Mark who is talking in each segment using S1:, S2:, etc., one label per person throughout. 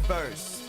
S1: first.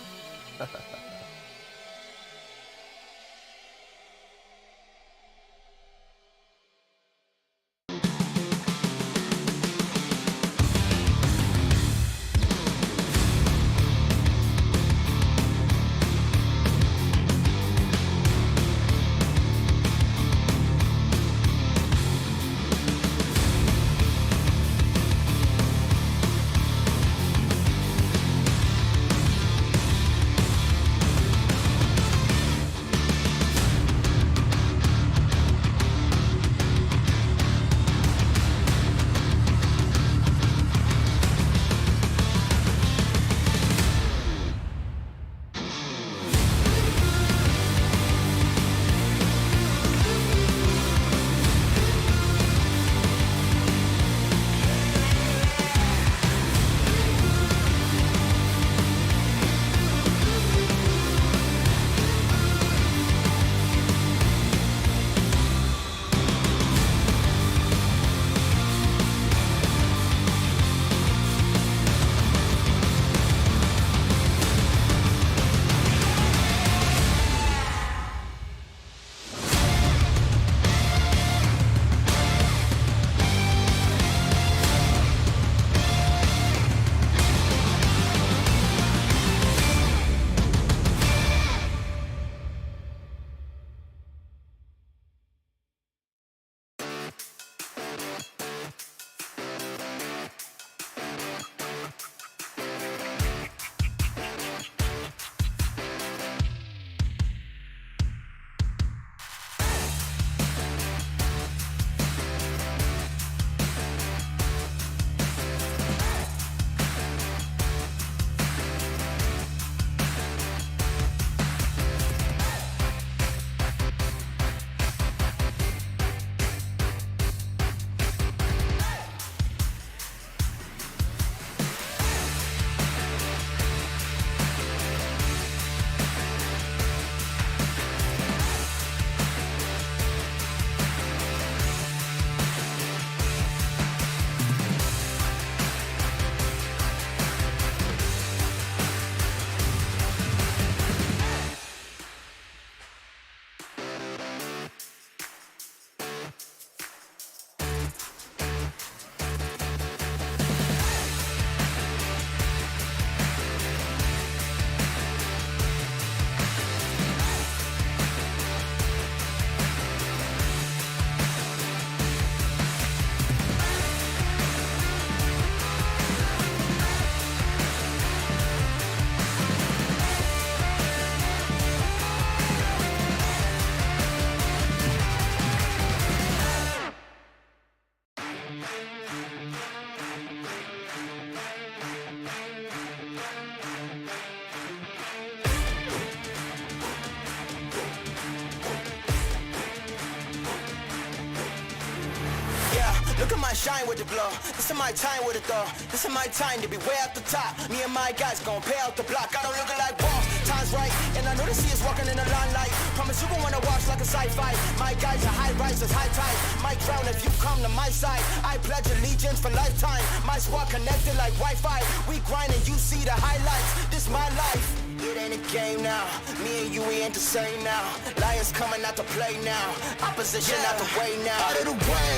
S2: Look at my shine with the glow. This is my time with it though. This is my time to be way at the top. Me and my guys gon' pay out the block. I don't look like boss. Time's right, and I know they see us walking in the limelight. Promise you gon' wanna watch like a sci-fi. My guys are high risers, high tide. Might drown if you come to my side. I pledge allegiance for lifetime. My squad connected like Wi-Fi. We grind and you see the highlights. This my life. It ain't a game now. Me and you, we ain't the same now. Lions coming out to play now. Opposition out the way now. Out of the way.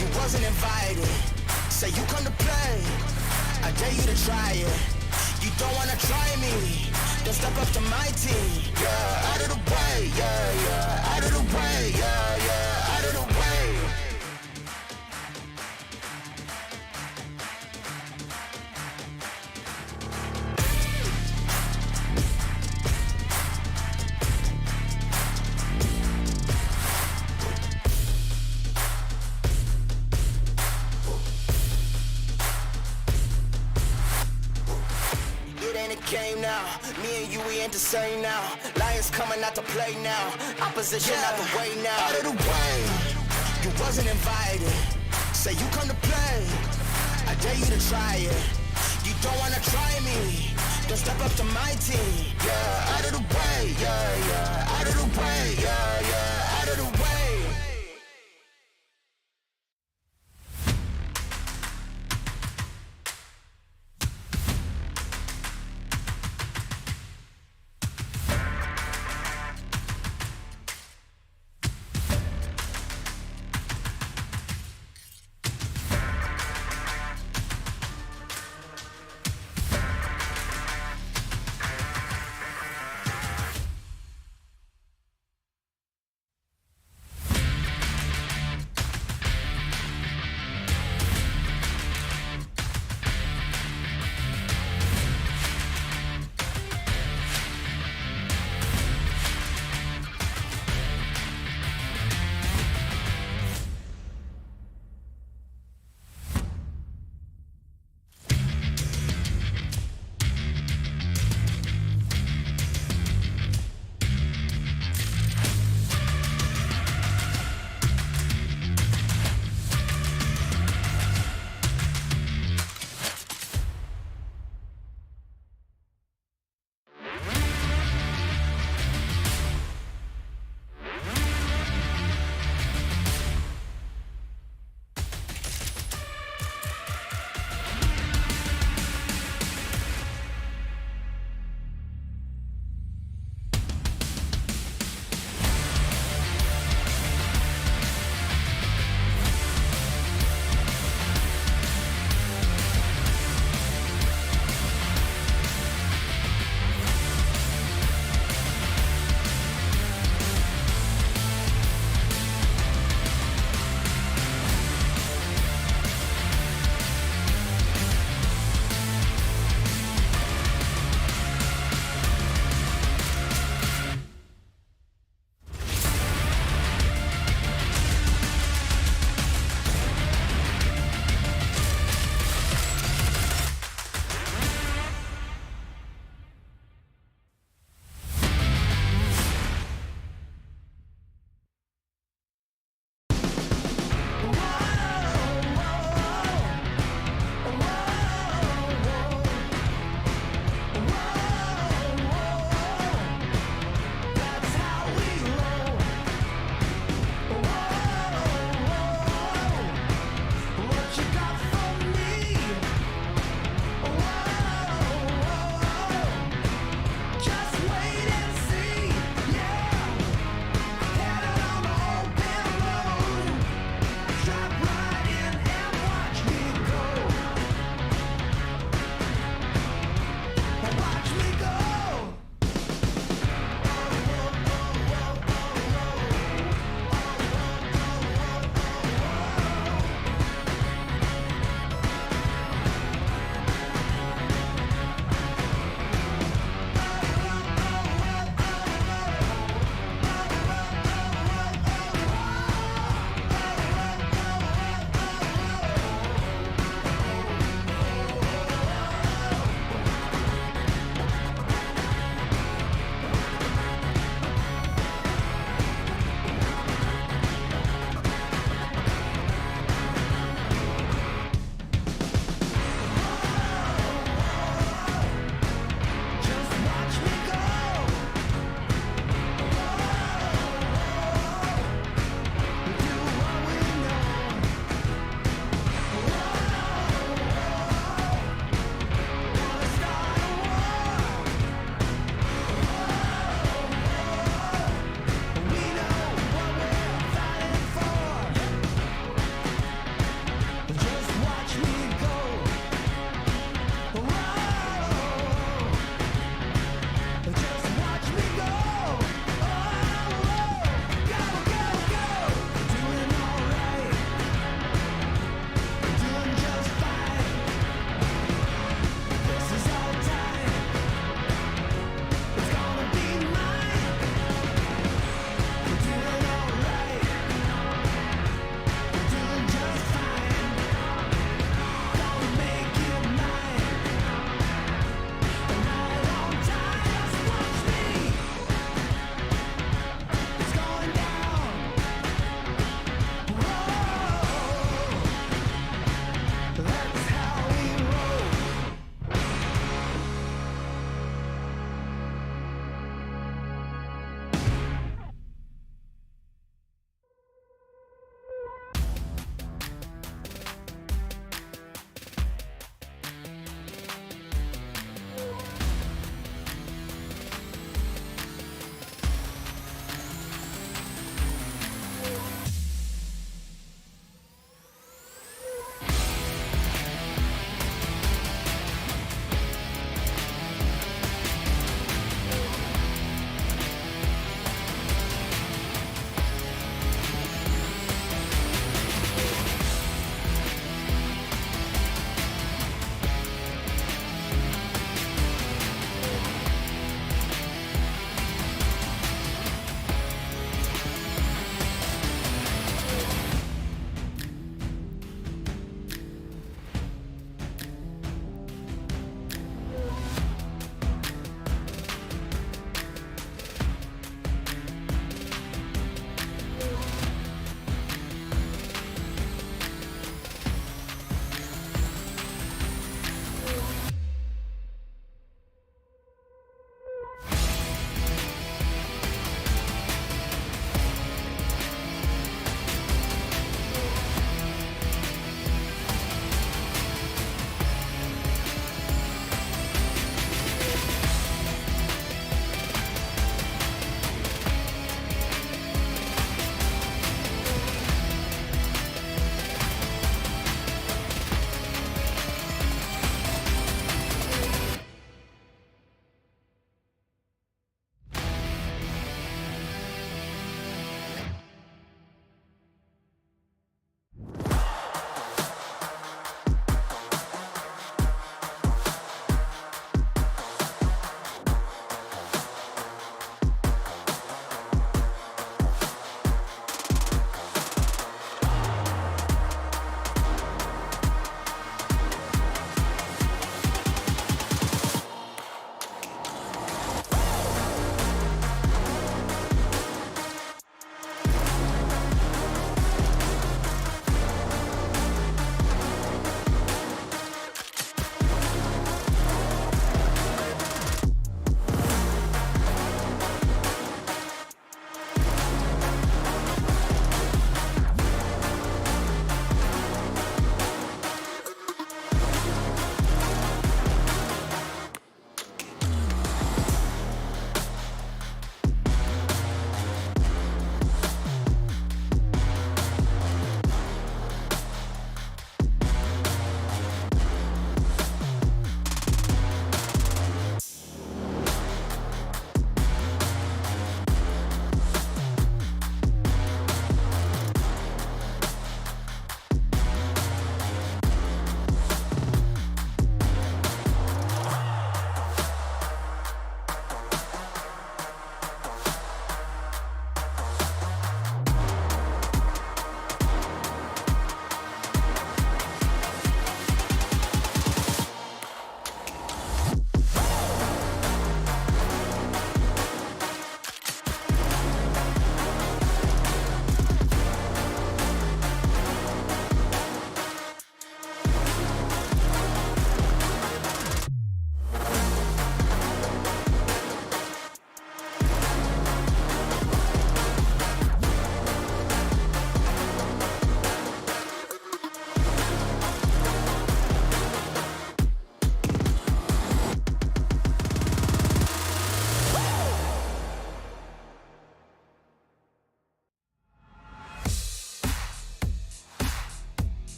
S2: You wasn't invited. Say you come to play. I dare you to try it. You don't wanna try me. Then step up to my team. Yeah, out of the way. Yeah, yeah. Out of the way. Yeah, yeah. Out of the way. Game now, me and you, we ain't the same now. Lions coming out to play now. Opposition out the way now. Out of the way, you wasn't invited. Say you come to play, I dare you to try it. You don't wanna try me, then step up to my team. Yeah, out of the way, yeah, yeah. Out of the way, yeah, yeah. Out of the way.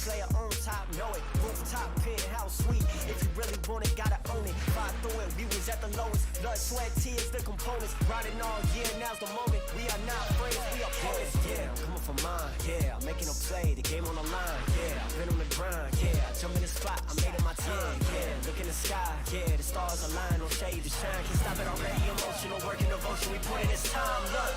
S2: player on top, know it. Rooftop, penthouse suite. If you really want it, gotta own it. Fight through it, we was at the lowest. Blood, sweat, tears, the components. Riding all year, now's the moment. We are not friends, we are opponents. Yeah, I'm coming for mine. Yeah, I'm making a play, the game on the line. Yeah, I've been on the grind. Yeah, I jump in the spot, I made it my time. Yeah, look in the sky. Yeah, the stars align, no shade to shine. Can't stop it already, emotional work and devotion. We put in this time, look.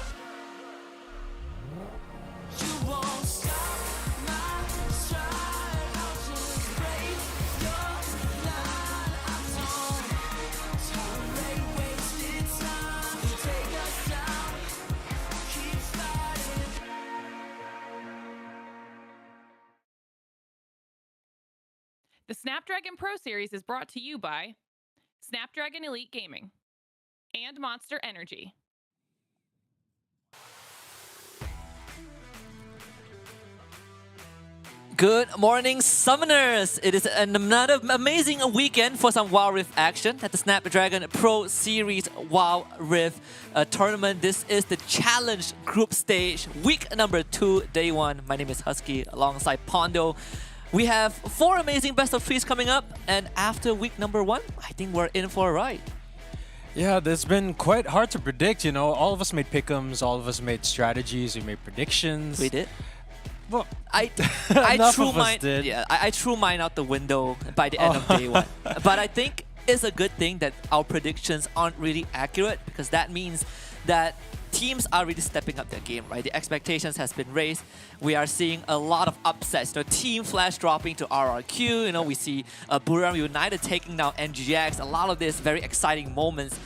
S2: You won't stop my stride. I'll just break your line. I don't tolerate wasted time. You take us down, keep fighting.
S1: The Snapdragon Pro Series is brought to you by Snapdragon Elite Gaming and Monster Energy.
S3: Good morning, Summoners! It is another amazing weekend for some Wild Rift action at the Snapdragon Pro Series Wild Rift tournament. This is the Challenge Group Stage, week number 2, day 1. My name is Husky alongside Pondo. We have 4 amazing best of 3s coming up, and after week number 1, I think we're in for a ride.
S4: Yeah, it's been quite hard to predict, you know. All of us made pick'ems, all of us made strategies, we made predictions.
S3: We did.
S4: Well,
S3: I threw mine. Yeah, I threw mine out the window by the end of day 1. But I think it's a good thing that our predictions aren't really accurate, because that means that teams are really stepping up their game, right? The expectations has been raised. We are seeing a lot of upsets. You know, Team Flash dropping to RRQ. You know, we see Buriram United taking down NGX. A lot of these very exciting moments.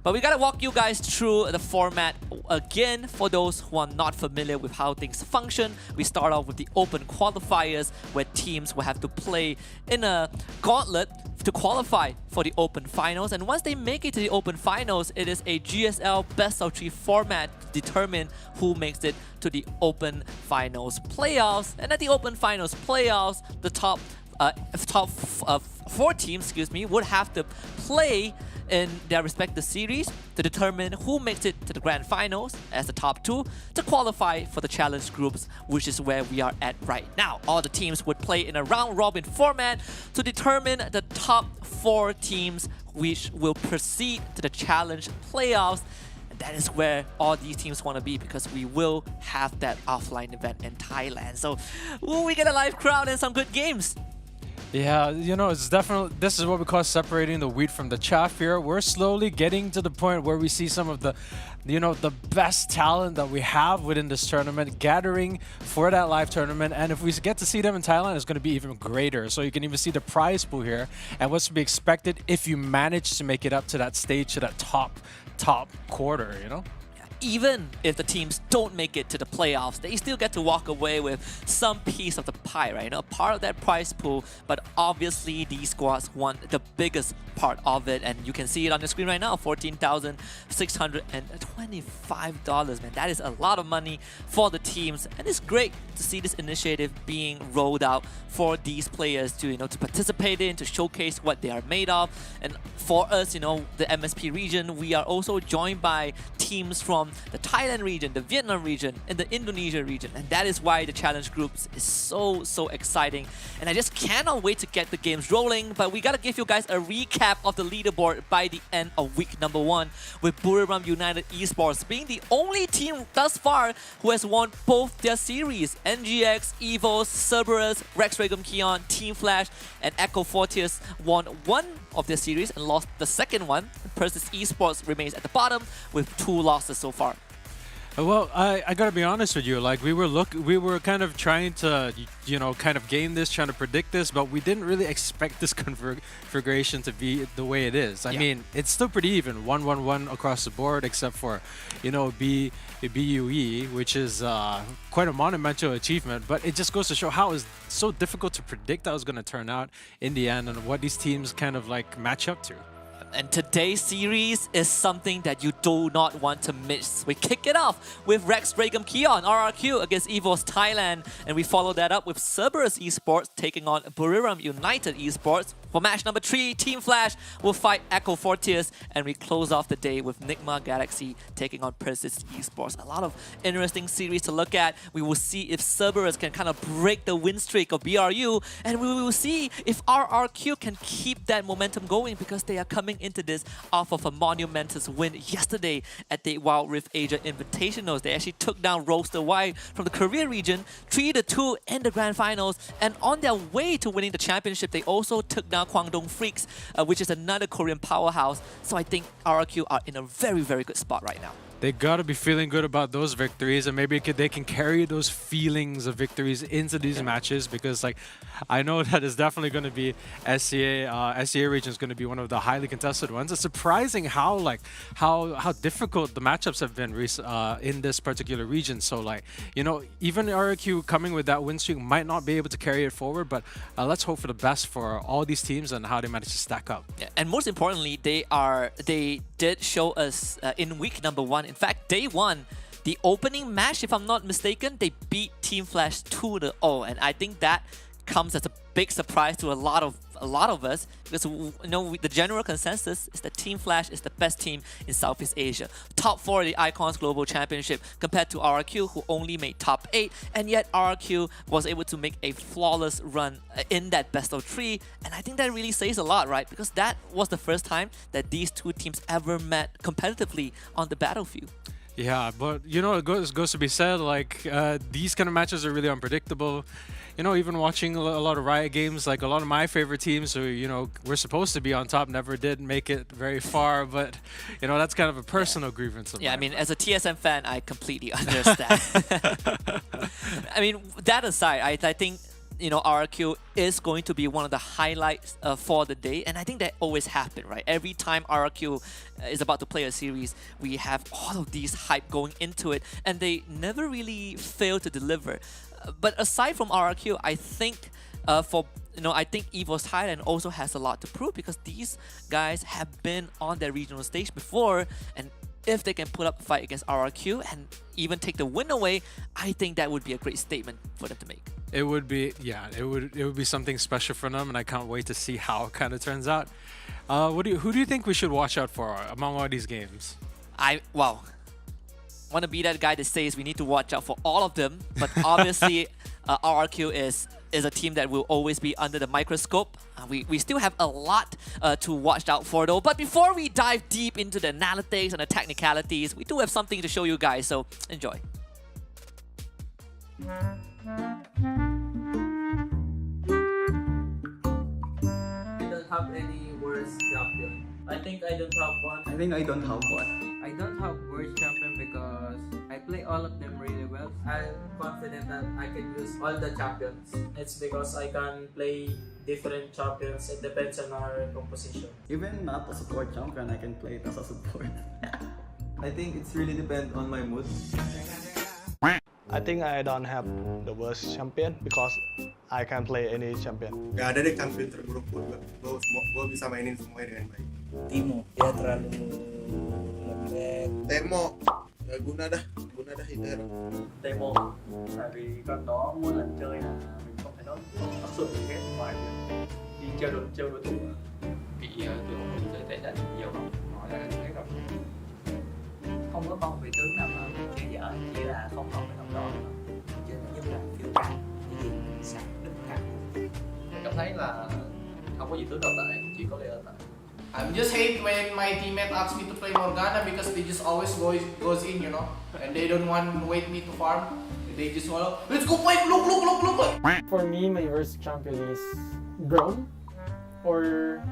S3: But we gotta walk you guys through the format again for those who are not familiar with how things function. We start off with the open qualifiers, where teams will have to play in a gauntlet to qualify for the open finals. And once they make it to the open finals, it is a GSL best of 3 format to determine who makes it to the open finals playoffs. And at the open finals playoffs, the top 4 teams, would have to play in their respective series to determine who makes it to the grand finals as the top 2 to qualify for the challenge groups, which is where we are at right now. All the teams would play in a round-robin format to determine the top 4 teams which will proceed to the challenge playoffs. And that is where all these teams want to be, because we will have that offline event in Thailand. So we get a live crowd and some good games.
S4: yeah, you know, it's definitely, this is what we call separating the wheat from the chaff here. We're slowly getting to the point where we see some of the, you know, the best talent that we have within this tournament gathering for that live tournament. And if we get to see them in Thailand, it's going to be even greater. So you can even see the prize pool here and what's to be expected if you manage to make it up to that stage, to that top quarter, you know?
S3: Even if the teams don't make it to the playoffs, they still get to walk away with some piece of the pie, right? You know, part of that prize pool, but obviously these squads want the biggest part of it, and you can see it on the screen right now, $14,625, man. That is a lot of money for the teams, and it's great to see this initiative being rolled out for these players to, you know, to participate in, to showcase what they are made of. And for us, you know, the MSP region, we are also joined by teams from the Thailand region, the Vietnam region, and the Indonesia region. And that is why the challenge groups is so exciting. And I just cannot wait to get the games rolling. But we gotta give you guys a recap of the leaderboard by the end of week number 1, with Buriram United Esports being the only team thus far who has won both their series. NGX, EVOS, Cerberus, Rex Regum Keon, Team Flash, and Echo Fortius won one of their series and lost the second one. Persis Esports remains at the bottom with 2 losses so far.
S4: Well, I gotta be honest with you. Like, we were kind of trying to, you know, kind of game this, trying to predict this, but we didn't really expect this configuration to be the way it is. I mean, it's still pretty even, 1-1-1 across the board, except for, you know, BUE, which is quite a monumental achievement. But it just goes to show how it's so difficult to predict how it's going to turn out in the end, and what these teams kind of like match up to.
S3: And today's series is something that you do not want to miss. We kick it off with Rex Dragum Keon, RRQ against Esports Thailand. And we follow that up with Cerberus Esports taking on Buriram United Esports. For match number 3, Team Flash will fight Echo Fortius. And we close off the day with Nigma Galaxy taking on Persist Esports. A lot of interesting series to look at. We will see if Cerberus can kind of break the win streak of BRU. And we will see if RRQ can keep that momentum going because they are coming into this off of a monumentous win yesterday at the Wild Rift Asia Invitationals. They actually took down Roaster White from the Korea region 3-2 in the grand finals, and on their way to winning the championship they also took down Kwangdong Freaks, which is another Korean powerhouse. So I think RRQ are in a very, very good spot right now.
S4: They gotta be feeling good about those victories, and maybe they can carry those feelings of victories into these matches, because like I know that is definitely going to be SCA region is going to be one of the highly contested ones. It's surprising how difficult the matchups have been in this particular region. So like, you know, even RRQ coming with that win streak might not be able to carry it forward, but let's hope for the best for all these teams and how they manage to stack up.
S3: Yeah, and most importantly, they did show us in week number 1. In fact, day 1, the opening match, if I'm not mistaken, they beat Team Flash 2-0, and I think that comes as a big surprise to a lot of us, because you know the general consensus is that Team Flash is the best team in Southeast Asia. Top 4 of the Icons Global Championship compared to RRQ, who only made top 8, and yet RRQ was able to make a flawless run in that best of 3, and I think that really says a lot, right? Because that was the first time that these two teams ever met competitively on the battlefield.
S4: Yeah, but you know, it goes to be said, like these kind of matches are really unpredictable. You know, even watching a lot of Riot games, like a lot of my favorite teams who, you know, we're supposed to be on top, never did make it very far, but, you know, that's kind of a personal grievance of mine.
S3: I mean, as a TSM fan, I completely understand. I mean, that aside, I think, you know, RRQ is going to be one of the highlights for the day, and I think that always happens, right? Every time RRQ is about to play a series, we have all of these hype going into it, and they never really fail to deliver. But aside from RRQ, I think I think Esports Thailand also has a lot to prove, because these guys have been on their regional stage before, and if they can put up a fight against RRQ and even take the win away, I think that would be a great statement for them to make.
S4: It would be, yeah, it would be something special for them, and I can't wait to see how it kind of turns out. Who do you think we should watch out for among all these games?
S3: I want to be that guy that says we need to watch out for all of them, but obviously RRQ is a team that will always be under the microscope. We still have a lot to watch out for though. But before we dive deep into the analytics and the technicalities, we do have something to show you guys, so enjoy.
S5: I don't have any worst champion. I think I don't have one.
S6: I think I don't have one.
S5: I don't have worst champion because I play all of them really well. I'm confident that I can use all the champions. It's because I can play different champions. It depends on our composition.
S6: Even not a support champion, I can play it as a support.
S7: I think it's really depend on my mood.
S8: I think I don't have the worst champion because I can play any champion.
S9: Gak ada deh champion terburuk buat gue bisa mainin semuanya dengan baik.
S10: Timo, dia terlalu lembek.
S9: Temo, gak guna dah hitter.
S5: Temo, tại vì con đó mỗi lần chơi là mình không thể nói thật sự hết ngoài việc đi trêu đối thủ. Bị tụi ông chơi tệ đánh nhiều không? Họ đã thấy rồi. Không có con vị tướng nào mà mình chơi dở, chỉ là không hợp với đồng đội thôi.
S10: Chứ nó giống là phiêu cạn, cái gì sạc đứt cạn.
S5: Mình cảm thấy là không có gì tướng nào tệ, chỉ có Leon tệ.
S11: I just hate when my teammate asks me to play Morgana because they just always goes in, you know, and they don't want to wait me to farm. They just want to, let's go fight, look.
S12: For me, my worst champion is Braum or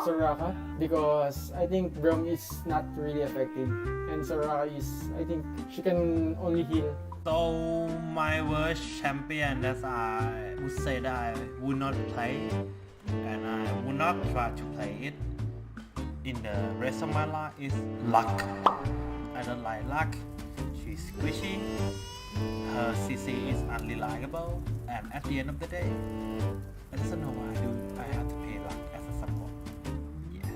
S12: Soraka, because I think Braum is not really effective, and Soraka is, I think she can only heal.
S13: So my worst champion that I would say that I would not play, and I would not try to play it in the rest of my life is Luck. I don't like Luck. She's squishy, her CC is unreliable, and at the end of the day, I don't know why I have to play Luck as a support. Yeah.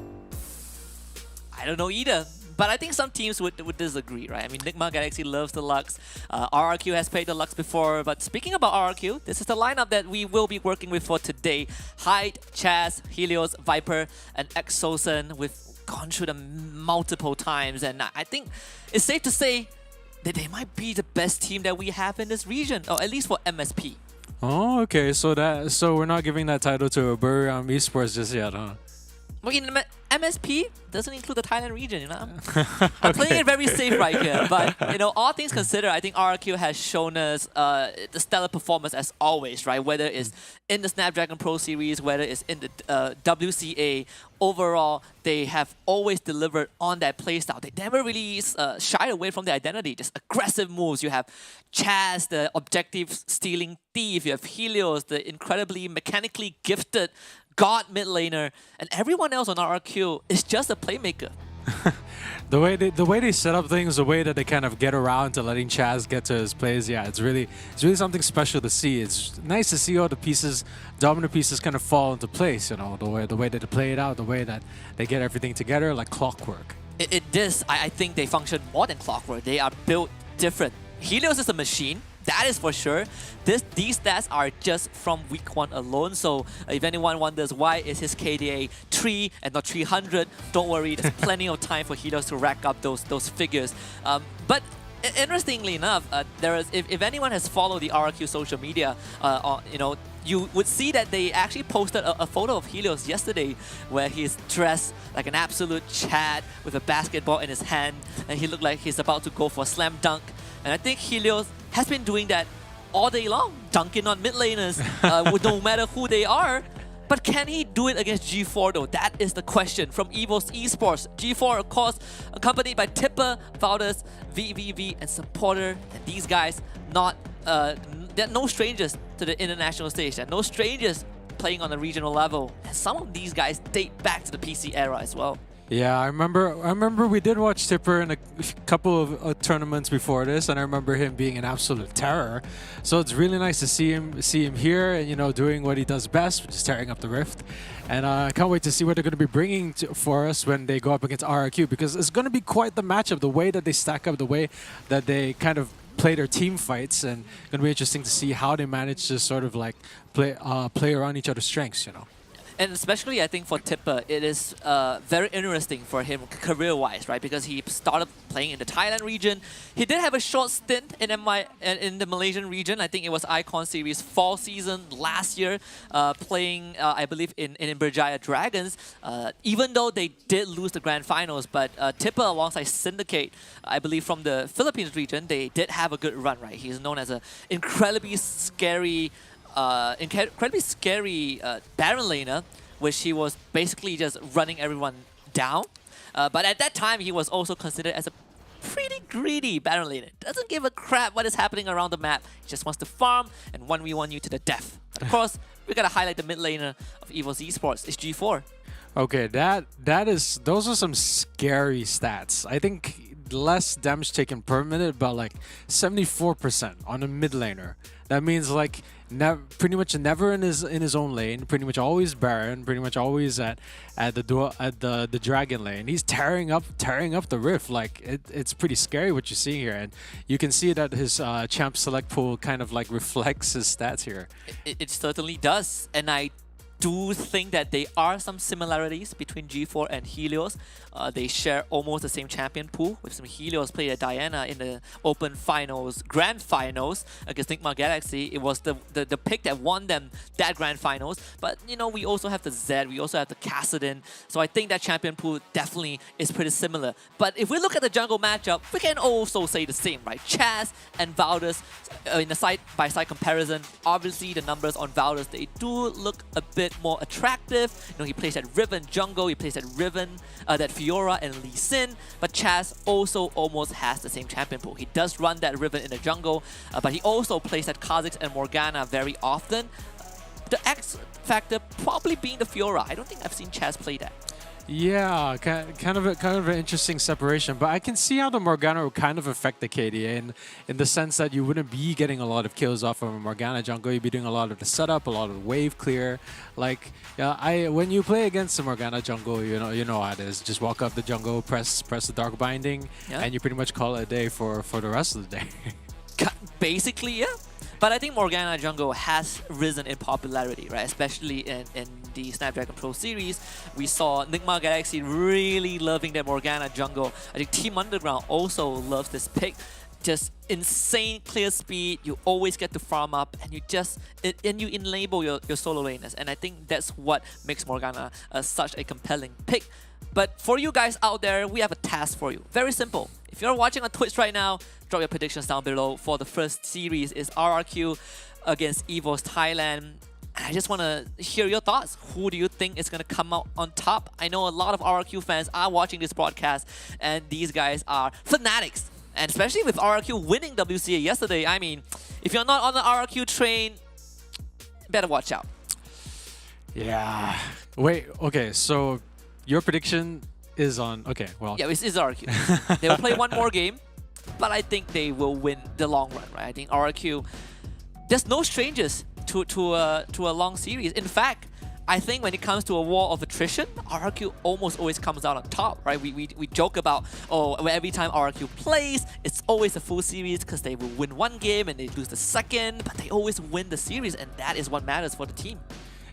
S3: I don't know either. But I think some teams would disagree, right? I mean, Nigma Galaxy loves the Lux. RRQ has played the Lux before. But speaking about RRQ, this is the lineup that we will be working with for today. Hyde, Chaz, Helios, Viper, and Exosen. We've gone through them multiple times. And I think it's safe to say that they might be the best team that we have in this region. Or at least for MSP.
S4: Oh, okay. So we're not giving that title to Esports just yet, huh?
S3: Well, in MSP doesn't include the Thailand region, you know. I'm playing it very safe right here, but you know, all things considered, I think RRQ has shown us the stellar performance as always, right? Whether it's in the Snapdragon Pro Series, whether it's in the WCA, overall they have always delivered on that playstyle. They never really shied away from their identity. Just aggressive moves. You have Chaz, the objective stealing thief. You have Helios, the incredibly mechanically gifted god mid laner, and everyone else on RRQ is just a playmaker.
S4: the way they set up things, the way that they kind of get around to letting Chaz get to his plays, yeah, it's really something special to see. It's nice to see all the pieces, dominant pieces, kind of fall into place. You know, the way that they play it out, the way that they get everything together like clockwork.
S3: I think they function more than clockwork. They are built different. Helios is a machine. That is for sure. These stats are just from week 1 alone. So if anyone wonders why is his KDA 3 and not 300, don't worry. There's plenty of time for Helios to rack up those figures. But interestingly enough, if anyone has followed the RRQ social media, you know, you would see that they actually posted a photo of Helios yesterday where he's dressed like an absolute Chad with a basketball in his hand, and he looked like he's about to go for a slam dunk. And I think Helios has been doing that all day long, dunking on mid laners, no matter who they are. But can he do it against G4 though? That is the question from Evo's Esports. G4, of course, accompanied by Tipper, Valdez, VVV, and Supporter. And these guys, they're no strangers to the international stage. They're no strangers playing on the regional level. And some of these guys date back to the PC era as well.
S4: Yeah, I remember we did watch Tipper in a couple of tournaments before this, and I remember him being an absolute terror. So it's really nice to see him here, and you know, doing what he does best, which is tearing up the rift. And I can't wait to see what they're going to be bringing for us when they go up against RRQ, because it's going to be quite the matchup, the way that they stack up, the way that they kind of play their team fights, and it's going to be interesting to see how they manage to sort of like play around each other's strengths, you know.
S3: And especially, I think, for Tipper, it is very interesting for him career-wise, right? Because he started playing in the Thailand region. He did have a short stint in the Malaysian region. I think it was Icon Series fall season last year, playing, I believe, in Berjaya Dragons. Even though they did lose the grand finals, but Tipper alongside Syndicate, I believe from the Philippines region, they did have a good run, right? He's known as an incredibly scary Baron laner, which he was basically just running everyone down. But at that time, he was also considered as a pretty greedy Baron laner. Doesn't give a crap what is happening around the map. He just wants to farm and 1v1 you to the death. But of course, we gotta highlight the mid laner of Evo's Esports. It's G4.
S4: Okay, those are some scary stats. I think less damage taken per minute, but like 74% on a mid laner. That means like pretty much never in his own lane, pretty much always Baron, pretty much always at the dragon lane. He's tearing up the rift. Like it's pretty scary what you see here, and you can see that his champ select pool kind of like reflects his stats here.
S3: It certainly does, and I do think that there are some similarities between G4 and Helios. They share almost the same champion pool, with some Helios played at Diana in the Open Finals, Grand Finals against Nigma Galaxy. It was the pick that won them that Grand Finals. But, you know, we also have the Zed, we also have the Kassadin. So I think that champion pool definitely is pretty similar. But if we look at the jungle matchup, we can also say the same, right? Chaz and Valdez, in a side-by-side comparison, obviously the numbers on Valdez, they do look a bit more attractive. You know, he plays at Riven jungle, he plays at Riven, that Fiora and Lee Sin, but Chaz also almost has the same champion pool. He does run that Riven in the jungle, but he also plays at Kha'Zix and Morgana very often. The X factor probably being the Fiora. I don't think I've seen Chaz play that.
S4: Yeah, kind of an interesting separation, but I can see how the Morgana will kind of affect the KDA in the sense that you wouldn't be getting a lot of kills off of a Morgana jungle. You'd be doing a lot of the setup, a lot of wave clear. Like, when you play against the Morgana jungle, you know how it is. Just walk up the jungle, press the Dark Binding, and you pretty much call it a day for the rest of the day.
S3: Basically, yeah. But I think Morgana jungle has risen in popularity, right? Especially in the Snapdragon Pro Series. We saw Nigma Galaxy really loving their Morgana jungle. I think Team Underground also loves this pick. Just insane clear speed, you always get to farm up, and you enable your solo laners. And I think that's what makes Morgana such a compelling pick. But for you guys out there, we have a task for you. Very simple. If you're watching on Twitch right now, drop your predictions down below. For the first series is RRQ against EVOS Thailand. I just want to hear your thoughts. Who do you think is going to come out on top? I know a lot of RRQ fans are watching this broadcast, and these guys are fanatics. And especially with RRQ winning WCA yesterday, I mean, if you're not on the RRQ train, better watch out.
S4: Yeah. Wait, okay, so your prediction is on... Okay, well...
S3: Yeah, it's RRQ. They will play one more game, but I think they will win the long run, right? I think RRQ... There's no strangers to a long series. In fact, I think when it comes to a war of attrition, RRQ almost always comes out on top, right? We joke about, every time RRQ plays, it's always a full series because they will win one game and they lose the second, but they always win the series, and that is what matters for the team.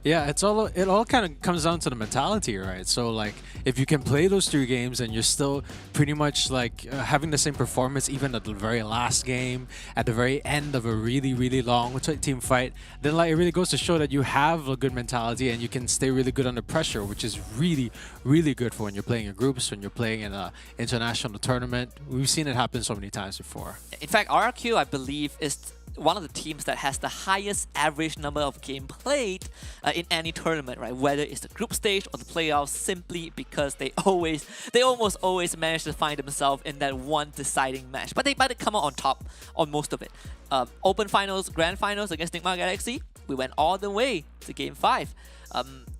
S4: Yeah, it all kind of comes down to the mentality, right? So like, if you can play those 3 games and you're still pretty much like having the same performance even at the very last game, at the very end of a really, really long team fight, then like it really goes to show that you have a good mentality and you can stay really good under pressure, which is really, really good for when you're playing in groups, when you're playing in an international tournament. We've seen it happen so many times before.
S3: In fact, RRQ, I believe, is one of the teams that has the highest average number of game played in any tournament, right? Whether it's the group stage or the playoffs, simply because they almost always manage to find themselves in that one deciding match. But they come out on top on most of it. Open finals, grand finals against Nigma Galaxy, we went all the way to game 5.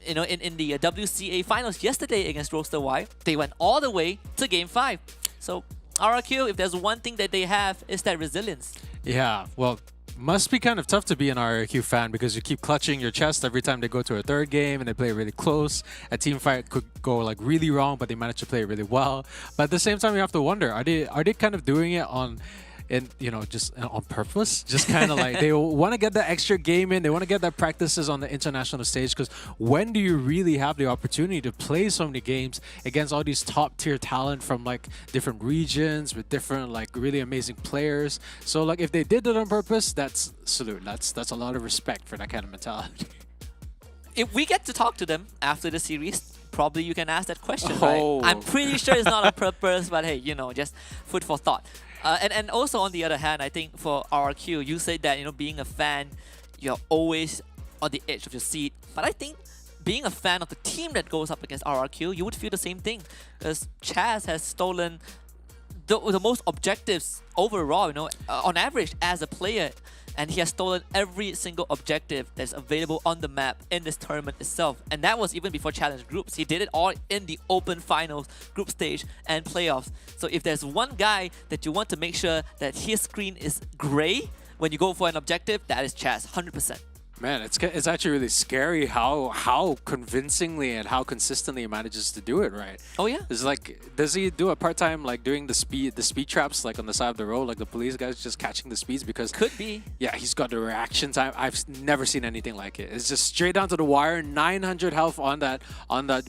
S3: In the WCA finals yesterday against Roaster Y, they went all the way to game 5. So RRQ, if there's one thing that they have, is that resilience.
S4: Yeah, well, must be kind of tough to be an RRQ fan because you keep clutching your chest every time they go to a 3rd game and they play really close. A team fight could go like really wrong, but they manage to play really well. But at the same time, you have to wonder, are they kind of doing it just on purpose? Just kind of like they want to get that extra game in. They want to get that practices on the international stage, because when do you really have the opportunity to play so many games against all these top tier talent from like different regions with different like really amazing players? So like if they did it on purpose, that's salute. That's a lot of respect for that kind of mentality.
S3: If we get to talk to them after the series, probably you can ask that question, right? I'm pretty sure it's not on purpose, but hey, just food for thought. And also on the other hand, I think for RRQ, you said that being a fan, you're always on the edge of your seat. But I think being a fan of the team that goes up against RRQ, you would feel the same thing, because Chaz has stolen the most objectives overall, on average as a player. And he has stolen every single objective that's available on the map in this tournament itself. And that was even before challenge groups. He did it all in the open finals, group stage, and playoffs. So if there's one guy that you want to make sure that his screen is gray when you go for an objective, that is Chaz, 100%.
S4: Man, it's actually really scary how convincingly and how consistently he manages to do it, right?
S3: Oh yeah.
S4: It's like, does he do a part-time like doing the speed traps like on the side of the road, like the police guys just catching the speeds? Because
S3: could be.
S4: Yeah, he's got the reaction time. I've never seen anything like it. It's just straight down to the wire, 900 health on that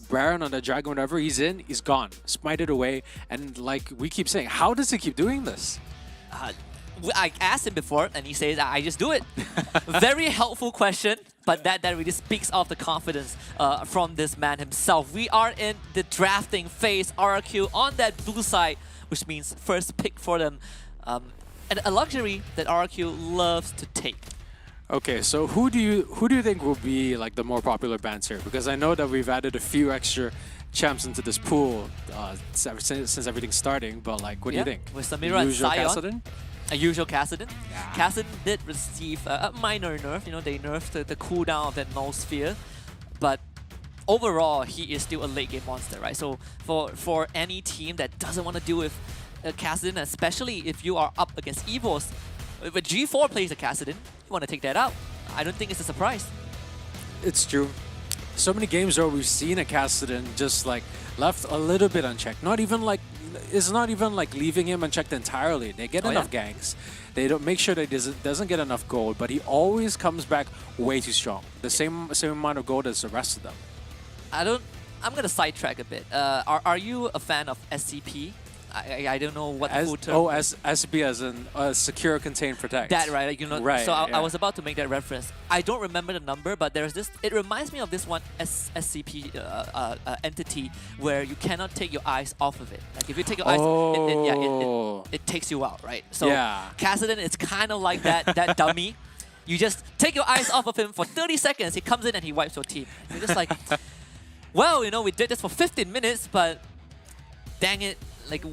S4: Baron, on that Dragon, whatever he's in, he's gone. Smite it away, and like we keep saying, how does he keep doing this?
S3: I asked him before, and he says, I just do it. Very helpful question, but that really speaks of the confidence from this man himself. We are in the drafting phase. RRQ on that blue side, which means first pick for them. And a luxury that RRQ loves to take.
S4: Okay, so who do you think will be like the more popular bans here? Because I know that we've added a few extra champs into this pool since everything's starting, but like, what do you think?
S3: With Samira and
S4: Usual
S3: Sion.
S4: Kassadin?
S3: A usual Kassadin.
S4: Yeah.
S3: Kassadin did receive a minor nerf. They nerfed the cooldown of that null sphere. But overall, he is still a late game monster, right? So for any team that doesn't want to deal with Kassadin, especially if you are up against Evos, if a G4 plays a Kassadin, you want to take that out. I don't think it's a surprise.
S4: It's true. So many games where we've seen a Kassadin just like left a little bit unchecked. Not even like, it's not even like leaving him unchecked entirely. They get enough ganks. They don't make sure that he doesn't get enough gold, but he always comes back way too strong. The same amount of gold as the rest of them.
S3: I'm gonna sidetrack a bit. Are you a fan of SCP? I don't know what the full term.
S4: Oh, SCP as in secure, contain, protect.
S3: That right, like, you know.
S4: Right.
S3: So I was about to make that reference. I don't remember the number, but there's this. It reminds me of this one SCP entity where you cannot take your eyes off of it. Like if you take your eyes, it takes you out, right? So Kassadin is kind of like that dummy. You just take your eyes off of him for 30 seconds. He comes in and he wipes your team. You're just like, well, you know, we did this for 15 minutes, but dang it. Like,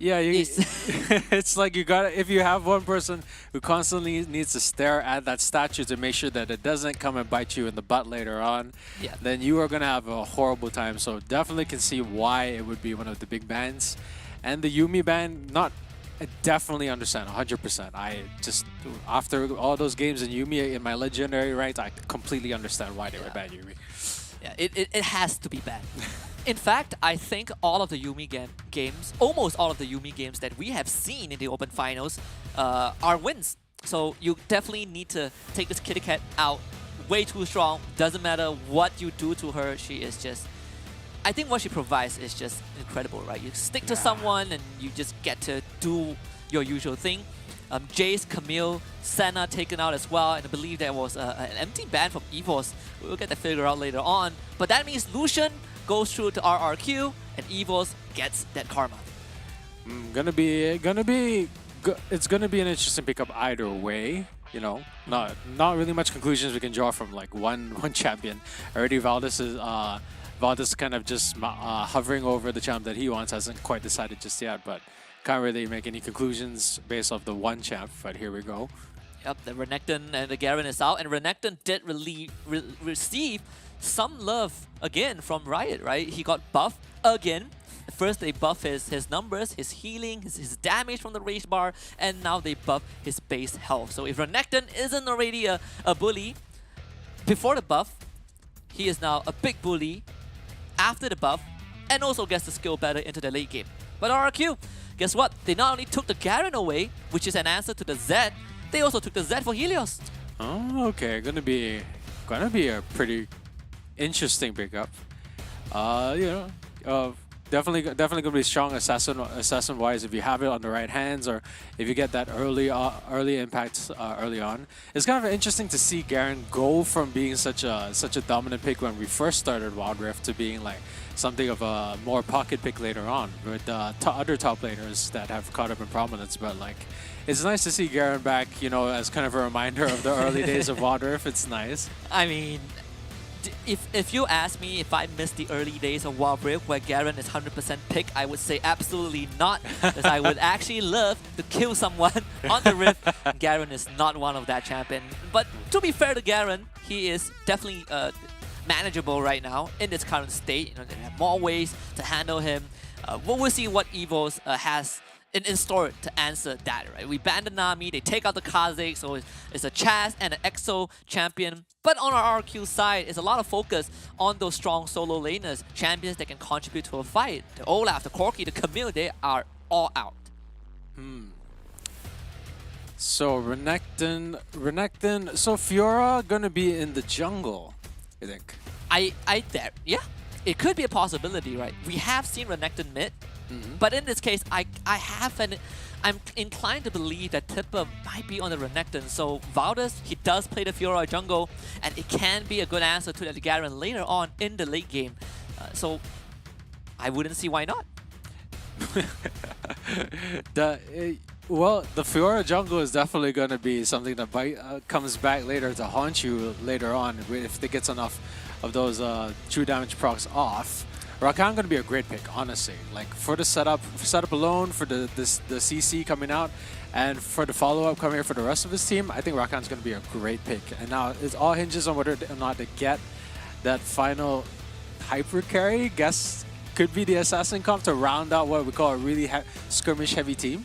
S4: yeah, it's like you gotta, if you have one person who constantly needs to stare at that statue to make sure that it doesn't come and bite you in the butt later on, then you are gonna have a horrible time. So definitely can see why it would be one of the big bans. And the Yuumi ban, I definitely understand 100%. I just, after all those games in Yuumi in my legendary ranks, I completely understand why they would ban Yuumi.
S3: Yeah, it has to be banned. In fact, I think all of the Yuumi games, almost all of the Yuumi games that we have seen in the Open Finals are wins. So you definitely need to take this kitty cat out. Way too strong. Doesn't matter what you do to her, she is just... I think what she provides is just incredible, right? You stick to someone and you just get to do your usual thing. Jace, Camille, Senna taken out as well, and I believe there was an empty ban from Evos. We'll get that figured out later on. But that means Lucian goes through to RRQ, and Evos gets that karma.
S4: It's gonna be an interesting pickup either way. You know, not really much conclusions we can draw from like one champion. Already Valdez is kind of just hovering over the champ that he wants. Hasn't quite decided just yet, but can't really make any conclusions based off the one champ. But here we go.
S3: Yep, the Renekton and the Garen is out, and Renekton did receive some love again from Riot, right? He got buffed again. First they buff his numbers, his healing, his damage from the rage bar, and now they buff his base health. So if Renekton isn't already a bully before the buff, he is now a big bully after the buff, and also gets the skill better into the late game. But RRQ, guess what? They not only took the Garen away, which is an answer to the Zed, they also took the Zed for Helios.
S4: Oh, okay. Gonna be a pretty interesting pickup. You know, definitely gonna be strong assassin wise if you have it on the right hands, or if you get that early impact early on. It's kind of interesting to see Garen go from being such a dominant pick when we first started Wild Rift to being like something of a more pocket pick later on with other top laners that have caught up in prominence. But like, it's nice to see Garen back, you know, as kind of a reminder of the early days of Wild Rift. It's nice.
S3: I mean, if you ask me if I miss the early days of Wild Rift where Garen is 100% pick, I would say absolutely not, because I would actually love to kill someone on the Rift. Garen is not one of that champion. But to be fair to Garen, he is definitely manageable right now in its current state. You know, they have more ways to handle him. We'll see what Evos has in store to answer that, right? We banned the Nami, they take out the Kha'Zix, so it's a Chaz and an EXO champion. But on our RQ side, it's a lot of focus on those strong solo laners, champions that can contribute to a fight. The Olaf, the Corki, the Camille, they are all out.
S4: So Renekton, so Fiora gonna be in the jungle, I think.
S3: Yeah, it could be a possibility, right? We have seen Renekton mid, but in this case, I'm inclined to believe that Tipper might be on the Renekton. So Valdez, he does play the Fiora jungle, and it can be a good answer to the Garen later on in the late game. So I wouldn't see why not.
S4: Well, the Fiora jungle is definitely going to be something that comes back later to haunt you later on if it gets enough of those true damage procs off. Rakan going to be a great pick, honestly. Like for the setup alone, for the CC coming out, and for the follow-up coming here for the rest of his team, I think Rakan's going to be a great pick. And now it all hinges on whether or not they get that final hyper carry, guess could be the assassin comp to round out what we call a really skirmish heavy team.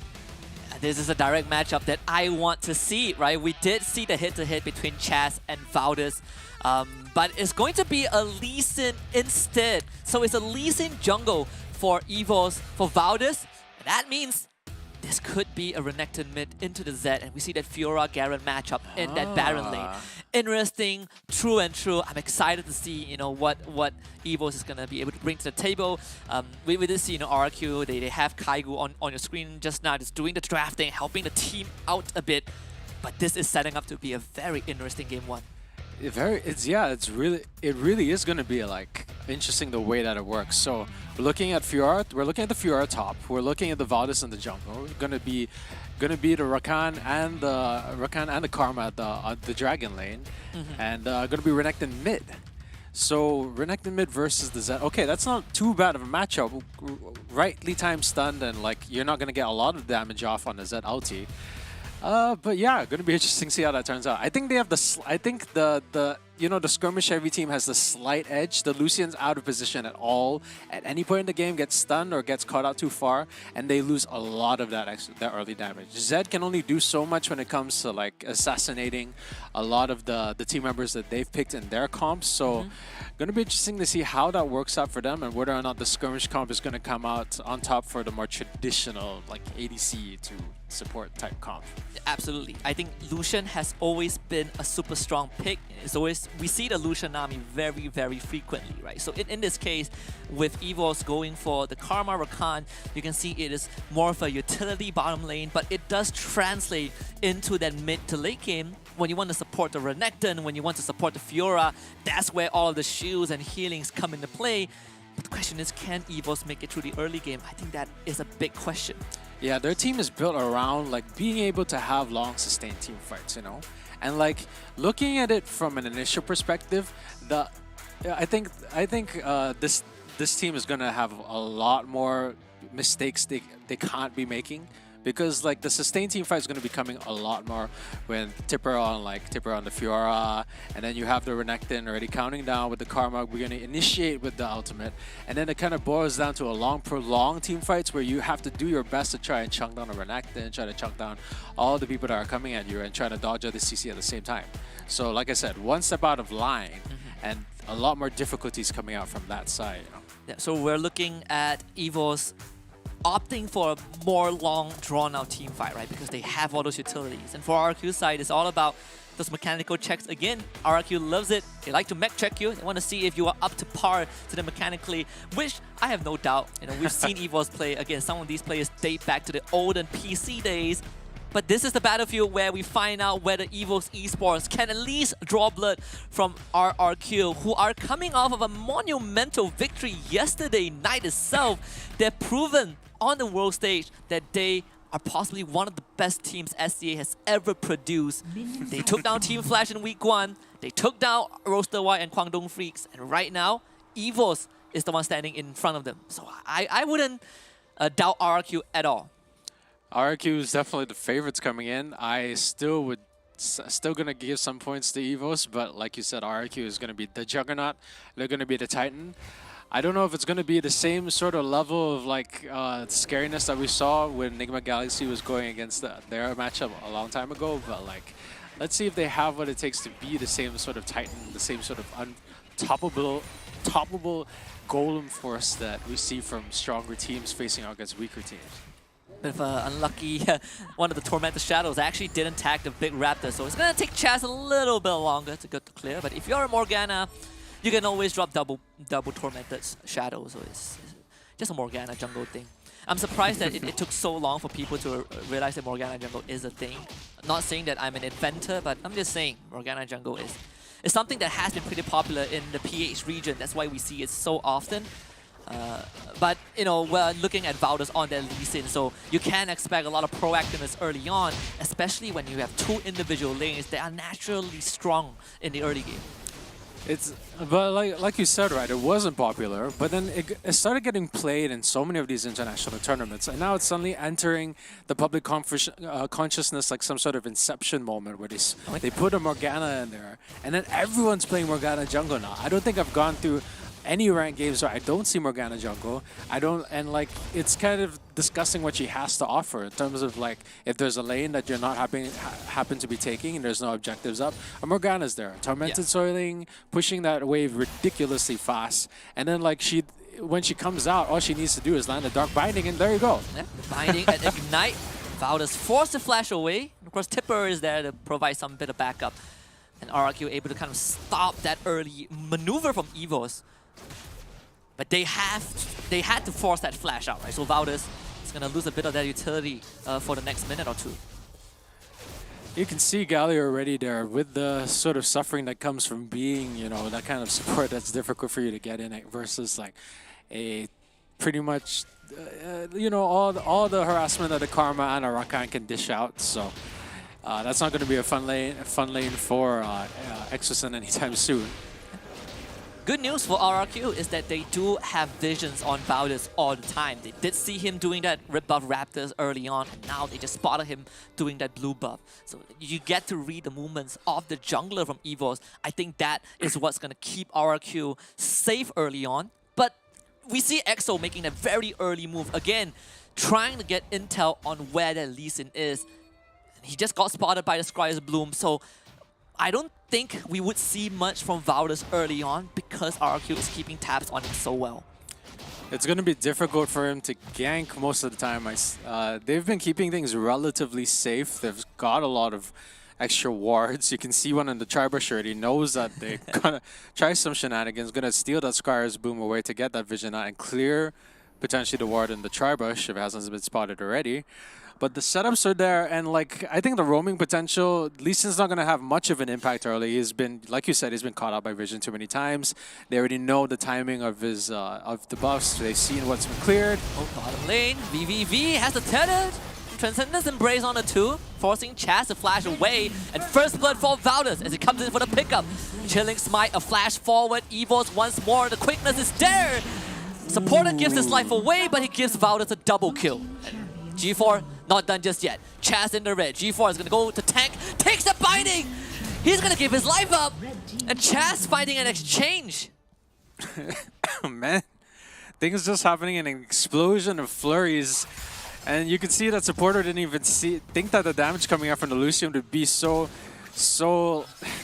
S3: This is a direct matchup that I want to see, right? We did see the hit-to-hit between Chaz and Valdez, but it's going to be a Lee Sin instead. So it's a Lee Sin jungle for Evos, for Valdez. And that means this could be a Renekton mid into the Z, and we see that Fiora Garen matchup in that Baron lane. Interesting, true and true. I'm excited to see, you know, what Evos is gonna be able to bring to the table. We did see, you know, RQ. They have Kaigu on your screen just now, just doing the drafting, helping the team out a bit. But this is setting up to be a very interesting game one.
S4: It really is going to be like interesting the way that it works. So we're looking at Fiora, we're looking at the Fiora top, we're looking at the Valdez in the jungle. We're going to be the Rakan and the Karma at the Dragon lane, and going to be Renekton mid. So Renekton mid versus the Z. Okay, that's not too bad of a matchup. Rightly timed stunned, and like you're not going to get a lot of damage off on the Z ulti. But yeah, going to be interesting to see how that turns out. I think they have the you know, the skirmish heavy team has the slight edge. The Lucian's out of position at all. At any point in the game, gets stunned or gets caught out too far, and they lose a lot of that early damage. Zed can only do so much when it comes to like assassinating a lot of the team members that they've picked in their comps. So going to be interesting to see how that works out for them and whether or not the skirmish comp is going to come out on top for the more traditional like ADC to support type comp.
S3: Absolutely. I think Lucian has always been a super strong pick. It's always, we see the Lucian army very, very frequently, right? So in this case, with Evos going for the Karma Rakan, you can see it is more of a utility bottom lane, but it does translate into that mid to late game. When you want to support the Renekton, when you want to support the Fiora, that's where all of the shields and healings come into play. But the question is, can Evos make it through the early game? I think that is a big question.
S4: Yeah, their team is built around like being able to have long sustained team fights, you know? And like looking at it from an initial perspective, I think this team is gonna have a lot more mistakes they can't be making. Because like the sustained team fight is going to be coming a lot more when Tipper on the Fiora, and then you have the Renekton already counting down with the Karma. We're going to initiate with the ultimate, and then it kind of boils down to a long, prolonged team fights where you have to do your best to try and chunk down a Renekton, try to chunk down all the people that are coming at you, and try to dodge the CC at the same time. So like I said, one step out of line, and a lot more difficulties coming out from that side. You know?
S3: Yeah. So we're looking at Evos opting for a more long, drawn-out team fight, right? Because they have all those utilities. And for RQ's side, it's all about those mechanical checks. Again, RQ loves it. They like to mech check you. They want to see if you are up to par to them mechanically, which I have no doubt. You know, we've seen Evos play. Again, some of these players date back to the olden PC days. But this is the battlefield where we find out whether Evos Esports can at least draw blood from RRQ, who are coming off of a monumental victory yesterday night itself. They're proven on the world stage that they are possibly one of the best teams SCA has ever produced. They took down Team Flash in week 1. They took down Roaster White and Kwangdong Freaks. And right now, Evos is the one standing in front of them. So I wouldn't doubt RRQ at all.
S4: RQ is definitely the favorites coming in. I still gonna give some points to Evos, but like you said, RQ is gonna be the juggernaut. They're gonna be the Titan. I don't know if it's gonna be the same sort of level of like scariness that we saw when Enigma Galaxy was going against their matchup a long time ago. But like, let's see if they have what it takes to be the same sort of Titan, the same sort of untoppable golem force that we see from stronger teams facing out against weaker teams.
S3: Bit of unlucky, one of the Tormented Shadows actually didn't tag the big Raptor, so it's gonna take Chaz a little bit longer to get to clear. But if you're a Morgana, you can always drop double Tormented Shadows, so it's just a Morgana jungle thing. I'm surprised that it took so long for people to realize that Morgana jungle is a thing. I'm not saying that I'm an inventor, but I'm just saying Morgana jungle is something that has been pretty popular in the PH region. That's why we see it so often. But, you know, we're looking at Valdez on their Lee Sin, so you can expect a lot of proactiveness early on, especially when you have two individual lanes that are naturally strong in the early game.
S4: But like you said, right, it wasn't popular, but then it started getting played in so many of these international tournaments, and now it's suddenly entering the public consciousness like some sort of inception moment where they put a Morgana in there, and then everyone's playing Morgana jungle now. I don't think I've gone through any ranked games where I don't see Morgana jungle. I don't, and like it's kind of discussing what she has to offer in terms of like if there's a lane that you're not happen to be taking and there's no objectives up, a Morgana's there, tormented soiling, pushing that wave ridiculously fast, and then like when she comes out, all she needs to do is land a dark binding, and there you go.
S3: Yeah, binding and ignite. Valdes forced to flash away. Of course, Tipper is there to provide some bit of backup. And RRQ able to kind of stop that early maneuver from EVOS. But they had to force that flash out, right? So Valdes is going to lose a bit of that utility for the next minute or two.
S4: You can see Galio already there with the sort of suffering that comes from being, you know, that kind of support that's difficult for you to get in it versus like a pretty much, you know, all the harassment that the Karma and a Rakan can dish out. So that's not going to be a fun lane for Exosun anytime soon.
S3: Good news for RRQ is that they do have visions on Valdes all the time. They did see him doing that red buff Raptors early on, and now they just spotted him doing that blue buff. So you get to read the movements of the jungler from EVOS. I think that is what's going to keep RRQ safe early on. But we see EXO making a very early move. Again, trying to get intel on where that Lee Sin is. He just got spotted by the Scryer's Bloom, so I don't think we would see much from Valdes early on because RRQ is keeping tabs on him so well.
S4: It's going to be difficult for him to gank most of the time. They've been keeping things relatively safe. They've got a lot of extra wards. You can see one in the Tribush shirt. He knows that they're going to try some shenanigans, going to steal that Scryer's Boom away to get that vision out and clear potentially the ward in the Tribush if it hasn't been spotted already. But the setups are there, and like I think the roaming potential, Lee Sin's not going to have much of an impact early. He's been, like you said, he's been caught out by vision too many times. They already know the timing of his of the buffs. They've seen what's been cleared.
S3: Oh, bottom lane, VVV has the tethered. Transcendence Embrace on the 2, forcing Chaz to flash away, and first blood for Valdes as he comes in for the pickup. Chilling Smite, a flash forward, EVOS once more, the quickness is there. Supporter gives his life away, but he gives Valdes a double kill. And G4 not done just yet. Chaz in the red. G4 is going to go to tank. Takes the binding! He's going to give his life up! And Chaz finding an exchange.
S4: Man, things just happening in an explosion of flurries. And you can see that supporter didn't even think that the damage coming out from the Lucian would be so,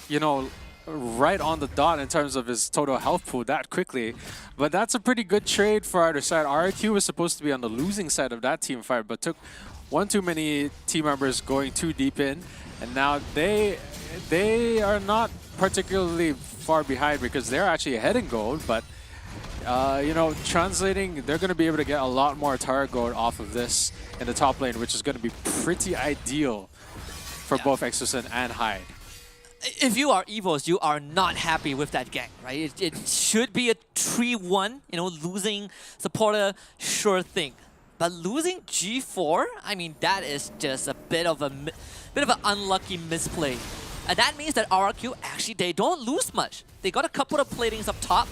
S4: you know, right on the dot in terms of his total health pool that quickly. But that's a pretty good trade for either side. RRQ was supposed to be on the losing side of that team fight, but took one too many team members going too deep in, and now they are not particularly far behind because they're actually ahead in gold, but you know, translating, they're going to be able to get a lot more turret gold off of this in the top lane, which is going to be pretty ideal for both Exosun and Hyde.
S3: If you are EVOS, you are not happy with that gank, right? It should be a 3-1, you know, losing supporter, sure thing. But losing G4, I mean, that is just a bit of an unlucky misplay. And that means that RRQ, actually, they don't lose much. They got a couple of platings up top.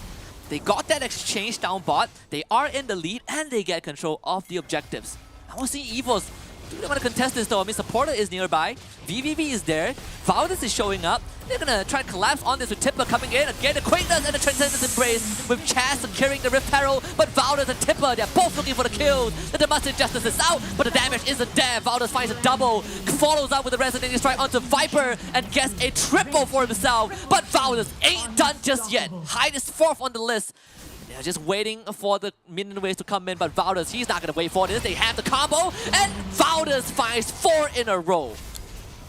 S3: They got that exchange down bot. They are in the lead, and they get control of the objectives. I want to see EVOS. Do they want to contest this though? I mean, supporter is nearby. VVV is there. Valdes is showing up. They're going to try to collapse on this with Tipper coming in. Again, the quickness and the Transcendence Embrace with Chaz securing the Rift Herald. But Valdes and Tipper, they're both looking for the kills. The Domestic Justice is out, but the damage isn't there. Valdes finds a double. Follows up with the Resonating Strike onto Viper and gets a triple for himself. But Valdes ain't done just yet. Hyde is 4th on the list. They're just waiting for the minion waves to come in, but Valdes, he's not going to wait for this. They have the combo, and Valdes finds 4 in a row.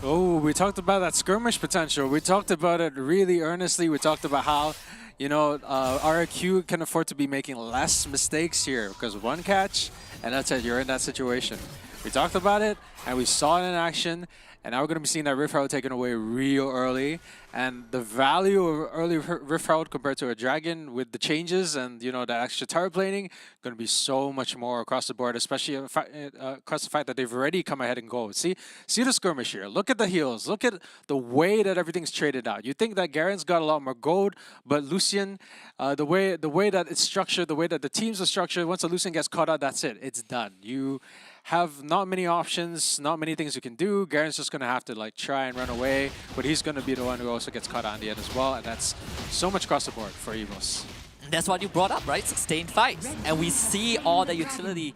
S4: Oh, we talked about that skirmish potential. We talked about it really earnestly. We talked about how, you know, RRQ can afford to be making less mistakes here because one catch, and that's it. You're in that situation. We talked about it, and we saw it in action. And now we're going to be seeing that Rift Herald taken away real early. And the value of early Rift Herald compared to a Dragon with the changes and, you know, that extra turret planing, going to be so much more across the board, especially across the fact that they've already come ahead and gold. See the skirmish here. Look at the heals. Look at the way that everything's traded out. You think that Garen's got a lot more gold, but Lucian, the way that it's structured, the way that the teams are structured, once a Lucian gets caught out, that's it. It's done. You have not many options, not many things you can do. Garen's just going to have to like try and run away, but he's going to be the one who also gets caught out in the end as well, and that's so much across the board for EVOS.
S3: That's what you brought up, right? Sustained fights. And we see all the utility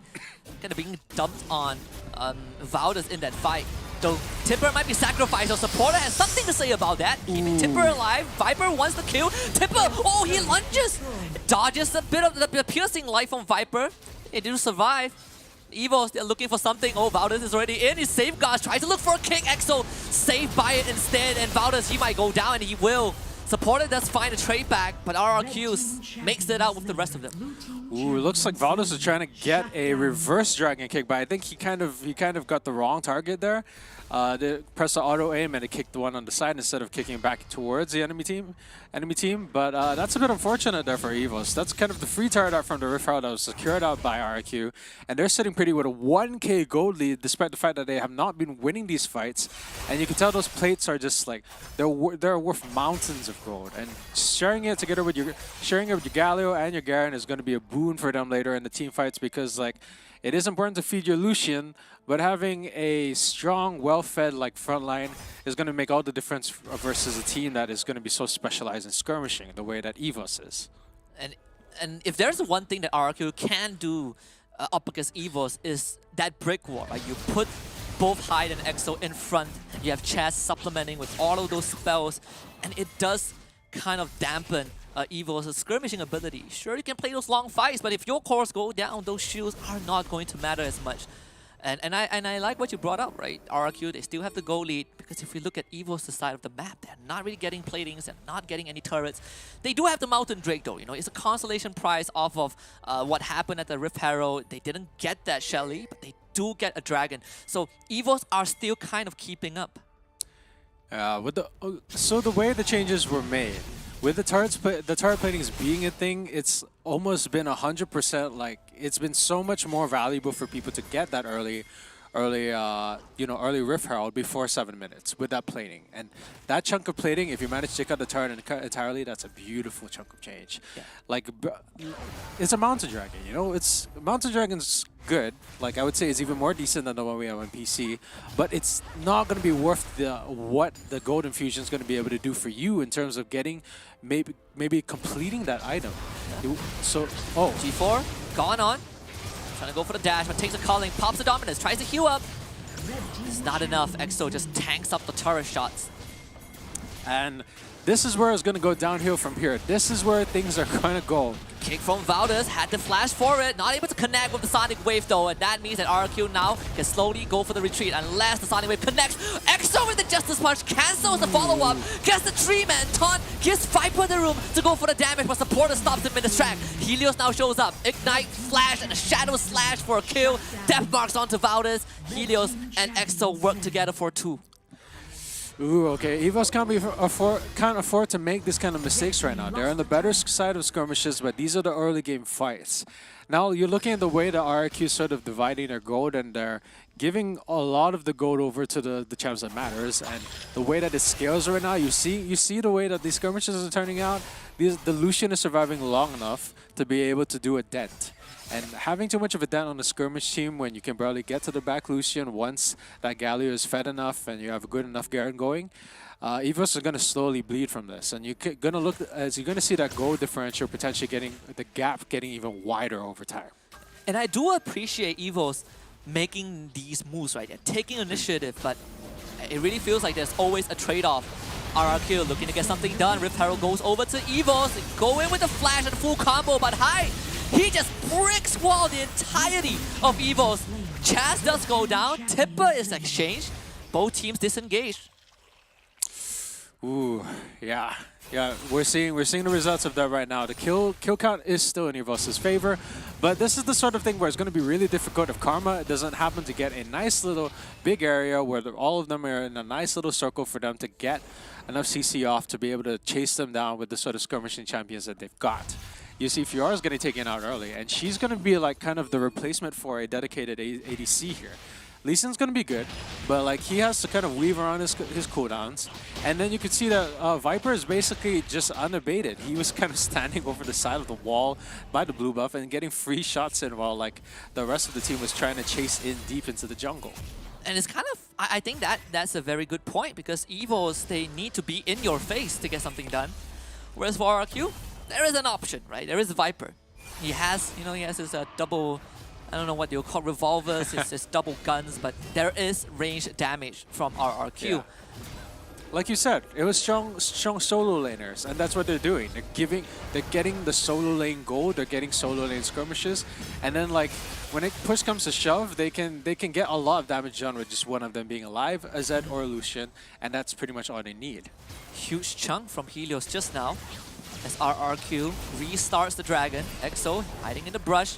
S3: kind of being dumped on Valdez in that fight. Though Tipper might be sacrificed, or Supporter has something to say about that. Keeping Tipper alive. Viper wants the kill. Tipper, oh, he lunges! Dodges a bit of the piercing life from Viper. It didn't survive. Evos, they're looking for something. Oh, Valdez is already in. He safeguards, tries to look for a kick. Exo saved by it instead. And Valdez, he might go down, and he will. Supporter does find a trade back, but RRQ makes it out with the rest of them.
S4: Ooh, it looks like Valdez is trying to get a reverse dragon kick, but I think he kind of got the wrong target there. They pressed the auto aim and it kicked the one on the side instead of kicking back towards the enemy team. But that's a bit unfortunate there for Evos. That's kind of the free target out from the Rift Herald that was secured out by RRQ, and they're sitting pretty with a 1k gold lead, despite the fact that they have not been winning these fights. And you can tell those plates are just like they're worth mountains of gold. And sharing it with your Galio and your Garen is going to be a boon for them later in the team fights, because like it is important to feed your Lucian, but having a strong, well-fed like front line is going to make all the difference versus a team that is going to be so specialized in skirmishing the way that EVOS is.
S3: And if there's one thing that RRQ can do up against EVOS is that brick wall. Like you put both Hyde and Exo in front, you have Chaz supplementing with all of those spells, and it does kind of dampen EVO's skirmishing ability. Sure, you can play those long fights, but if your cores go down, those shields are not going to matter as much. And I like what you brought up, right? RRQ, they still have the goal lead, because if we look at EVO's side of the map, they're not really getting platings and not getting any turrets. They do have the Mountain Drake though, you know, it's a consolation prize off of what happened at the Rift Herald. They didn't get that Shelly, but they do get a dragon. So EVOs are still kind of keeping up.
S4: So the way the changes were made, with the turret platings being a thing, it's almost been 100%. Like it's been so much more valuable for people to get that early Rift Herald before 7 minutes with that plating. And that chunk of plating, if you manage to take out the turret entirely, that's a beautiful chunk of change. Yeah. Like it's a Mountain Dragon, you know. It's Mountain Dragon's good. Like I would say, it's even more decent than the one we have on PC, but it's not going to be worth what the gold infusion is going to be able to do for you in terms of getting maybe completing that item. So
S3: G4 gone on. Trying to go for the dash, but takes a calling, pops the dominance, tries to heal up. It's not enough. Exo just tanks up the turret shots.
S4: And this is where it's going to go downhill from here. This is where things are going to go.
S3: Kick from Valdez, had to flash for it, not able to connect with the Sonic Wave though, and that means that RRQ now can slowly go for the retreat unless the Sonic Wave connects. Exo with the Justice Punch, cancels the follow-up, gets the 3-man taunt, gives Viper the room to go for the damage, but Supporter stops him in his track. Helios now shows up, Ignite, Flash, and a Shadow Slash for a kill. Death marks onto Valdez. Helios and Exo work together for 2.
S4: Ooh, okay. EVOS can't afford to make this kind of mistakes right now. They're on the better side of skirmishes, but these are the early game fights. Now you're looking at the way the RRQ is sort of dividing their gold, and they're giving a lot of the gold over to the champs that matters. And the way that it scales right now, you see the way that these skirmishes are turning out. The Lucian is surviving long enough to be able to do a dent. And having too much of a dent on the skirmish team when you can barely get to the back Lucian once that Galio is fed enough and you have a good enough Garen going, EVOS are going to slowly bleed from this. And you're going to see that gold differential potentially getting, the gap getting even wider over time.
S3: And I do appreciate EVOS making these moves, right? They're taking initiative, but it really feels like there's always a trade-off. RRQ looking to get something done. Rift Herald goes over to EVOS, go in with the flash and full combo, but he just bricks wall the entirety of EVOS. Chaz does go down, Tipper is exchanged, both teams disengaged.
S4: Ooh, yeah, we're seeing the results of that right now. The kill count is still in EVOS' favor, but this is the sort of thing where it's going to be really difficult if Karma doesn't happen to get a nice little big area where all of them are in a nice little circle for them to get enough CC off to be able to chase them down with the sort of skirmishing champions that they've got. You see, Fiora is going to take it out early, and she's going to be like kind of the replacement for a dedicated ADC here. Lee Sin's going to be good, but like he has to kind of weave around his cooldowns. And then you could see that Viper is basically just unabated. He was kind of standing over the side of the wall by the blue buff and getting free shots in while like the rest of the team was trying to chase in deep into the jungle.
S3: And it's kind of, I think that's a very good point, because EVOs, they need to be in your face to get something done. Whereas for RRQ, there is an option, right? There is Viper. He has, you know, he has his double, I don't know what you'll call revolvers, his double guns, but there is range damage from RRQ.
S4: Yeah. Like you said, it was strong solo laners, and that's what they're doing. They're getting the solo lane gold, they're getting solo lane skirmishes, and then like when push comes to shove, they can get a lot of damage done with just one of them being alive, a Zed or a Lucian, and that's pretty much all they need.
S3: Huge chunk from Helios just now, as RRQ restarts the Dragon. EXO hiding in the brush.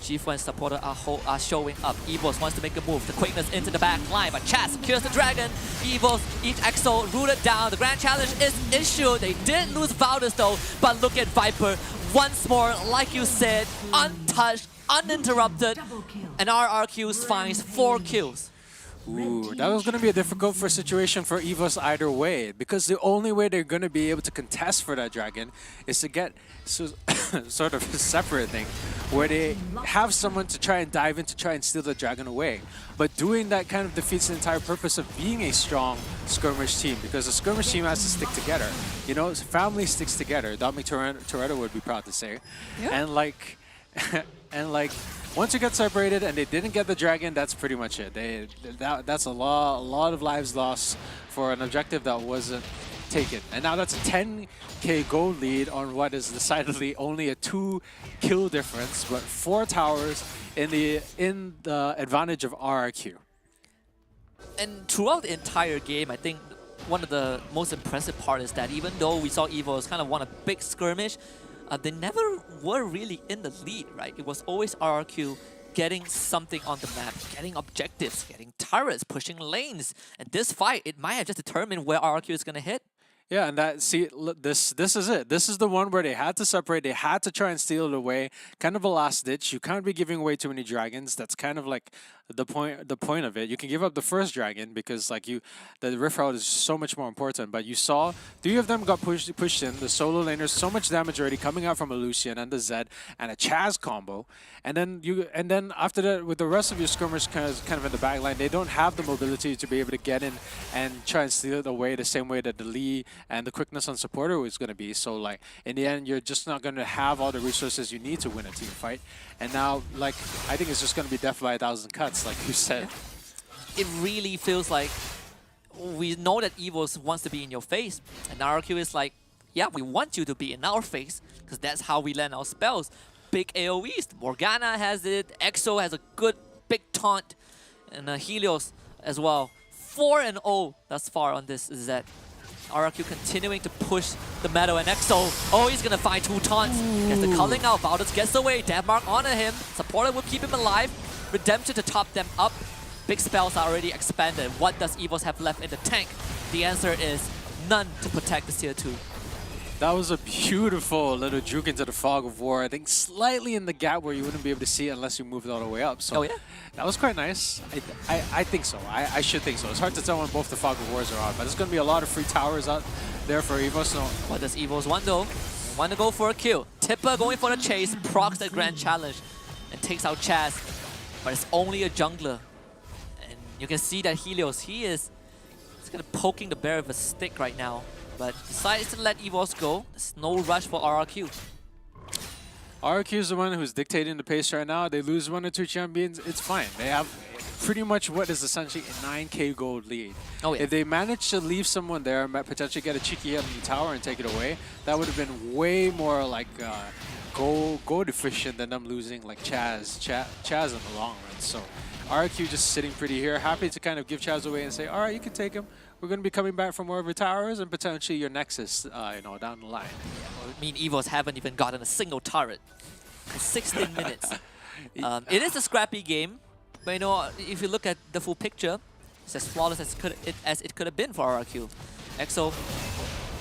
S3: G4 and supporter are showing up. Evos wants to make a move. The quickness into the back line, but Chaz secures the Dragon. Evos, each EXO rooted down. The Grand Challenge is issued. They did lose Valdez though, but look at Viper. Once more, like you said, untouched, uninterrupted, and RRQ finds 4 kills.
S4: Ooh, that was going to be a difficult situation for EVOS either way, because the only way they're going to be able to contest for that Dragon is to get sort of a separate thing, where they have someone to try and dive in to try and steal the Dragon away. But doing that kind of defeats the entire purpose of being a strong skirmish team, because the skirmish team has to stick together. You know, family sticks together. Dominic Toretto would be proud to say. Yeah. And like, once you get separated and they didn't get the Dragon, that's pretty much it. That's a lot of lives lost for an objective that wasn't taken. And now that's a 10k gold lead on what is decidedly only a 2 kill difference, but 4 towers in the advantage of RRQ.
S3: And throughout the entire game, I think one of the most impressive part is that even though we saw EVOs kind of won a big skirmish, they never were really in the lead, right? It was always RRQ getting something on the map, getting objectives, getting turrets, pushing lanes. And this fight, it might have just determined where RRQ is going to hit.
S4: Yeah, and this is it. This is the one where they had to separate. They had to try and steal it away. Kind of a last ditch. You can't be giving away too many dragons. That's kind of like the point of it. You can give up the first dragon because like the rift route is so much more important. But you saw 3 of them got pushed in. The solo laners, so much damage already coming out from a Lucian and the Zed and a Chaz combo. And then after that, with the rest of your skirmers kind of in the back line, they don't have the mobility to be able to get in and try and steal it away the same way that the Lee and the quickness on supporter is going to be. So like in the end, you're just not going to have all the resources you need to win a team fight. And now, like, I think it's just going to be death by 1,000 cuts, like you said.
S3: It really feels like we know that EVOS wants to be in your face, and RRQ is like, yeah, we want you to be in our face because that's how we land our spells. Big AoEs. Morgana has it. EXO has a good big taunt, and Helios as well. 4-0 thus far on this Zed. RRQ continuing to push the meadow, and EXO, oh, he's gonna find 2 taunts. Gets the culling out, Valdez gets away, death mark onto him. Supporter will keep him alive. Redemption to top them up. Big spells are already expanded. What does EVOS have left in the tank? The answer is none to protect the tier 2.
S4: That was a beautiful little juke into the fog of war. I think slightly in the gap where you wouldn't be able to see it unless you moved all the way up. So
S3: oh, yeah?
S4: That was quite nice. I think so. I should think so. It's hard to tell when both the fog of wars are on, but there's going to be a lot of free towers out there for EVOS. So
S3: what does EVOS want though? They want to go for a kill. Tipper going for the chase, procs the Grand Challenge, and takes out Chaz. But it's only a jungler. And you can see that Helios, he's kind of poking the bear with a stick right now. But decides to let EVOS go. There's no rush for RRQ.
S4: RRQ is the one who's dictating the pace right now. They lose 1 or 2 champions, it's fine. They have pretty much what is essentially a 9k gold lead.
S3: Oh, yeah.
S4: If they manage to leave someone there, might potentially get a cheeky hit on the tower and take it away, that would have been way more like gold efficient than them losing like Chaz in the long run. So RRQ just sitting pretty here, happy to kind of give Chaz away and say, all right, you can take him. We're going to be coming back from more of your towers and potentially your Nexus, down the line.
S3: I mean, EVOS haven't even gotten a single turret for 16 minutes. It is a scrappy game, but if you look at the full picture, it's as flawless as it could have been for RRQ. EXO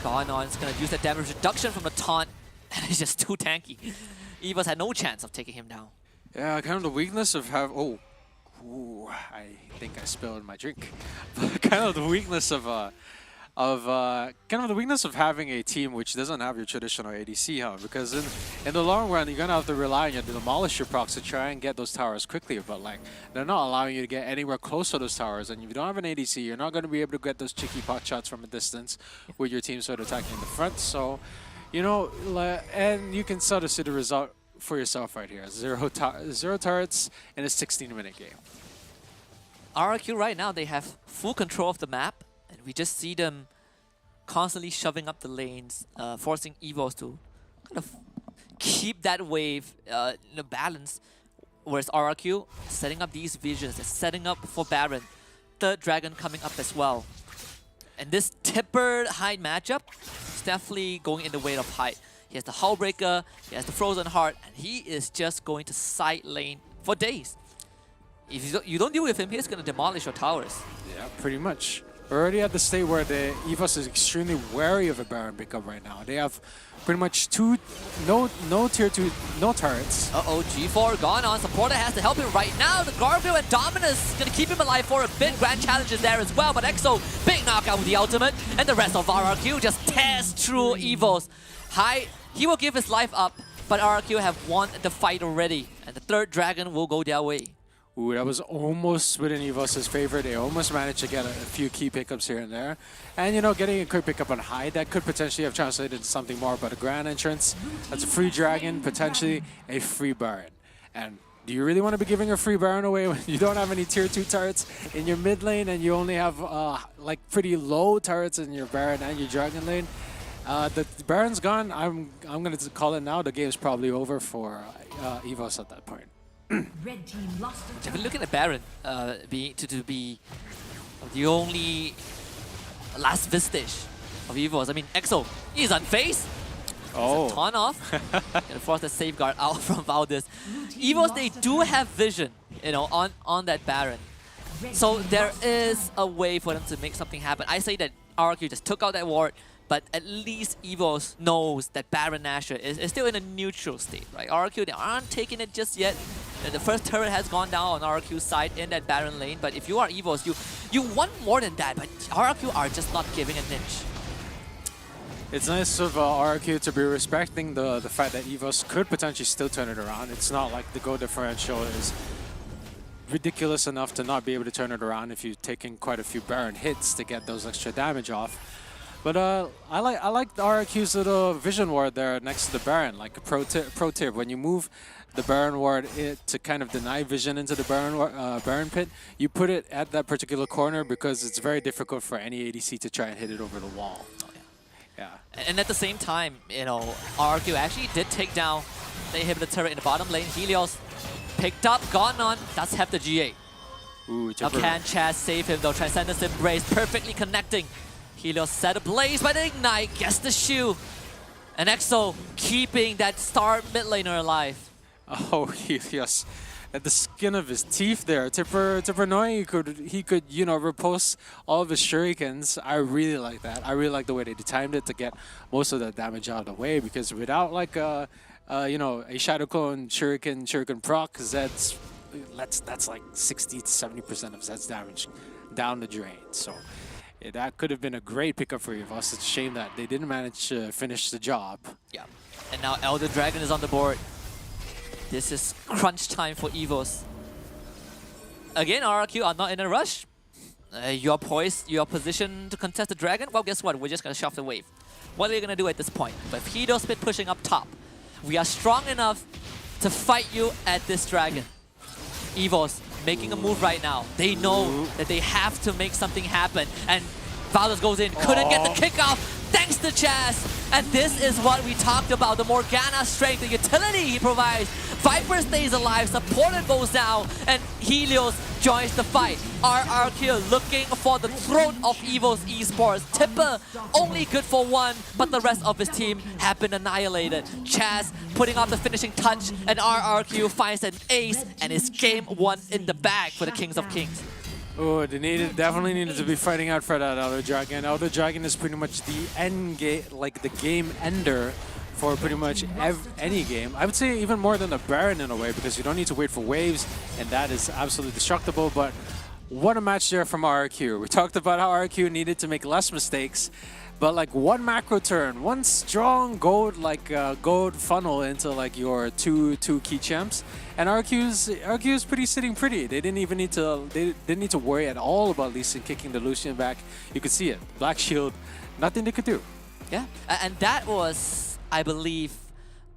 S3: gone on, it's going to use that damage reduction from the taunt, and it's just too tanky. EVOS had no chance of taking him down.
S4: Yeah, kind of the weakness of having... Ooh, I think I spilled my drink. Kind of the weakness of having a team which doesn't have your traditional ADC, huh? Because in the long run, you're gonna have to rely on your demolisher procs to try and get those towers quickly. But like, they're not allowing you to get anywhere close to those towers. And if you don't have an ADC, you're not gonna be able to get those cheeky pot shots from a distance with your team sort of attacking in the front. So You know, and you can sort of see the result for yourself right here. Zero turrets in a 16-minute game.
S3: RRQ right now, they have full control of the map, and we just see them constantly shoving up the lanes, forcing Evos to kind of keep that wave in a balance. Whereas RRQ setting up these visions, they're setting up for Baron. Third Dragon coming up as well. And this Tipper Hyde matchup is definitely going in the way of Hyde. He has the Hullbreaker, he has the Frozen Heart, and he is just going to side lane for days. If you don't deal with him, he's going to demolish your towers.
S4: Yeah, pretty much. We're already at the state where the EVOS is extremely wary of a Baron pickup right now. They have pretty much no tier 2, no turrets.
S3: Uh-oh, G4 gone on. Supporter has to help him right now. The Garfield and Dominus going to keep him alive for a bit. Grand Challenge is there as well, but EXO, big knockout with the ultimate. And the rest of RRQ just tears through Evos. Hyde, he will give his life up, but RRQ have won the fight already. And the third Dragon will go their way.
S4: Ooh, that was almost within EVOS' favor. They almost managed to get a few key pickups here and there. And, you know, getting a quick pickup on Hyde, that could potentially have translated into something more. But a Grand Entrance, that's a free Dragon, potentially a free Baron. And do you really want to be giving a free Baron away when you don't have any tier 2 turrets in your mid lane and you only have, like, pretty low turrets in your Baron and your Dragon lane? The Baron's gone. I'm going to call it now. The game's probably over for EVOS at that point.
S3: Red team lost. If you look at the Baron, to be the only last vestige of Evos. I mean, EXO, he's unfazed.
S4: Oh.
S3: It's a ton off. Gonna force the safeguard out from Valdez. Evos, they do have vision, you know, on that Baron. So there is a way for them to make something happen. I say that RRQ just took out that ward, but at least Evos knows that Baron Nashor is still in a neutral state, right? RRQ, they aren't taking it just yet. The first turret has gone down on RRQ's side in that Baron lane, but if you are Evos, you want more than that, but RRQ are just not giving an inch.
S4: It's nice of RRQ to be respecting the fact that EVOS could potentially still turn it around. It's not like the goal differential is ridiculous enough to not be able to turn it around if you're taking quite a few Baron hits to get those extra damage off. But I like the RRQ's little vision ward there next to the Baron, like a pro tip. When you move the Baron ward to kind of deny vision into the Baron pit, you put it at that particular corner because it's very difficult for any ADC to try and hit it over the wall. Oh, yeah.
S3: And at the same time, you know, RRQ actually did take down the inhibitor turret in the bottom lane. Helios picked up, gone on, does have the G8.
S4: Ooh,
S3: now can Chaz save him though? Transcendence Embrace perfectly connecting. Helios set ablaze by the Ignite, gets the shoe. And EXO keeping that star mid laner alive.
S4: Oh, Helios. At the skin of his teeth there. Tipper knowing he could, you know, repulse all of his shurikens. I really like that. I really like the way they timed it to get most of that damage out of the way, because without like you know, a Shadow Clone shuriken proc, that's like 60 to 70% of Zed's damage down the drain. So yeah, that could have been a great pickup for EVOS. It's a shame that they didn't manage to finish the job.
S3: Yeah. And now Elder Dragon is on the board. This is crunch time for EVOS. Again, RRQ are not in a rush. You're poised, you're positioned to contest the Dragon. Well, guess what? We're just going to shove the wave. What are you going to do at this point? But if Hito's been pushing up top, we are strong enough to fight you at this Dragon. EVOS making a move right now. They know that they have to make something happen. And Valdez goes in, couldn't get the kickoff, thanks to Chaz. And this is what we talked about, the Morgana strength, the utility he provides. Viper stays alive, supporter goes down, and Helios joins the fight. RRQ looking for the throat of EVOS Esports. Tipper only good for one, but the rest of his team have been annihilated. Chaz putting up the finishing touch, and RRQ finds an ace, and it's game one in the bag for the Kings of Kings.
S4: Oh, they definitely needed to be fighting out for that Elder Dragon. Elder Dragon is pretty much the end game, like the game ender for pretty much any game. I would say even more than the Baron in a way, because you don't need to wait for waves, and that is absolutely destructible. But what a match there from RRQ. We talked about how RRQ needed to make less mistakes, but like one macro turn, one strong gold gold funnel into like your two key champs, and RRQ's sitting pretty. They didn't even need to worry at all about Lee Sin kicking the Lucian back. You could see it, Black Shield, nothing they could do.
S3: Yeah, and that was I believe,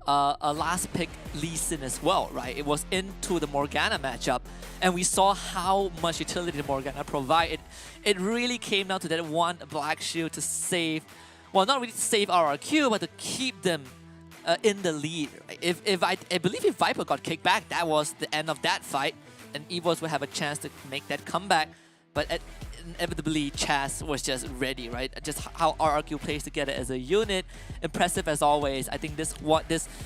S3: a last pick Lee Sin as well, right? It was into the Morgana matchup, and we saw how much utility the Morgana provided. It really came down to that one Black Shield to save, well, not really to save RRQ, but to keep them in the lead. Right? I believe if Viper got kicked back, that was the end of that fight, and Evos would have a chance to make that comeback. But inevitably, Chaz was just ready, right? Just how RRQ plays together as a unit, impressive as always. I think this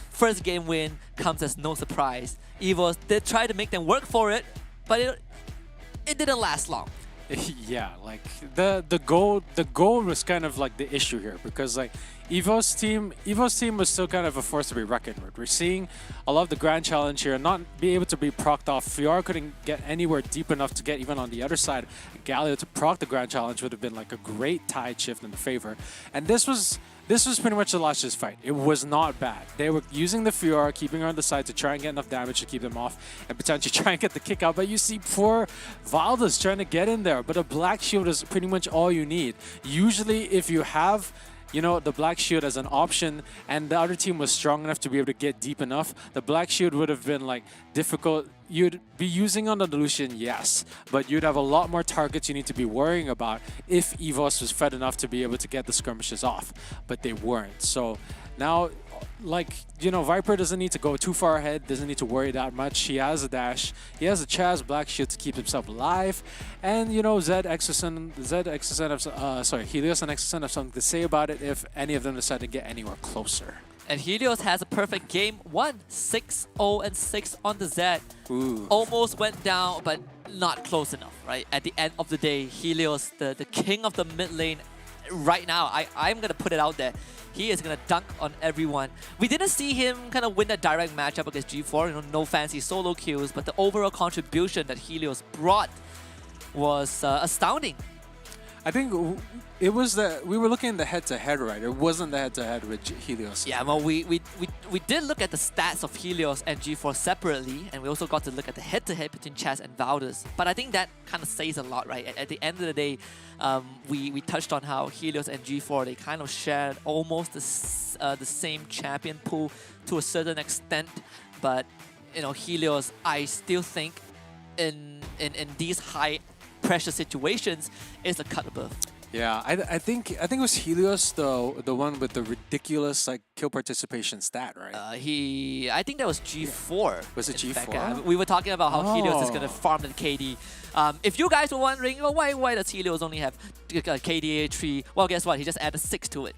S3: first game win comes as no surprise. Evos did try to make them work for it, but it didn't last long.
S4: Yeah, like the goal was kind of like the issue here, because like Evo's team was still kind of a force to be reckoned with. We're seeing a lot of the Grand Challenge here not be able to be procced off. Fiora couldn't get anywhere deep enough to get even on the other side. Galio to proc the Grand Challenge would have been like a great tide shift in the favor. And this was pretty much the last fight. It was not bad. They were using the Fiora, keeping her on the side to try and get enough damage to keep them off and potentially try and get the kick out. But you see poor Valdez trying to get in there. But a Black Shield is pretty much all you need. Usually if you have, you know, the Black Shield as an option and the other team was strong enough to be able to get deep enough, the Black Shield would have been like difficult. You'd be using on the Lucian, yes, but you'd have a lot more targets you need to be worrying about if Evos was fed enough to be able to get the skirmishes off, but they weren't. So now, like, you know, Viper doesn't need to go too far ahead, doesn't need to worry that much. He has a dash, he has a Chaz Black Shield to keep himself alive, and you know, Helios and Exosen have something to say about it if any of them decide to get anywhere closer.
S3: And Helios has a perfect game 1, 6-0 and 6 on the Zed.
S4: Ooh.
S3: Almost went down, but not close enough, right? At the end of the day, Helios, the king of the mid lane, right now, I'm going to put it out there. He is going to dunk on everyone. We didn't see him kind of win a direct matchup against G4, you know, no fancy solo kills, but the overall contribution that Helios brought was astounding.
S4: I think it was we were looking at the head-to-head, right? It wasn't the head-to-head with Helios.
S3: Yeah, well, we did look at the stats of Helios and G4 separately, and we also got to look at the head-to-head between Chaz and Valdez. But I think that kind of says a lot, right? At the end of the day, we touched on how Helios and G4, they kind of shared almost the same champion pool to a certain extent. But, you know, Helios, I still think in these high pressure situations is a cut above.
S4: Yeah, I think it was Helios the one with the ridiculous like kill participation stat, right?
S3: I think that was G4.
S4: Was it G4?
S3: Fact, we were talking about how Helios is gonna farm the KD. If you guys were wondering, well, why does Helios only have KDA 3? Well, guess what? He just added 6 to it.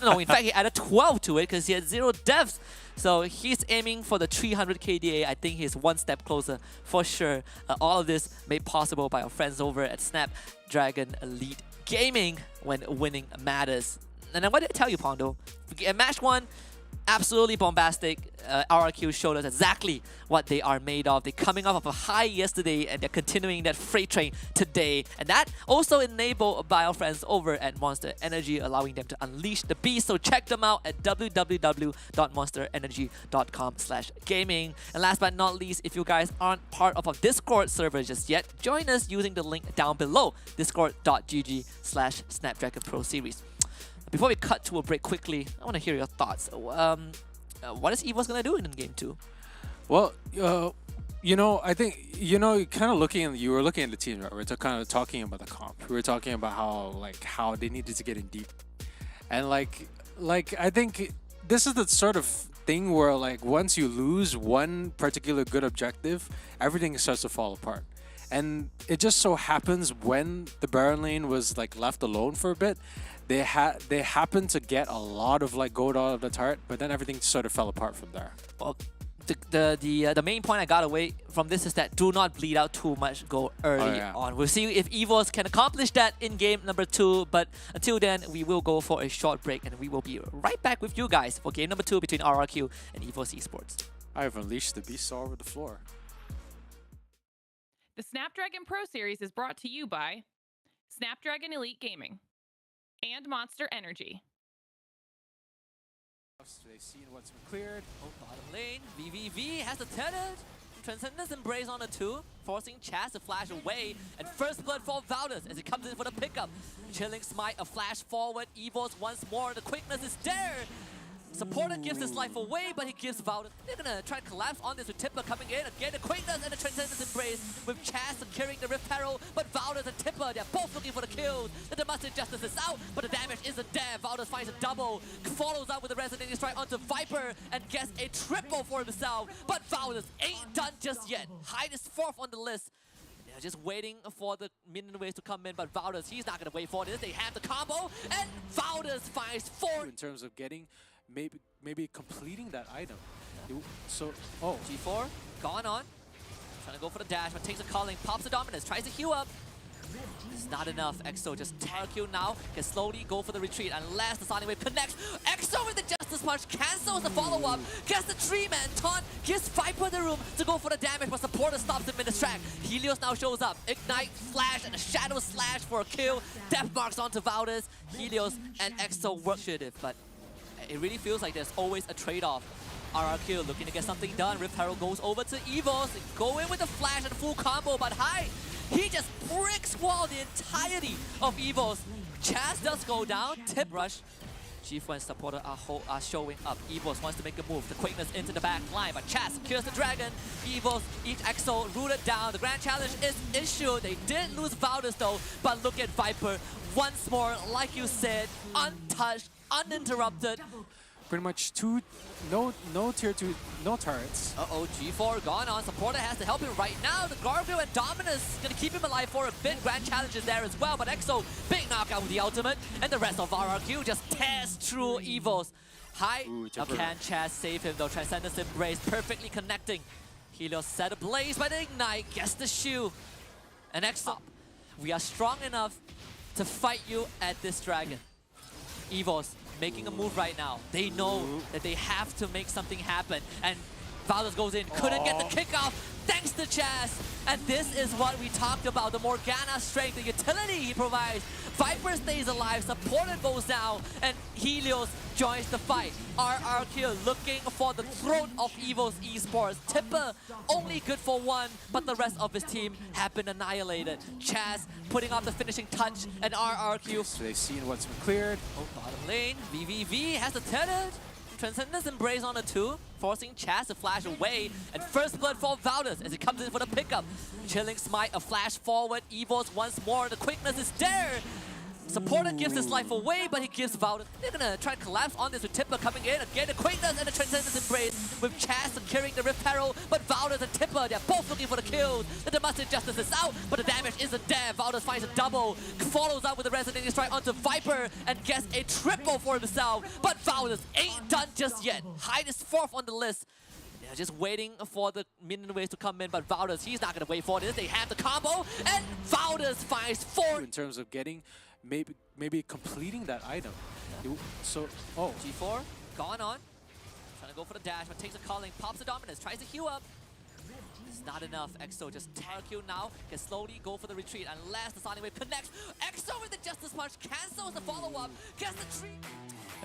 S3: No, in fact, he added 12 to it because he had 0 deaths. So he's aiming for the 300 KDA. I think he's one step closer for sure. All of this made possible by our friends over at Snapdragon Elite Gaming, when winning matters. And then what did I tell you, Pondo? Match 1, absolutely bombastic. RRQ showed us exactly what they are made of. They're coming off of a high yesterday and they're continuing that freight train today. And that also enabled by our friends over at Monster Energy, allowing them to unleash the beast. So check them out at www.monsterenergy.com/gaming. And last but not least, if you guys aren't part of our Discord server just yet, join us using the link down below, discord.gg/Snapdragon Pro Series. Before we cut to a break quickly, I want to hear your thoughts. What is Evos going to do in Game 2?
S4: Well, you know, I think, you know, kind of you were looking at the team, right? We were kind of talking about the comp. We were talking about how they needed to get in deep. And like I think this is the sort of thing where like once you lose one particular good objective, everything starts to fall apart. And it just so happens when the Baron lane was like left alone for a bit, they happened to get a lot of like gold out of the turret, but then everything sort of fell apart from there.
S3: Well, the main point I got away from this is that do not bleed out too much gold early on. We'll see if Evos can accomplish that in game number 2, but until then, we will go for a short break and we will be right back with you guys for game number 2 between RRQ and Evos Esports.
S4: I have unleashed the beast all over the floor.
S1: The Snapdragon Pro Series is brought to you by Snapdragon Elite Gaming and Monster Energy.
S4: They've seen what's been cleared.
S3: Oh, bottom lane, VVV has the tethered. Transcendence Embrace on the 2, forcing Chaz to flash away. And first blood for Valdez as he comes in for the pickup. Chilling Smite, a flash forward. Evos once more, the quickness is there. Supporter gives his life away, but he gives Valdes. They're gonna try to collapse on this with Tipper coming in. Again, the quickness and the Transcendence Embrace with Chaz securing the Rift Herald, but Valdes and Tipper, they're both looking for the kills. The Domestic Justice is out, but the damage isn't there. Valdes finds a double, follows up with a Resonating Strike onto Viper, and gets a triple for himself. But Valdes ain't done just yet. Hyde is 4th on the list. They're just waiting for the minion waves to come in, but Valdes, he's not gonna wait for this. They have the combo, and Valdes finds 4.
S4: In terms of getting, maybe completing that item. So,
S3: G4, gone on. Trying to go for the dash, but takes a calling, pops the dominance, tries to heal up. It's not enough. EXO just Q now, can slowly go for the retreat unless the Sonic Wave connects. EXO with the Justice Punch cancels the follow-up, gets the 3-man taunt, gives Viper the room to go for the damage, but supporter stops him in his track. Helios now shows up, Ignite, Flash, and a Shadow Slash for a kill. Death marks onto Valdes. Helios and EXO work initiative, but it really feels like there's always a trade-off. RRQ looking to get something done. Rift Herald goes over to Evos. Go in with the flash and full combo, but Hyde, he just bricks wall the entirety of Evos. Chaz does go down. Tip rush. G4 and supporter are showing up. Evos wants to make a move. The quickness into the back line, but Chaz secures the dragon. Evos, each EXO rooted down. The grand challenge is issued. They did lose Valdes though, but look at Viper once more, like you said, untouched, uninterrupted.
S4: Pretty much no tier 2, no turrets.
S3: G4 gone on. Supporter has to help him right now. The Gargoyle and Dominus gonna keep him alive for a bit. Grand challenge is there as well, but EXO, big knockout with the ultimate, and the rest of RRQ just tears through Evos. Hyde, can Chaz save him though? Transcendence Embrace perfectly connecting. Helios set ablaze by the Ignite, gets the shoe. And EXO, we are strong enough to fight you at this dragon. Evos making a move right now. They know that they have to make something happen. And Valdes goes in, couldn't get the kickoff, thanks to Chaz. And this is what we talked about, the Morgana strength, the utility he provides. Viper stays alive, supporter goes down, and Helios joins the fight. RRQ looking for the throat of Evos Esports. Tipper only good for 1, but the rest of his team have been annihilated. Chaz putting up the finishing touch, and RRQ.
S4: So they've seen what's been cleared.
S3: Bottom lane, VVV has the tethered. Transcendence Embrace on a 2, forcing Chaz to flash away, and first blood for Valdes as he comes in for the pickup. Chilling Smite, a flash forward, Evos once more, the quickness is there. Supporter gives his life away, but he gives Valdes. They're gonna try to collapse on this with Tipper coming in. Again, the quickness and the Transcendence Embrace with Chaz securing the Rift Herald, but Valdes and Tipper, they're both looking for the kills. The Domestic Justice is out, but the damage isn't there. Valdes finds a double, follows up with a Resonating Strike onto Viper, and gets a triple for himself. But Valdes ain't done just yet. Hyde is 4th on the list. They're just waiting for the minion waves to come in, but Valdes, he's not gonna wait for this. They have the combo, and Valdes finds 4.
S4: In terms of getting, maybe completing that item. So,
S3: G4, gone on. Trying to go for the dash, but takes a calling, pops the dominance, tries to heal up. It's not enough. EXO just Q now, can slowly go for the retreat unless the Sonic Wave connects. EXO with the Justice Punch cancels the follow-up, gets the tree.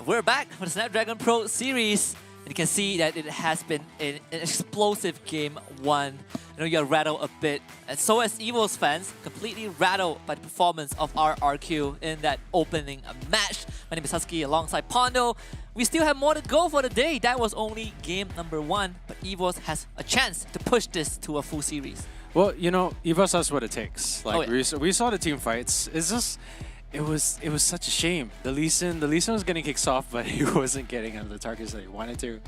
S3: We're back for the Snapdragon Pro Series. And you can see that it has been an explosive game 1. I know you're rattled a bit, and so as Evos fans, completely rattled by the performance of RRQ in that opening match. My name is Husky alongside Pondo. We still have more to go for the day. That was only game number 1, but Evos has a chance to push this to a full series.
S4: Well, you know, Evos has what it takes. Like we saw the team fights. It's just. It was such a shame. The Lee Sin was getting kicks off, but he wasn't getting on the targets that he wanted to.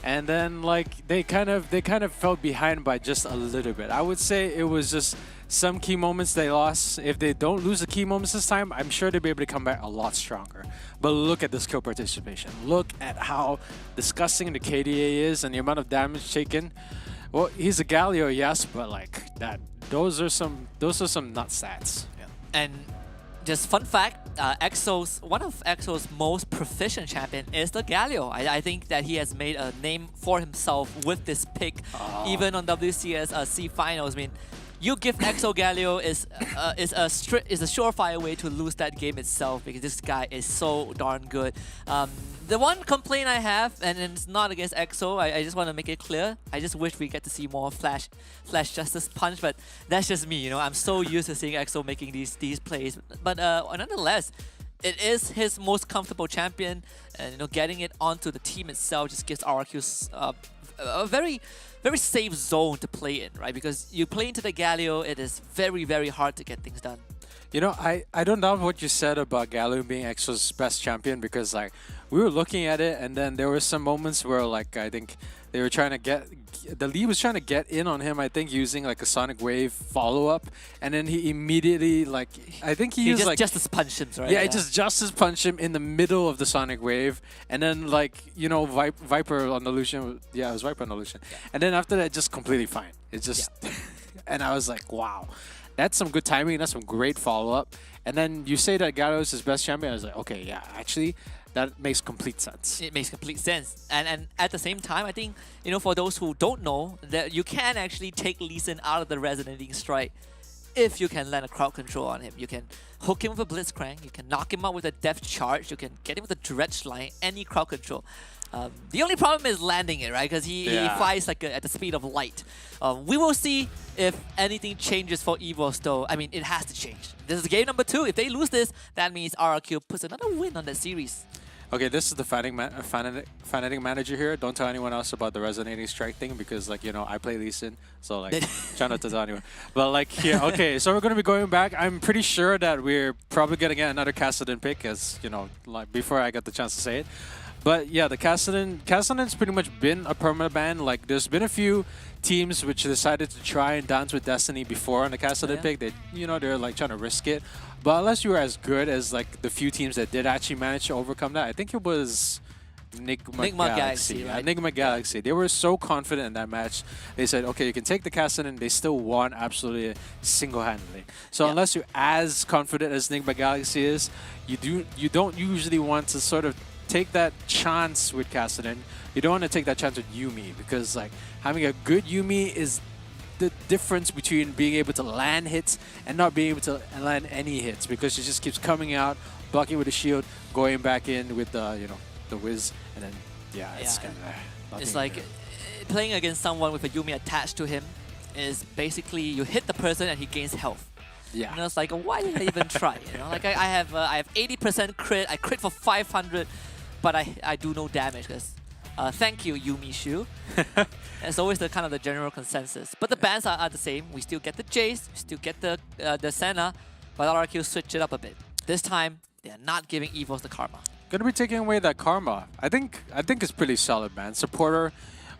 S4: And then like they kind of fell behind by just a little bit. I would say it was just some key moments they lost. If they don't lose the key moments this time, I'm sure they'll be able to come back a lot stronger. But look at the skill participation. Look at how disgusting the KDA is and the amount of damage taken. Well, he's a Galio, yes, but like that, those are some nut stats.
S3: Yeah. And just fun fact, one of EXO's most proficient champion is the Galio. I think that he has made a name for himself with this pick, even on WCS C finals. I mean, you give EXO Galio is a surefire way to lose that game itself because this guy is so darn good. The one complaint I have, and it's not against EXO, I just want to make it clear, I just wish we get to see more Flash Justice Punch, but that's just me, you know, I'm so used to seeing EXO making these plays. But nonetheless, it is his most comfortable champion, and getting it onto the team itself just gives RRQ a very safe zone to play in, right? Because you play into the Galio, it is very hard to get things done.
S4: I don't doubt what you said about Galio being EXO's best champion, because like we were looking at it and then there were some moments where like I think they were trying to the lead was trying to get in on him, I think using like a Sonic Wave follow-up, and then he immediately like I think he used like
S3: justice punched him, right?
S4: Yeah, it just justice punched him in the middle of the Sonic Wave, and then like Viper on the Lucian, yeah, it was Viper on the Lucian, and then after that just completely fine. It just and I was like, wow. That's some good timing. That's some great follow-up. And then you say that Galio is his best champion. I was like, okay, yeah, actually, that makes complete sense.
S3: It makes complete sense. And at the same time, I think, for those who don't know, that you can actually take Lee Sin out of the Resonating Strike if you can land a crowd control on him. You can hook him with a Blitzcrank. You can knock him out with a Death Charge. You can get him with a Dredge Line, any crowd control. The only problem is landing it, right? Because he flies like at the speed of light. We will see if anything changes for EVOS though. I mean, it has to change. This is game number 2. If they lose this, that means RRQ puts another win on that series.
S4: Okay, this is the Fanatic manager here. Don't tell anyone else about the Resonating Strike thing because, like, I play Lee Sin, so, like, try not to tell anyone. But, like, yeah, okay, so we're going to be going back. I'm pretty sure that we're probably going to get another Kassadin pick, as, like, before I got the chance to say it. But, yeah, the Kassadin's pretty much been a permanent ban. Like, there's been a few teams which decided to try and dance with Destiny before on the Kassadin pick. They, they're, like, trying to risk it. But unless you were as good as like the few teams that did actually manage to overcome that, I think it was Enigma Galaxy.
S3: Right?
S4: Enigma Galaxy. They were so confident in that match. They said, okay, you can take the Kassadin. They still won absolutely single-handedly. So unless you're as confident as Enigma Galaxy is, you don't usually want to sort of take that chance with Kassadin. You don't want to take that chance with Yuumi because like having a good Yuumi is the difference between being able to land hits and not being able to land any hits because she just keeps coming out, blocking with a shield, going back in with the the whiz, and then it's kind of
S3: it's like playing against someone with a Yuumi attached to him is basically you hit the person and he gains health.
S4: Yeah.
S3: And it's like, why did I even try? Like I have 80% crit, I crit for 500, but I do no damage because. Thank you, Yuumi Shu. It's always the kind of the general consensus. But the bans are the same. We still get the Jace, we still get the Senna, but RRQ switch it up a bit. This time, they're not giving EVOS the Karma.
S4: Gonna be taking away that Karma. I think it's pretty solid, man. Supporter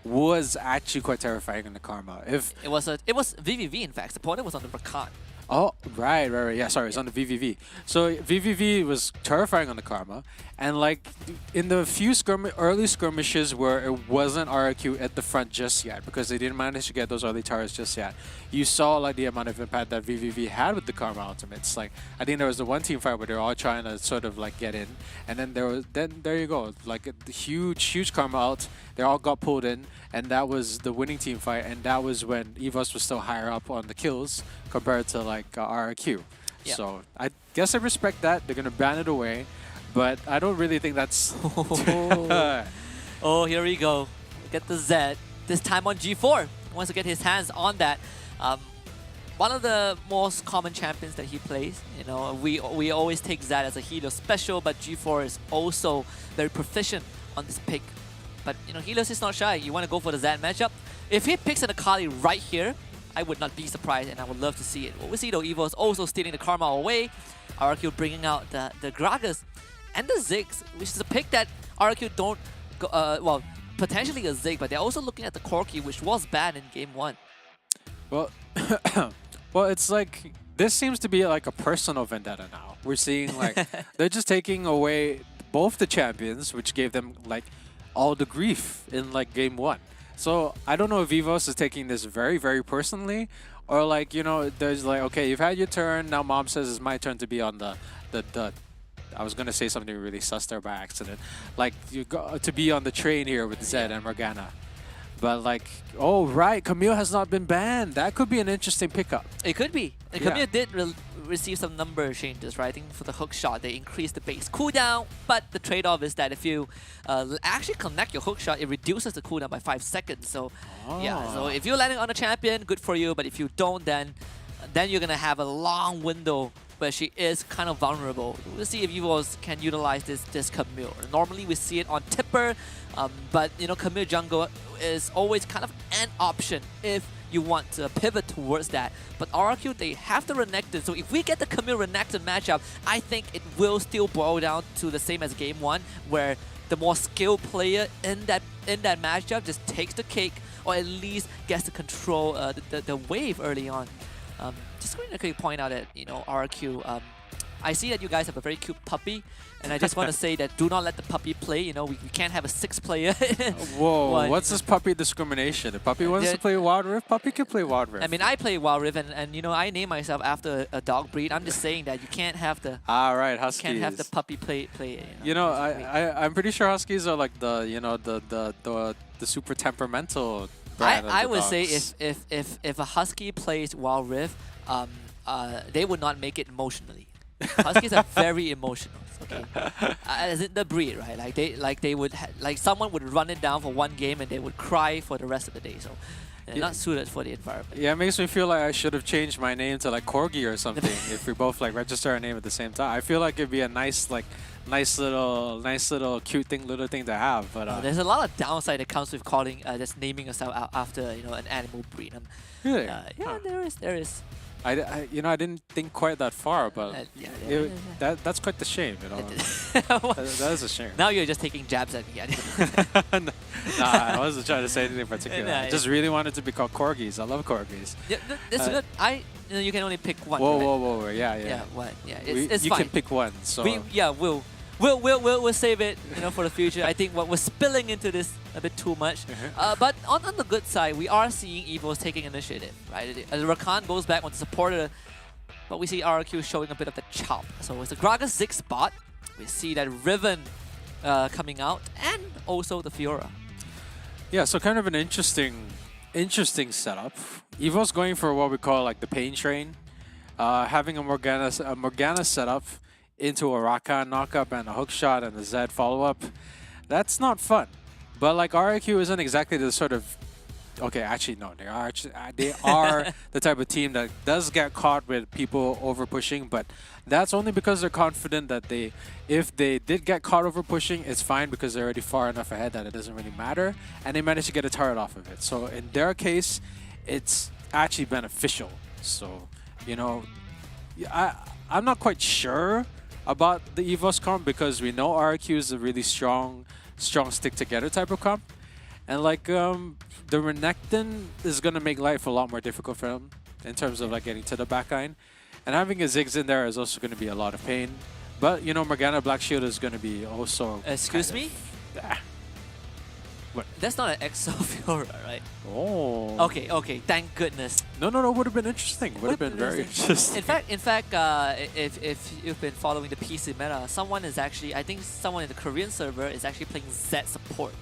S4: was actually quite terrifying in the Karma. If
S3: it was VVV in fact. Supporter was on the Rakan.
S4: Oh, right. Yeah, sorry, it's on the VVV. So VVV was terrifying on the Karma, and like in the few early skirmishes where it wasn't RRQ at the front just yet because they didn't manage to get those early towers just yet, you saw like the amount of impact that VVV had with the Karma ultimates. Like I think there was the one team fight where they were all trying to sort of like get in, and then there you go, like the huge Karma ult. They all got pulled in, and that was the winning team fight, and that was when EVOS was still higher up on the kills compared to like RRQ.
S3: Yeah.
S4: So I guess I respect that. They're gonna ban it away, but I don't really think that's.
S3: Oh, here we go. Get the Zed. This time on G4. He wants to get his hands on that. One of the most common champions that he plays. We always take Zed as a Helios special, but G4 is also very proficient on this pick. But Helios is not shy. You want to go for the Zed matchup. If he picks an Akali right here, I would not be surprised, and I would love to see it. What we see though, EVOS also stealing the Karma away. RRQ bringing out the Gragas and the Ziggs, which is a pick that RRQ don't go, well, potentially a Zig, but they're also looking at the Corki, which was banned in game 1.
S4: Well, well, it's like this seems to be like a personal vendetta now. We're seeing like they're just taking away both the champions, which gave them like all the grief in like game 1. So I don't know if EVOS is taking this very, very personally, or like, there's like, okay, you've had your turn, now mom says it's my turn to be on the I was gonna say something really sus there by accident. Like you got to be on the train here with Zed and Morgana. But like, oh right, Camille has not been banned. That could be an interesting pickup.
S3: It could be. And Camille did receive some number changes, right? I think for the hook shot, they increased the base cooldown, but the trade-off is that if you actually connect your hook shot, it reduces the cooldown by 5 seconds. So yeah, so if you're landing on a champion, good for you. But if you don't, then you're gonna have a long window but she is kind of vulnerable. We'll see if EVOS can utilize this Camille. Normally we see it on Tipper, but you know, Camille jungle is always kind of an option if you want to pivot towards that. But RRQ, they have the Renekton, so if we get the Camille Renekton matchup, I think it will still boil down to the same as Game 1, where the more skilled player in that matchup just takes the cake, or at least gets to control the wave early on. Just going to quickly point out that, you know, RRQ, I see that you guys have a very cute puppy, and I just want to say that do not let the puppy play. You know, we can't have a 6-player.
S4: Whoa, what's this puppy discrimination? The puppy wants to play Wild Rift, puppy can play Wild Rift.
S3: I mean, I play Wild Rift, and you know, I name myself after a dog breed. I'm just saying that you can't have the
S4: Huskies.
S3: Can't have the puppy play.
S4: You know, I'm pretty sure Huskies are like the, you know, the super temperamental brand
S3: I
S4: of the
S3: would say
S4: dogs.
S3: if a Husky plays Wild Rift, they would not make it emotionally. Huskies are very emotional. Okay, as in the breed, right? Like they would like someone would run it down for one game and they would cry for the rest of the day. So they're not suited for the environment.
S4: Yeah, it makes me feel like I should have changed my name to like Corgi or something. If we both like register our name at the same time, I feel like it'd be a nice little cute little thing to have. But
S3: there's a lot of downside that comes with calling just naming yourself after, you know, an animal breed.
S4: Really?
S3: Yeah, there is.
S4: I you know, I didn't think quite that far, but that's quite the shame, you know. that is a shame.
S3: Now you're just taking jabs at me.
S4: Nah, I wasn't trying to say anything particular. I just really wanted to be called Corgis. I love Corgis.
S3: Yeah, that's good. You know, you can only pick one.
S4: Whoa,
S3: right?
S4: Yeah.
S3: Yeah, one. Yeah, it's
S4: you
S3: fine.
S4: can pick one. So
S3: We'll save it, you know, for the future. I think we're spilling into this a bit too much. But on the good side, we are seeing EVOS taking initiative, right? Rakan goes back on the supporter, but we see RRQ showing a bit of the chop. So it's the Gragas Ziggs bot. We see that Riven coming out, and also the Fiora.
S4: Yeah, so kind of an interesting setup. EVO's going for what we call like the pain train, having a Morgana setup into a Rakan knockup and a hook shot and a Zed follow-up. That's not fun. But like RIQ isn't exactly the sort of... Okay, actually no, they are the type of team that does get caught with people over pushing, but that's only because they're confident that if they did get caught over pushing, it's fine because they're already far enough ahead that it doesn't really matter, and they managed to get a turret off of it. So in their case, it's actually beneficial. So, you know, I'm not quite sure about the EVOS comp because we know RQ is a really strong stick together type of comp, and like the Renekton is gonna make life a lot more difficult for him in terms of like getting to the backline, and having a Ziggs in there is also gonna be a lot of pain. But you know, Morgana Black Shield is gonna be also.
S3: Excuse me?
S4: What?
S3: That's not an EXO Fiora, right?
S4: Oh.
S3: Okay. Thank goodness.
S4: No. Would have been interesting. Would have been very interesting.
S3: In fact, if you've been following the PC meta, someone is actually, I think someone in the Korean server is actually playing Z support.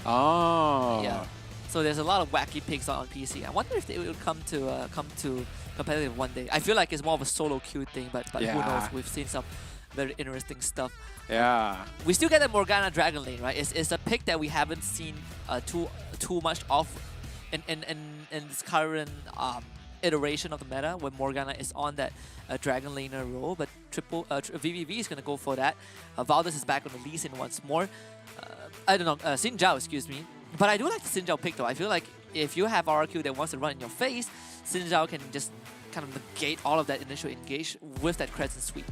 S4: Oh.
S3: Yeah. So there's a lot of wacky picks on PC. I wonder if they will come to competitive one day. I feel like it's more of a solo queue thing, but who knows? We've seen some very interesting stuff.
S4: Yeah.
S3: We still get a Morgana Dragon Lane, right? It's a pick that we haven't seen too much of in this current iteration of the meta, when Morgana is on that Dragon Laner role. But VVV is gonna go for that. Valdez is back on the Lee Sin once more. I don't know, Xin Zhao, excuse me. But I do like the Xin Zhao pick though. I feel like if you have RQ that wants to run in your face, Xin Zhao can just kind of negate all of that initial engage with that Crescent Sweep.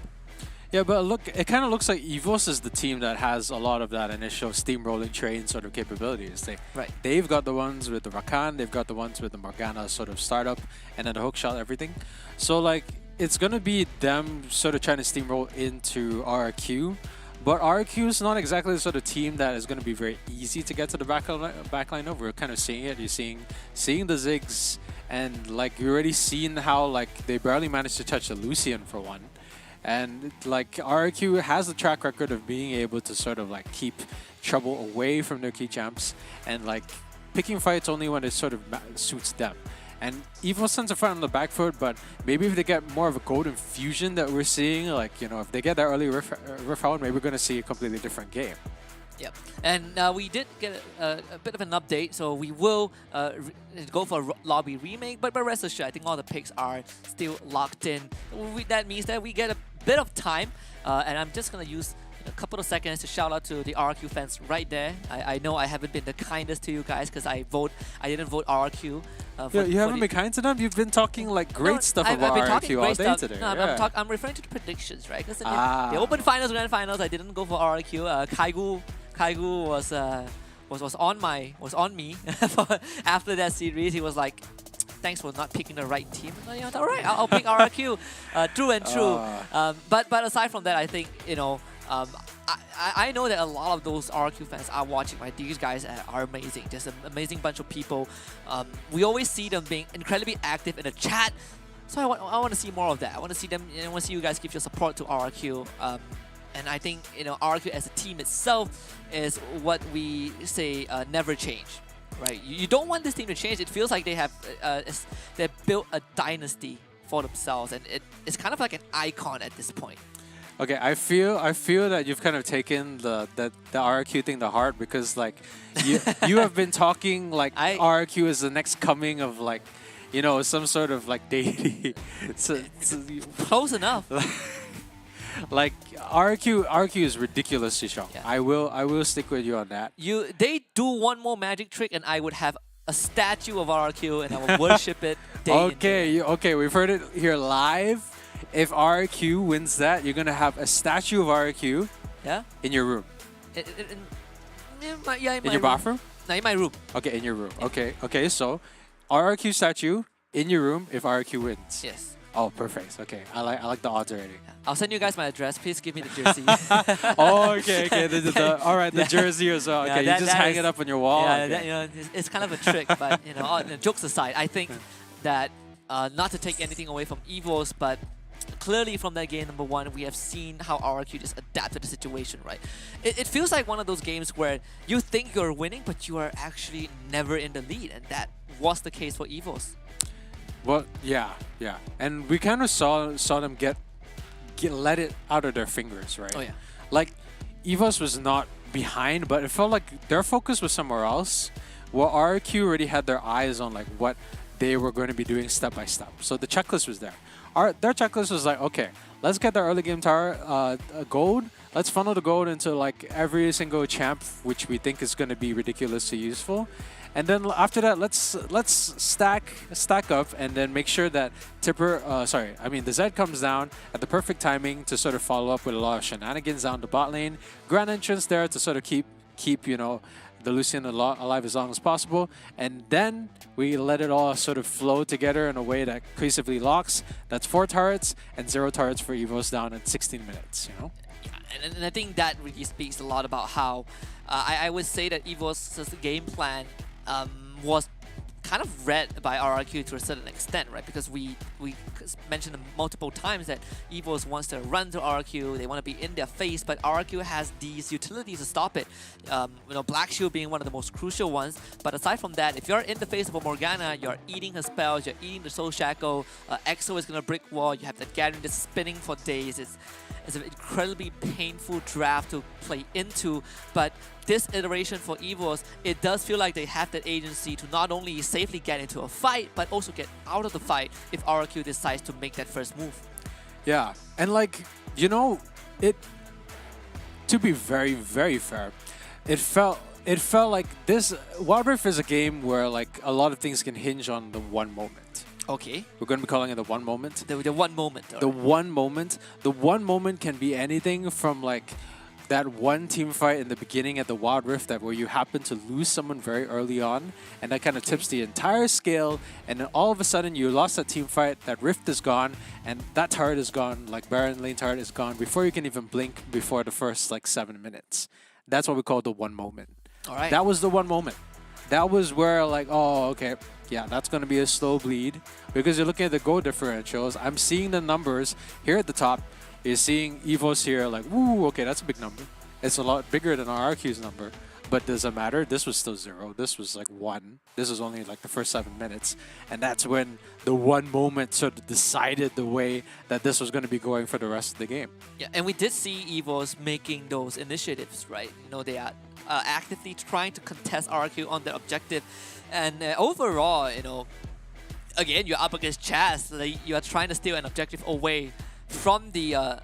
S4: Yeah, but look, it kind of looks like EVOS is the team that has a lot of that initial steamrolling train sort of capabilities. They've got the ones with the Rakan, they've got the ones with the Morgana sort of startup, and then the hookshot, everything. So like, it's gonna be them sort of trying to steamroll into RQ, but RQ is not exactly the sort of team that is gonna be very easy to get to the backline of. We're kind of seeing it. You're seeing the Ziggs, and like you already seen how like they barely managed to touch the Lucian for one. And like RQ has the track record of being able to sort of like keep trouble away from their key champs and like picking fights only when it sort of suits them. And EVO sends a fight on the back foot, but maybe if they get more of a golden fusion that we're seeing, like, you know, if they get that early riff out, maybe we're going to see a completely different game.
S3: Yep. And we did get a bit of an update, so we will go for a lobby remake, but rest assured, I think all the picks are still locked in. That means that we get a bit of time, and I'm just going to use a couple of seconds to shout out to the RRQ fans right there. I know I haven't been the kindest to you guys because I didn't vote RRQ.
S4: You haven't been kind to them? You've been talking like great stuff about RRQ all day today.
S3: No, I'm referring to the predictions, right? Because the Open Finals, Grand Finals, I didn't go for RRQ. Kaigu was on me after that series. He was like, thanks for not picking the right team. Like, all right, I'll pick RRQ, true and true. But aside from that, I think I know that a lot of those RRQ fans are watching. Right, these guys are amazing. Just an amazing bunch of people. We always see them being incredibly active in the chat. So I want to see more of that. I want to see them. I want to see you guys give your support to RRQ. And I think RRQ as a team itself is what we say never change. Right, you don't want this team to change. It feels like they have they built a dynasty for themselves, and it's kind of like an icon at this point.
S4: Okay, I feel that you've kind of taken the RRQ thing to heart, because like you have been talking like RRQ is the next coming of like some sort of like deity. So
S3: close enough.
S4: Like RRQ is ridiculously strong. Yeah. I will stick with you on that.
S3: They do one more magic trick and I would have a statue of RRQ and I would worship it day in, day out.
S4: Okay, we've heard it here live. If RRQ wins that, you're gonna have a statue of RRQ in your room.
S3: In
S4: your bathroom?
S3: No, in my room.
S4: Okay, in your room. Yeah. Okay, so RRQ statue in your room if RRQ wins.
S3: Yes.
S4: Oh, perfect. Okay, I like the odds already.
S3: I'll send you guys my address. Please give me the jersey.
S4: Okay. All right, the jersey as well. Okay, you just hang it up on your wall.
S3: Yeah,
S4: okay.
S3: It's kind of a trick, but jokes aside, I think that not to take anything away from Evos, but clearly from that game number 1, we have seen how RRQ just adapted the situation, right? It feels like one of those games where you think you're winning, but you are actually never in the lead, and that was the case for Evos.
S4: Well, yeah, and we kind of saw them get let it out of their fingers, right?
S3: Oh yeah.
S4: Like Evos was not behind, but it felt like their focus was somewhere else. Well, RRQ already had their eyes on like what they were going to be doing step by step. So the checklist was there. Their checklist was like, okay, let's get the early game tower gold. Let's funnel the gold into like every single champ, which we think is going to be ridiculously useful. And then after that, let's stack up and then make sure that the Zed comes down at the perfect timing to sort of follow up with a lot of shenanigans down the bot lane. Grand entrance there to sort of keep the Lucian alive as long as possible. And then we let it all sort of flow together in a way that cohesively locks. That's 4 turrets and 0 turrets for Evos down in 16 minutes,
S3: And I think that really speaks a lot about how I would say that Evos' game plan was kind of read by RRQ to a certain extent, right? Because we mentioned multiple times that Evos wants to run to RRQ, they want to be in their face, but RRQ has these utilities to stop it. Black Shield being one of the most crucial ones. But aside from that, if you're in the face of a Morgana, you're eating her spells, you're eating the Soul Shackle, EXO is going to brick wall, you have that Garen just spinning for days. It's an incredibly painful draft to play into, but this iteration for Evos, it does feel like they have that agency to not only safely get into a fight, but also get out of the fight if RRQ decides to make that first move.
S4: Yeah, and like, to be very, very fair, it felt like this Wild Rift is a game where like a lot of things can hinge on the one moment.
S3: Okay.
S4: We're going to be calling it the one moment.
S3: The one moment.
S4: The one moment. The one moment can be anything from like that one team fight in the beginning at the Wild Rift where you happen to lose someone very early on, and that kind of tips the entire scale, and then all of a sudden you lost that team fight, that Rift is gone, and that turret is gone, like Baron lane turret is gone, before you can even blink before the first like 7 minutes. That's what we call the one moment.
S3: All right.
S4: That was the one moment. That was where like, oh, okay, yeah, that's going to be a slow bleed, because you're looking at the goal differentials. I'm seeing the numbers here at the top. You're seeing Evos here like, woo, okay, that's a big number. It's a lot bigger than RRQ's number. But doesn't matter. This was still 0. This was like 1. This was only like the first 7 minutes. And that's when the one moment sort of decided the way that this was going to be going for the rest of the game.
S3: Yeah, and we did see EVOS making those initiatives, right? You know, they are actively trying to contest RRQ on their objective. And overall, you know, again, you're up against Chaz. Like, you are trying to steal an objective away from the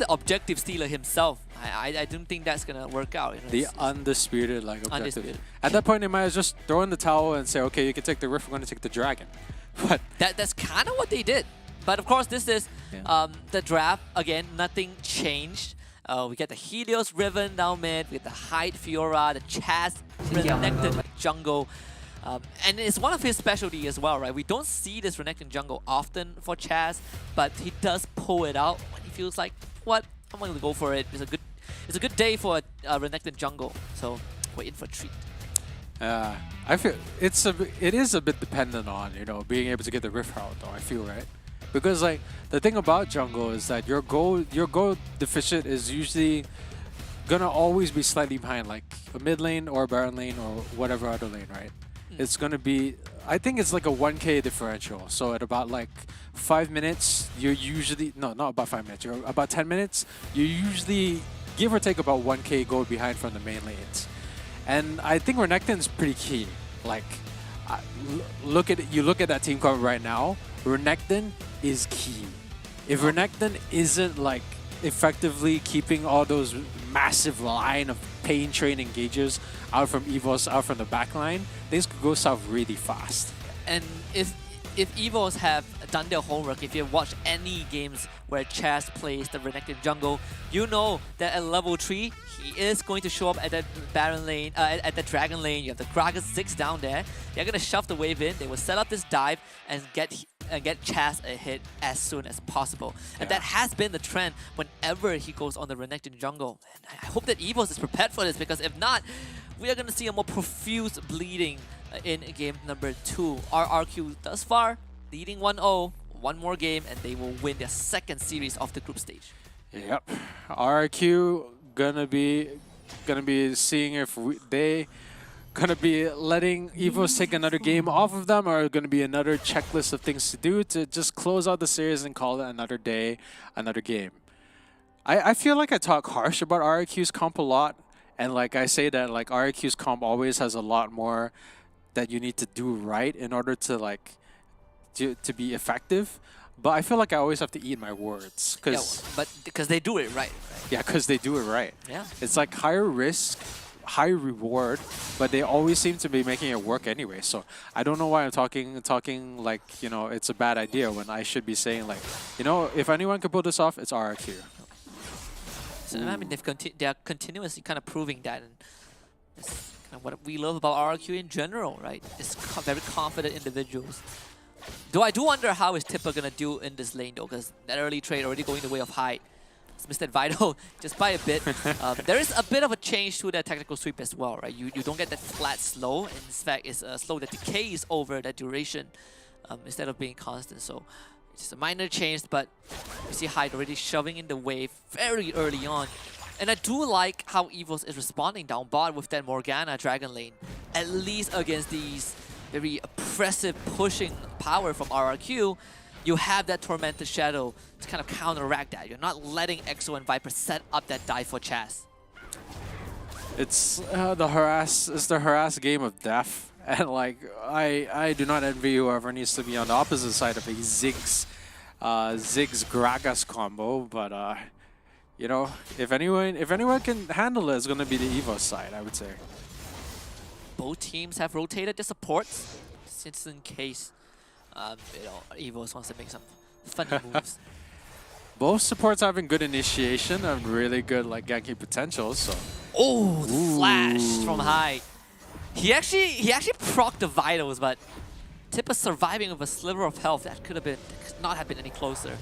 S3: objective stealer himself. I don't think that's gonna work out. You know,
S4: the undisputed like objective.
S3: Undisputed.
S4: At that point, they might as just throw in the towel and say, okay, you can take the Rift, we're gonna take the Dragon. But
S3: that's kind of what they did. But of course, this is the draft. Again, nothing changed. We get the Helios Riven down mid, we get the Hyde Fiora, the Chaz Renekton jungle. And it's one of his specialty as well, right? We don't see this Renekton jungle often for Chaz, but he does pull it out when he feels like, what? I'm going to go for it. It's a good day for a Renekton jungle, so we're in for a treat.
S4: I feel it is a bit dependent on, you know, being able to get the Rift out though, I feel, right? Because like the thing about jungle is that your goal deficit is usually gonna always be slightly behind like a mid lane or a Baron lane or whatever other lane, right? It's gonna be, I think it's like a 1k differential. So at about like 5 minutes, you're usually, no, not about 5 minutes, you're about 10 minutes, you usually give or take about 1k gold behind from the main lanes. And I think Renekton's pretty key. Like, look at that team cover right now. Renekton is key. If Renekton isn't like effectively keeping all those massive line of pain train engagers out from EVOS, out from the backline, things could go south really fast.
S3: And if EVOS have done their homework, if you've watched any games where Chaz plays the Renekton jungle, you know that at level 3, he is going to show up at the Baron lane, at the Dragon lane. You have the Gragas 6 down there. They're going to shove the wave in. They will set up this dive and get Chaz a hit as soon as possible. And that has been the trend whenever he goes on the Renekton jungle. And I hope that EVOS is prepared for this, because if not, we are going to see a more profuse bleeding in game number 2. RRQ thus far leading 1-0. One more game and they will win their second series of the group stage.
S4: Yep, RRQ gonna be seeing if they gonna be letting EVOS take another game off of them, or gonna be another checklist of things to do to just close out the series and call it another day, another game. I feel like I talk harsh about RRQ's comp a lot, and like I say that like RRQ's comp always has a lot more that you need to do right in order to like to be effective. But I feel like I always have to eat my words
S3: because they do it right.
S4: Yeah, because they do it right.
S3: Yeah,
S4: it's like higher risk, high reward, but they always seem to be making it work anyway. So I don't know why I'm talking like, you know, it's a bad idea when I should be saying like, you know, if anyone can pull this off, it's RRQ.
S3: So I mean, they are continuously kind of proving that, and it's kind of what we love about RRQ in general, right? It's very confident individuals. Though I do wonder how is Tipper gonna do in this lane though, because that early trade already going the way of Hyde. It's missed that Vital just by a bit. There is a bit of a change to the tactical sweep as well, right? You don't get that flat slow. In fact, it's a slow that decays over that duration instead of being constant. So it's just a minor change, but you see Hyde already shoving in the wave very early on. And I do like how EVOS is responding down bot with that Morgana Dragon lane, at least against these very oppressive pushing power from RRQ. You have that Tormented Shadow to kind of counteract that. You're not letting EXO and Viper set up that dive for Chaz.
S4: It's the harass game of death, and like I do not envy whoever needs to be on the opposite side of a Ziggs Gragas combo, but you know, if anyone can handle it, it's gonna be the EVOS side, I would say.
S3: Both teams have rotated their supports just in case you know, EVOS wants to make some funny moves.
S4: Both supports having good initiation and really good like ganking potential. So
S3: oh, the flash from Hyde. He actually procced the Vitals, but Tipper surviving with a sliver of health. That could not have been any closer.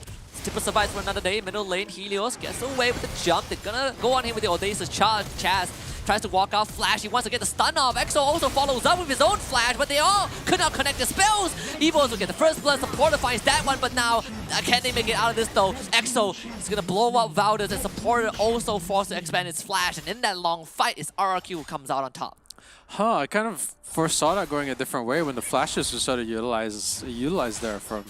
S3: Tipper survives for another day. Middle lane, Helios gets away with the jump. They're gonna go on here with the audacious charge. Chaz tries to walk out flash. He wants to get the stun off. EXO also follows up with his own flash, but they all could not connect the spells. Evos will get the first blood. Supporter finds that one, but now can they make it out of this though? EXO is gonna blow up Valdez, and Supporter also forced to expand his flash. And in that long fight, it's RRQ who comes out on top.
S4: Huh, I kind of foresaw that going a different way when the flashes were sort of utilized there from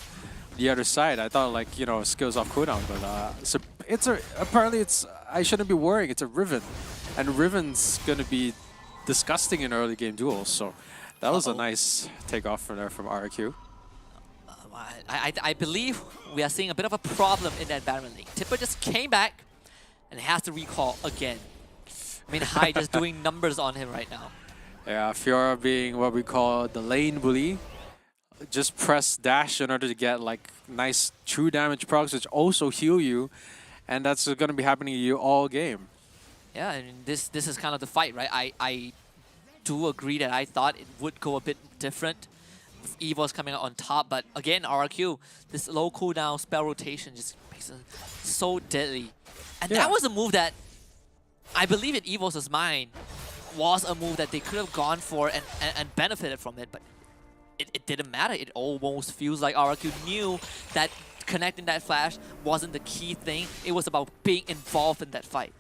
S4: the other side. I thought, like, you know, skills off cooldown, but so apparently I shouldn't be worrying. It's a Riven, and Riven's gonna be disgusting in early game duels. So that was a nice takeoff from there from RQ.
S3: I believe we are seeing a bit of a problem in that Baron lane. Tipper just came back and has to recall again. I mean, Hyde just doing numbers on him right now.
S4: Yeah, Fiora being what we call the lane bully. Just press dash in order to get like nice true damage procs, which also heal you, and that's going to be happening to you all game.
S3: Yeah, I mean, this is kind of the fight, right? I do agree that I thought it would go a bit different with Evos coming out on top, but again, RRQ, this low cooldown spell rotation just makes it so deadly. And that was a move that I believe in Evos' mind was a move that they could have gone for and benefited from it, but it didn't matter. It almost feels like RRQ knew that connecting that flash wasn't the key thing. It was about being involved in that fight.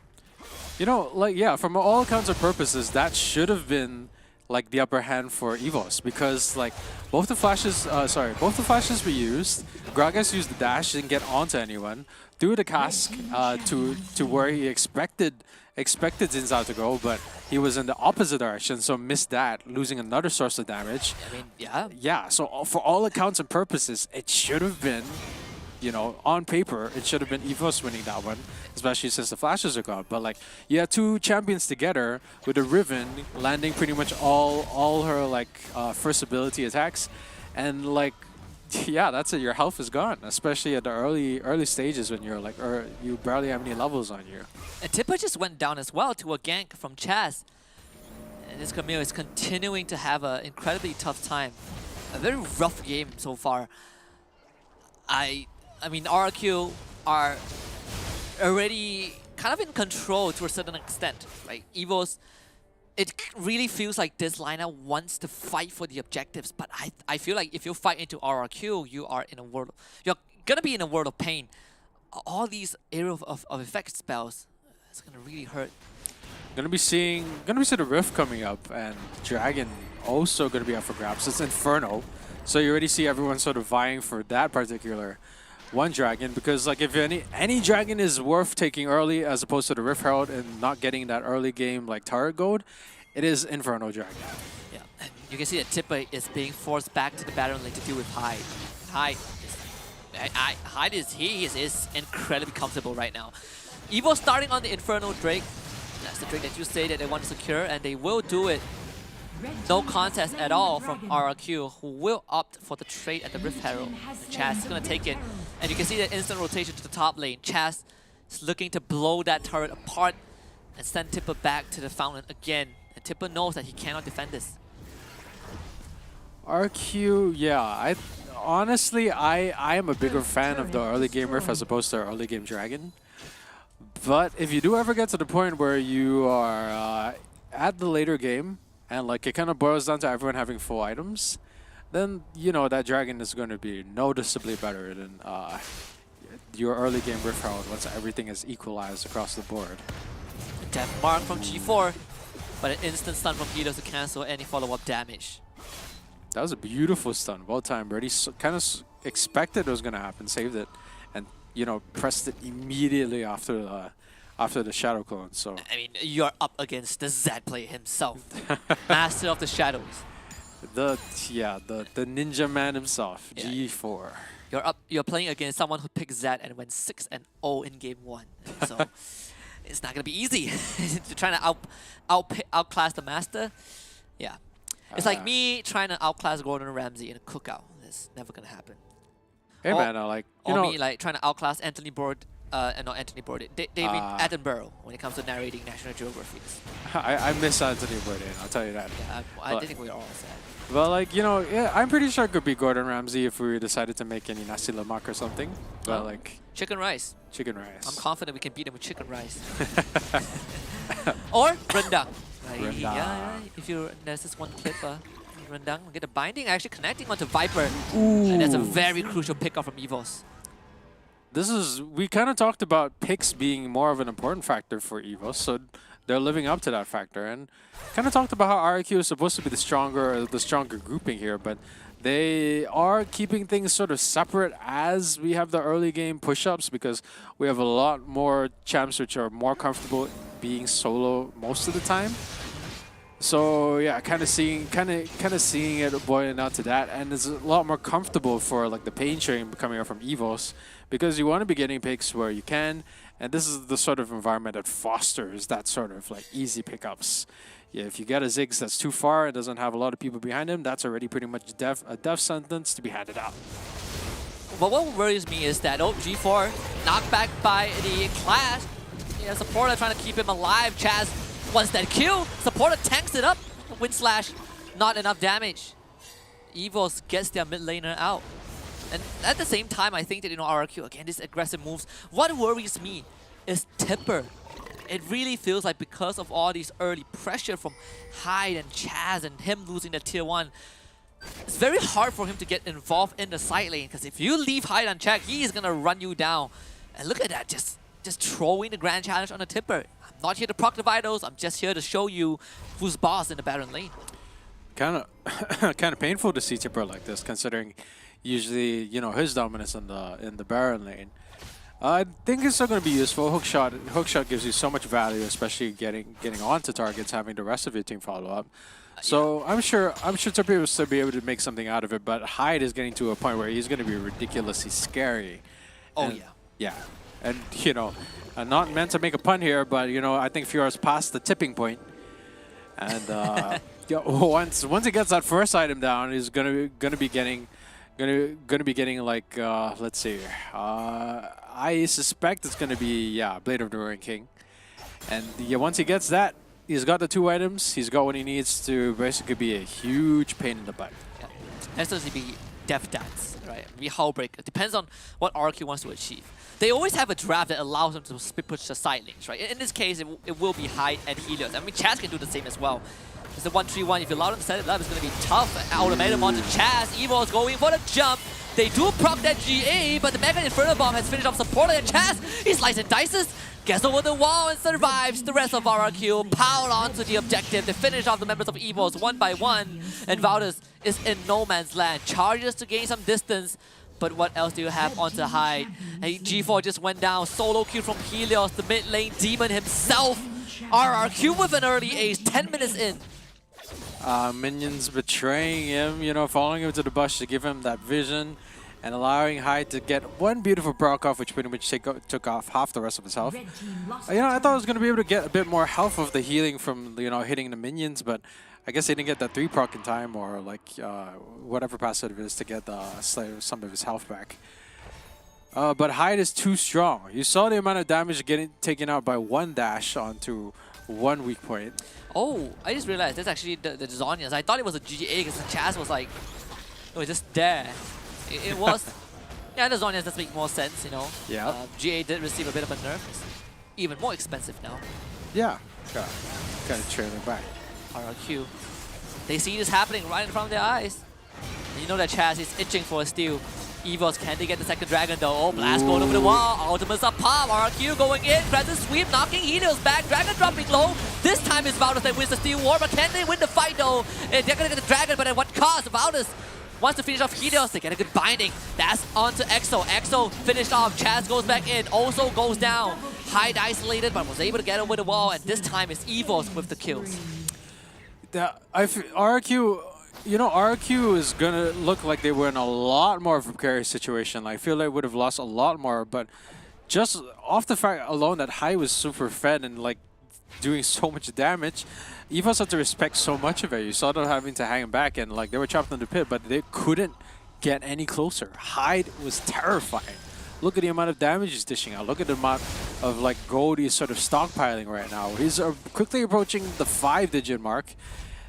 S4: You know, like, yeah, from all accounts and purposes, that should have been like the upper hand for Evos, because like both the flashes were used. Gragas used the dash, didn't get onto anyone. Threw the cask to where he expected Xin Zhao to go, but he was in the opposite direction, so missed that, losing another source of damage.
S3: I mean, yeah.
S4: Yeah, so for all accounts and purposes, it should have been, you know, on paper, it should have been Evos winning that one, especially since the flashes are gone. But like, you had two champions together with the Riven landing pretty much all her like first ability attacks, and like, yeah, that's it. Your health is gone, especially at the early stages when you're like, you barely have any levels on you.
S3: And Tipper just went down as well to a gank from Chaz. And this Camille is continuing to have an incredibly tough time. A very rough game so far. I mean, RQ are already kind of in control to a certain extent, right? Evos, it really feels like this lineup wants to fight for the objectives, but I feel like if you fight into RRQ, you're gonna be in a world of pain. All these area of effect spells, it's gonna really hurt.
S4: Gonna be seeing the Rift coming up, and Dragon also gonna be up for grabs. It's Inferno, so you already see everyone sort of vying for that particular one Dragon, because like if any Dragon is worth taking early as opposed to the Rift Herald and not getting that early game like turret gold, it is Inferno Dragon.
S3: Yeah, and you can see that Tipper is being forced back to the Baron lane to deal with Hyde. Hyde is incredibly comfortable right now. Evo starting on the Inferno Drake. That's the Drake that you say that they want to secure, and they will do it. No contest at all from RRQ, who will opt for the trade at the Rift Herald. Chaz is going to take it, and you can see the instant rotation to the top lane. Chaz is looking to blow that turret apart and send Tipper back to the fountain again. And Tipper knows that he cannot defend this.
S4: RQ, yeah, honestly, I am a bigger fan of the early game Rift as opposed to early game Dragon. But if you do ever get to the point where you are at the later game, and like it kind of boils down to everyone having full items, then you know that Dragon is going to be noticeably better than your early game Rift Herald once everything is equalized across the board.
S3: Death Mark from G4, but an instant stun from Guido to cancel any follow-up damage.
S4: That was a beautiful stun, well timed. Already kind of expected it was going to happen, saved it, and you know pressed it immediately after the Shadow Clone. So
S3: I mean, you're up against the Zed player himself, Master of the Shadows.
S4: The ninja man himself, yeah. G4.
S3: You're playing against someone who picked Zed and went 6-0 in game 1. So it's not gonna be easy. Trying to outclass the Master. Yeah, it's like me trying to outclass Gordon Ramsay in a cookout. It's never gonna happen.
S4: Hey man, like you know,
S3: me like trying to outclass Anthony Bourdain. Not Anthony Bourdain, David Attenborough when it comes to narrating National Geography.
S4: I miss Anthony Bourdain, I'll tell you that.
S3: Yeah, I think we're all sad.
S4: But like, you know, yeah, I'm pretty sure it could be Gordon Ramsay if we decided to make any nasi lemak or something. But like
S3: chicken rice.
S4: Chicken rice.
S3: I'm confident we can beat him with chicken rice. Or Rendang.
S4: Rendang.
S3: Yeah, if there's this one clip, Rendang will get a binding, actually connecting onto Viper. And that's a very crucial pickup from EVOS.
S4: We kind of talked about picks being more of an important factor for EVOS, so they're living up to that factor. And kind of talked about how RRQ is supposed to be the stronger grouping here, but they are keeping things sort of separate as we have the early game push-ups, because we have a lot more champs which are more comfortable being solo most of the time. So yeah, kind of seeing it boiling out to that, and it's a lot more comfortable for like the pain sharing coming out from EVOS, because you want to be getting picks where you can, and this is the sort of environment that fosters that sort of like easy pickups. Yeah, if you get a Ziggs that's too far and doesn't have a lot of people behind him, that's already pretty much a death sentence to be handed out.
S3: But what worries me is that G4 knocked back by the Clash. Yeah, supporter trying to keep him alive. Chaz wants that kill. Supporter tanks it up. Wind Slash, not enough damage. EVOS gets their mid laner out. And at the same time, I think that, RRQ, again, these aggressive moves. What worries me is Tipper. It really feels like because of all these early pressure from Hyde and Chaz and him losing the tier 1, it's very hard for him to get involved in the side lane, because if you leave Hyde unchecked, he's gonna run you down. And look at that, just throwing the grand challenge on a Tipper. I'm not here to proc the vitals, I'm just here to show you who's boss in the Baron lane.
S4: Kind of painful to see Tipper like this, considering usually his dominance in the Baron lane. I think it's still going to be useful. Hookshot gives you so much value, especially getting onto targets, having the rest of your team follow up. So I'm sure Tipper will still be able to make something out of it. But Hyde is getting to a point where he's going to be ridiculously scary. Yeah, and I'm not meant to make a pun here, but I think Fiora's past the tipping point, and once he gets that first item down, he's gonna be getting like let's see. I suspect it's going to be, Blade of the Roaring King. And once he gets that, he's got the 2 items. He's got what he needs to basically be a huge pain in the butt.
S3: Yeah. That's supposed to be Death Dance, right? Be Hullbreaker. It depends on what RQ wants to achieve. They always have a draft that allows them to split push the side lanes, right? In this case, it will be Hyde and Helios. I mean, Chaz can do the same as well. It's the 1-3-1. If you allow them to set it up, it's going to be tough. Ultimatum onto Chaz. Evo is going for the jump. They do proc that GA, but the Mega Inferno Bomb has finished off supporter and Chaz. He slices and dices, gets over the wall and survives. The rest of RRQ piled onto the objective. They finish off the members of EVOS one by one. And Valdez is in no man's land. Charges to gain some distance. But what else do you have onto Hyde? And G4 just went down. Solo kill from Helios, the mid lane demon himself. RRQ with an early ace, 10 minutes in.
S4: Minions betraying him, following him to the bush to give him that vision, and allowing Hyde to get one beautiful proc off, which pretty much took off half the rest of his health. I thought I was going to be able to get a bit more health of the healing from, hitting the minions, but I guess he didn't get that 3 proc in time, or like whatever passive it is to get some of his health back. But Hyde is too strong. You saw the amount of damage getting taken out by 1 dash onto 1 weak point.
S3: Oh, I just realized that's actually the Zhonya's. I thought it was a GA because the Chaz was like, it was just there. It was. Yeah, the Zhonya's does make more sense,
S4: Yeah.
S3: GA did receive a bit of a nerf. It's even more expensive now.
S4: Yeah. Kind of trailing back.
S3: RRQ. They see this happening right in front of their eyes. And you know that Chaz is itching for a steal. EVOS, can they get the second dragon though? Oh, Blast going over the wall. Ultimates up pop. RRQ going in. Crescent sweep, knocking Helios back. Dragon dropping low. This time it's Valdez that wins the Steel War, but can they win the fight though? And they're gonna get the dragon, but at what cost? Valdez wants to finish off Helios. They get a good binding. That's onto EXO. EXO finished off. Chaz goes back in. Also goes down. Hyde isolated, but was able to get over the wall. And this time it's EVOS with the kills.
S4: RRQ... RQ is going to look like they were in a lot more of a precarious situation. I feel they would have lost a lot more, but just off the fact alone that Hyde was super fed and doing so much damage, EVOS had to respect so much of it. You saw them having to hang back, and they were trapped in the pit, but they couldn't get any closer. Hyde was terrifying. Look at the amount of damage he's dishing out. Look at the amount of gold he's sort of stockpiling right now. He's quickly approaching the 5-digit mark.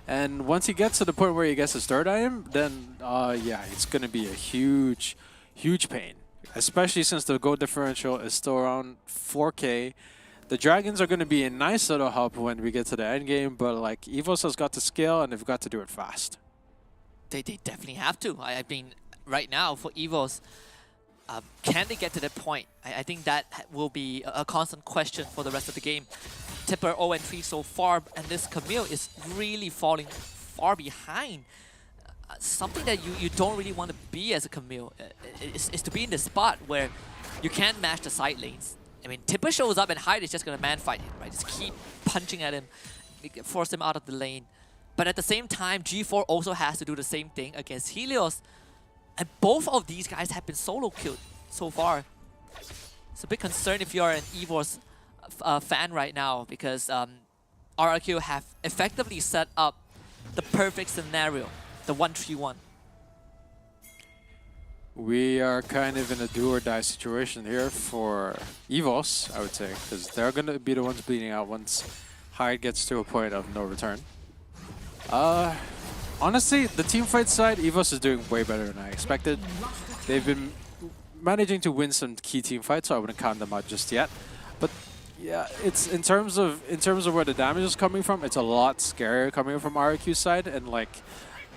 S4: And once he gets to the point where he gets his 3rd item, then yeah, it's going to be a huge, huge pain. Especially since the gold differential is still around 4K. The Dragons are going to be a nice little help when we get to the end game, but like EVOS has got to scale and they've got to do it fast.
S3: They definitely have to. I mean, right now for EVOS, can they get to that point? I think that will be a constant question for the rest of the game. Tipper 0-3 so far, and this Camille is really falling far behind. Something that you don't really want to be as a Camille is to be in the spot where you can't match the side lanes. I mean, Tipper shows up and Hyde is just going to man-fight him, right? Just keep punching at him, force him out of the lane. But at the same time, G4 also has to do the same thing against Helios. And both of these guys have been solo killed so far. It's a big concern if you're an EVOS fan right now, because RRQ have effectively set up the perfect scenario, the 1-3-1.
S4: We are kind of in a do-or-die situation here for EVOS, I would say, because they're going to be the ones bleeding out once Hyde gets to a point of no return. Honestly, the teamfight side, EVOS is doing way better than I expected. They've been managing to win some key teamfights, so I wouldn't count them out just yet. But yeah, it's in terms of where the damage is coming from, it's a lot scarier coming from RRQ's side, and like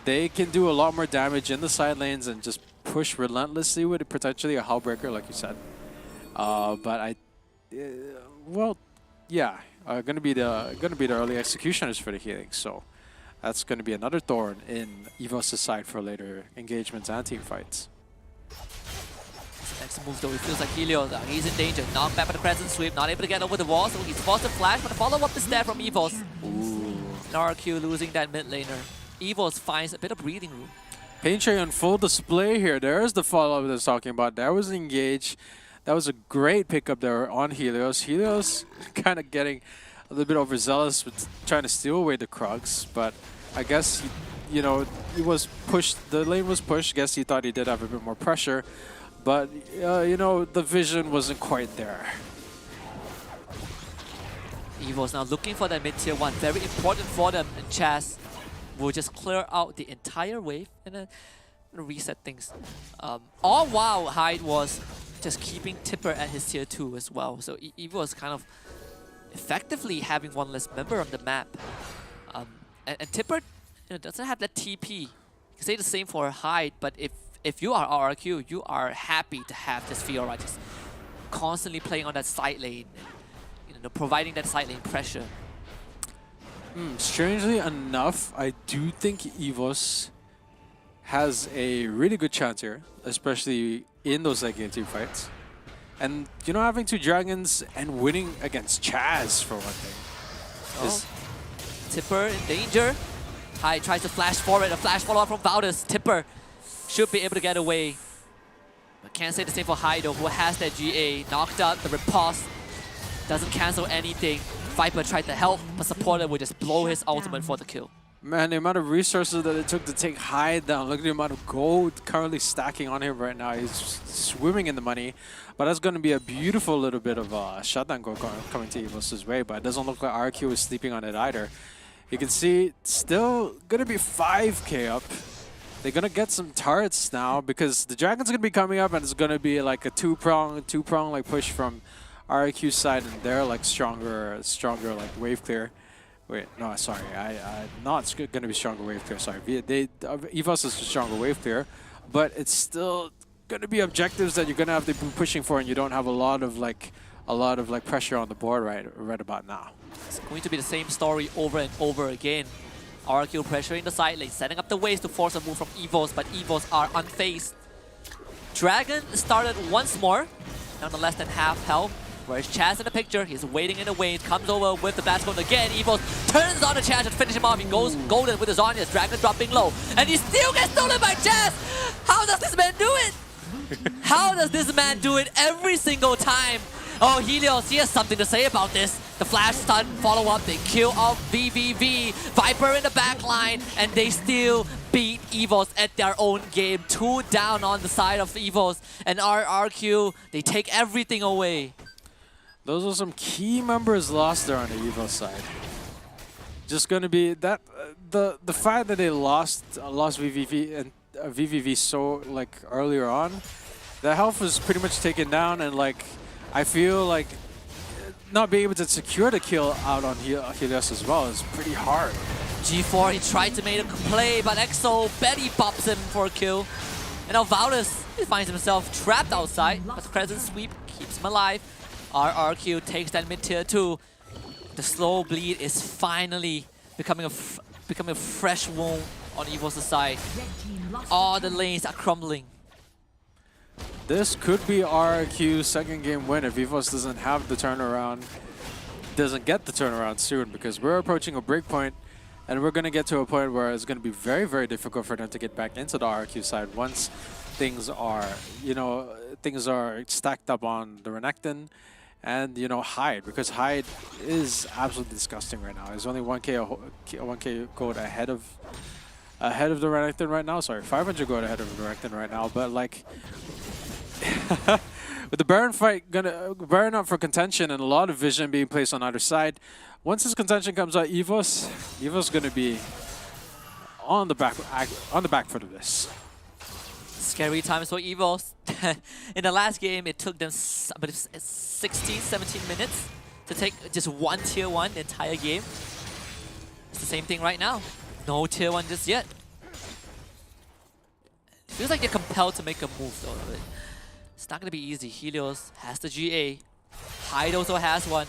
S4: they can do a lot more damage in the side lanes and just push relentlessly with potentially a Hullbreaker, like you said. But well, yeah, gonna be the early executioners for the healing. So that's gonna be another thorn in EVOS' side for later engagements and team fights.
S3: Next move though, it feels like Helios, he's in danger. Knocked back by the Crescent Sweep, not able to get over the wall, so he's forced to flash, but the follow-up is there from EVOS.
S4: Ooh.
S3: RRQ losing that mid laner. EVOS finds a bit of breathing room.
S4: Paintree on full display here. There's the follow-up that I was talking about. That was engaged. That was a great pickup there on Helios. Helios kind of getting a little bit overzealous with trying to steal away the Krugs, but I guess, you know, he was pushed. The lane was pushed. Guess he thought he did have a bit more pressure, but, you know, the vision wasn't quite there.
S3: EVOS now looking for that mid-tier 1. Very important for them, and Chaz will just clear out the entire wave and then reset things. All while Hyde was just keeping Tipper at his tier 2 as well. So EVOS was kind of effectively having one less member on the map. And Tipper, you know, doesn't have that TP. You can say the same for Hyde, but if you are RRQ, you are happy to have this Fiora just constantly playing on that side lane, you know, providing that side lane pressure.
S4: Strangely enough, I do think EVOS has a really good chance here, especially in those late game team fights. And, you know, having 2 Dragons and winning against Chaz for one thing.
S3: Oh. Tipper in danger. Hyde tries to flash forward, a flash follow-up from Valdez. Tipper should be able to get away. But can't say the same for Hyde, who has that GA. Knocked out, the riposte doesn't cancel anything. Viper tried to help, but Supporter would just blow his ultimate for the kill.
S4: Man, the amount of resources that it took to take Hyde down. Look at the amount of gold currently stacking on him right now. He's swimming in the money. But that's going to be a beautiful little bit of shutdown goal coming to EVOS' way. But it doesn't look like RQ is sleeping on it either. You can see still going to be 5k up. They're going to get some turrets now because the Dragon's going to be coming up and it's going to be like a two-prong like push from RQ's side, and they're like stronger like wave clear. Wait, no, sorry, not going to be stronger wave clear. Sorry, EVOS is a stronger wave clear, but it's still going to be objectives that you're going to have to be pushing for, and you don't have a lot of pressure on the board right about now.
S3: It's going to be the same story over and over again. RQ pressuring the side lane, setting up the ways to force a move from EVOS, but EVOS are unfazed. Dragon started once more, down to less than half health. Where's Chaz in the picture? He's waiting in the wave, comes over with the Batstone again. EVOS turns on the Chaz to finish him off. He goes golden with his Zhonya's. Dragon dropping low, and he still gets stolen by Chaz! How does this man do it? How does this man do it every single time? Oh, Helios, he has something to say about this. The flash stun follow-up, they kill off VVV. Viper in the back line, and they still beat EVOS at their own game. 2 down on the side of EVOS, and RRQ, they take everything away.
S4: Those are some key members lost there on the EVOS side. Just going to be that the fact that they lost VVV and VVV so like earlier on, the health was pretty much taken down, and like I feel like not being able to secure the kill out on Helios as well is pretty hard.
S3: G4, he tried to make a play, but EXO Betty pops him for a kill. And now Vaulus, he finds himself trapped outside, but the Crescent Sweep keeps him alive. RRQ takes that mid-tier 2. The slow bleed is finally becoming a fresh wound on EVO's side. All the lanes are crumbling.
S4: This could be RRQ's second game win if EVOS doesn't have the turnaround, doesn't get the turnaround soon, because we're approaching a break point and we're going to get to a point where it's going to be very, very difficult for them to get back into the RRQ side once things are, things are stacked up on the Renekton and, Hyde, because Hyde is absolutely disgusting right now. He's only 1k gold ahead of the Renekton right now. Sorry, 500 gold ahead of the Renekton right now, but like with the Baron fight Baron up for contention and a lot of vision being placed on either side, once this contention comes out, EVO's gonna be on the back foot of this.
S3: Scary times for EVO. In the last game, it took them 16, 17 minutes to take just one tier 1 the entire game. It's the same thing right now. No tier 1 just yet. It feels like they're compelled to make a move though. It's not going to be easy. Helios has the GA. Hyde also has one.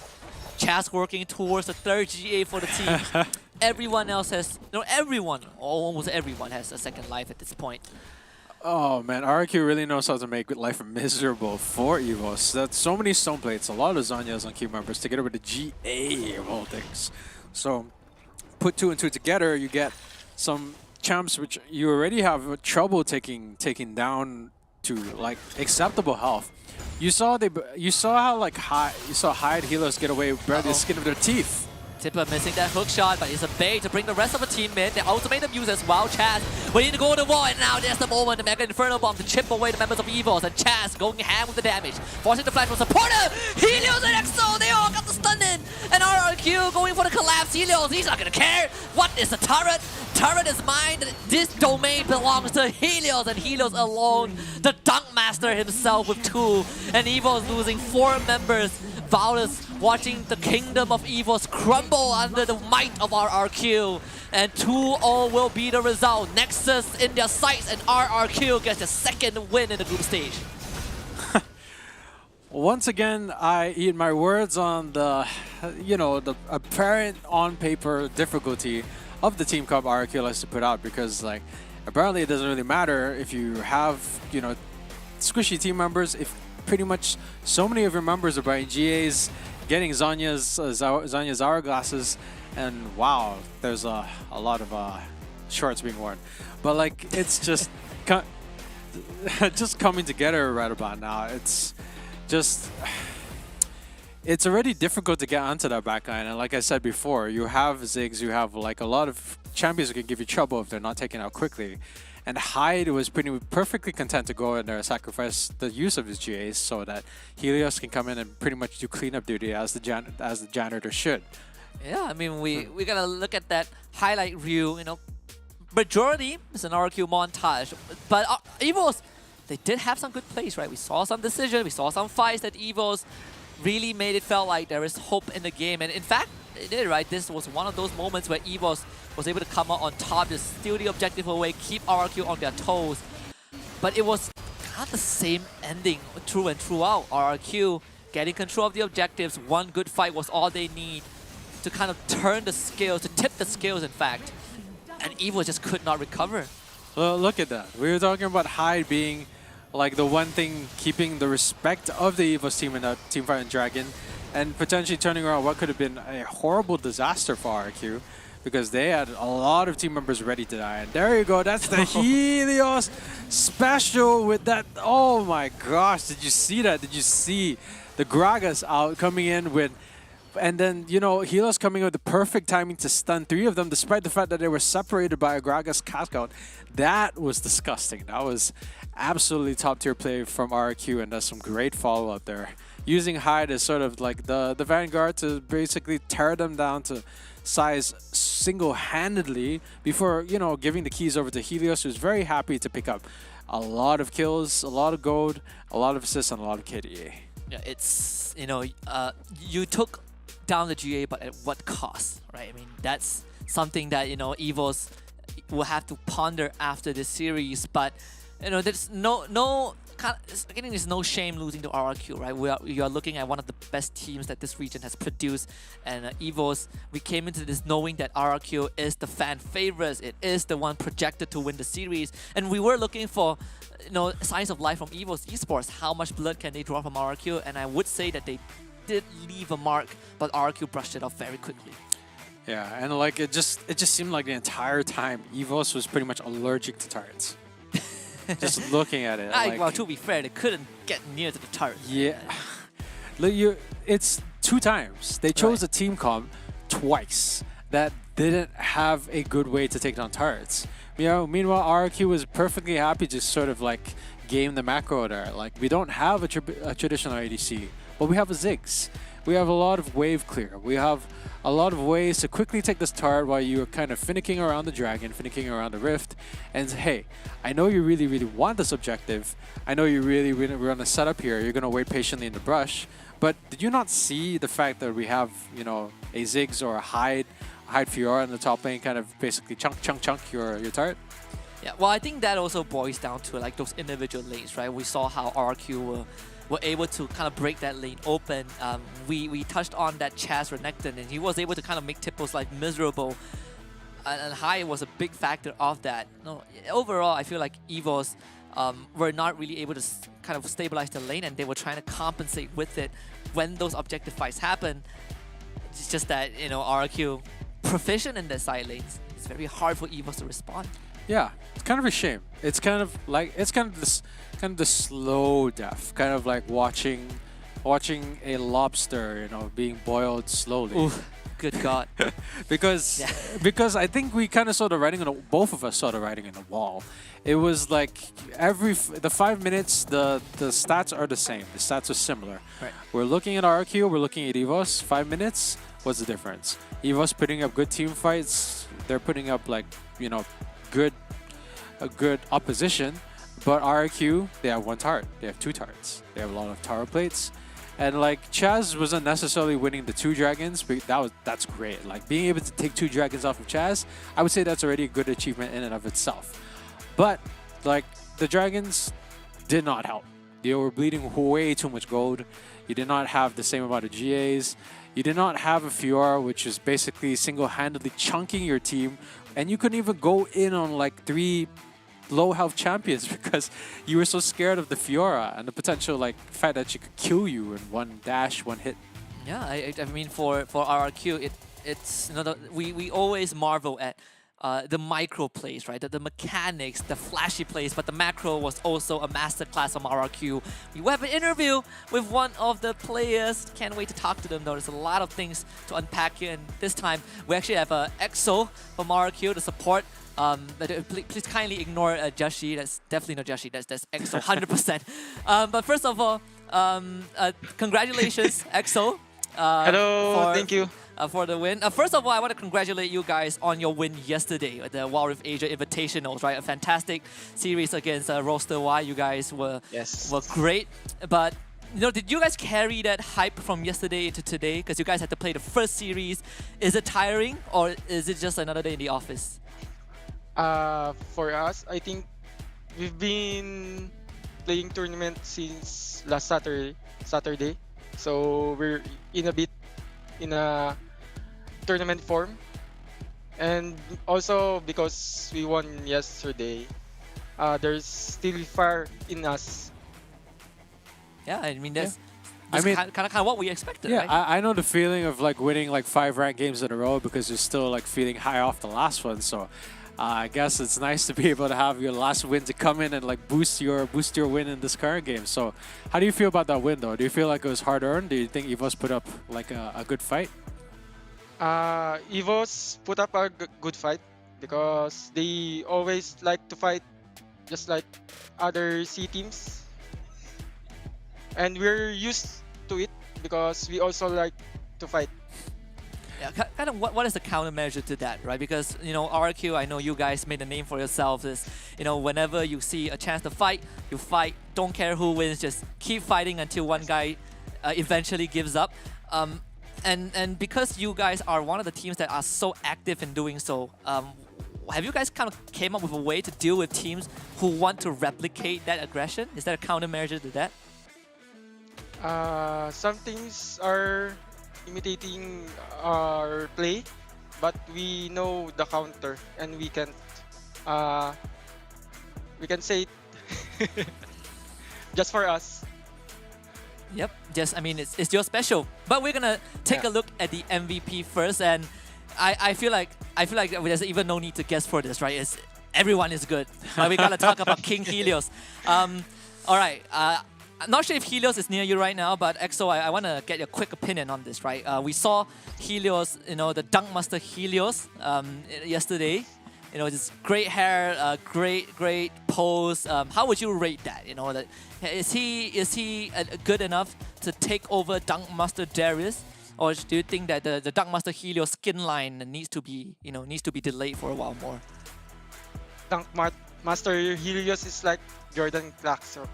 S3: Chaz working towards the third GA for the team. Everyone else has, almost everyone has a second life at this point.
S4: Oh man, RQ really knows how to make life miserable for EVOS. That's so many stone plates, a lot of Zanyas on key members together with the GA of all things. So put 2 and 2 together, you get some champs which you already have trouble taking down to like acceptable health. You saw how like Hyde Helios get away by the skin of their teeth.
S3: Tipper missing that hook shot, but it's a bait to bring the rest of the team in. The ultimatum use as well. Chaz waiting to go to the wall, and now there's the moment, the Mega Inferno Bomb to chip away the members of EVOS, and Chaz going ham with the damage, forcing the flash from supporter. Helios and EXO, they all got the stun in, and RRQ going for the collapse. Helios, he's not gonna care. What is the turret? Turret is mine. This domain belongs to Helios, and Helios alone, the Dunk Master himself with 2, and EVOS losing 4 members. Vaulus watching the kingdom of EVOS crumble under the might of RRQ. And 2-0 will be the result. Nexus in their sights, and RRQ gets the second win in the group stage.
S4: Once again, I eat my words on the, the apparent on-paper difficulty of the Team Cup RRQ likes to put out, because like apparently it doesn't really matter if you have, squishy team members, if pretty much so many of your members are buying GAs, getting Zanya's hourglasses, and wow, there's a lot of shorts being worn. But like, it's just just coming together right about now. It's just, it's already difficult to get onto that backline, and like I said before, you have Ziggs, you have like a lot of champions who can give you trouble if they're not taken out quickly. And Hyde was perfectly content to go in there and sacrifice the use of his GAs so that Helios can come in and pretty much do cleanup duty as the janitor should.
S3: Yeah, I mean, we gotta look at that highlight reel. Majority is an RQ montage, but EVOS, they did have some good plays, right? We saw some decisions, we saw some fights that EVOS really made it felt like there is hope in the game, and in fact, it did, right? This was one of those moments where EVOS was able to come out on top, just steal the objective away, keep RRQ on their toes. But it was kind of the same ending through and throughout. RRQ getting control of the objectives, one good fight was all they need to kind of turn the scales, to tip the scales in fact. And EVOS just could not recover.
S4: Well, look at that. We were talking about Hyde being like the one thing keeping the respect of the EVOS team in that teamfight in Dragon, and potentially turning around what could have been a horrible disaster for RQ, because they had a lot of team members ready to die. And there you go, that's the Helios special with that. Oh my gosh, did you see that? Did you see the Gragas out coming in with, and then, Helios coming in with the perfect timing to stun 3 of them, despite the fact that they were separated by a Gragas cast-out. That was disgusting. That was absolutely top-tier play from RQ, and that's some great follow-up there. Using Hyde as sort of like the vanguard to basically tear them down to size single-handedly before, giving the keys over to Helios, who's very happy to pick up a lot of kills, a lot of gold, a lot of assists, and a lot of KDA.
S3: Yeah, it's, you took down the GA, but at what cost, right? I mean, that's something that, EVOS will have to ponder after this series. But, there's there's no shame losing to RRQ, right? We are looking at one of the best teams that this region has produced, and EVOS, we came into this knowing that RRQ is the fan favorites. It is the one projected to win the series, and we were looking for, signs of life from EVOS Esports. How much blood can they draw from RRQ? And I would say that they did leave a mark, but RRQ brushed it off very quickly.
S4: Yeah, and like it just seemed like the entire time EVOS was pretty much allergic to turrets. Just looking at it.
S3: Well, to be fair, they couldn't get near to the turret.
S4: Yeah. Look, it's 2 times. They chose a team comp twice that didn't have a good way to take down turrets. Meanwhile, RRQ was perfectly happy to sort of like game the macro there. Like, we don't have a traditional ADC, but we have a Ziggs. We have a lot of wave clear. We have a lot of ways to quickly take this turret while you're kind of finicking around the dragon, finicking around the rift. And hey, I know you really, really want this objective. I know you really want to set up here. You're going to wait patiently in the brush. But did you not see the fact that we have, a Ziggs or a Hyde Fiora in the top lane kind of basically chunk your turret?
S3: Yeah, well, I think that also boils down to like those individual lanes, right? We saw how RRQ were able to kind of break that lane open. We touched on that Chaz Renekton, and he was able to kind of make Tippos like miserable. And High was a big factor of that. No, overall, I feel like EVOS were not really able to kind of stabilize the lane, and they were trying to compensate with it when those objective fights happen. It's just that, RRQ proficient in their side lanes. It's very hard for EVOS to respond.
S4: Yeah, it's kind of a shame. It's kind of the slow death, kind of like watching a lobster, being boiled slowly.
S3: Ooh, good God.
S4: because I think we kind of saw the writing on both of us saw the writing on the wall. It was like the 5 minutes, the stats are the same. The stats are similar.
S3: Right.
S4: We're looking at RQ, we're looking at EVOS. 5 minutes, what's the difference? EVOS putting up good team fights. They're putting up like, a good opposition. But RQ, they have 1 turret. They have 2 turrets. They have a lot of tower plates. And like Chaz wasn't necessarily winning the 2 dragons, but that's great. Like being able to take 2 dragons off of Chaz, I would say that's already a good achievement in and of itself. But like the dragons did not help. They were bleeding way too much gold. You did not have the same amount of GAs. You did not have a Fiora, which is basically single-handedly chunking your team, and you couldn't even go in on like 3 low health champions because you were so scared of the Fiora and the potential like fact that she could kill you in 1 dash, 1 hit.
S3: Yeah, I mean for RRQ, it's we always marvel at the micro plays, right? The mechanics, the flashy plays, but the macro was also a masterclass from RRQ. We have an interview with one of the players. Can't wait to talk to them though. There's a lot of things to unpack here, and this time we actually have EXO from RRQ to support. Please kindly ignore Jashi. That's definitely not Jashi. That's EXO, 100%. But first of all, congratulations, EXO.
S14: Hello, thank you.
S3: For the win. First of all, I want to congratulate you guys on your win yesterday at the Wild Rift Asia Invitationals, right? A fantastic series against Roster Y. You guys were great. But did you guys carry that hype from yesterday into today? Because you guys had to play the first series. Is it tiring, or is it just another day in the office?
S14: For us, I think we've been playing tournament since last Saturday. So we're in a tournament form. And also because we won yesterday, there's still fire in us.
S3: Yeah, I mean that's kind of what we expected.
S4: Yeah,
S3: right?
S4: I know the feeling of like winning like 5 ranked games in a row because you're still like feeling high off the last one. So I guess it's nice to be able to have your last win to come in and like boost your win in this current game. So how do you feel about that win though? Do you feel like it was hard earned? Do you think EVOS put up like a good fight?
S14: EVOS put up a good fight because they always like to fight just like other C teams. And we're used to it because we also like to fight.
S3: Yeah, kind of what is the countermeasure to that, right? Because, RRQ, I know you guys made a name for yourselves is, whenever you see a chance to fight, you fight. Don't care who wins, just keep fighting until one guy eventually gives up. And because you guys are one of the teams that are so active in doing so, have you guys kind of came up with a way to deal with teams who want to replicate that aggression? Is there a countermeasure to that?
S14: Some teams are imitating our play, but we know the counter and we can say it just for us.
S3: Yep, just I mean it's your special. But we're gonna take a look at the MVP first, and I feel like there's even no need to guess for this, right? Everyone is good. But we gotta talk about King Helios. All right. I'm not sure if Helios is near you right now, but EXO, I want to get your quick opinion on this, right? We saw Helios, the Dunk Master Helios yesterday. Just great hair, great pose. How would you rate that? Is he good enough to take over Dunk Master Darius, or do you think that the Dunk Master Helios skin line needs to be delayed for a while more?
S14: Dunk Master Helios is like Jordan Clarkson.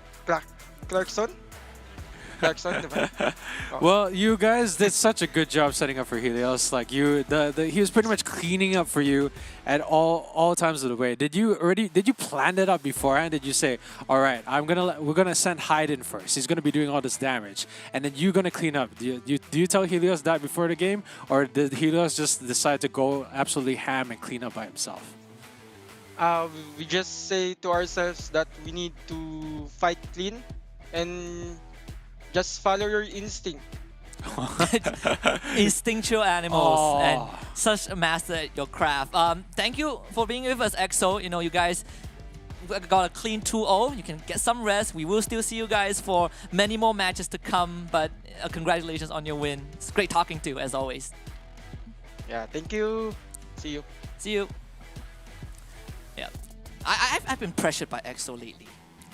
S4: Well, you guys did such a good job setting up for Helios. Like he was pretty much cleaning up for you at all times of the way. Did you plan that out beforehand? Did you say, all right, we're gonna send Hyde in first. He's gonna be doing all this damage, and then you're gonna clean up. Do you tell Helios that before the game, or did Helios just decide to go absolutely ham and clean up by himself?
S14: We just say to ourselves that we need to fight clean and just follow your instinct.
S3: Instinctual animals and such a master at your craft. Thank you for being with us, EXO. You guys got a clean 2-0. You can get some rest. We will still see you guys for many more matches to come, but congratulations on your win. It's great talking to you, as always.
S14: Yeah, thank you. See you.
S3: See you. Yeah, I've been pressured by EXO lately.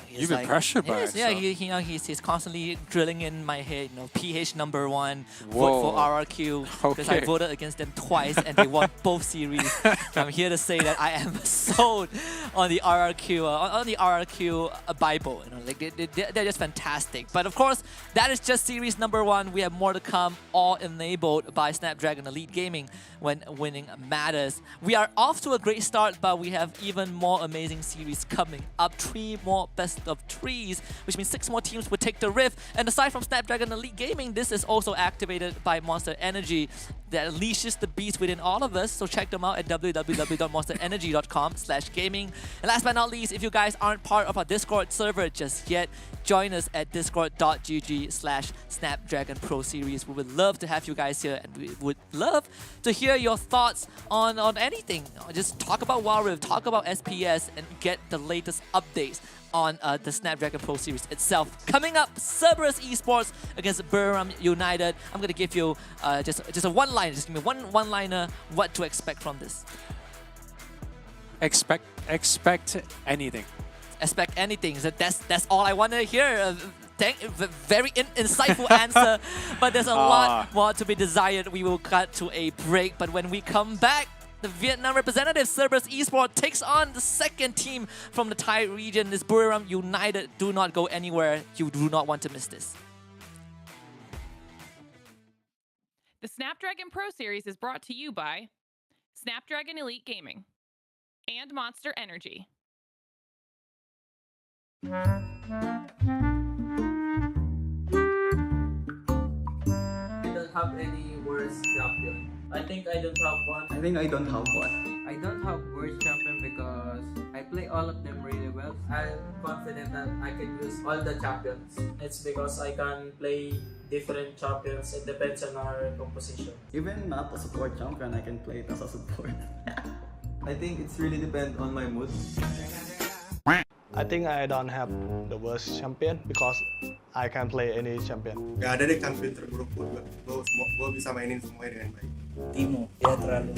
S4: You've been pressured by EXO?
S3: Yeah, he's constantly drilling in my head. PH number 1, vote for RRQ, because I voted against them twice and they won both series. So I'm here to say that I am sold on the RRQ Bible. They're just fantastic. But of course, that is just series number 1. We have more to come, all enabled by Snapdragon Elite Gaming when winning matters. We are off to a great start, but we have even more amazing series coming up. 3 more best of 3s, which means 6 more teams would take the Rift. And aside from Snapdragon Elite Gaming, this is also activated by Monster Energy that unleashes the beast within all of us. So check them out at www.monsterenergy.com/gaming. And last but not least, if you guys aren't part of our Discord server just yet, join us at discord.gg/Snapdragon Pro Series. We would love to have you guys here, and we would love to hear your thoughts on anything. Just talk about WoW Rift, talk about SPS, and get the latest updates on the Snapdragon Pro Series itself. Coming up, Cerberus Esports against Buriram United. I'm going to give you just a one-liner. Just give me one-liner what to expect from this.
S4: Expect anything.
S3: Expect anything. That's all I want to hear. Very insightful answer, but there's a lot more to be desired. We will cut to a break, but when we come back, the Vietnam representative, Cerberus Esports, takes on the second team from the Thai region, this Buriram United. Do not go anywhere. You do not want to miss this.
S1: The Snapdragon Pro Series is brought to you by Snapdragon Elite Gaming and Monster Energy.
S6: I don't have any worse champion. I think I don't have one.
S7: I think I don't have one.
S6: I don't have worse champion because I play all of them really well. I'm confident that I can use all the champions. It's because I can play different champions. It depends on our composition.
S7: Even not a support champion, I can play it as a support. I think it's really depend on my mood.
S8: I think I don't have the worst champion because I can play any champion.
S9: Gak ada deh champion terburuk buat gue bisa mainin semuanya dengan baik.
S10: Timo, dia terlalu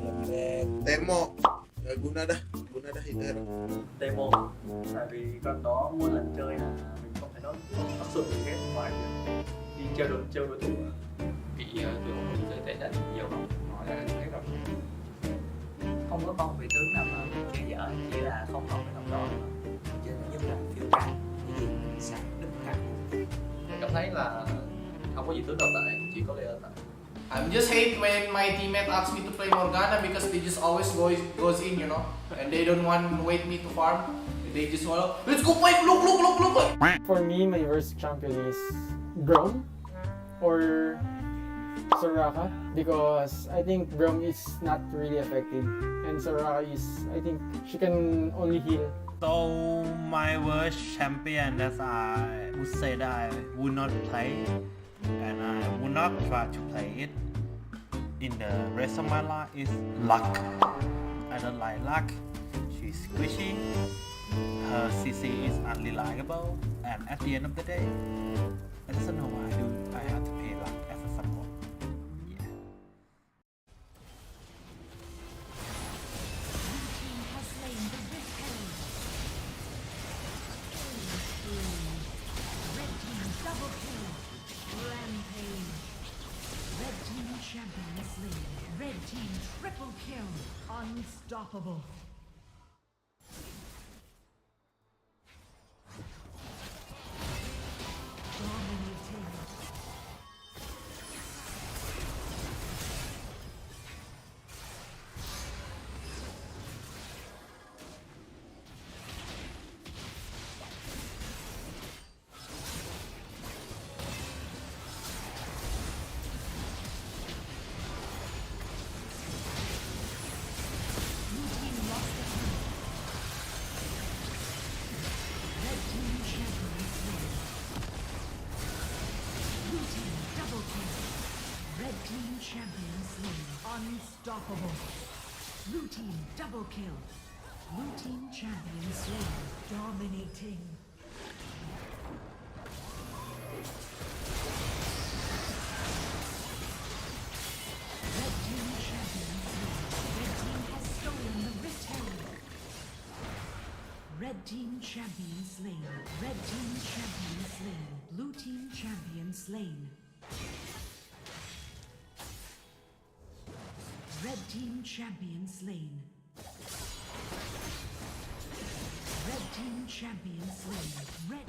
S10: lembek.
S9: Temo, gak guna dah hitter.
S5: Temo, tại vì con đó mỗi lần chơi mình không phải nói áp dụng hết ngoài việc đi treo đối thủ bị tụi nó chơi tệ nhất nhiều lắm, họ đã hết rồi. Không có con vị tướng nào mà mình chơi dở, chỉ là không hợp với đồng đội.
S10: Chứ giống là phiêu cạn, cái gì sạc đứt cạn.
S5: Gặp em thấy là không có gì tướng độc tại, chỉ có layer tại.
S11: I just hate when my teammate asks me to play Morgana because they just always goes in, you know, and they don't want to wait me to farm. They just want to, let's go fight, look.
S12: For me, my worst champion is Braum or Soraka because I think Braum is not really effective and Soraka is, I think she can only heal.
S13: So my worst champion that I would say that I would not play and I would not try to play it in the rest of my life is Luck. I don't like Luck. She's squishy. Her CC is unreliable, and at the end of the day, I don't know why I have to pay Luck as a support. Yeah.
S15: Champion is slain. Red team triple kill. Unstoppable. Dominating. Champion slain. Unstoppable. Blue team double kill. Blue team champion slain. Dominating. Red team champion slain. Red team has stolen the Rift Herald. Red team champion slain. Red team champion slain. Blue team champion slain. Red team champion slain. Red team champion slain. Red.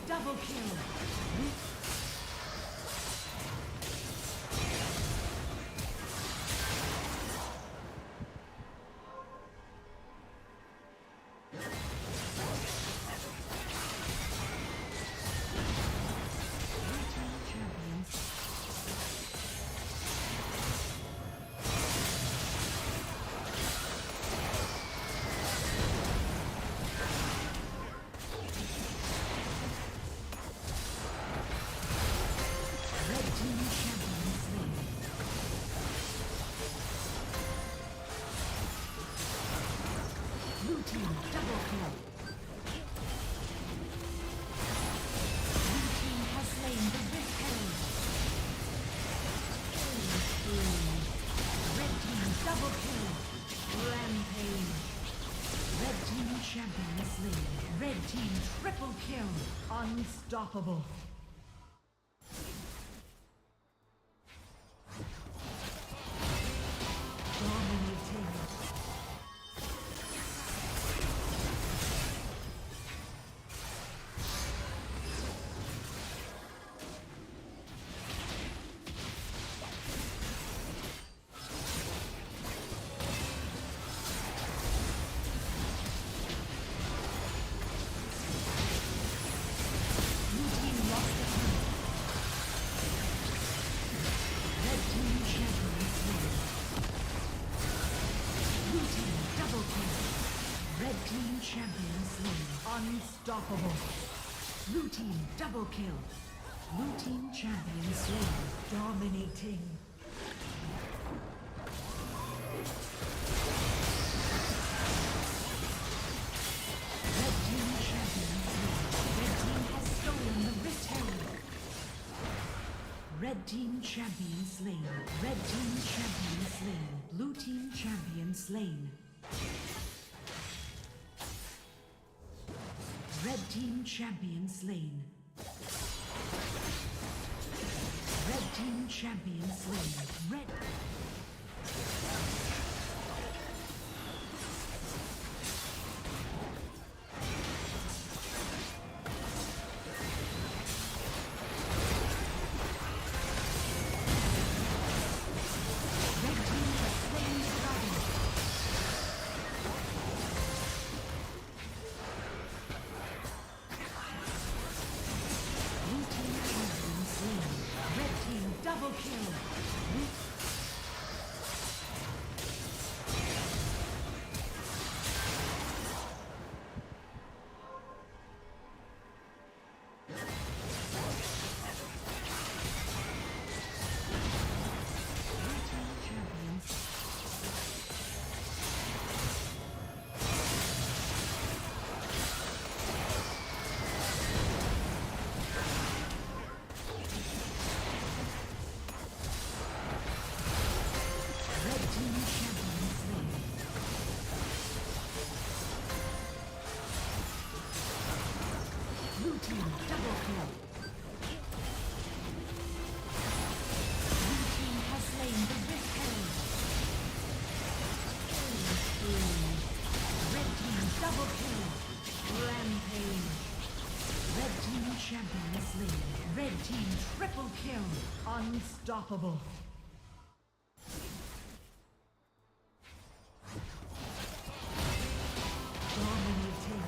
S15: Double kill. Red team triple kill. Unstoppable. Dominating. Champion slain. Unstoppable. Blue team double kill. Blue team champion slain. Dominating. Red team champion slain. Red team has stolen the Rift Herald. Red team champion slain. Red team champion slain. Blue team champion slain. Red team champion slain. Red team champion slain. Red. Double kill. Champion slain. Red team triple kill. Unstoppable. Dominating.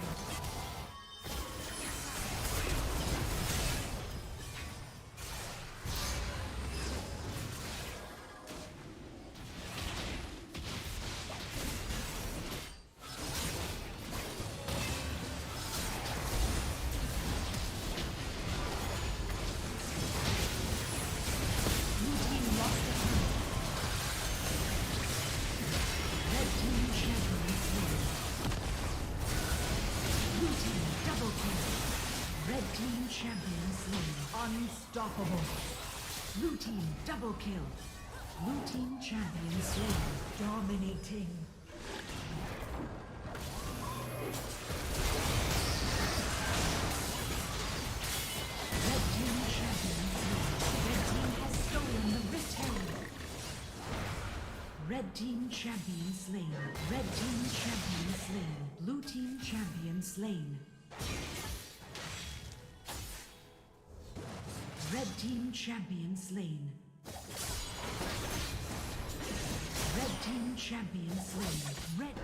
S15: Champion slain. Unstoppable. Blue team double kill. Blue team champion slain. Dominating. Red team champion slain. Red team has stolen the Rift Herald. Red team champion slain. Red team champion slain. Blue team champion slain. Red team champion slain. Red team champion slain. Red.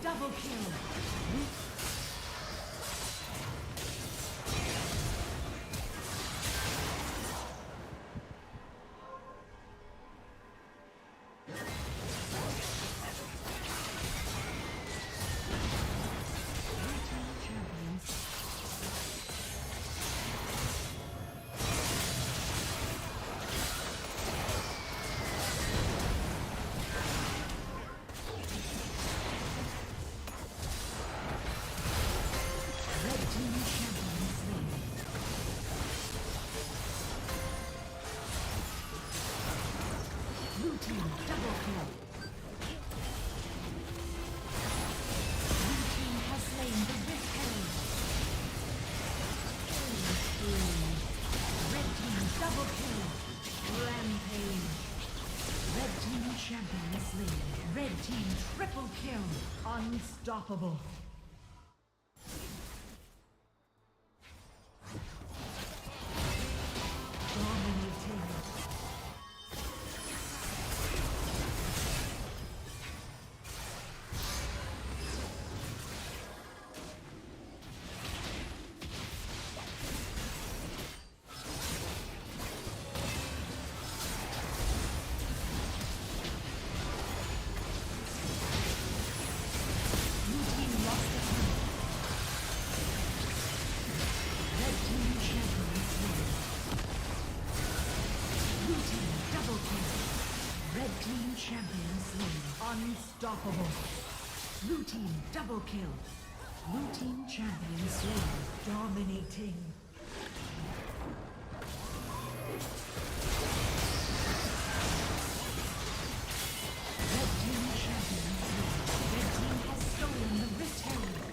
S15: Double kill. Champion slain. Red team triple kill. Unstoppable. Dominating. Unstoppable. Blue team double kill. Blue team champion slain. Dominating. Red team champion slain. Red team has stolen the Rift Herald.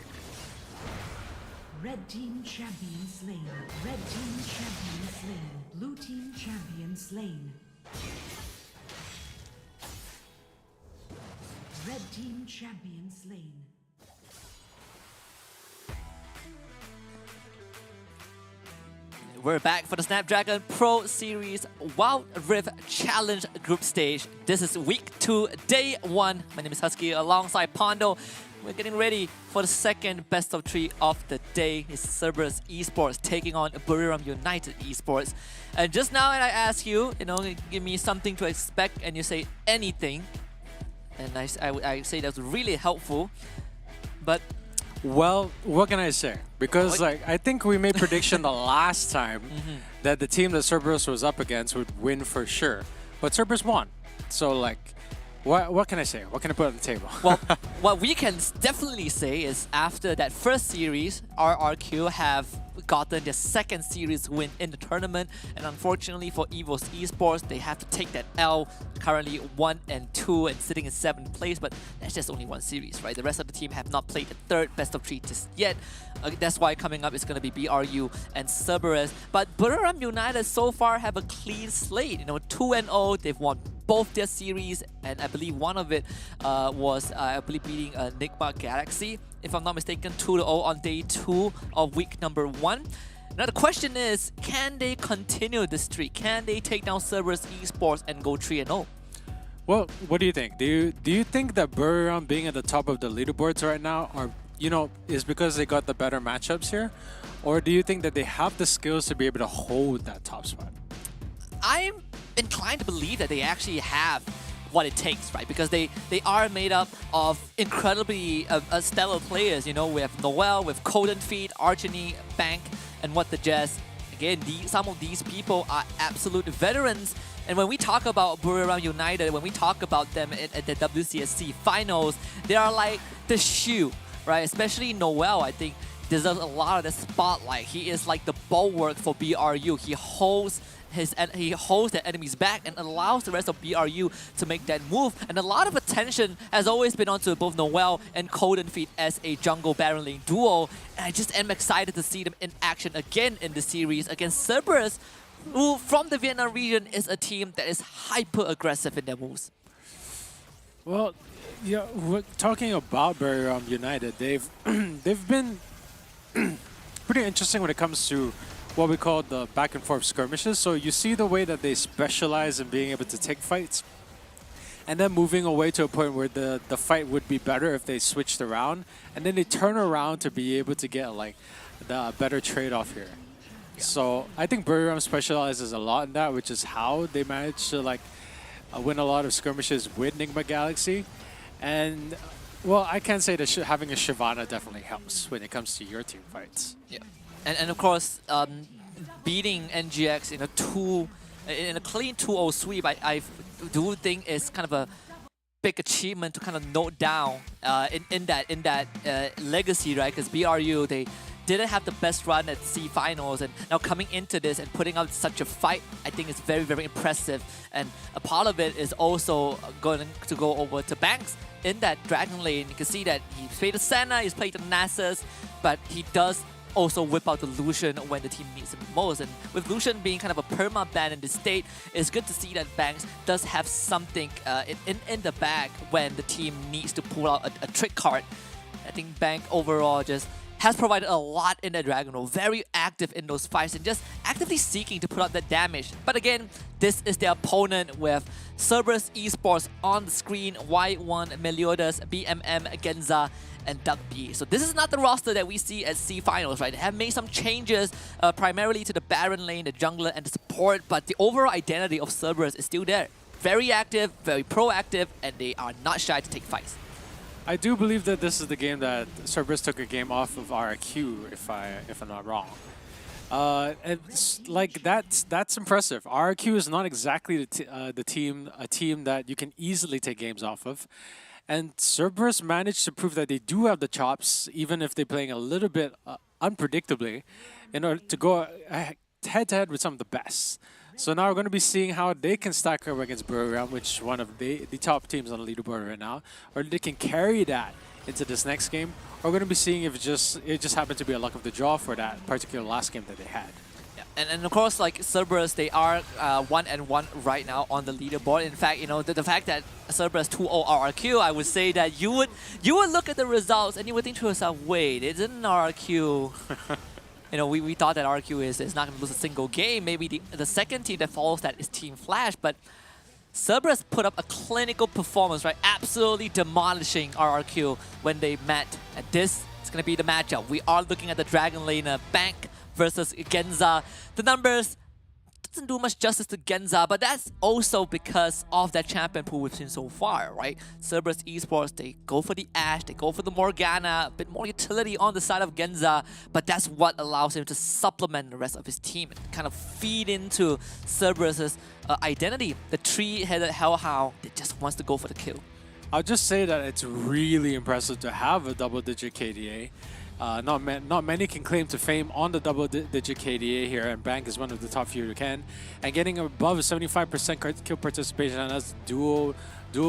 S15: Red team champion slain. Red team champion slain. Blue team champion slain. Red team champion slain.
S3: We're back for the Snapdragon Pro Series Wild Rift Challenge Group Stage. This is week 2, day 1. My name is Husky alongside Pondo. We're getting ready for the second best of 3 of the day. It's Cerberus Esports taking on Buriram United Esports. And just now I ask you, give me something to expect, and you say anything. And I say that's really helpful. But
S4: well, what can I say? Because I think we made prediction the last time that the team that Cerberus was up against would win for sure. But Cerberus won. So what can I say? What can I put on the table?
S3: Well, what we can definitely say is after that first series, RRQ have gotten their second series win in the tournament, and unfortunately for EVO's Esports, they have to take that L, currently 1 and 2 and sitting in 7th place, but that's just only one series, right? The rest of the team have not played the third best of 3 just yet. That's why coming up is going to be BRU and Cerberus. But Buriram United so far have a clean slate, 2-0, they've won both their series, and I believe one of it was beating Nigma Galaxy, if I'm not mistaken, 2-0 on day 2 of week number 1. Now the question is, can they continue this streak? Can they take down Cerberus Esports and go 3-0?
S4: Well, what do you think? Do you think that Buriram being at the top of the leaderboards right now is because they got the better matchups here? Or do you think that they have the skills to be able to hold that top spot?
S3: I'm inclined to believe that they actually have what it takes, right? Because they are made up of incredibly stellar players. We have Noel, with Coden Feet, Archony, Bank, and What the Jazz. Again, some of these people are absolute veterans. And when we talk about Buriram United, when we talk about them at the WCSC finals, they are like the shoe, right? Especially Noel, I think, deserves a lot of the spotlight. He is like the bulwark for BRU. He holds the enemy's back and allows the rest of BRU to make that move. And a lot of attention has always been onto both Noel and Coden Feet as a jungle Baron lane duo. And I just am excited to see them in action again in the series against Cerberus, who from the Vietnam region is a team that is hyper aggressive in their moves.
S4: Well, yeah, we're talking about Buriram United. They've been pretty interesting when it comes to what we call the back and forth skirmishes. So you see the way that they specialize in being able to take fights and then moving away to a point where the fight would be better if they switched around, and then they turn around to be able to get the better trade-off here. Yeah. So I think Buriram specializes a lot in that, which is how they manage to win a lot of skirmishes with Nigma Galaxy. And well, I can say that having a Shyvana definitely helps when it comes to your team fights.
S3: Yeah. And of course, beating NGX in a clean 2-0 sweep, I do think is kind of a big achievement to kind of note down in that legacy, right? Because BRU, they didn't have the best run at C finals, and now coming into this and putting out such a fight, I think it's very, very impressive. And a part of it is also going to go over to Banks in that Dragon lane. You can see that he's played the Senna, he's played the Nasus, but he does also whip out the Lucian when the team needs him most. And with Lucian being kind of a perma-ban in this state, it's good to see that Banks does have something in the bag when the team needs to pull out a trick card. I think Bank overall just has provided a lot in the Dragon role, very active in those fights and just actively seeking to put out that damage. But again, this is their opponent with Cerberus Esports on the screen, Y1, Meliodas, BMM, Genza, and Duck B. So this is not the roster that we see at C Finals, right? They have made some changes primarily to the Baron lane, the jungler, and the support, but the overall identity of Cerberus is still there. Very active, very proactive, and they are not shy to take fights.
S4: I do believe that this is the game that Cerberus took a game off of RQ, if I'm not wrong. It's like that's impressive. RRQ is not exactly a team that you can easily take games off of, and Cerberus managed to prove that they do have the chops, even if they're playing a little bit unpredictably, in order to go head to head with some of the best. So now we're going to be seeing how they can stack up against Buriram, which is one of the top teams on the leaderboard right now, or they can carry that into this next game. Or we're going to be seeing if it just happened to be a luck of the draw for that particular last game that they had.
S3: Yeah. And of course, like Cerberus, they are 1-1 right now on the leaderboard. In fact, you know, the fact that Cerberus 2-0 RRQ, I would say that you would look at the results and you would think to yourself, wait, isn't RRQ... You know, we thought that RQ is not going to lose a single game. Maybe the second team that follows that is Team Flash, but Cerberus put up a clinical performance, right? Absolutely demolishing RRQ when they met. And this is going to be the matchup. We are looking at the Dragon Laner Bank versus Genza. The numbers doesn't do much justice to Genza, but that's also because of that champion pool we've seen so far, right? Cerberus Esports, they go for the Ashe, they go for the Morgana, a bit more utility on the side of Genza, but that's what allows him to supplement the rest of his team and kind of feed into Cerberus's identity. The three-headed hellhound that just wants to go for the kill.
S4: I'll just say that it's really impressive to have a double-digit KDA. Not many can claim to fame on the double-digit KDA here, and Bank is one of the top few who can. And getting above 75% kill participation as dual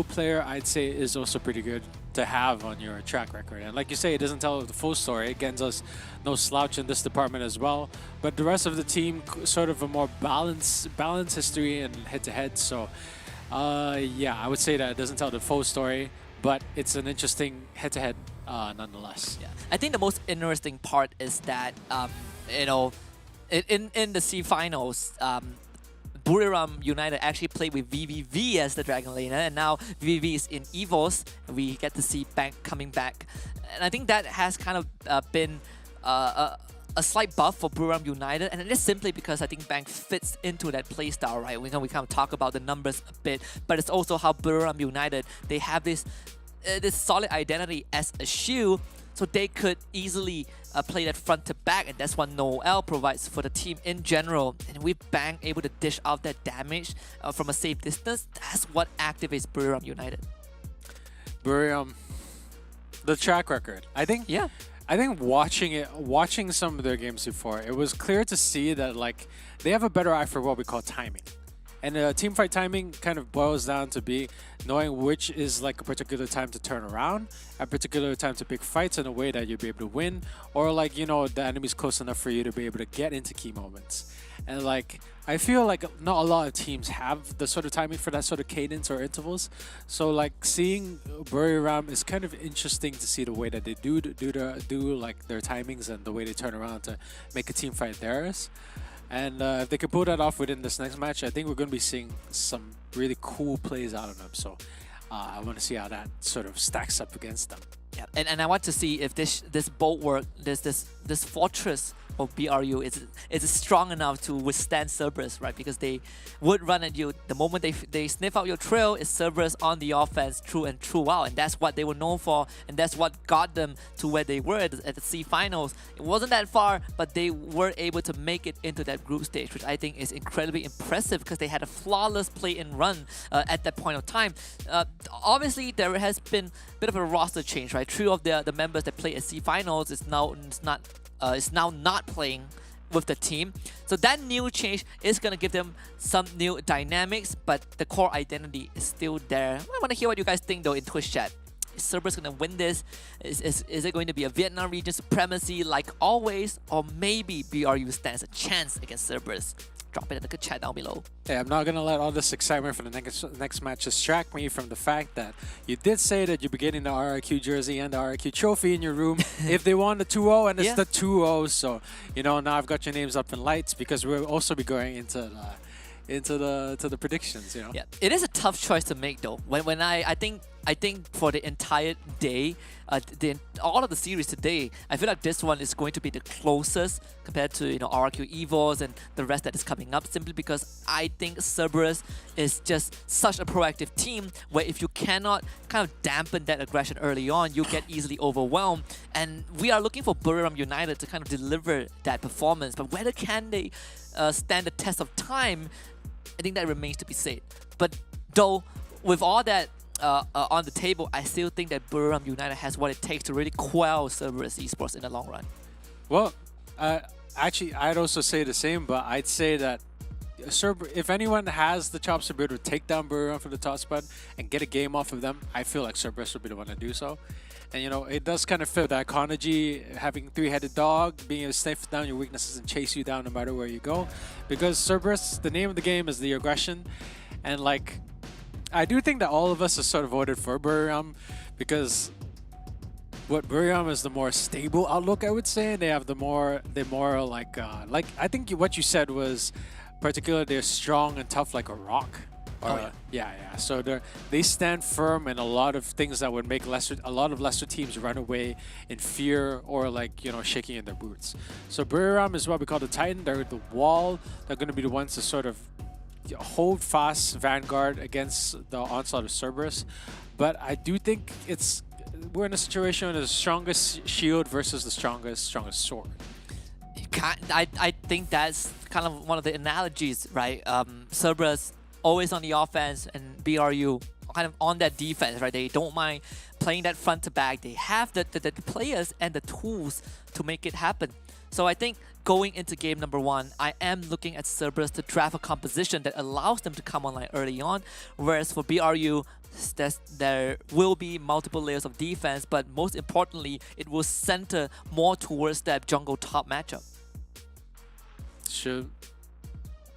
S4: player, I'd say is also pretty good to have on your track record. And like you say, it doesn't tell the full story. Genza's no slouch in this department as well. But the rest of the team, sort of a more balanced history and head-to-head. So, yeah, I would say that it doesn't tell the full story, but it's an interesting head-to-head nonetheless.
S3: Yeah. I think the most interesting part is that, you know, in the C finals, Buriram United actually played with VVV as the Dragon Laner, and now VVV is in EVOS. We get to see Bank coming back. And I think that has kind of been a slight buff for Buriram United, and it is simply because I think Bank fits into that playstyle, right? We kind of talk about the numbers a bit, but it's also how Buriram United, they have this solid identity as a shield, so they could easily play that front to back, and that's what Noel provides for the team in general. And with Bang able to dish out that damage from a safe distance, that's what activates Buriram United.
S4: Buriram, the track record. I think watching some of their games before, it was clear to see that like they have a better eye for what we call timing. And teamfight timing kind of boils down to be knowing which is like a particular time to turn around, a particular time to pick fights in a way that you'll be able to win, or like, you know, the enemy's close enough for you to be able to get into key moments. And like, I feel like not a lot of teams have the sort of timing for that sort of cadence or intervals. So like seeing Buriram is kind of interesting to see the way that they do like their timings and the way they turn around to make a team fight theirs. And if they can pull that off within this next match, I think we're going to be seeing some really cool plays out of them. So I want to see how that sort of stacks up against them.
S3: Yeah, and I want to see if this bulwark, this fortress of BRU is strong enough to withstand Cerberus, right? Because they would run at you the moment they sniff out your trail. Is Cerberus on the offense through and throughout, and that's what they were known for, and that's what got them to where they were at the C finals. It wasn't that far, but they were able to make it into that group stage, which I think is incredibly impressive because they had a flawless play and run at that point of time. Obviously, there has been a bit of a roster change, right? 3 of the members that play at C finals is now not playing with the team. So that new change is going to give them some new dynamics, but the core identity is still there. I want to hear what you guys think though in Twitch chat. Is Cerberus going to win this? Is it going to be a Vietnam region supremacy like always? Or maybe BRU stands a chance against Cerberus? Drop it in the chat down below.
S4: Yeah, I'm not going to let all this excitement for the next match distract me from the fact that you did say that you'd be getting the RRQ jersey and the RRQ trophy in your room if they won the 2-0, and it's the 2-0. So, you know, now I've got your names up in lights because we'll also be going into the predictions, you know.
S3: Yeah, it is a tough choice to make though. When I think I think for the entire day, all of the series today, I feel like this one is going to be the closest compared to RRQ Evos and the rest that is coming up. Simply because I think Cerberus is just such a proactive team where if you cannot kind of dampen that aggression early on, you get easily overwhelmed. And we are looking for Buriram United to kind of deliver that performance. But whether can they stand the test of time, I think that remains to be said. But though, with all that on the table, I still think that Buriram United has what it takes to really quell Cerberus Esports in the long run.
S4: Well, actually, I'd also say the same, but I'd say that if anyone has the chops to be able to take down Buriram from the top spot and get a game off of them, I feel like Cerberus would be the one to do so. And it does kind of fit the ecology, having three-headed dog, being able to sniff down your weaknesses and chase you down no matter where you go. Because Cerberus, the name of the game is the aggression, and like, I do think that all of us have sort of voted for Buriram because Buriram is the more stable outlook, I would say. They have the more like I think what you said was particularly they're strong and tough like a rock. Yeah. So they stand firm in a lot of things that would make a lot of lesser teams run away in fear or shaking in their boots. So Buriram is what we call the Titan. They're the wall. They're going to be the ones to sort of hold fast vanguard against the onslaught of Cerberus. But I do think we're in a situation of the strongest shield versus the strongest sword.
S3: I think that's kind of one of the analogies, right? Cerberus always on the offense and BRU kind of on that defense, right? They don't mind playing that front to back. They have the players and the tools to make it happen. So I think going into game number 1, I am looking at Cerberus to draft a composition that allows them to come online early on, whereas for BRU, there will be multiple layers of defense, but most importantly, it will center more towards that jungle top matchup.
S4: Sure.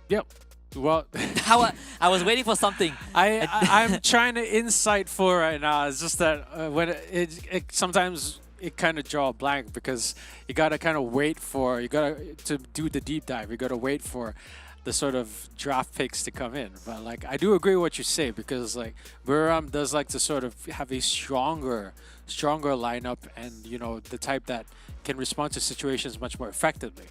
S4: Yep. Well,
S3: I was waiting for something.
S4: I'm trying to insight for right now. It's just that when sometimes it kind of draw a blank because you gotta kind of wait to do the deep dive. You gotta wait for the sort of draft picks to come in. But I do agree with what you say because Buriram does like to sort of have a stronger lineup and the type that can respond to situations much more effectively.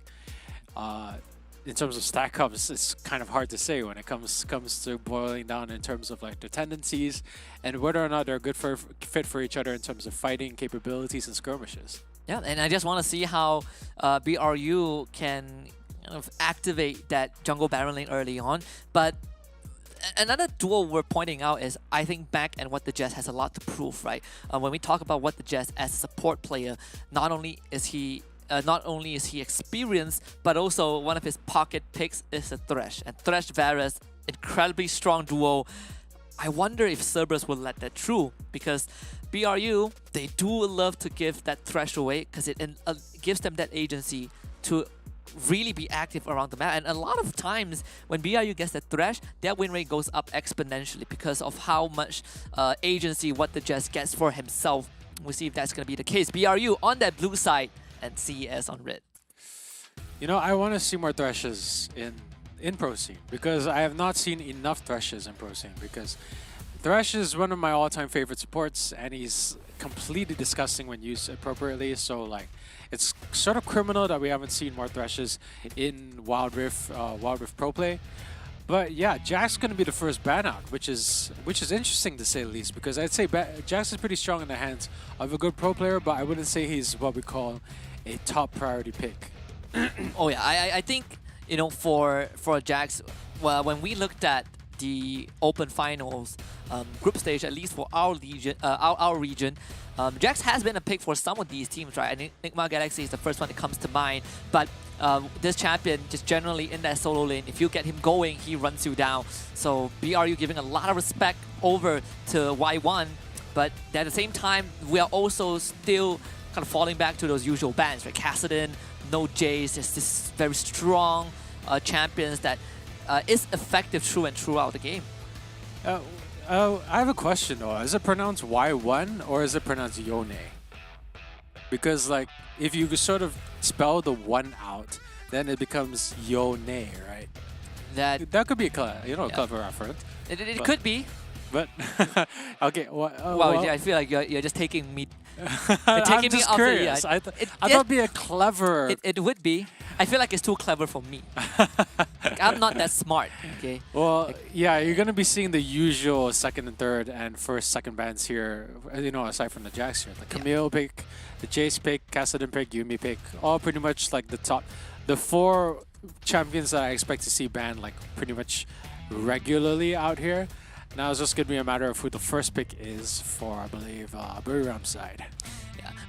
S4: In terms of stack ups, it's kind of hard to say when it comes to boiling down in terms of their tendencies and whether or not they're a good fit for each other in terms of fighting capabilities and skirmishes.
S3: Yeah, and I just want to see how BRU can kind of activate that jungle Baron lane early on. But another duo we're pointing out is I think Back and What the Jess has a lot to prove, right? When we talk about What the Jess as a support player, not only is he experienced, but also one of his pocket picks is a Thresh. And Thresh Varus, incredibly strong duo. I wonder if Cerberus will let that through because BRU, they do love to give that Thresh away because it gives them that agency to really be active around the map. And a lot of times when BRU gets that Thresh, their win rate goes up exponentially because of how much agency What the Jess gets for himself. We'll see if that's going to be the case. BRU on that blue side and CES on red.
S4: I want to see more Threshes in Pro Scene because I have not seen enough Threshes in Pro Scene because Thresh is one of my all-time favorite supports and he's completely disgusting when used appropriately. So it's sort of criminal that we haven't seen more Threshes in Wild Rift Pro Play. But yeah, Jack's going to be the first ban out, which is interesting to say the least, because I'd say Jax is pretty strong in the hands of a good pro player, but I wouldn't say he's what we call a top priority pick.
S3: Oh yeah, I think for Jax, well, when we looked at the Open Finals group stage, at least for our region, Jax has been a pick for some of these teams, right? I think Enigma Galaxy is the first one that comes to mind, but this champion, just generally in that solo lane, if you get him going, he runs you down. So BRU giving a lot of respect over to Y1, but at the same time, we are also still kind of falling back to those usual bans, right? Kassadin, no Jace, just this very strong champions that is effective through and throughout the game.
S4: I have a question though. Is it pronounced Y1 or is it pronounced Yone? Because if you sort of spell the 1 out, then it becomes Yone, right?
S3: That
S4: could be a clever reference.
S3: It could be.
S4: But okay,
S3: Well, yeah, I feel like you're just taking me. You're
S4: I'm
S3: taking me
S4: just
S3: off the-
S4: curious.
S3: yeah,
S4: I thought it'd be a clever.
S3: It would be. I feel like it's too clever for me. Like, I'm not that smart. Okay.
S4: Well, yeah, you're gonna be seeing the usual second and third and first, second bands here. You know, aside from the Jax here, the Camille pick, the Jace pick, Kassadin pick, Yumi pick, all pretty much like the top, the 4 champions that I expect to see banned like pretty much regularly out here. Now it's just gonna be a matter of who the first pick is for, I believe, Buriram's side.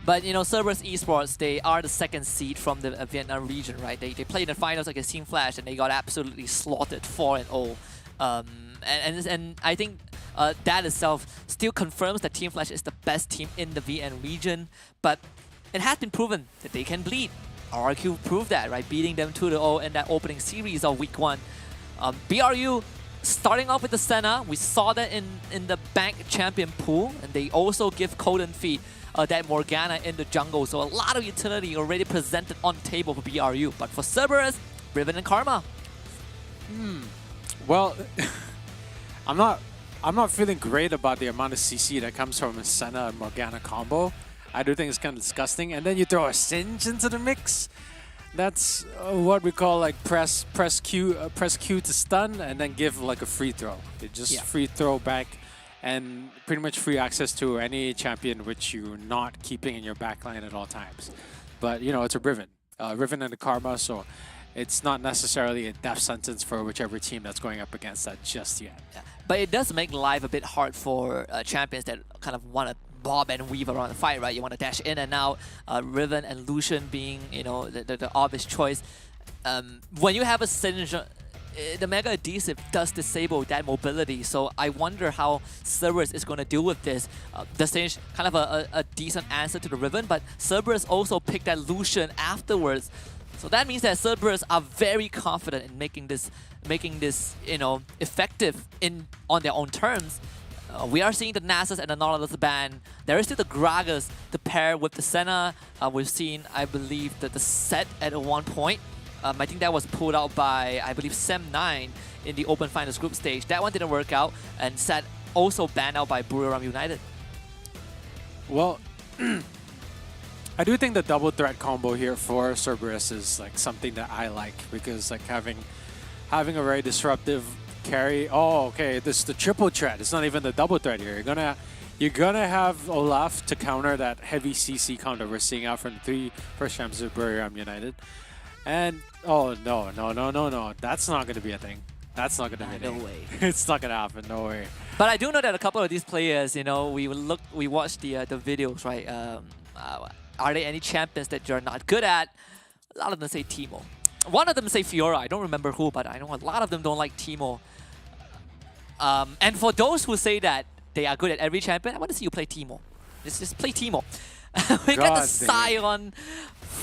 S3: But you know, Cerberus Esports, they are the second seed from the Vietnam region, right? They played in the finals against Team Flash and they got absolutely slaughtered 4-0. And I think that itself still confirms that Team Flash is the best team in the VN region. But it has been proven that they can bleed. RRQ proved that, right? Beating them 2-0 in that opening series of Week 1. BRU starting off with the Senna, we saw that in the Bank Champion pool, and they also give Cold and Feet that Morgana in the jungle, so a lot of utility already presented on the table for BRU. But for Cerberus, Riven and Karma.
S4: Well, I'm not feeling great about the amount of CC that comes from a Senna and Morgana combo. I do think it's kind of disgusting. And then you throw a Singe into the mix. That's what we call like press Q to stun and then give like a free throw. It just free throw back and pretty much free access to any champion which you're not keeping in your backline at all times. But you know, it's a Riven and a Karma, so it's not necessarily a death sentence for whichever team that's going up against that just yet.
S3: Yeah. But it does make life a bit hard for champions that kind of want to bob and weave around the fight, right? You want to dash in and out. Riven and Lucian being, you know, the obvious choice. When you have a Singe, the Mega Adhesive does disable that mobility, so I wonder how Cerberus is going to deal with this. The Singe, kind of a decent answer to the Riven, but Cerberus also picked that Lucian afterwards. So that means that Cerberus are very confident in making this, you know, effective on their own terms. We are seeing the Nasus and the Nautilus ban. There is still the Gragas to pair with the Senna. We've seen, I believe, that the set at one point. I think that was pulled out by, I believe, Sem9 in the Open Finals group stage. That one didn't work out, and set also banned out by Buriram United.
S4: Well, I do think the double threat combo here for Cerberus is like something that I like, because like having a very disruptive carry. Oh, okay, this is the triple threat. It's not even the double threat here. You're gonna have Olaf to counter that heavy CC counter we're seeing out from the 3 first champs of Buriram United. And oh no, that's not gonna be a thing. That's not gonna be a thing.
S3: No way.
S4: It's not gonna happen. No way.
S3: But I do know that a couple of these players, you know, we watched the videos, right? Are there any champions that you're not good at? A lot of them say Teemo. One of them say Fiora. I don't remember who, but I know a lot of them don't like Teemo. And for those who say that they are good at every champion, I want to see you play Teemo. Just play Teemo. We got the Sion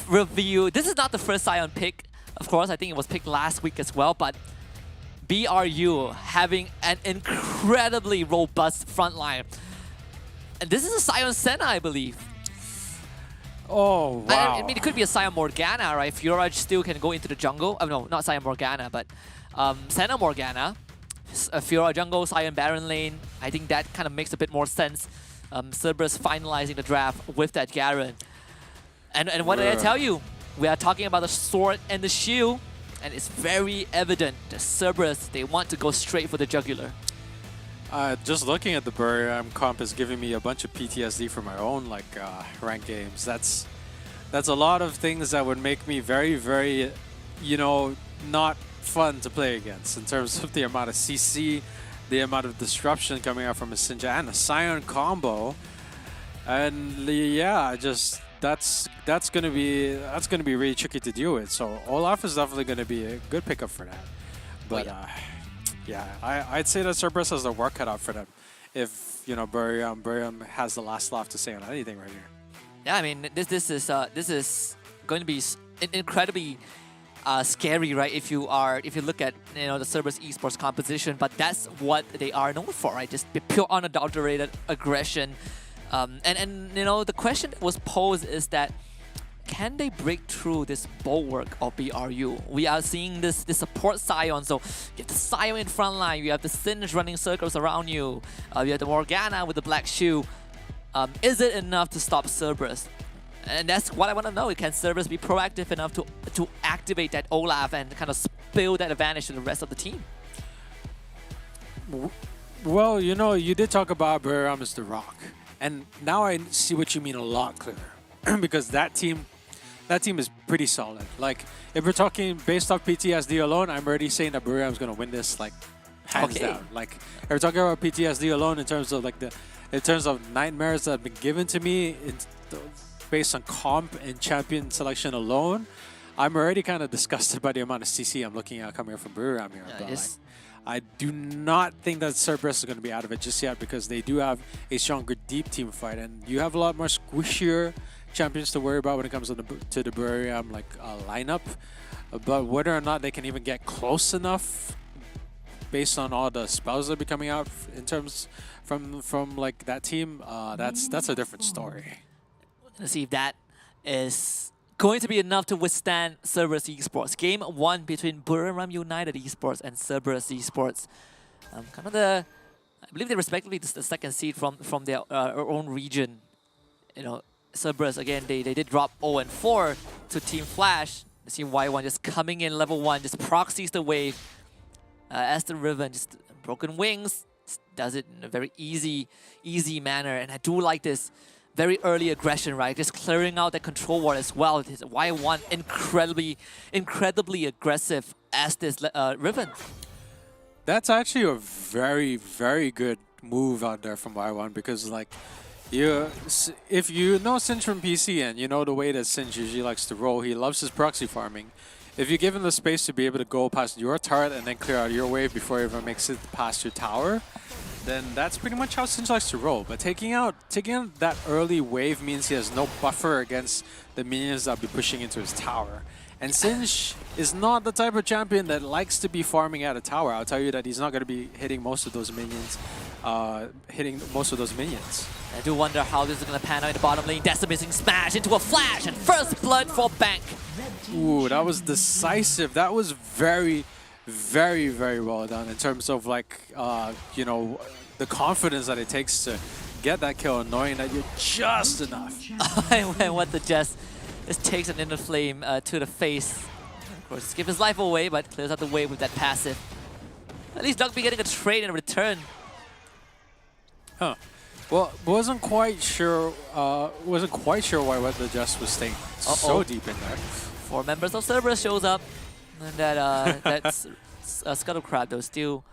S3: review. This is not the first Sion pick. Of course, I think it was picked last week as well, but BRU having an incredibly robust front line. And this is a Sion Senna, I believe.
S4: Oh, wow.
S3: I mean, it could be a Sion Morgana, right? Fiora still can go into the jungle. Oh, no, not Sion Morgana, but Senna Morgana. Fiora jungle, Sion Baron lane. I think that kind of makes a bit more sense. Cerberus finalizing the draft with that Garen. And what did I tell you? We are talking about the sword and the shield, and it's very evident that Cerberus, they want to go straight for the jugular.
S4: Just looking at the Buriram comp is giving me a bunch of PTSD from my own like ranked games. That's a lot of things that would make me very, very, you know, not fun to play against in terms of the amount of CC, the amount of disruption coming out from a Sinja and a Sion combo. And yeah, just that's gonna be really tricky to deal with. So Olaf is definitely gonna be a good pickup for that. But yeah, I'd say that Cerberus has the work cut out for them if, you know, Buriram has the last laugh to say on anything right here.
S3: Yeah, I mean, this is going to be incredibly scary, right? If you look at, you know, the Cerberus Esports composition, but that's what they are known for, right? Just pure unadulterated aggression. And you know, the question that was posed is that can they break through this bulwark of BRU? We are seeing this support Sion, so you have the Sion in front line, you have the Singe running circles around you, you have the Morgana with the black shoe. Is it enough to stop Cerberus? And that's what I want to know. Can Cerberus be proactive enough to activate that Olaf and kind of spill that advantage to the rest of the team?
S4: Well, you know, you did talk about Buriram as the rock, and now I see what you mean a lot clearer. Because that team is pretty solid. Like, if we're talking based off PTSD alone, I'm already saying that Buriram's gonna win this, like, hands down. Like, if we're talking about PTSD alone in terms of like in terms of nightmares that have been given to me based on comp and champion selection alone, I'm already kind of disgusted by the amount of CC I'm looking at coming from Buriram here. But like, I do not think that Cerberus is going to be out of it just yet, because they do have a stronger deep team fight, and you have a lot more squishier champions to worry about when it comes to the Buriram lineup. But whether or not they can even get close enough based on all the spells that are coming out in terms from like that team, that's a different story.
S3: Let's see if that is going to be enough to withstand Cerberus Esports. Game 1 between Buriram United Esports and Cerberus Esports. Kind of I believe they're respectively the second seed from their own region. You know, Cerberus again, they did drop 0-4 to Team Flash. You see Y1 just coming in level 1, just proxies the wave. As the Riven, just broken wings, does it in a very easy manner, and I do like this. Very early aggression, right? Just clearing out the control ward as well. His Y1 incredibly aggressive as this Riven.
S4: That's actually a very, very good move out there from Y1, because like, if you know Singe from PC and you know the way that Singe usually likes to roll, he loves his proxy farming. If you give him the space to be able to go past your turret and then clear out your wave before he even makes it past your tower, then that's pretty much how Singe likes to roll. But taking out that early wave means he has no buffer against the minions that'll be pushing into his tower. And Singe is not the type of champion that likes to be farming at a tower. I'll tell you that he's not going to be hitting most of those minions. I
S3: do wonder how this is going to pan out in the bottom lane. Decimating smash into a flash and first blood for Bank.
S4: Ooh, that was decisive. That was very, very, very well done in terms of like, you know, the confidence that it takes to get that kill, knowing that you're just enough.
S3: And what the Jess just takes an inner flame to the face. Of course, give his life away, but clears out the way with that passive. At least Duck be getting a trade in return.
S4: Huh. Well, wasn't quite sure why what the Jess was staying so deep in there.
S3: 4 members of Cerberus shows up, and that's Scuttle Crab though still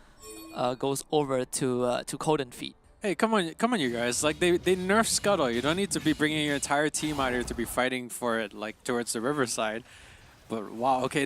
S3: goes over to Coden Feet.
S4: Hey, come on, you guys! Like they nerfed Scuttle. You don't need to be bringing your entire team out here to be fighting for it, like towards the riverside. But wow, okay,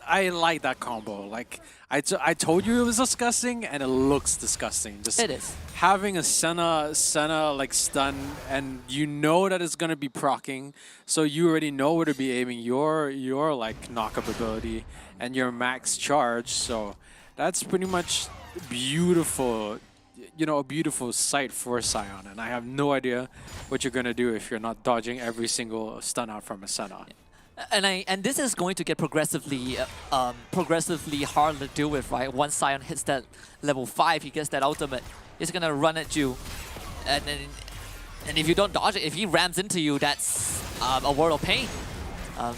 S4: I like that combo. Like I told you it was disgusting, and it looks disgusting. Just
S3: it is.
S4: Having a Senna like stun, and you know that it's gonna be proccing, so you already know where to be aiming your like knockup ability and your max charge. So that's pretty much beautiful. You know, a beautiful sight for Sion, and I have no idea what you're gonna do if you're not dodging every single stun out from a Senna.
S3: And this is going to get progressively hard to deal with, right? Once Sion hits that level 5, he gets that ultimate. He's gonna run at you, and if you don't dodge it, if he rams into you, that's a world of pain.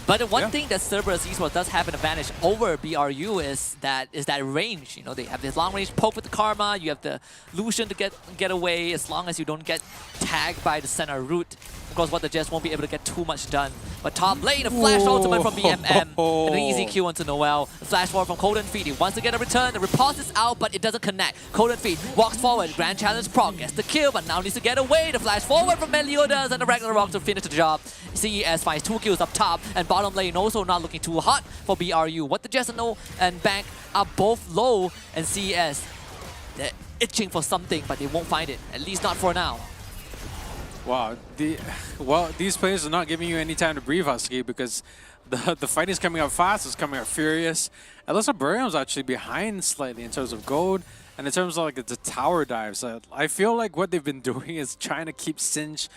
S3: But the one thing that Cerberus Esports does have an advantage over BRU is that range. You know, they have this long range poke with the Karma. You have the Lucian to get away as long as you don't get tagged by the center route. Of course, what the Jets won't be able to get too much done. But top lane, a flash ultimate from BMM. And an easy Q onto Noel. The flash forward from Coden Feet. He wants to get a return. The repulse is out, but it doesn't connect. Coden Feet walks forward. Grand Challenge proc gets the kill, but now needs to get away. The flash forward from Meliodas and the Ragnarok to finish the job. CES finds 2 kills up top, and bottom lane also not looking too hot for BRU. What the Jets and Bank are both low, and CES, they're itching for something, but they won't find it. At least not for now.
S4: Wow, these players are not giving you any time to breathe, Husky, because the fight is coming up fast, it's coming up furious. It looks like Buriram's actually behind slightly in terms of gold, and in terms of like the tower dives. I feel like what they've been doing is trying to keep Singe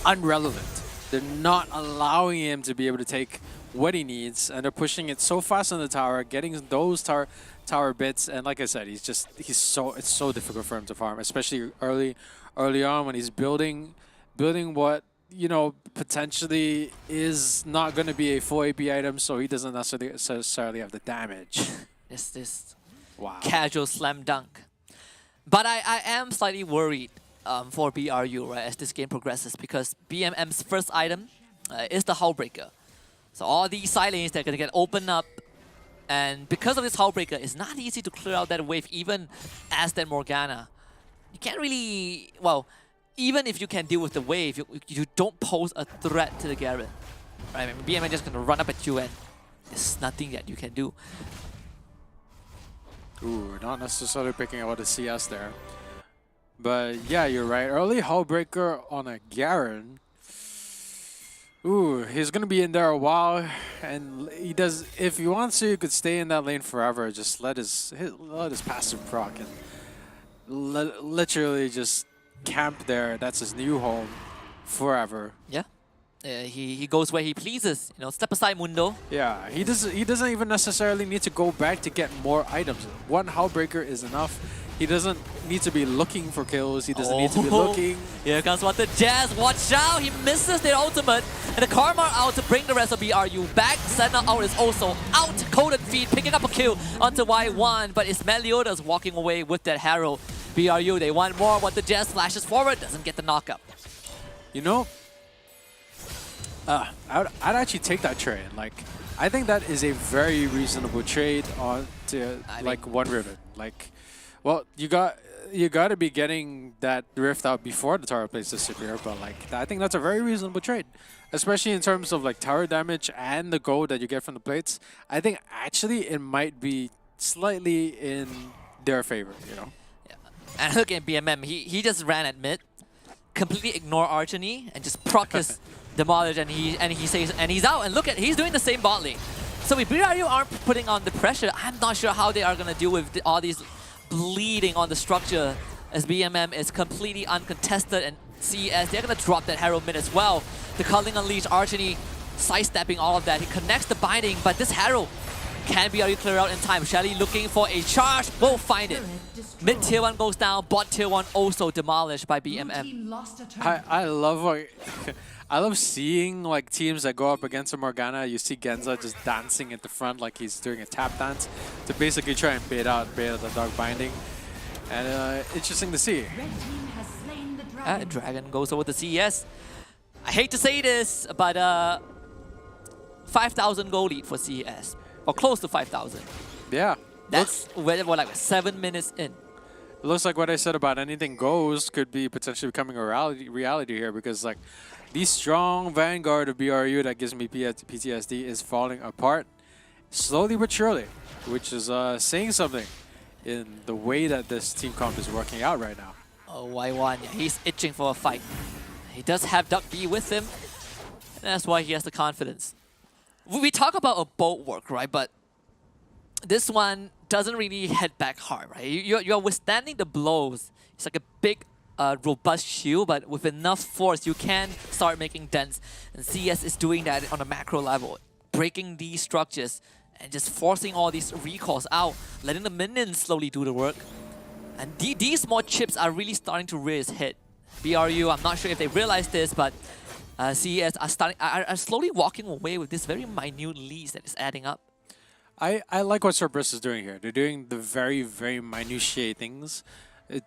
S4: unrelevant. They're not allowing him to be able to take what he needs, and they're pushing it so fast on the tower, getting those tower bits. And like I said, it's so difficult for him to farm, especially early on when he's building what, you know, potentially is not going to be a full AP item, so he doesn't necessarily have the damage.
S3: It's this
S4: wow.
S3: casual slam dunk. But I am slightly worried for BRU, right, as this game progresses, because BMM's first item is the Hullbreaker. So all these side lanes, they're going to get opened up. And because of this Hullbreaker, it's not easy to clear out that wave, even as that Morgana. You can't really, well, even if you can deal with the wave, you don't pose a threat to the Garen. Right? I mean, BMM just going to run up at you and there's nothing that you can do.
S4: Ooh, not necessarily picking out the CS there. But yeah, you're right. Early Hullbreaker on a Garen. Ooh, he's gonna be in there a while, and he does. If he wants to, he could stay in that lane forever. Just let his passive proc and literally just camp there. That's his new home forever.
S3: Yeah, he goes where he pleases. You know, step aside, Mundo.
S4: Yeah, he doesn't even necessarily need to go back to get more items. One Hullbreaker is enough. He doesn't need to be looking for kills. He doesn't need to be looking.
S3: Here comes what the Jazz. Watch out. He misses their ultimate. And the Karma out to bring the rest of BRU back. Senna out is also out. Coded feed picking up a kill onto Y1. But it's Meliodas walking away with that Harrow. BRU, they want more. What the Jazz flashes forward. Doesn't get the knockup.
S4: You know, I'd actually take that trade. Like, I think that is a very reasonable trade on to like one Rivet. Like, well, you got to be getting that Rift out before the tower plays disappear, but like I think that's a very reasonable trade, especially in terms of like tower damage and the gold that you get from the plates. I think actually it might be slightly in their favor, you know.
S3: Yeah. And look at BMM. He just ran at mid, completely ignore Archony and just proc his demolish, and he's out. And look at he's doing the same bot lane. So if BRU aren't putting on the pressure, I'm not sure how they are gonna deal with all these bleeding on the structure, as BMM is completely uncontested, and CES, they're going to drop that Harrow mid as well. The Culling Unleash, Archony sidestepping all of that. He connects the binding, but this Harrow can be clear out in time. Shelly looking for a charge, won't find it. Mid tier 1 goes down, bot tier 1 also demolished by BMM.
S4: I love like I love seeing like teams that go up against a Morgana. You see Genza just dancing at the front like he's doing a tap dance to basically try and bait out the dog binding. And interesting to see.
S3: Dragon goes over to CES. I hate to say this, but 5,000 gold lead for CES, or close to 5,000.
S4: Yeah.
S3: That's we're like 7 minutes in.
S4: It looks like what I said about anything goes could be potentially becoming a reality here, because like the strong vanguard of BRU that gives me PTSD is falling apart slowly but surely, which is saying something in the way that this team comp is working out right now.
S3: Oh, Y1, yeah, he's itching for a fight. He does have Duck B with him, and that's why he has the confidence. We talk about a bulwark, right? But this one doesn't really hit back hard, right? You're withstanding the blows. It's like a big, robust shield, but with enough force, you can start making dents. And CS is doing that on a macro level, breaking these structures and just forcing all these recalls out, letting the minions slowly do the work. And these small chips are really starting to rear its head. BRU, I'm not sure if they realize this, but CES are slowly walking away with this very minute leads that is adding up.
S4: I like what Cerberus is doing here. They're doing the very, very minutiae things,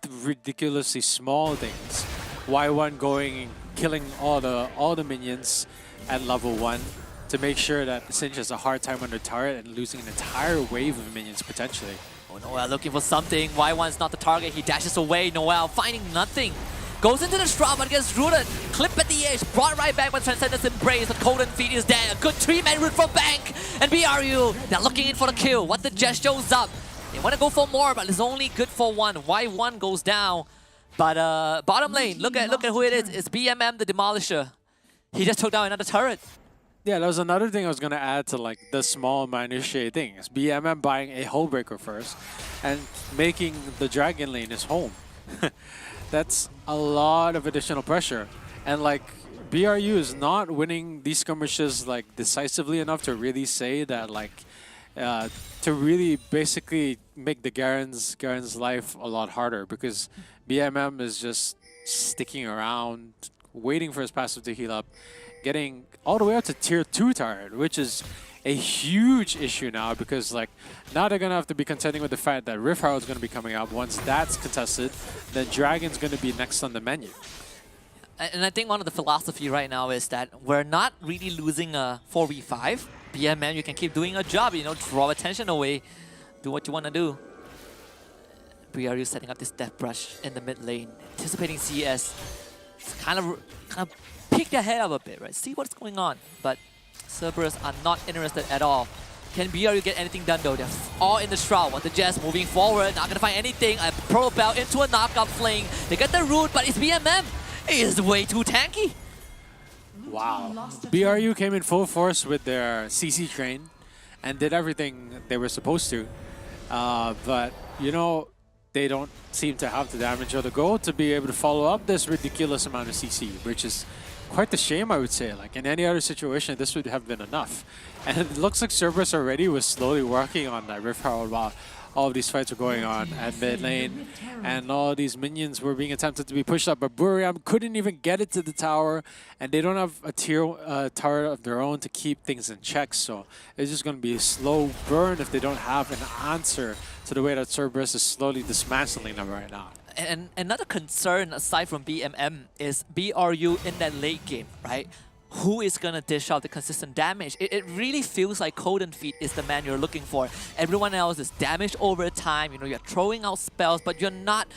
S4: ridiculously small things. Y1 going and killing all the minions at level 1 to make sure that Singe has a hard time on the turret and losing an entire wave of minions potentially.
S3: Oh, Noel looking for something. Y1's not the target. He dashes away. Noel finding nothing. Goes into the straw, but gets rooted. Clip at the edge. Brought right back by Transcendence Embrace. The Cold and Feet is there. A good 3-man root from Bank. And BRU, they're looking in for the kill. What the Jess shows up. They want to go for more, but it's only good for 1. Y1 goes down. But bottom lane, look at who it is. It's BMM, the Demolisher. He just took down another turret.
S4: Yeah, that was another thing I was going to add to like the small minutiae things. BMM buying a Hullbreaker first and making the Dragon lane his home. That's a lot of additional pressure. And like BRU is not winning these skirmishes like decisively enough to really say that like to really basically make the Garen's life a lot harder, because BMM is just sticking around, waiting for his passive to heal up, getting all the way up to tier 2 turret, which is a huge issue now, because like now they're gonna have to be contending with the fact that Rift Herald is gonna be coming up. Once that's contested, then Dragon's gonna be next on the menu.
S3: And I think one of the philosophy right now is that we're not really losing a 4v5. BMM, you can keep doing a job, you know, draw attention away, do what you want to do. BRU setting up this death brush in the mid lane, anticipating CS. Kind of peek their head up a bit, right? See what's going on. But Cerberus are not interested at all. Can BRU get anything done though? They're all in the Shroud. Want the Jess moving forward, not gonna find anything. A Pro Bell into a knockout fling. They get the root, but it's BMM. It is way too tanky.
S4: Wow. BRU came in full force with their CC train and did everything they were supposed to. But, you know, they don't seem to have the damage or the gold to be able to follow up this ridiculous amount of CC, which is quite the shame, I would say. Like, in any other situation, this would have been enough. And it looks like Cerberus already was slowly working on that Rift Herald while all of these fights were going on at mid lane, and all these minions were being attempted to be pushed up, but Buriram couldn't even get it to the tower, and they don't have a tier turret of their own to keep things in check, so it's just going to be a slow burn if they don't have an answer to the way that Cerberus is slowly dismantling them right now.
S3: And another concern aside from BMM is BRU in that late game, right? Who is going to dish out the consistent damage? It really feels like Coden Feet is the man you're looking for. Everyone else is damaged over time. You know, you're throwing out spells, but you're not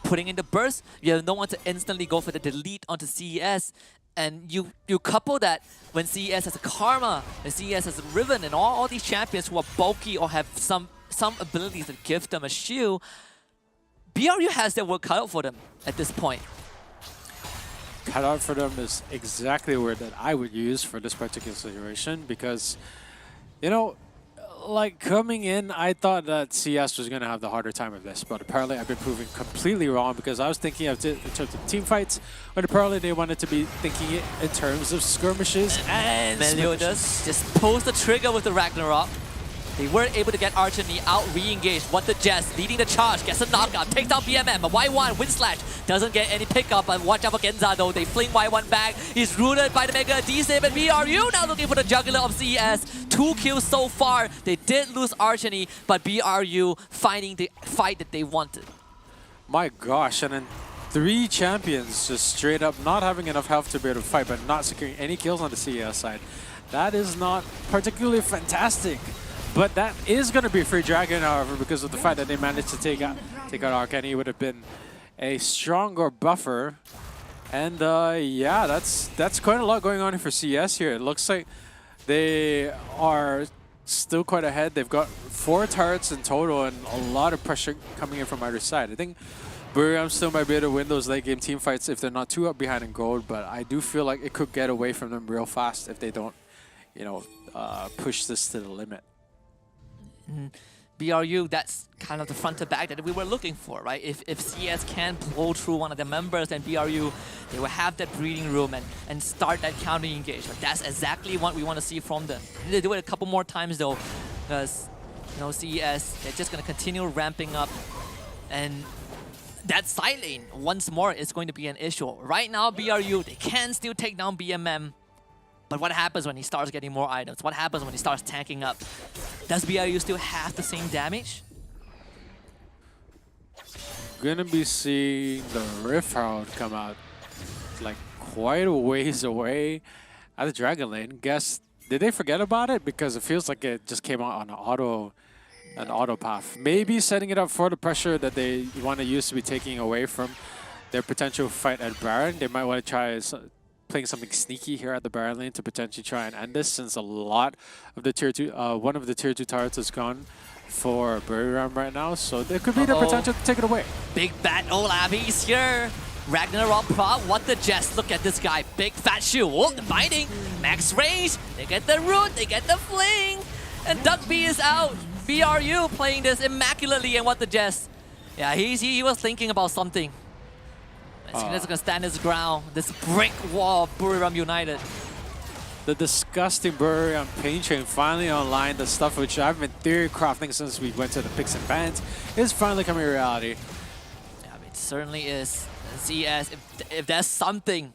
S3: putting in the burst. You have no one to instantly go for the delete onto CES. And you couple that when CES has a Karma, and CES has a Riven, and all these champions who are bulky or have some abilities that give them a shield, BRU has their work cut out for them at this point.
S4: Cut out for them is exactly the word that I would use for this particular situation, because, you know, like coming in, I thought that CS was going to have the harder time of this, but apparently I've been proven completely wrong, because I was thinking of it in terms of team fights, but apparently they wanted to be thinking it in terms of skirmishes and
S3: Meliodas just pulls the trigger with the Ragnarok. They weren't able to get Archony out re-engaged. What the Jess leading the charge, gets a knockout, takes out BMM. A Y1 wind slash doesn't get any pickup, but watch out for Genza though. They fling Y1 back. He's rooted by the Mega D-Save, and BRU now looking for the juggler of CES. 2 kills so far. They did lose Archony, but BRU finding the fight that they wanted.
S4: My gosh, and then 3 champions just straight up not having enough health to be able to fight, but not securing any kills on the CES side. That is not particularly fantastic. But that is going to be a free dragon, however, because of the fact that they managed to take out Arcane. He would have been a stronger buffer. And yeah, that's quite a lot going on for CS here. It looks like they are still quite ahead. They've got 4 turrets in total and a lot of pressure coming in from either side. I think Buriram still might be able to win those late game team fights if they're not too up behind in gold, but I do feel like it could get away from them real fast if they don't, you know, push this to the limit.
S3: BRU, that's kind of the front to back that we were looking for, right? If CS can blow through one of the members, then BRU, they will have that breathing room and start that counter engagement. That's exactly what we want to see from them. They do it a couple more times though, because you know CES, they're just going to continue ramping up, and that side lane once more is going to be an issue. Right now, BRU, they can still take down BMM. But what happens when he starts getting more items? What happens when he starts tanking up? Does BRU still have the same damage?
S4: Gonna be seeing the Rift Herald come out like quite a ways away at the Dragon Lane. Guess, did they forget about it? Because it feels like it just came out on an auto path. Maybe setting it up for the pressure that they want to use to be taking away from their potential fight at Baron. They might want to try playing something sneaky here at the Baron lane to potentially try and end this, since a lot of the tier 2, one of the tier 2 turrets is gone for Buriram right now, so there could be the potential to take it away.
S3: Big bad Olaf, he's here. Ragnarok prop, what the Jess, look at this guy, big fat shoe, oh, the biting, max range, they get the root, they get the fling, and Duck B is out. BRU playing this immaculately, and what the Jess, yeah, he was thinking about something. It's gonna stand his ground. This brick wall of Buriram United.
S4: The disgusting Buriram pain train finally online. The stuff which I've been theory crafting since we went to the picks and bans is finally coming reality.
S3: Yeah, I mean, it certainly is. CS, if there's something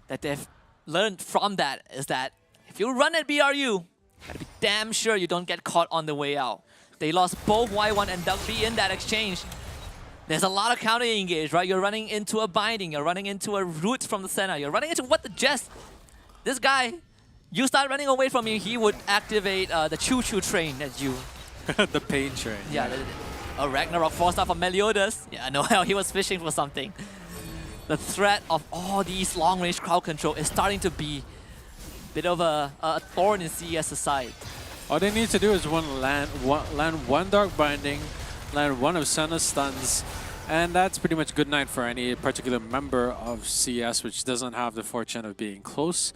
S3: that they've learned from that, is that if you run at BRU, you gotta be damn sure you don't get caught on the way out. They lost both Y1 and B in that exchange. There's a lot of counter engage, right? You're running into a binding, you're running into a root from the center, you're running into what the jest. This guy, you start running away from him, he would activate the choo-choo train at you.
S4: The pain train.
S3: Yeah, a Ragnarok forced out from Meliodas. Yeah, no, he was fishing for something. The threat of all these long-range crowd control is starting to be a bit of a thorn in CES's side.
S4: All they need to do is land one Dark Binding, land one of Senna's stuns, and that's pretty much good night for any particular member of CS which doesn't have the fortune of being close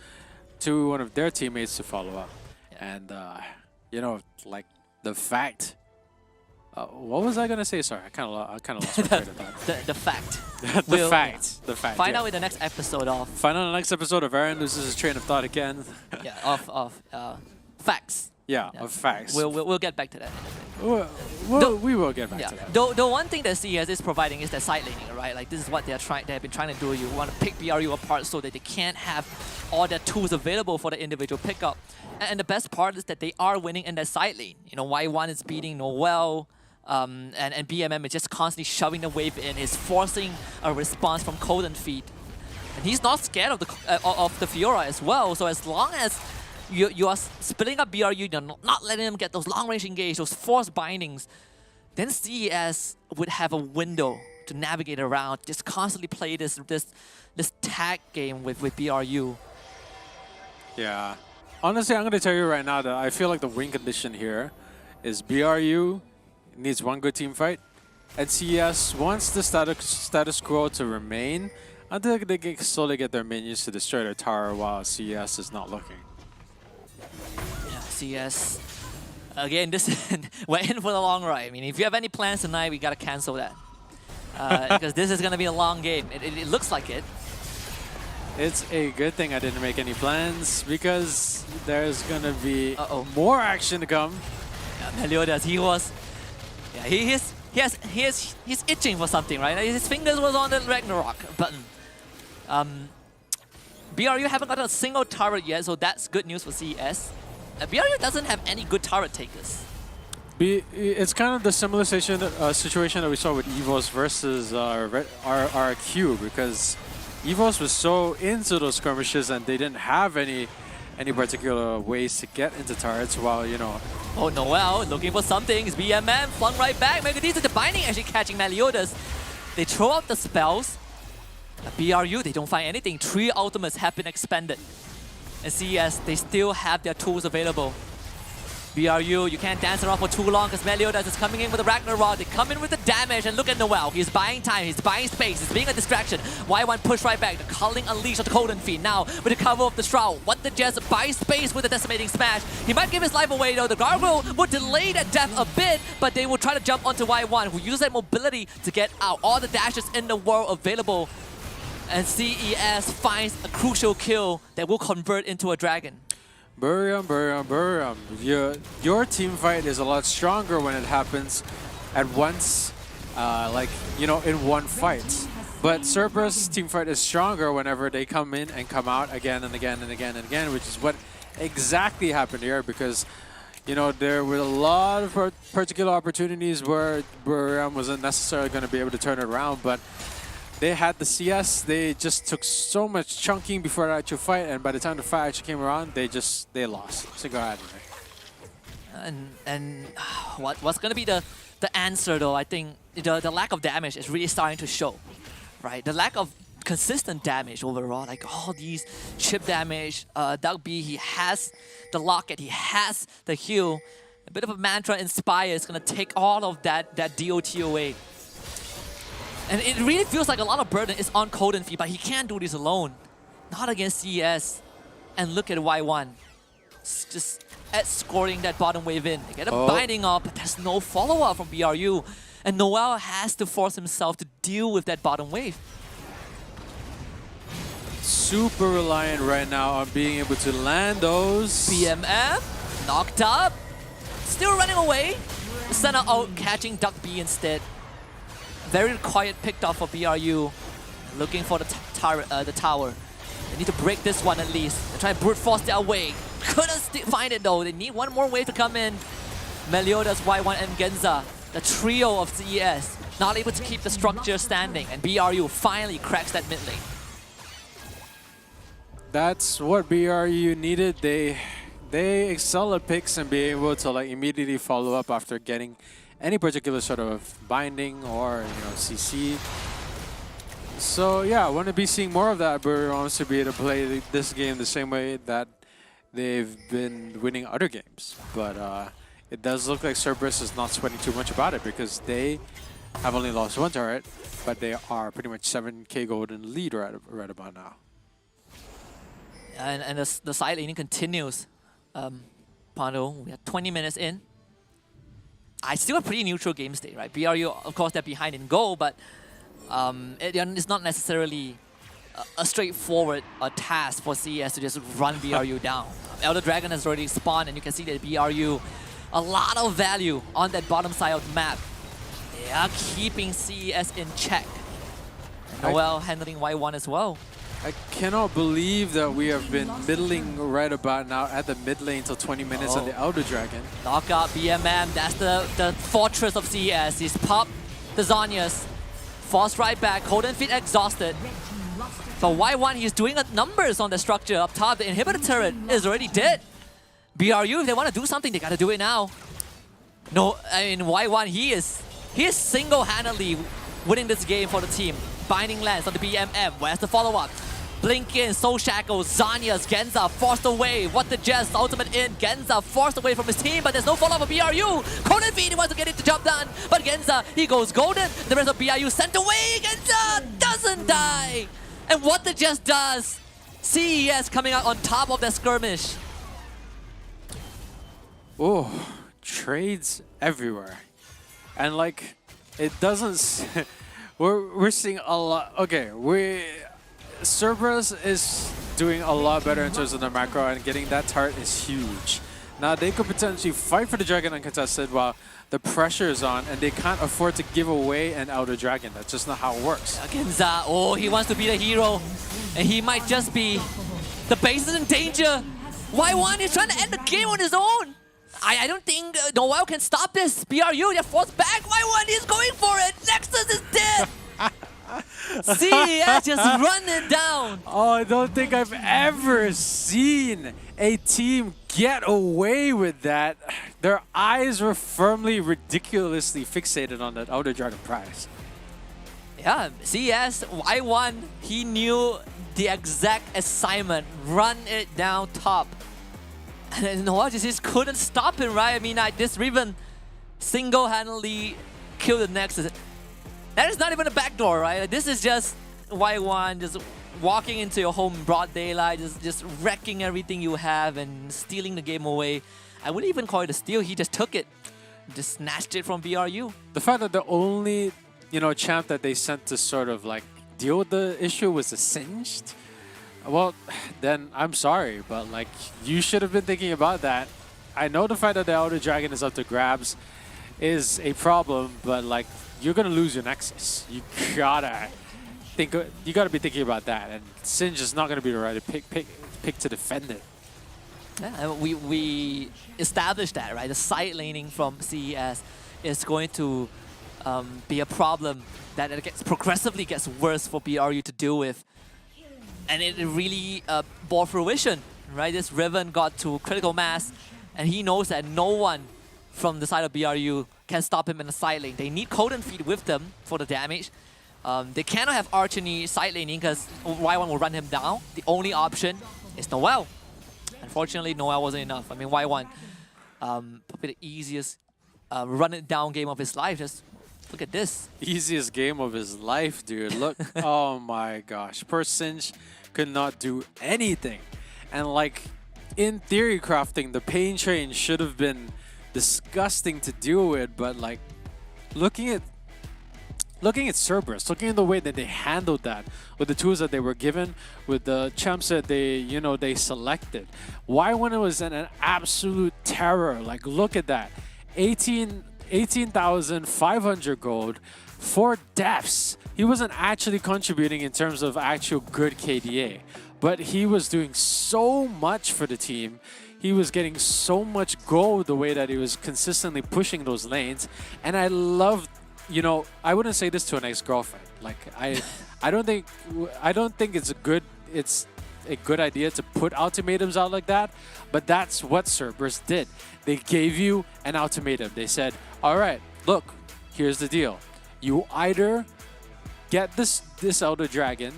S4: to one of their teammates to follow up. Yeah. And, you know, like the fact... what was I gonna say? Sorry, I kind of lost my train of thought.
S3: The fact.
S4: The fact.
S3: Find out in the next episode of.
S4: Find out in the next episode of Aaron loses his train of thought again.
S3: Yeah, of facts.
S4: Yeah, of facts.
S3: We'll get back to that.
S4: We will get back to that.
S3: The one thing that CES is providing is that side laning, right? Like this is what they have been trying to do. You want to pick BRU apart so that they can't have all their tools available for the individual pickup. And the best part is that they are winning in their side lane. You know, Y1 is beating Noel. And BMM is just constantly shoving the wave in. He's forcing a response from Cold and Feet. And he's not scared of the Fiora as well. So as long as you are splitting up BRU, you're not letting them get those long-range engage, those forced bindings, then CES would have a window to navigate around, just constantly play this tag game with BRU.
S4: Yeah. Honestly, I'm going to tell you right now that I feel like the win condition here is BRU needs one good team fight, and CES wants the status quo to remain until they can slowly get their minions to destroy their tower while CES is not looking.
S3: Yeah, CES. Again, we're in for the long ride. I mean, if you have any plans tonight, we gotta cancel that. Because this is gonna be a long game. It looks like it.
S4: It's a good thing I didn't make any plans because there's gonna be more action to come.
S3: Yeah, Meliodas, he's itching for something, right? His fingers was on the Ragnarok button. BRU haven't got a single turret yet, so that's good news for CES. BRU doesn't have any good turret takers.
S4: It's kind of the similar situation that we saw with EVOS versus RQ, because EVOS was so into those skirmishes and they didn't have any particular ways to get into turrets while, you know...
S3: Oh, Noel looking for something. It's BMM flung right back. Megadeth the binding actually catching Meliodas. They throw out the spells. BRU, they don't find anything. 3 ultimates have been expended. And CES, they still have their tools available. BRU, you can't dance around for too long because Meliodas is coming in with the Ragnarok. They come in with the damage, and look at Noel. He's buying time, he's buying space, he's being a distraction. Y1 push right back. The Culling Unleash of the Golden Feet. Now, with the cover of the Shroud, what the Jazz buy space with the Decimating Smash. He might give his life away though. The Gargoyle would delay that death a bit, but they will try to jump onto Y1, who uses that mobility to get out. All the dashes in the world available. And CES finds a crucial kill that will convert into a dragon.
S4: Buriram. Your team fight is a lot stronger when it happens at once, like, you know, in one fight. But Cerberus' team fight is stronger whenever they come in and come out again and again and again and again, which is what exactly happened here, because, you know, there were a lot of particular opportunities where Buriram wasn't necessarily going to be able to turn it around, but they had the CS, they just took so much chunking before the actual fight, and by the time the fight actually came around, they lost single-handedly.
S3: And what's going to be the answer though? I think the lack of damage is really starting to show, right? The lack of consistent damage overall, like all these chip damage. Doug B, he has the locket, he has the heal. A bit of a mantra inspire is going to take all of that DOT away. And it really feels like a lot of burden is on Cold and Feet, but he can't do this alone. Not against CES. And look at Y1. It's just escorting that bottom wave in. They get a binding up, but there's no follow-up from BRU. And Noel has to force himself to deal with that bottom wave.
S4: super reliant right now on being able to land those.
S3: BMM knocked up. Still running away. Senna out catching Duck B instead. Very quiet picked off for BRU. Looking for the tower. They need to break this one at least. They try and brute force their way. Couldn't find it though. They need one more wave to come in. Meliodas, Y1 and Genza. The trio of CES. Not able to keep the structure standing. And BRU finally cracks that mid lane.
S4: That's what BRU needed. They excel at picks and be able to like immediately follow up after getting any particular sort of binding or CC. So yeah, I want to be seeing more of that. But wants to be able to play this game the same way that they've been winning other games. But it does look like Cerberus is not sweating too much about it because they have only lost one turret, but they are pretty much 7k gold in the lead right about now.
S3: And the side laning continues. Pando, we are 20 minutes in. I still a pretty neutral game state, right? BRU, of course, they're behind in goal, but it's not necessarily a straightforward task for CES to just run BRU down. Elder Dragon has already spawned, and you can see that BRU, a lot of value on that bottom side of the map. They are keeping CES in check. Noel handling Y1 as well.
S4: I cannot believe that we have been middling right about now at the mid lane till 20 minutes on the Elder Dragon.
S3: Knockout BMM, that's the fortress of CES. He's popped the Zhonya's. Falls right back, cold and feet exhausted. For Y1, he's doing numbers on the structure up top. The inhibitor turret is already dead. BRU, if they want to do something, they gotta do it now. No, I mean Y1, he is single-handedly winning this game for the team. Binding lands on the BMM. Where's the follow-up? Blink in, Soul Shackles, Zhonya's, Genza forced away. What the Jess, ultimate in. Genza forced away from his team, but there's no follow-up for BRU. Golden Feed, he wants to get it to job done, but Genza, he goes golden. The rest of BRU sent away. Genza doesn't die. And what the Jess does, CES coming out on top of that skirmish.
S4: Oh, trades everywhere. And like, it doesn't... we're seeing a lot... Okay, Cerberus is doing a lot better in terms of the macro, and getting that turret is huge. Now they could potentially fight for the Dragon uncontested while the pressure is on, and they can't afford to give away an Elder Dragon. That's just not how it works.
S3: Genza, oh, he wants to be the hero, and he might just be. The base is in danger. Y1 is trying to end the game on his own. I don't think Noel can stop this. BRU, they're forced back. Y1 is going for it. Nexus is dead. CES just run it down.
S4: Oh, I don't think I've ever seen a team get away with that. Their eyes were firmly, ridiculously fixated on that Elder Dragon prize.
S3: Yeah, CES, Y1, he knew the exact assignment. Run it down top. And then Noel just couldn't stop it, right? I mean, this Riven single-handedly killed the Nexus. That is not even a backdoor, right? This is just Y1 just walking into your home in broad daylight, just wrecking everything you have and stealing the game away. I wouldn't even call it a steal. He just took it, just snatched it from BRU.
S4: The fact that the only, champ that they sent to sort of like deal with the issue was a Singed. Well, then I'm sorry, but like you should have been thinking about that. I know the fact that the Elder Dragon is up to grabs is a problem, but like you're gonna lose your Nexus. You gotta be thinking about that, and Singe is not gonna be the right pick to defend it.
S3: Yeah, we established that, right? The side laning from CES is going to be a problem that progressively gets worse for BRU to deal with. And it really bore fruition, right? This Riven got to critical mass, and he knows that no one from the side of BRU can stop him in the side lane. They need Cold and Feed with them for the damage. They cannot have Archony side laning because Y1 will run him down. The only option is Noel. Unfortunately, Noel wasn't enough. I mean, Y1, probably the easiest run it down game of his life. Just look at this.
S4: Easiest game of his life, dude. Look, oh my gosh. Poor Singe could not do anything. And like, in theory crafting, the pain train should have been disgusting to deal with, but like, looking at looking at Cerberus, looking at the way that they handled that with the tools that they were given, with the champs that they selected. Y1 was an absolute terror. Like, look at that. 18,500 gold, 4 deaths. He wasn't actually contributing in terms of actual good KDA, but he was doing so much for the team. He was getting so much gold the way that he was consistently pushing those lanes. And I loved, I wouldn't say this to an ex-girlfriend. Like, I don't think it's a good idea to put ultimatums out like that, but that's what Cerberus did. They gave you an ultimatum. They said, all right, look, here's the deal. You either get this Elder Dragon,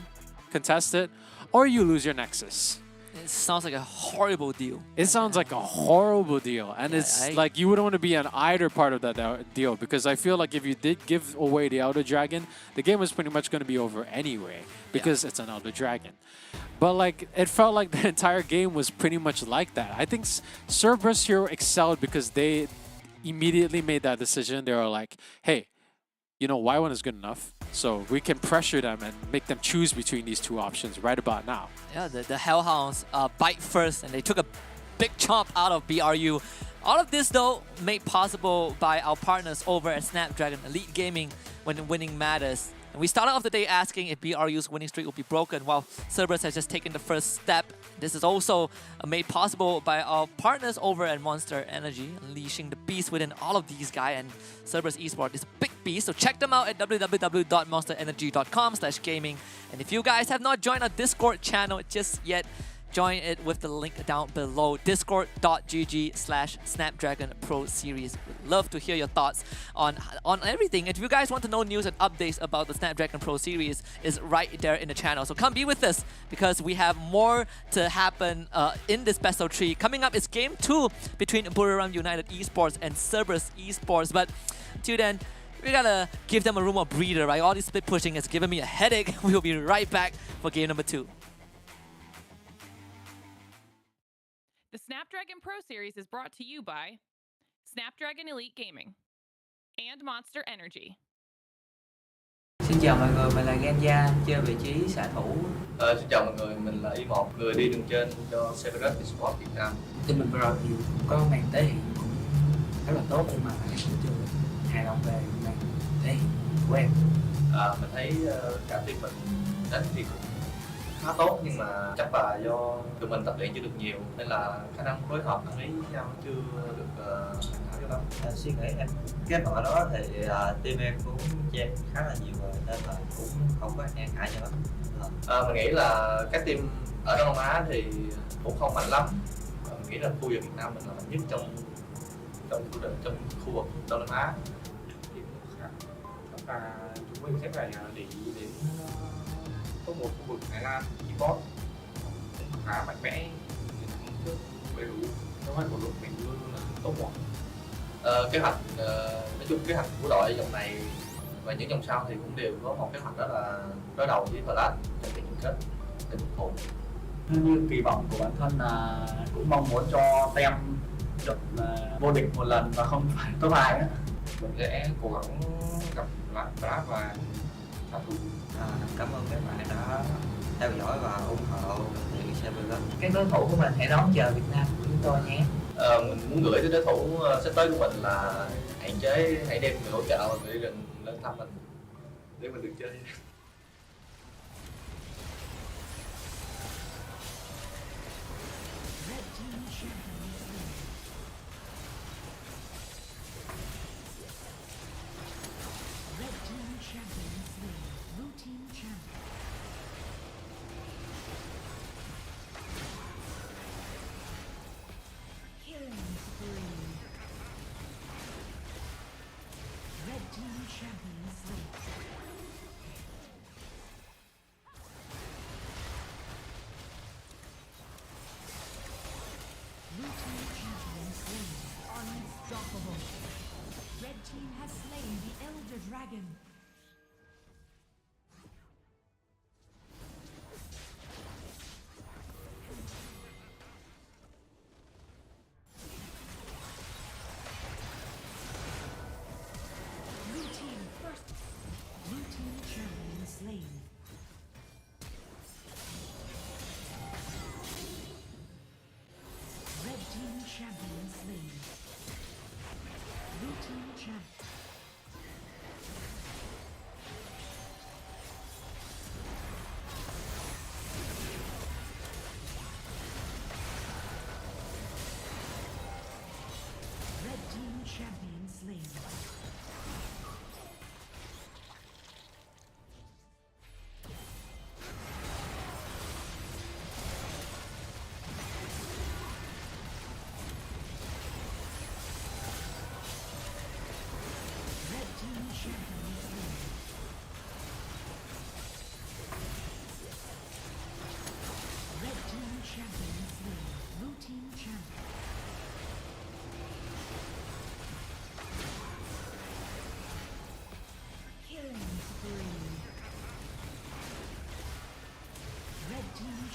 S4: contest it, or you lose your Nexus.
S3: It sounds like a horrible deal.
S4: It sounds like a horrible deal. And it's like you wouldn't want to be on either part of that deal, because I feel like if you did give away the Elder Dragon, the game was pretty much going to be over anyway, because it's an Elder Dragon. But like, it felt like the entire game was pretty much like that. I think Cerberus here excelled because they immediately made that decision. They were like, hey, Y1 is good enough, so we can pressure them and make them choose between these two options right about now.
S3: Yeah, the Hellhounds bite first, and they took a big chomp out of BRU. All of this, though, made possible by our partners over at Snapdragon Elite Gaming when winning matters. And we started off the day asking if BRU's winning streak will be broken, while Cerberus has just taken the first step. This is also made possible by our partners over at Monster Energy, unleashing the beast within all of these guys. And Cerberus Esports is a big beast, so check them out at www.monsterenergy.com/gaming. And if you guys have not joined our Discord channel just yet, join it with the link down below, discord.gg/Snapdragon Pro Series. We'd love to hear your thoughts on everything. If you guys want to know news and updates about the Snapdragon Pro Series, is right there in the channel. So come be with us, because we have more to happen in this best of 3. Coming up is Game 2 between Buriram United Esports and Cerberus Esports. But till then, we gotta give them a room of breather, right? All this split pushing has given me a headache. We'll be right back for game number 2.
S1: The Snapdragon Pro Series is brought to you by Snapdragon Elite Gaming and Monster Energy.
S6: Xin chào mọi người, mình là Genya, chơi vị trí xạ thủ.
S5: Xin chào mọi người, mình là Y1, người đi đường trên cho Cerberus Esports Việt Nam.
S10: Team mình vừa thì có màn thể hiện cũng rất là tốt, nhưng mà em cũng chưa hài lòng về màn thể hiện của em.
S5: Mình thấy cả team mình đánh thì cũng khá tốt, nhưng mà chắc là do tụi mình tập luyện chưa được nhiều nên là khả năng phối hợp ăn ý với nhau chưa được hoàn hảo cho lắm.
S6: Suy nghĩ em cái đội đó thì team em cũng chen khá là nhiều rồi, nên là cũng không có e ngại cho lắm.
S5: Mình nghĩ là các team ở Đông Nam Á thì cũng không mạnh lắm. Mình nghĩ là khu vực Việt Nam mình là mạnh nhất trong khu vực Đông Nam Á.
S16: Và chúng mình sẽ phải để ý đến top 1 khu vực Thái Lan, Esports cũng khá mạnh mẽ trước với đủ kế hoạch của đội mình luôn luôn là top 1.
S5: Kế hoạch nói chung kế hoạch của đội vòng này và những vòng sau thì cũng đều có một kế hoạch, đó là đối đầu với Flash trong trận chung kết để phục vụ.
S17: Như kỳ vọng của bản thân là cũng mong muốn cho tem được vô địch một lần và không phải top 2 nữa.
S16: Mình sẽ cố gắng gặp Flash và trả thù.
S6: Cảm ơn các bạn đã theo dõi và ủng hộ đội tuyển Cerberus.
S10: Các đối thủ của mình hãy đón chờ Việt Nam của chúng tôi nhé.
S5: Mình muốn gửi tới đối thủ sắp tới của mình là hãy đem người hỗ trợ để đừng lên thăm mình để mình được chơi.
S15: Blue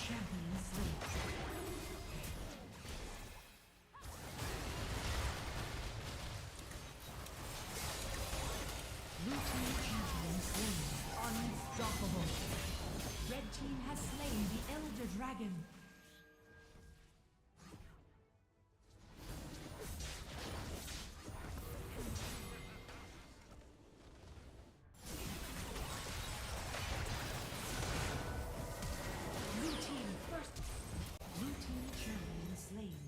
S15: champion slain. Blue team champion slain. Unstoppable. Red team has slain the Elder Dragon. Blue team first. Blue team champion slain.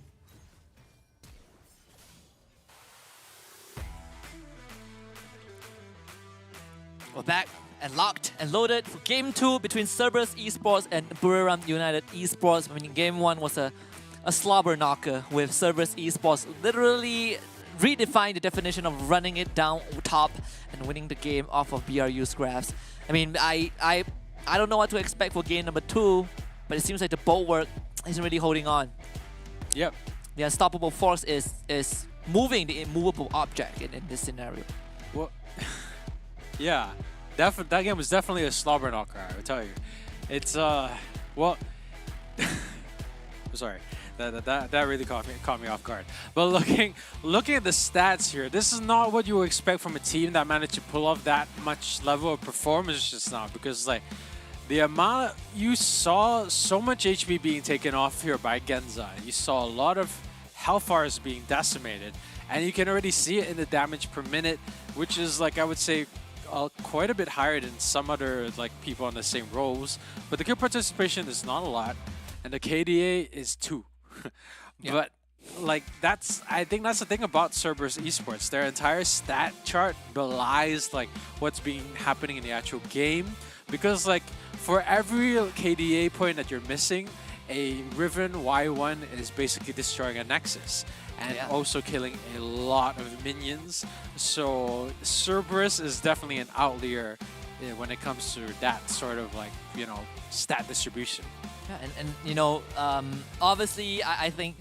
S3: We're back and locked and loaded for Game 2 between Cerberus Esports and Buriram United Esports. I mean, Game 1 was a slobber knocker with Cerberus Esports literally redefined the definition of running it down top and winning the game off of BRU's graphs. I mean, I don't know what to expect for game number 2, but it seems like the bulwark isn't really holding on.
S4: Yep.
S3: The unstoppable force is moving the immovable object in this scenario.
S4: Well, yeah, that game was definitely a slobber knocker, I would tell you. It's, well, I'm sorry. That really caught me off guard. But looking at the stats here, this is not what you would expect from a team that managed to pull off that much level of performance just now. Because like the amount you saw so much HP being taken off here by Genza. You saw a lot of health bars being decimated, and you can already see it in the damage per minute, which is like I would say quite a bit higher than some other like people on the same roles. But the kill participation is not a lot, and the KDA is 2.
S3: Yeah.
S4: But like I think that's the thing about Cerberus Esports. Their entire stat chart belies like what's happening in the actual game, because like for every KDA point that you're missing, a Riven Y1 is basically destroying a Nexus and also killing a lot of minions. So Cerberus is definitely an outlier when it comes to that sort of like, you know, stat distribution.
S3: Yeah, and you know, obviously, I think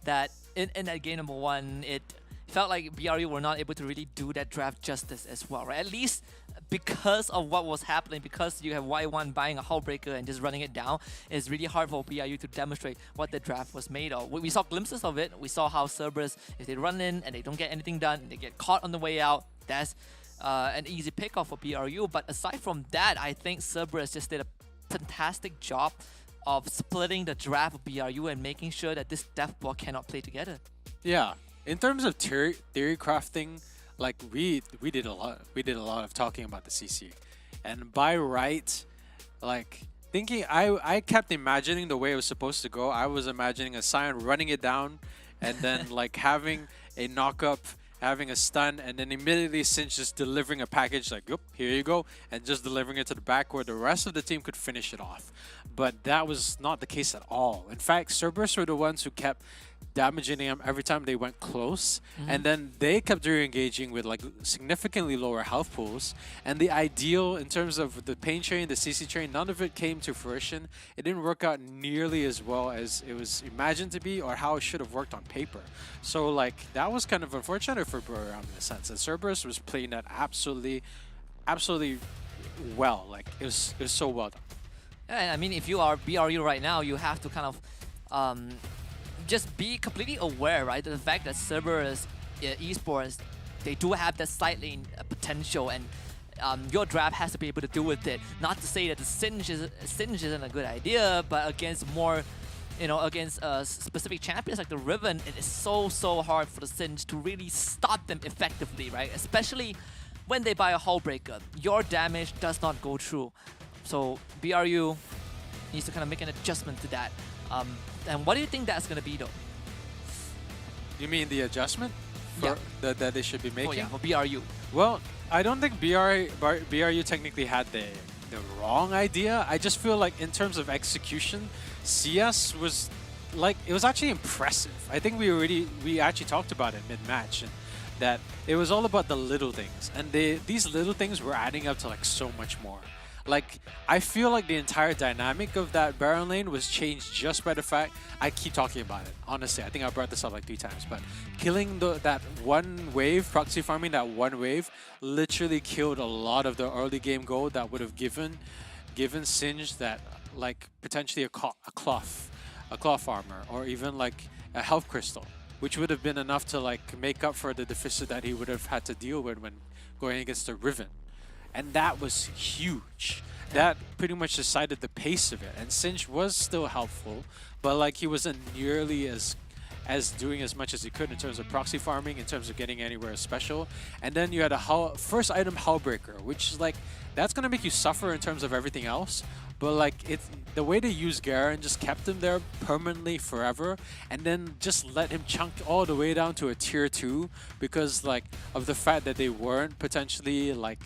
S3: that in that game number 1, it felt like BRU were not able to really do that draft justice as well, right? At least because of what was happening, because you have Y1 buying a Hullbreaker and just running it down, it's really hard for BRU to demonstrate what the draft was made of. We saw glimpses of it. We saw how Cerberus, if they run in and they don't get anything done, they get caught on the way out, that's an easy pickoff for BRU. But aside from that, I think Cerberus just did a fantastic job of splitting the draft of BRU and making sure that this death ball cannot play together.
S4: Yeah, in terms of theory crafting, like we did a lot of talking about the CC, and by right, like thinking I kept imagining the way it was supposed to go. I was imagining a Sion running it down, and then like having a knock up, having a stun, and then immediately Cinch just delivering a package like, yep, here you go, and just delivering it to the back where the rest of the team could finish it off. But that was not the case at all. In fact, Cerberus were the ones who kept damaging them every time they went close, and then they kept re-engaging with like significantly lower health pools. And the ideal in terms of the pain train, the CC train, none of it came to fruition. It didn't work out nearly as well as it was imagined to be, or how it should have worked on paper. So like that was kind of unfortunate for Buriram in a sense. And Cerberus was playing that absolutely well. Like it was so well done.
S3: Yeah, I mean, if you are BRU right now, you have to kind of just be completely aware, right, of the fact that Cerberus Esports, they do have that side lane potential, and your draft has to be able to deal with it. Not to say that the Singe isn't a good idea, but against more, you know, against specific champions like the Riven, it is so hard for the Singe to really stop them effectively, right? Especially when they buy a Hullbreaker. Your damage does not go through. So BRU needs to kind of make an adjustment to that. And what do you think that's going to be, though?
S4: You mean the adjustment that they should be making?
S3: Oh, yeah, for BRU.
S4: Well, I don't think BRU technically had the wrong idea. I just feel like in terms of execution, CS was like, it was actually impressive. I think we actually talked about it mid-match, and that it was all about the little things, and these little things were adding up to like so much more. Like, I feel like the entire dynamic of that Baron lane was changed just by the fact, I keep talking about it, honestly, I think I brought this up like 3 times, but killing that one wave, proxy farming that one wave, literally killed a lot of the early game gold that would have given given Singed that, like, potentially a cloth armor, or even like a health crystal, which would have been enough to like make up for the deficit that he would have had to deal with when going against the Riven. And that was huge. That pretty much decided the pace of it. And Singed was still helpful, but like he wasn't nearly as doing as much as he could in terms of proxy farming, in terms of getting anywhere special. And then you had a first item Hullbreaker, which is like, that's gonna make you suffer in terms of everything else. But like the way they used Garen just kept him there permanently forever, and then just let him chunk all the way down to a tier 2 because like of the fact that they weren't potentially like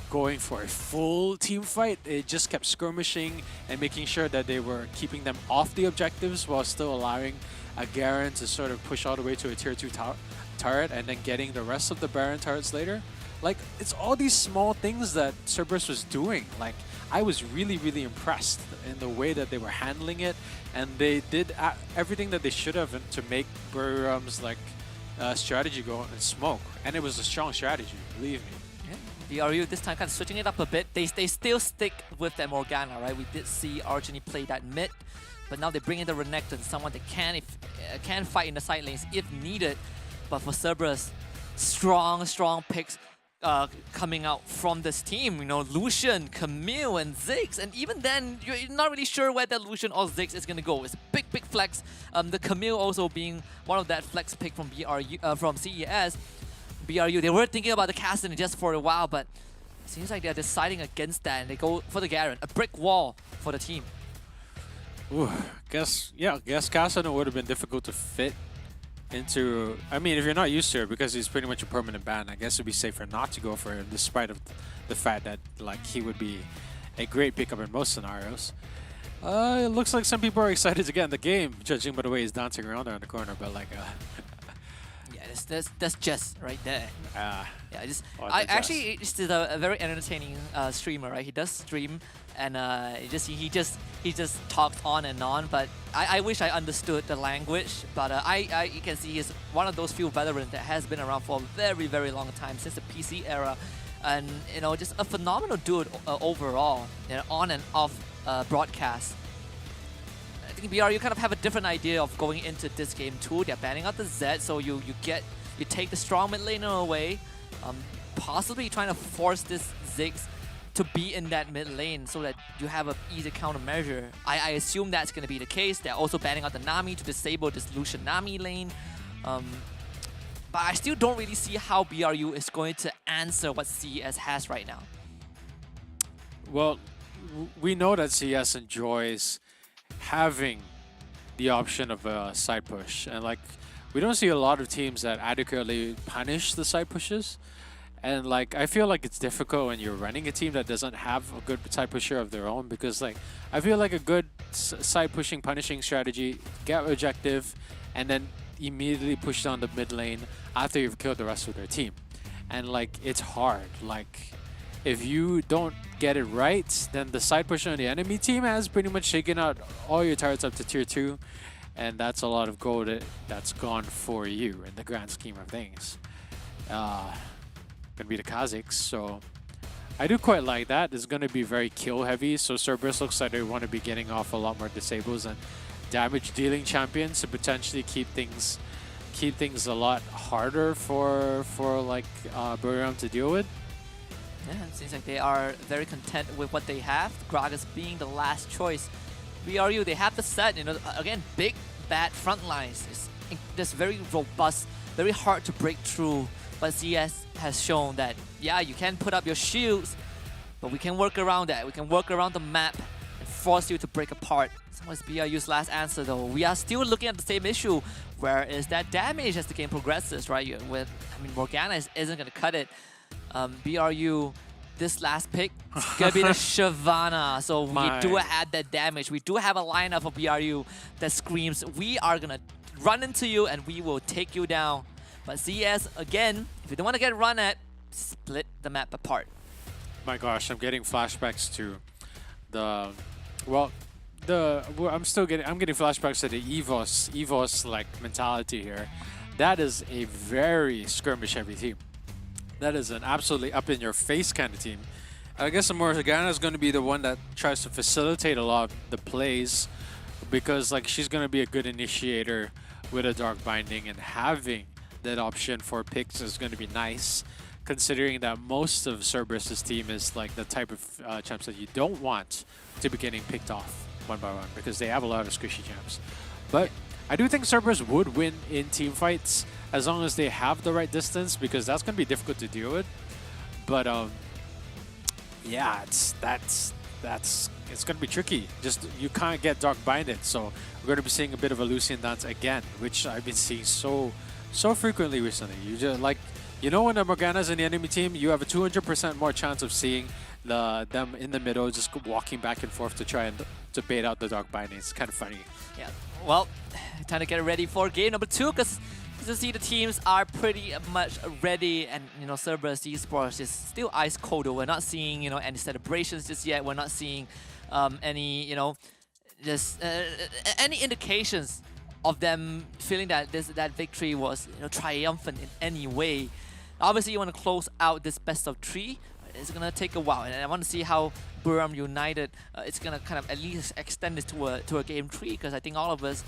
S4: going for a full team fight. It just kept skirmishing and making sure that they were keeping them off the objectives while still allowing a Garen to sort of push all the way to a tier 2 turret and then getting the rest of the Baron turrets later. Like, it's all these small things that Cerberus was doing. Like, I was really, really impressed in the way that they were handling it, and they did everything that they should have to make Buriram's like strategy go in smoke, and it was a strong strategy, believe me.
S3: BRU this time kind of switching it up a bit. They still stick with that Morgana, right? We did see Argeny play that mid, but now they bring in the Renekton, someone that can fight in the side lanes if needed. But for Cerberus, strong picks coming out from this team. You know, Lucian, Camille, and Ziggs, and even then, you're not really sure where that Lucian or Ziggs is gonna go. It's a big flex. The Camille also being one of that flex pick from from CES. BRU, they were thinking about the Castle just for a while, but it seems like they're deciding against that, and they go for the Garen, a brick wall for the team.
S4: Ooh, guess Cassidy would have been difficult to fit into. I mean, if you're not used to it, because he's pretty much a permanent ban, I guess it'd be safer not to go for him, despite of the fact that like he would be a great pickup in most scenarios. It looks like some people are excited to get in the game, judging by the way he's dancing around there in the corner. But like,
S3: yeah, that's Jess right there. Yeah, I actually just a very entertaining streamer, right? He does stream, and he just talks on and on. But I wish I understood the language. But you can see he's one of those few veterans that has been around for a very long time, since the PC era, and you know, just a phenomenal dude overall, you know, on and off broadcast. I think BR, you kind of have a different idea of going into this game too. They're banning out the Z, so you take the strong mid laner away, possibly trying to force this Ziggs to be in that mid lane so that you have an easy countermeasure. I assume that's going to be the case. They're also banning out the Nami to disable this Lucian Nami lane. But I still don't really see how BRU is going to answer what CES has right now.
S4: Well, we know that CS enjoys having the option of a side push, and like we don't see a lot of teams that adequately punish the side pushes, and like I feel like it's difficult when you're running a team that doesn't have a good side pusher of their own, because like I feel like a good side pushing punishing strategy, get objective and then immediately push down the mid lane after you've killed the rest of their team. And like it's hard, like if you don't get it right, then the side pusher on the enemy team has pretty much taken out all your turrets up to tier 2, and that's a lot of gold that's gone for you in the grand scheme of things. Gonna be the Kazakhs, so I do quite like that. It's gonna be very kill heavy, so Cerberus looks like they want to be getting off a lot more disables and damage dealing champions to potentially keep things a lot harder for like Buriram to deal with.
S3: Yeah, it seems like they are very content with what they have. Gragas being the last choice. BRU, they have the set, you know, again, big, bad front lines. It's just very robust, very hard to break through. But CS has shown that, yeah, you can put up your shields, but we can work around that. We can work around the map and force you to break apart. So what's BRU's last answer, though? We are still looking at the same issue. Where is that damage as the game progresses, right? Morgana isn't going to cut it. BRU, this last pick, it's gonna be the Shyvana. So we do have that damage. We do have a lineup of BRU that screams, we are gonna run into you and we will take you down. But CS, again, if you don't want to get run at, split the map apart.
S4: My gosh, I'm getting flashbacks to I'm getting flashbacks to the EVOS like mentality here. That is a very skirmish heavy team. That is an absolutely up-in-your-face kind of team. I guess Morgana is going to be the one that tries to facilitate a lot of the plays, because like she's going to be a good initiator with a Dark Binding, and having that option for picks is going to be nice, considering that most of Cerberus' team is like the type of champs that you don't want to be getting picked off one by one, because they have a lot of squishy champs. But I do think Cerberus would win in team fights as long as they have the right distance, because that's going to be difficult to deal with. But yeah, it's going to be tricky. Just you can't get Dark Binded, so we're going to be seeing a bit of a Lucian dance again, which I've been seeing so frequently recently. You just like, you know, when the Morgana's in the enemy team, you have a 200% more chance of seeing them in the middle, just walking back and forth to try and to bait out the Dark Binding. It's kind of funny.
S3: Yeah. Well, time to get ready for game number 2, because you see the teams are pretty much ready, and you know, Cerberus Esports is still ice cold. We're not seeing, you know, any celebrations just yet. We're not seeing any, you know, just any indications of them feeling that that victory was, you know, triumphant in any way. Obviously, you want to close out this best of 3. It's gonna take a while, and I want to see how Buriram United it's gonna kind of at least extend this to a game 3, because I think all of us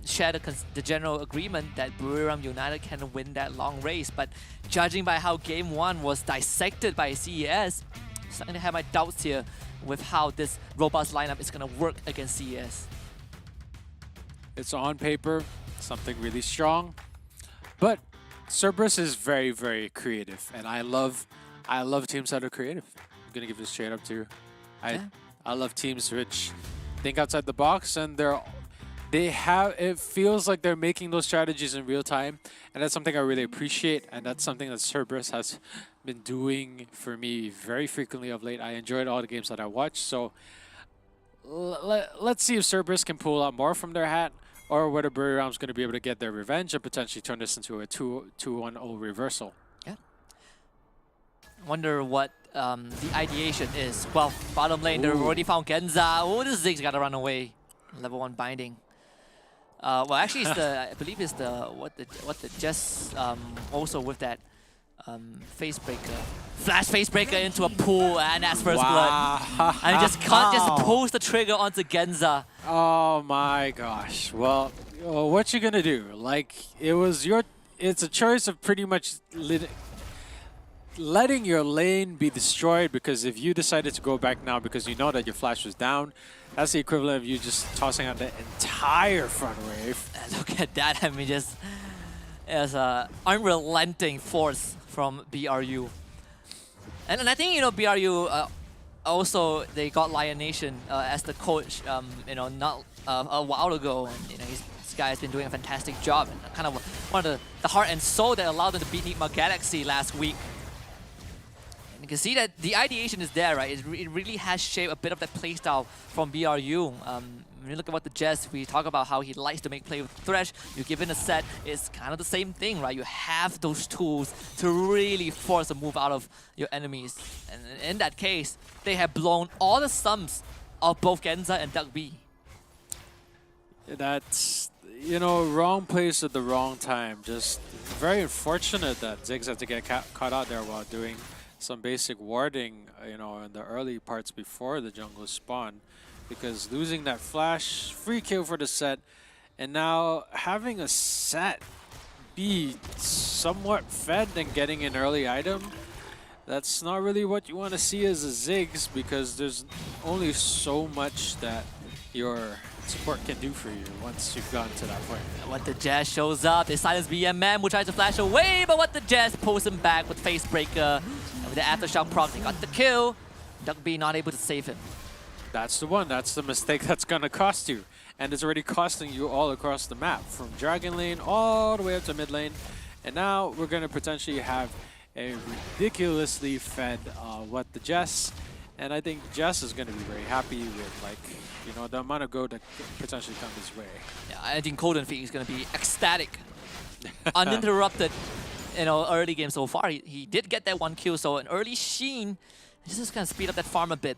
S3: share the general agreement that Buriram United can win that long race. But judging by how game 1 was dissected by CES, I'm starting to have my doubts here with how this robust lineup is gonna work against CES.
S4: It's on paper something really strong, but Cerberus is very, very creative, and I love teams that are creative. I'm gonna give this straight up to you. I love teams which think outside the box, and it feels like they're making those strategies in real time, and that's something I really appreciate, and that's something that Cerberus has been doing for me very frequently of late. I enjoyed all the games that I watched, so let's see if Cerberus can pull out more from their hat, or whether Buriram's going to be able to get their revenge and potentially turn this into a 2-1-0 reversal.
S3: Yeah. Wonder what the ideation is. Well, bottom lane, they've already found Genza. Oh, this Ziggs got to run away. Level 1 binding. Well, actually, it's the I believe it's the what the Jess also with that face breaker, flash face breaker into a pool, and that's first blood. And just can't just pulls the trigger onto Genza.
S4: Oh my gosh. Well, what you gonna do? Like, it's a choice of pretty much letting your lane be destroyed, because if you decided to go back now because you know that your flash was down, that's the equivalent of you just tossing out the entire front wave.
S3: And look at that. I mean, just as an unrelenting force from BRU. And I think, you know, BRU also, they got Lion Nation as the coach, you know, not a while ago. And, you know, this guy has been doing a fantastic job, and kind of one of the heart and soul that allowed them to beat Nigma Galaxy last week. You can see that the ideation is there, right? It really has shaped a bit of that playstyle from BRU. When you look at what the Jess, we talk about how he likes to make play with Thresh. You give in a set, it's kind of the same thing, right? You have those tools to really force a move out of your enemies. And in that case, they have blown all the sums of both Genza and Duck B.
S4: That's, you know, wrong place at the wrong time. Just very unfortunate that Ziggs had to get caught out there while doing some basic warding, you know, in the early parts before the jungle spawn, because losing that flash, free kill for the set, and now having a set be somewhat fed and getting an early item, that's not really what you want to see as a Ziggs, because there's only so much that your support can do for you once you've gotten to that point.
S3: What the Jazz shows up, they silence BMM, who tries to flash away, but what the Jazz pulls him back with face breaker. And with the aftershock proc, they got the kill. Duck B not able to save him.
S4: That's the one. That's the mistake that's gonna cost you, and it's already costing you all across the map, from Dragon Lane all the way up to mid lane. And now we're gonna potentially have a ridiculously fed what the Jess, and I think Jess is gonna be very happy with, like, you know, the amount of gold that could potentially come his way.
S3: Yeah, I think Golden Feet is gonna be ecstatic, uninterrupted. You know, early game so far. He did get that 1 kill, so an early Sheen. This is gonna speed up that farm a bit.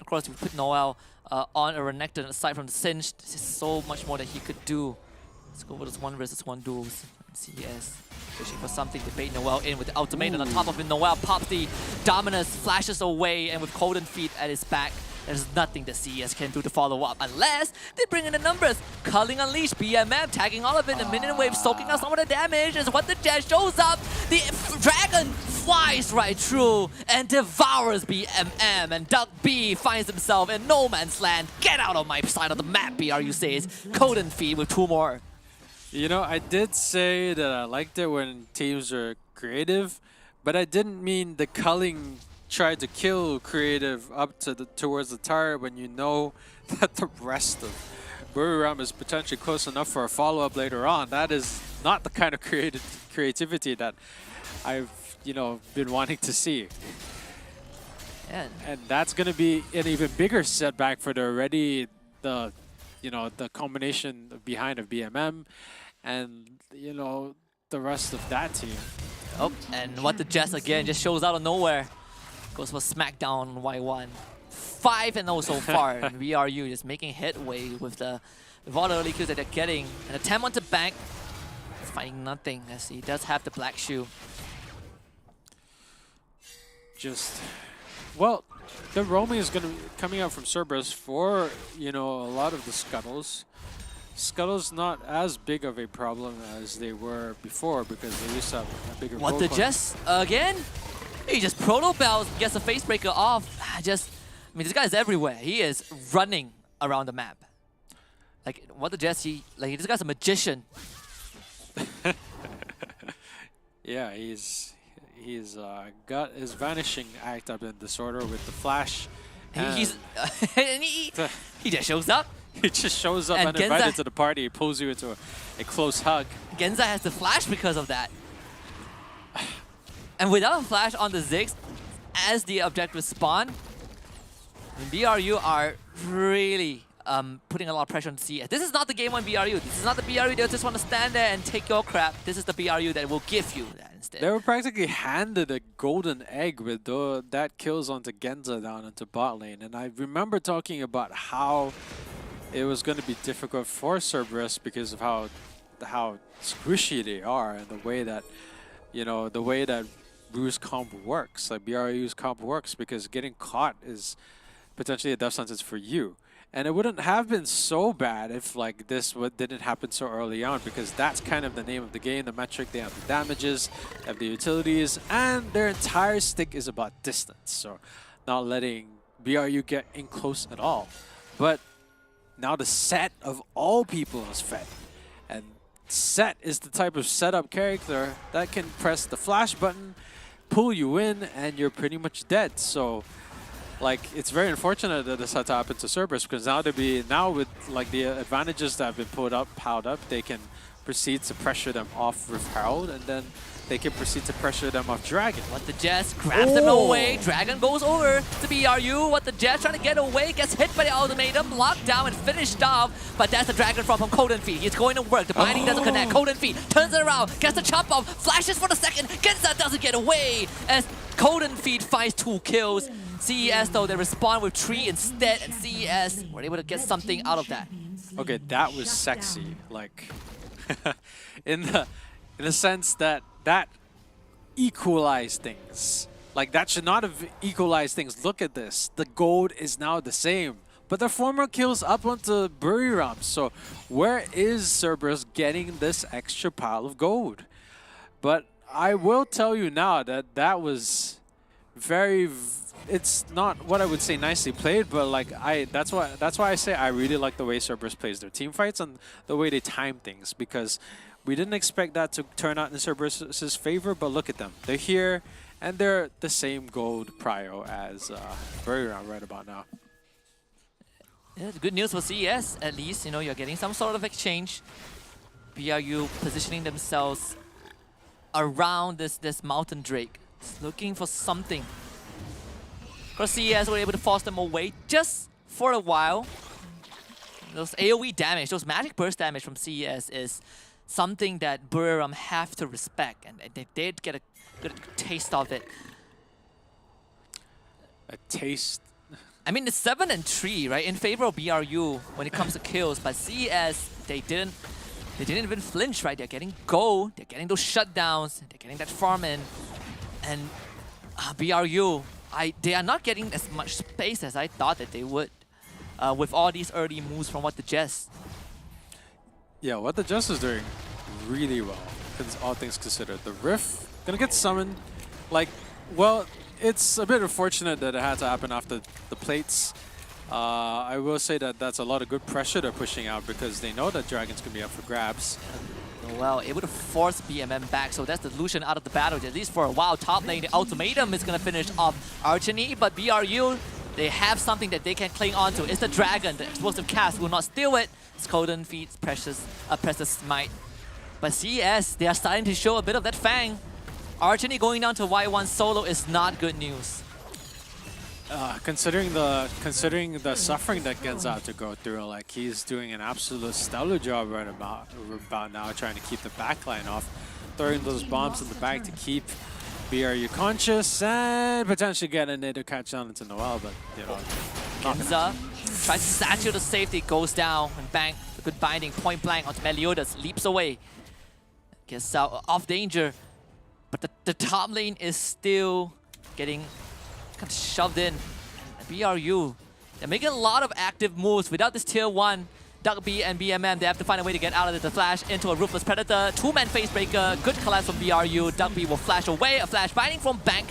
S3: Of course, we put Noel on a Renekton aside from the Singed. There's so much more that he could do. Let's go with this 1 versus 1 duels. CES wishing for something to bait Noel in with the ultimate. And on top of it, Noel pops the Dominus, flashes away, and with Golden Feet at his back, there's nothing that CES can do to follow up unless they bring in the numbers. Culling Unleash, BMM tagging all of it, the Minion Wave soaking up some of the damage as what the Jet shows up. The Dragon flies right through and devours BMM, and Duck B finds himself in no man's land. Get out of my side of the map, BRU says. Golden Feet with 2 more.
S4: You know, I did say that I liked it when teams are creative, but I didn't mean the culling tried to kill creative up to towards the turret when you know that the rest of Buriram is potentially close enough for a follow-up later on. That is not the kind of creativity that I've, you know, been wanting to see. And that's going to be an even bigger setback for the you know, the combination behind of BMM and, you know, the rest of that team.
S3: Oh, and what the Jess again just shows out of nowhere. Goes for Smackdown on Y1. 5-0 so far. And VRU just making headway with all the early kills that they're getting. An attempt onto bank. It's finding nothing as he does have the black shoe.
S4: Just, well, the roaming is going to be coming out from Cerberus for, you know, a lot of the scuttles. Scuttles not as big of a problem as they were before because they used to have a bigger
S3: What the Jess again? He just proto bells, gets a face breaker off. I mean, this guy is everywhere. He is running around the map. Like, what the Jess, this guy's a magician.
S4: Yeah, he's got his vanishing act up in disorder with the flash.
S3: And he just shows up.
S4: He just shows up and uninvited to the party. He pulls you into a close hug.
S3: Genza has the flash because of that. And without a flash on the Ziggs, as the objective spawn, BRU are really putting a lot of pressure on CS. This is not the game on BRU. This is not the BRU that just want to stand there and take your crap. This is the BRU that will give you that instead.
S4: They were practically handed a golden egg with that kills onto Genza down into bot lane. And I remember talking about how it was going to be difficult for Cerberus because of how squishy they are and the way that, you know, the way that Ru's comp works, like BRU's comp works, because getting caught is potentially a death sentence for you. And it wouldn't have been so bad if like this didn't happen so early on, because that's kind of the name of the game, the metric. They have the damages, they have the utilities, and their entire stick is about distance. So not letting BRU get in close at all. But now the Set of all people is fed. And Set is the type of setup character that can press the flash button, pull you in, and you're pretty much dead. So, like, it's very unfortunate that this had to happen to Cerberus, because now with like the advantages that have been piled up, they can proceed to pressure them off Rift Herald, and then they can proceed to pressure them off Dragon.
S3: What the Jess grabs them away. Dragon goes over to BRU. What the Jess trying to get away, gets hit by the ultimatum, locked down and finished off. But that's the Dragon from Golden Feet. He's going to work. The binding doesn't connect. Golden Feet turns it around, gets the chop off, flashes for the second, gets that, doesn't get away. As Golden Feet finds 2 kills. CES though, they respond with 3 instead, and CES were able to get something out of that.
S4: Okay, that was sexy. Like, in the sense that equalized things. Like, that should not have equalized things. Look at this. The gold is now the same. But the former kills up onto Buriram. So where is Cerberus getting this extra pile of gold? But I will tell you now that was very... It's not what I would say nicely played, but like that's why I say I really like the way Cerberus plays their team fights and the way they time things, because we didn't expect that to turn out in Cerberus's favor, but look at them. They're here, and they're the same gold prio as Buriram right about now.
S3: Yeah, good news for CES, at least. You know, you're getting some sort of exchange. BRU positioning themselves around this Mountain Drake, looking for something. Of course, CES were able to force them away just for a while. Those AoE damage, those magic burst damage from CES is something that Buriram have to respect, and they did get a good taste of it.
S4: A taste?
S3: I mean, it's 7-3, right, in favor of BRU when it comes to kills, but CES, they didn't They didn't even flinch, right? They're getting gold, they're getting those shutdowns, they're getting that farm in. And BRU, they are not getting as much space as I thought that they would with all these early moves from What the Jess.
S4: Yeah, What the Jess is doing really well, all things considered. The Rift gonna get summoned. Like, well, it's a bit unfortunate that it had to happen after the plates. I will say that that's a lot of good pressure they're pushing out because they know that Dragon's gonna be up for grabs.
S3: Well, able to force BMM back, so that's the Lucian out of the battle, at least for a while. Top lane, the ultimatum is gonna finish off Archony, but BRU, they have something that they can cling on to. It's the Dragon, the explosive cast will not steal it. Skolden feeds Precious Smite. But CES, they are starting to show a bit of that fang. Archony going down to Y1 solo is not good news.
S4: Considering the suffering that Genza had to go through, like he's doing an absolute stellar job right about now, trying to keep the backline off, throwing those bombs in the back to keep BRU conscious and potentially get a native catch on into Noel, but you know.
S3: Genza tries to satchel the safety, goes down and bang. A good binding, point blank onto Meliodas, leaps away, gets out off danger, but the top lane is still getting kind of shoved in. And BRU, they're making a lot of active moves without this tier 1. Duckbee and BMM, they have to find a way to get out of it. The flash into a Ruthless Predator. Two-man face breaker. Good collapse from BRU. Duckbee will flash away. A flash binding from Bank.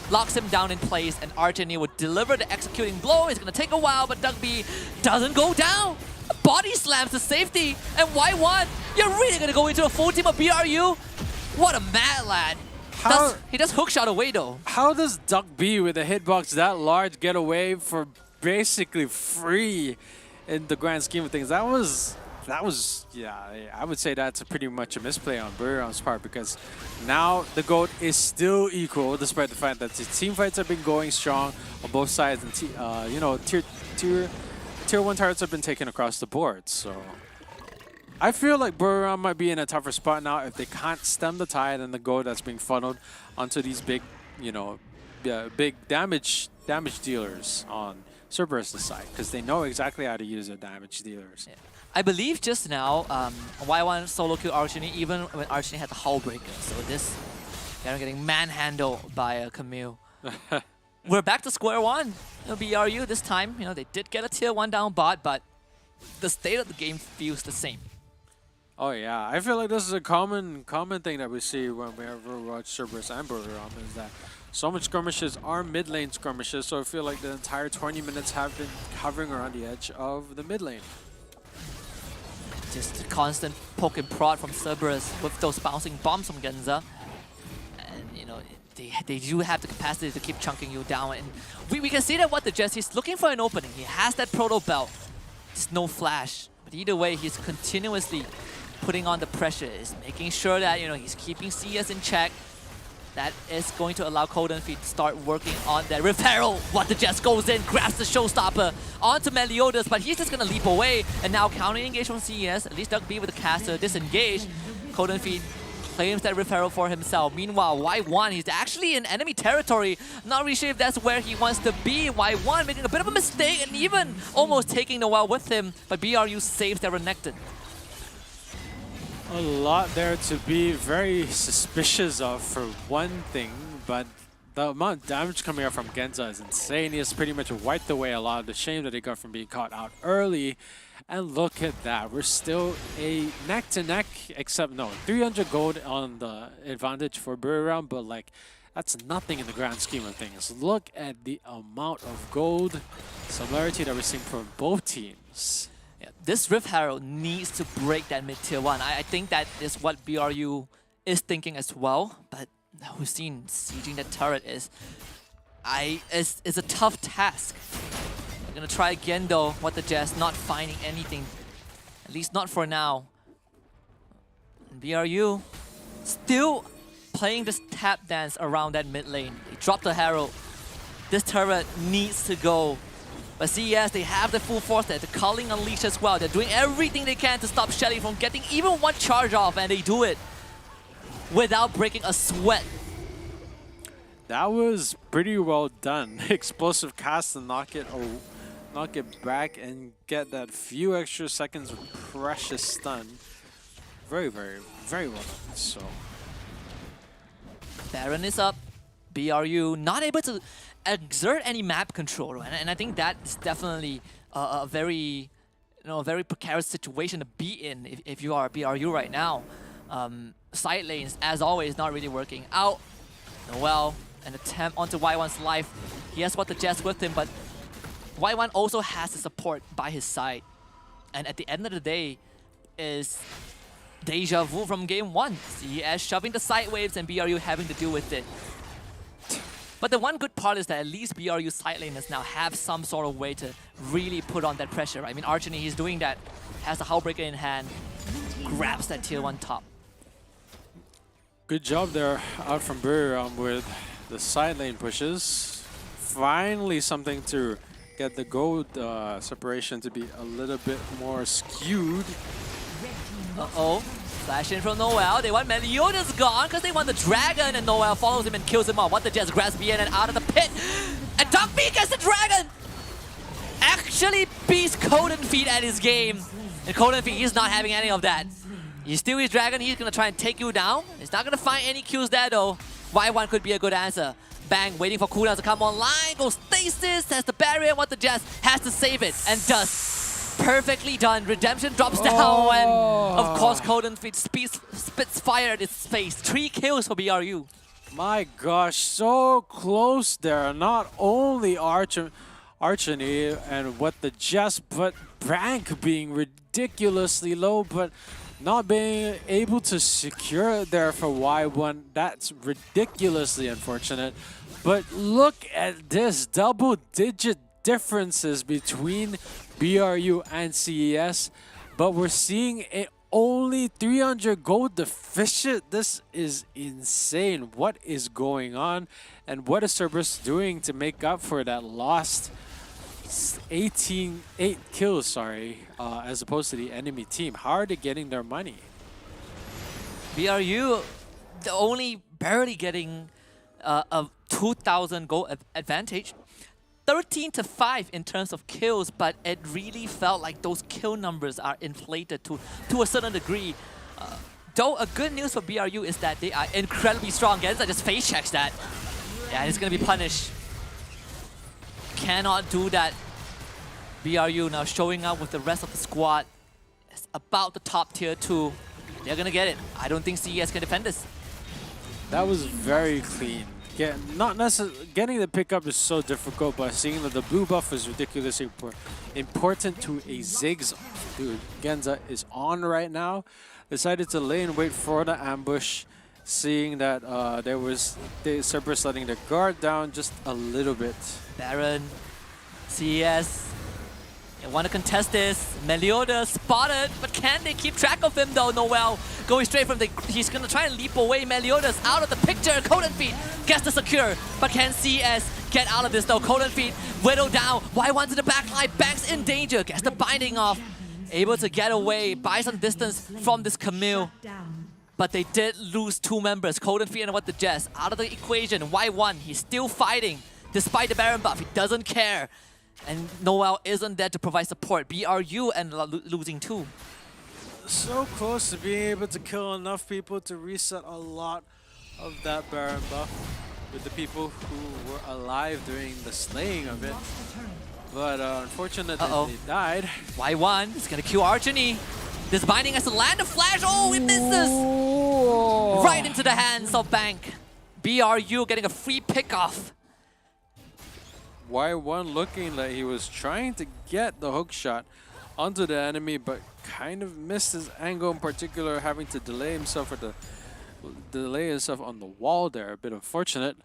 S3: Locks him down in place. And Archony will deliver the executing blow. It's going to take a while, but Duckbee doesn't go down. Body slams to safety. And Y1, you're really going to go into a full team of BRU? What a mad lad. He does hookshot away though.
S4: How does Duckbee with a hitbox that large get away for basically free in the grand scheme of things? That was, yeah, I would say that's pretty much a misplay on Buriron's part because now the GOAT is still equal despite the fact that the team fights have been going strong on both sides and you know, tier 1 turrets have been taken across the board. So I feel like Buriron might be in a tougher spot now if they can't stem the tide and the gold that's being funneled onto these big, you know, big damage dealers on Cerberus' side because they know exactly how to use their damage dealers.
S3: Yeah. I believe just now, Y1 solo kill Archony even when Archony had the Hull Breaker. So this, they're getting manhandled by Camille. We're back to square one. BRU this time, you know, they did get a tier 1 down bot, but the state of the game feels the same.
S4: Oh yeah, I feel like this is a common thing that we see when we ever watch Cerberus and Buriron is that so much skirmishes are mid lane skirmishes, so I feel like the entire 20 minutes have been hovering around the edge of the mid lane.
S3: Just constant poke and prod from Cerberus with those bouncing bombs from Genza. And you know, they do have the capacity to keep chunking you down. And we can see that What the Jess, he's looking for an opening. He has that proto belt. Just no flash. But either way, he's continuously putting on the pressure, is making sure that, you know, he's keeping CS in check. That is going to allow Coden Feet to start working on that Rift Herald. What the Jess goes in, grabs the showstopper onto Meliodas, but he's just gonna leap away. And now counter engage from CES, at least Duckbee with the caster disengage. Coden Feet claims that Rift Herald for himself. Meanwhile, Y1, he's actually in enemy territory. Not really sure if that's where he wants to be. Y1 making a bit of a mistake and even almost taking the well with him, but BRU saves their Renekton.
S4: A lot there to be very suspicious of for one thing, but the amount of damage coming out from Genza is insane. He has pretty much wiped away a lot of the shame that he got from being caught out early. And look at that, we're still a neck to neck, except no, 300 gold on the advantage for Buriron, but like, that's nothing in the grand scheme of things. Look at the amount of gold similarity that we're seeing from both teams.
S3: Yeah, this Rift Herald needs to break that mid-tier 1. I think that is what BRU is thinking as well, but we've seen sieging that turret is a tough task. We're gonna try again though, What the Jess, not finding anything, at least not for now. And BRU still playing this tap dance around that mid lane. They dropped the Herald. This turret needs to go. But CES, they have the full force there, the Culling Unleash as well. They're doing everything they can to stop Shelly from getting even one charge off, and they do it without breaking a sweat.
S4: That was pretty well done. Explosive cast to knock it back and get that few extra seconds of precious stun. Very, very, very well done. So
S3: Baron is up. BRU not able to exert any map control, and I think that is definitely a very, very precarious situation to be in if you are BRU right now. Side lanes, as always, not really working out. Noel, an attempt onto Y1's life. He has what the Jets with him, but Y1 also has the support by his side. And at the end of the day, is deja vu from game 1. CES shoving the side waves and BRU having to deal with it. But the one good part is that at least BRU side laners now have some sort of way to really put on that pressure. I mean, Archony, he's doing that, has the Hullbreaker in hand, grabs that tier 1 top.
S4: good job there out from Buriram with the side lane pushes. Finally something to get the gold separation to be a little bit more skewed.
S3: Uh-oh. Flash in from Noel. They want Meliodas gone because they want the dragon, and Noel follows him and kills him off. What the Jets grabs BN and out of the pit. And Dogbeak gets the dragon! Actually beats Coden Feet at his game. And Coden Feet, he's not having any of that. You steal his dragon, he's gonna try and take you down. He's not gonna find any kills there though. Y1 could be a good answer. Bang, waiting for cooldowns to come online. Goes Stasis, has the barrier. What the Jets has to save it and does. Perfectly done. Redemption drops down and of course Coden Feet spits fire at his face. 3 kills for BRU.
S4: My gosh, so close there. Not only Archony and what the Jets, but Brank being ridiculously low, but not being able to secure it there for Y1. That's ridiculously unfortunate. But look at this double-digit differences between BRU and CES, but we're seeing it only 300 gold deficient. This is insane. What is going on? And what is Cerberus doing to make up for that lost 8 kills, as opposed to the enemy team? How are they getting their money?
S3: BRU, they're only barely getting a 2,000 gold advantage. 13-5 in terms of kills, but it really felt like those kill numbers are inflated to a certain degree. Though a good news for BRU is that they are incredibly strong. Genza just face checks that. Yeah, he's gonna be punished. Cannot do that. BRU now showing up with the rest of the squad. It's about the top tier 2. They're gonna get it. I don't think CES can defend this.
S4: That was very clean. Not necessarily getting the pickup is so difficult, but seeing that the blue buff is ridiculously important to a Ziggs. Dude, Genza is on right now. Decided to lay and wait for the ambush, seeing that Cerberus letting the guard down just a little bit.
S3: Baron, CES, they want to contest this. Meliodas spotted, but can they keep track of him though? Noel going straight from he's gonna try and leap away. Meliodas out of the picture. Coden Feet gets the secure, but can CES get out of this though? Coden Feet, Widow down. Y1 to the back line. Banks in danger. Gets the binding off. Able to get away, buy some distance from this Camille. But they did lose 2 members. Coden Feet and what the Jets out of the equation. Y1, he's still fighting despite the Baron buff. He doesn't care. And Noel isn't there to provide support. BRU and losing 2.
S4: So close to being able to kill enough people to reset a lot of that Baron buff with the people who were alive during the slaying of it. But unfortunately, they died.
S3: Y1 is gonna kill Archony. This binding has to land a flash. Oh, it misses! Right into the hands of Bank. BRU getting a free pickoff.
S4: Y1 looking like he was trying to get the hook shot onto the enemy, but kind of missed his angle, in particular having to delay himself on the wall there. A bit unfortunate.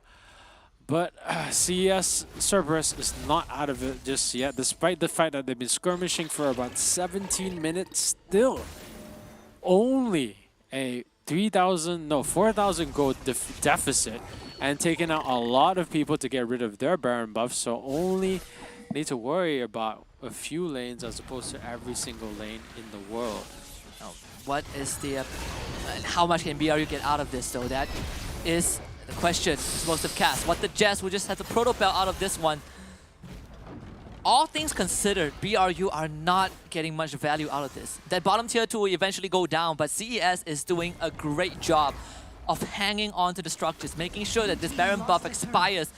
S4: But CES Cerberus is not out of it just yet, despite the fact that they've been skirmishing for about 17 minutes. Still only a 4,000 gold deficit, and taking out a lot of people to get rid of their Baron buff, so only need to worry about a few lanes as opposed to every single lane in the world.
S3: Now, what is the... how much can BRU get out of this though? That is the question. Explosive cast. What the Jets will just have to proto belt out of this one. all things considered, BRU are not getting much value out of this. That bottom tier 2 will eventually go down, but CES is doing a great job of hanging on to the structures, making sure that this Baron buff expires.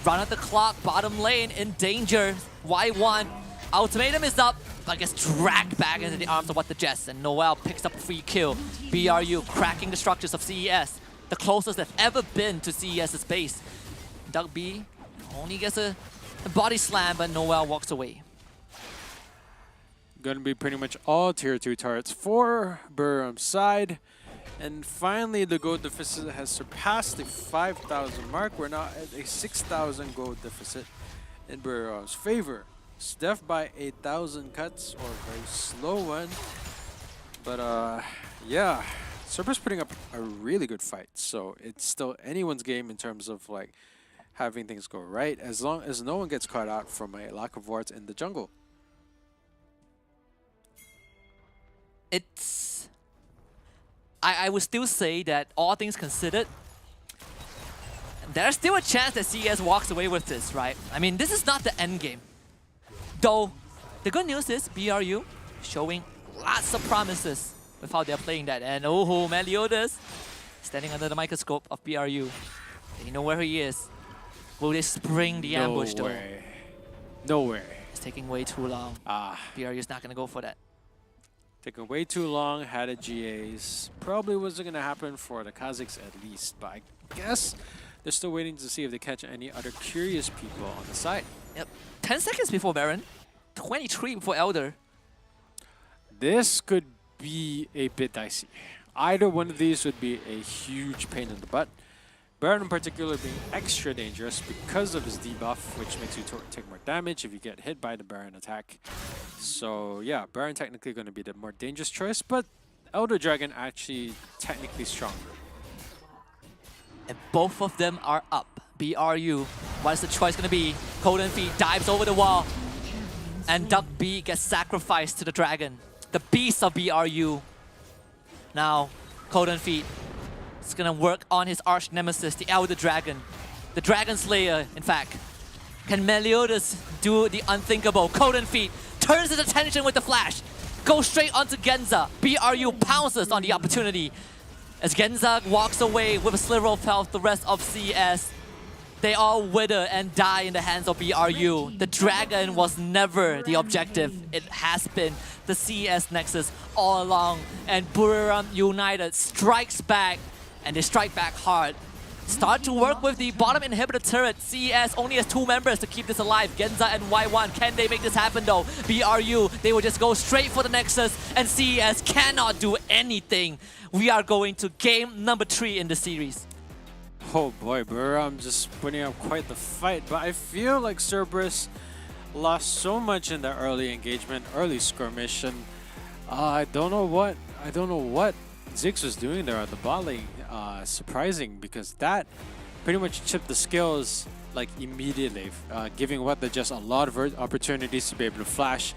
S3: Run out the clock, bottom lane in danger. Y1, ultimatum is up, but gets dragged back into the arms of What the Jets, and Noel picks up a free kill. BRU cracking the structures of CES, the closest they've ever been to CES's base. Doug B only gets a body slam, but Noel walks away.
S4: Gonna be pretty much all tier 2 turrets for Burum's side. And finally, the gold deficit has surpassed the 5,000 mark. We're now at a 6,000 gold deficit in Burum's favor. It's death by 8,000 cuts, or a very slow one. But yeah, Cerberus putting up a really good fight. So it's still anyone's game in terms of like having things go right, as long as no one gets caught out from a lack of wards in the jungle.
S3: It's... I would still say that all things considered, there's still a chance that CES walks away with this, right? I mean, this is not the end game. Though, the good news is BRU showing lots of promises with how they're playing that. And oh, Meliodas standing under the microscope of BRU. They know where he is. Will they spring the ambush though?
S4: No way.
S3: It's taking way too long. BRU's not gonna go for that.
S4: Taking way too long, had a GAs. Probably wasn't going to happen for the Kazakhs at least, but I guess they're still waiting to see if they catch any other curious people on the side.
S3: Yep. 10 seconds before Baron, 23 before Elder.
S4: This could be a bit dicey. Either one of these would be a huge pain in the butt. Baron in particular being extra dangerous because of his debuff, which makes you take more damage if you get hit by the Baron attack. So yeah, Baron technically going to be the more dangerous choice, but Elder Dragon actually technically stronger.
S3: And both of them are up. BRU, what is the choice going to be? Golden Feet dives over the wall, and Duck B gets sacrificed to the Dragon. The beast of BRU. Now, Golden Feet is going to work on his arch nemesis, the Elder Dragon. The Dragon Slayer, in fact. Can Meliodas do the unthinkable? Golden Feet turns his attention with the flash. Goes straight onto Genza. BRU pounces on the opportunity. As Genza walks away with a sliver of health, the rest of CS, they all wither and die in the hands of BRU. The Dragon was never the objective. It has been the CS Nexus all along. And Buriram United strikes back, and they strike back hard. Start to work with the bottom inhibitor turret. CES only has 2 members to keep this alive. Genza and Y1. Can they make this happen though? BRU, they will just go straight for the Nexus, and CES cannot do anything. We are going to game number 3 in the series.
S4: Oh boy, Buriram just putting up quite the fight, but I feel like Cerberus lost so much in the early engagement, early skirmish, and I don't know what Ziggs was doing there at the bot lane. Surprising, because that pretty much chipped the skills like immediately, giving What the Just a lot of opportunities to be able to flash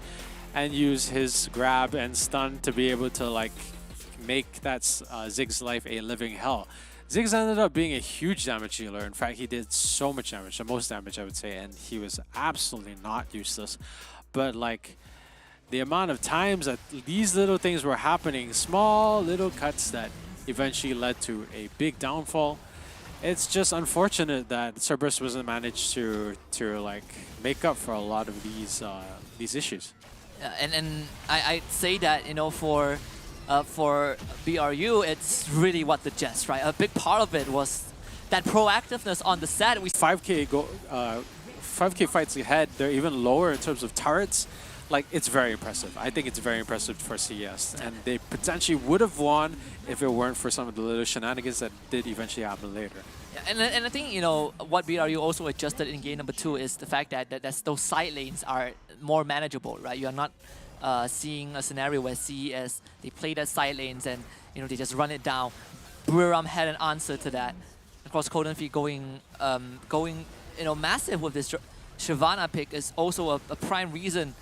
S4: and use his grab and stun to be able to like make that Ziggs' life a living hell. Ziggs ended up being a huge damage dealer. In fact, he did so much damage, the most damage I would say, and he was absolutely not useless. But like, the amount of times that these little things were happening, small little cuts that eventually led to a big downfall. It's just unfortunate that Cerberus wasn't managed to like make up for a lot of these issues.
S3: And I'd say that, you know, for BRU, it's really What the Jets, right? A big part of it was that proactiveness on the set.
S4: 5K fights ahead, they're even lower in terms of turrets. Like, it's very impressive. I think it's very impressive for CS, and they potentially would have won if it weren't for some of the little shenanigans that did eventually happen later.
S3: Yeah, and I think, you know, what BRU also adjusted in game number 2 is the fact that those side lanes are more manageable, right? You are not seeing a scenario where CES, they play their side lanes and, you know, they just run it down. Buriram had an answer to that. Of course, Golden Feet going you know, massive with this Shyvana pick is also a prime reason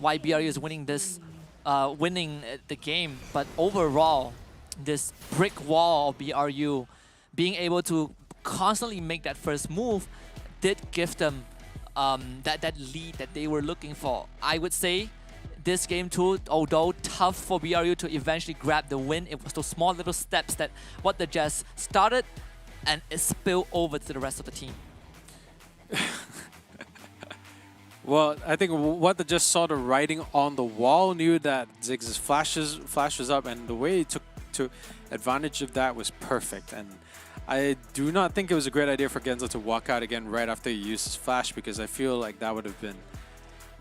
S3: why BRU is winning this, winning the game. But overall, this brick wall of BRU being able to constantly make that first move did give them that lead that they were looking for. I would say this game too, although tough for BRU to eventually grab the win, it was those small little steps that what the Jazz started and it spilled over to the rest of the team.
S4: Well, I think what they just saw the writing on the wall, knew that Ziggs' flashes up, and the way he took advantage of that was perfect. And I do not think it was a great idea for Genzo to walk out again right after he used his flash, because I feel like that would have been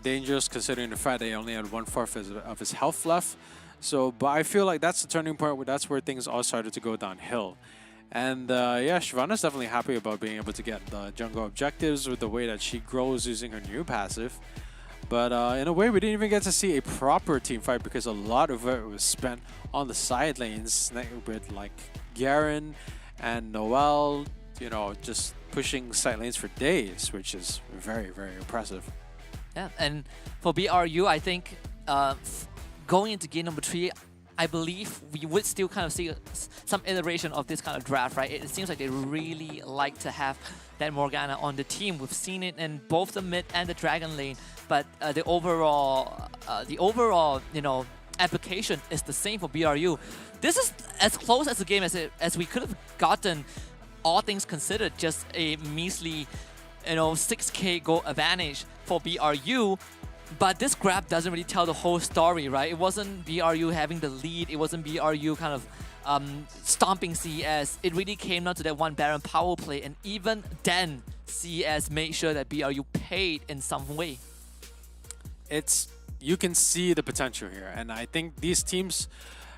S4: dangerous considering the fact that he only had 1/4 of his health left. So, but I feel like that's the turning point. That's where things all started to go downhill. And yeah, Shyvana's definitely happy about being able to get the jungle objectives with the way that she grows using her new passive. But in a way, we didn't even get to see a proper team fight because a lot of it was spent on the side lanes with like Garen and Noel, you know, just pushing side lanes for days, which is very, very impressive.
S3: Yeah, and for BRU, I think going into game number 3, I believe we would still kind of see some iteration of this kind of draft, right? It seems like they really like to have that Morgana on the team. We've seen it in both the mid and the dragon lane, but the overall, you know, application is the same for BRU. This is as close as a game as we could have gotten, all things considered, just a measly, you know, 6k goal advantage for BRU. But this grab doesn't really tell the whole story, right? It wasn't BRU having the lead. It wasn't BRU kind of stomping CS. It really came down to that one Baron power play. And even then, CS made sure that BRU paid in some way.
S4: You can see the potential here. And I think these teams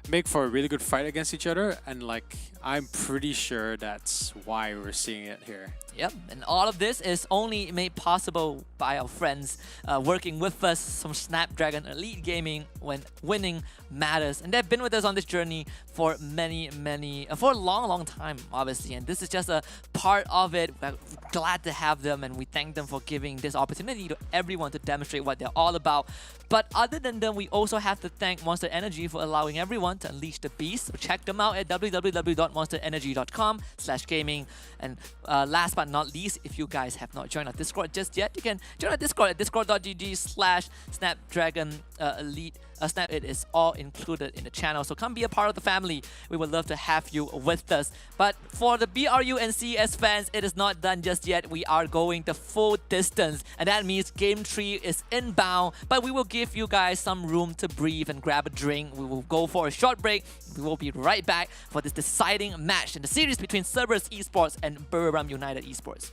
S4: make for a really good fight against each other. And like, I'm pretty sure that's why we're seeing it here.
S3: Yep, and all of this is only made possible by our friends working with us from Snapdragon Elite Gaming when winning matters. And they've been with us on this journey for for a long time, obviously. And this is just a part of it. We're glad to have them, and we thank them for giving this opportunity to everyone to demonstrate what they're all about. But other than them, we also have to thank Monster Energy for allowing everyone to unleash the beast. So check them out at www.monsterenergy.com/gaming. And last but not least, if you guys have not joined our Discord just yet, you can join our Discord at discord.gg/Snapdragon Elite. Snap, it is all included in the channel, so come be a part of the family. We would love to have you with us. But for the BRU and CS fans, it is not done just yet. We are going the full distance, and that means Game 3 is inbound, but we will give you guys some room to breathe and grab a drink. We will go for a short break. We will be right back for this deciding match in the series between Cerberus Esports and Buriram United Esports.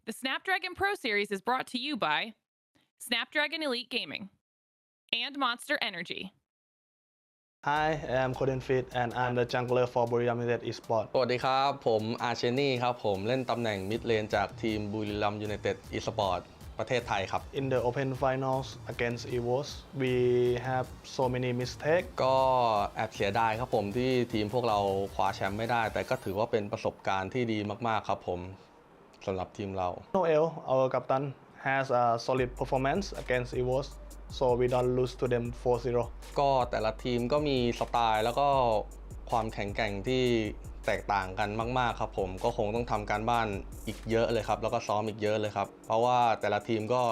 S1: The Snapdragon Pro Series is brought to you by Snapdragon Elite Gaming and Monster Energy.
S8: Hi, I'm Colin Fit and I'm the jungler for Buriram United Esports.
S18: สวัสดีครับผมอาเชนี่ครับผมเล่นตำแหน่งมิดเลนจากทีมบุรีรัมย์ยูไนเต็ดอีสปอร์ตประเทศไทยครับ
S8: In the Open Finals against Esports, we have so many mistakes.
S18: ก็แอบเสียดายครับผมที่ทีมพวกเราคว้าแชมป์ไม่ได้แต่ก็ถือว่าเป็นประสบการณ์ที่ดีมากๆครับผมสำหรับทีมเรา
S8: Noel, our captain, has a solid performance against Esports, so we don't lose to them 4-0.
S18: ก็แต่ละทีมก็มีสไตล์แล้วก็ความแข็งแกร่งที่แตกต่างกันมากๆครับผมก็คงต้องทำการบ้านอีกเยอะเลยครับแล้วก็ซ้อมอีกเยอะเลยครับเพราะว่าแต่ละทีมก็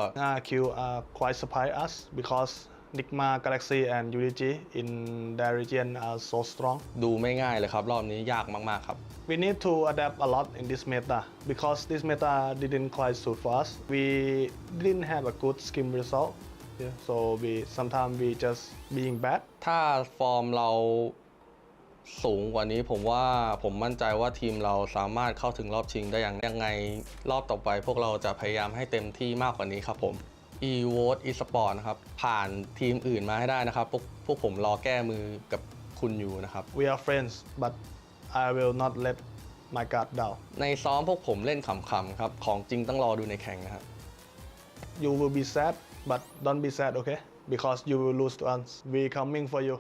S8: Q quite surprised us because Nigma, Galaxy and UDG in their region are so strong.
S18: ดูไม่ง่ายเลยครับรอบนี้ยากมากๆครับ
S8: We need to adapt a lot in this meta because this meta didn't quite suit for us. We didn't have a good skim result, so sometimes we just being bad.
S18: ถ้าฟอร์มเราสูงกว่านี้ผมมั่นใจว่าทีมเราสามารถเข้าถึงรอบชิงได้ยังไงรอบต่อไปพวกเราจะพยายามให้เต็มที่มากกว่านี้ครับผม Esports Esports นะครับผ่านทีมอื่นมาให้ได้นะครับพวกผมรอแก้มือกับคุณอยู่นะครับ
S8: We are friends but I will not let my guard down
S18: ในซ้อมพวกผมเล่นขำๆครับของจริงต้องรอดูในแข่งนะครับ
S8: You will be sad but don't be sad, okay? Because you will lose to us. We coming for you.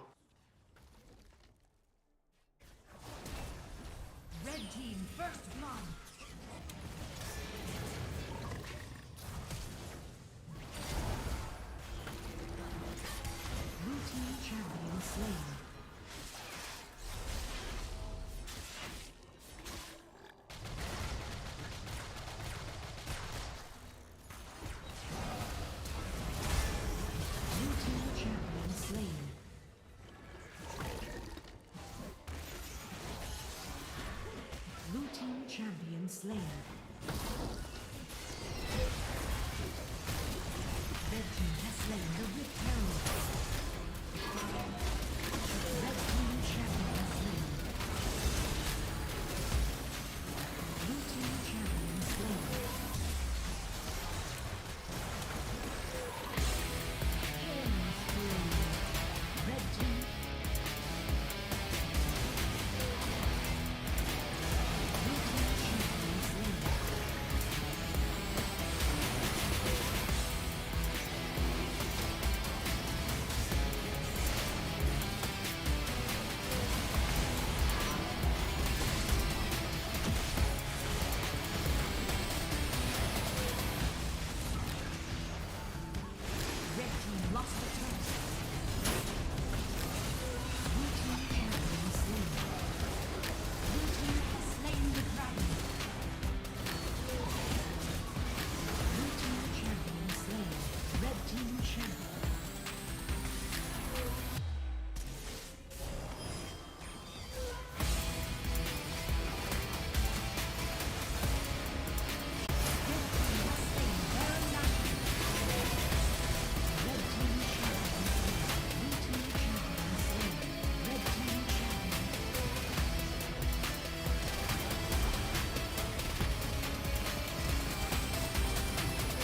S15: Red team first blood. Blue team champion slain. slain. Red team has slain the Rift Herald. Red team champion has slain. Blue team champion slain. Killing spree. Red team. Blue team champion slain. Red team lost the turret. Blue team champion slain. Blue team has slain the dragon. Blue team champion slain. Red team champion.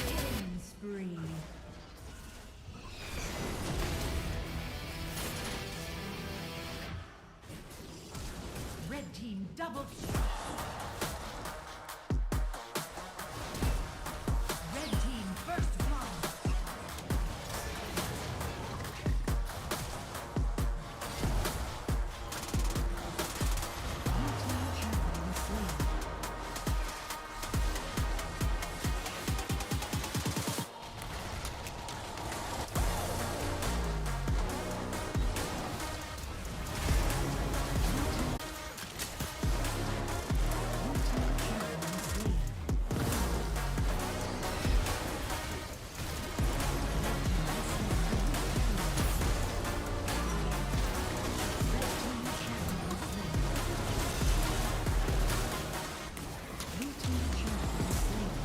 S15: Killing spree. Red team double kill. Red team first blood. Blue team champion slain. Blue team champion slain.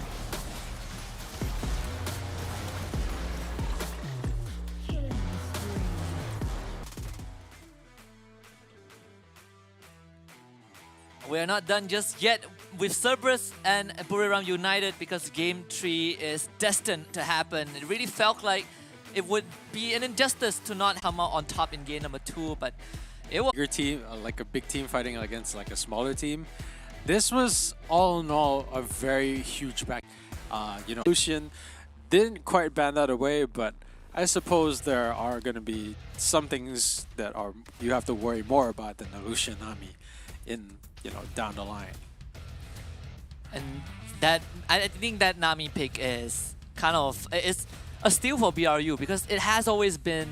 S15: Killing spree.
S3: We are not done just yet with Cerberus and Buriram United because Game 3 is destined to happen. It really felt like it would be an injustice to not come out on top in game number 2, but it was...
S4: Your team, like a big team fighting against like a smaller team. This was all in all a very huge back. You know, Lucian didn't quite ban that away, but I suppose there are going to be some things that are you have to worry more about than the Lucian Nami in, you know, down the line.
S3: And that I think that Nami pick is kind of it's a steal for BRU because it has always been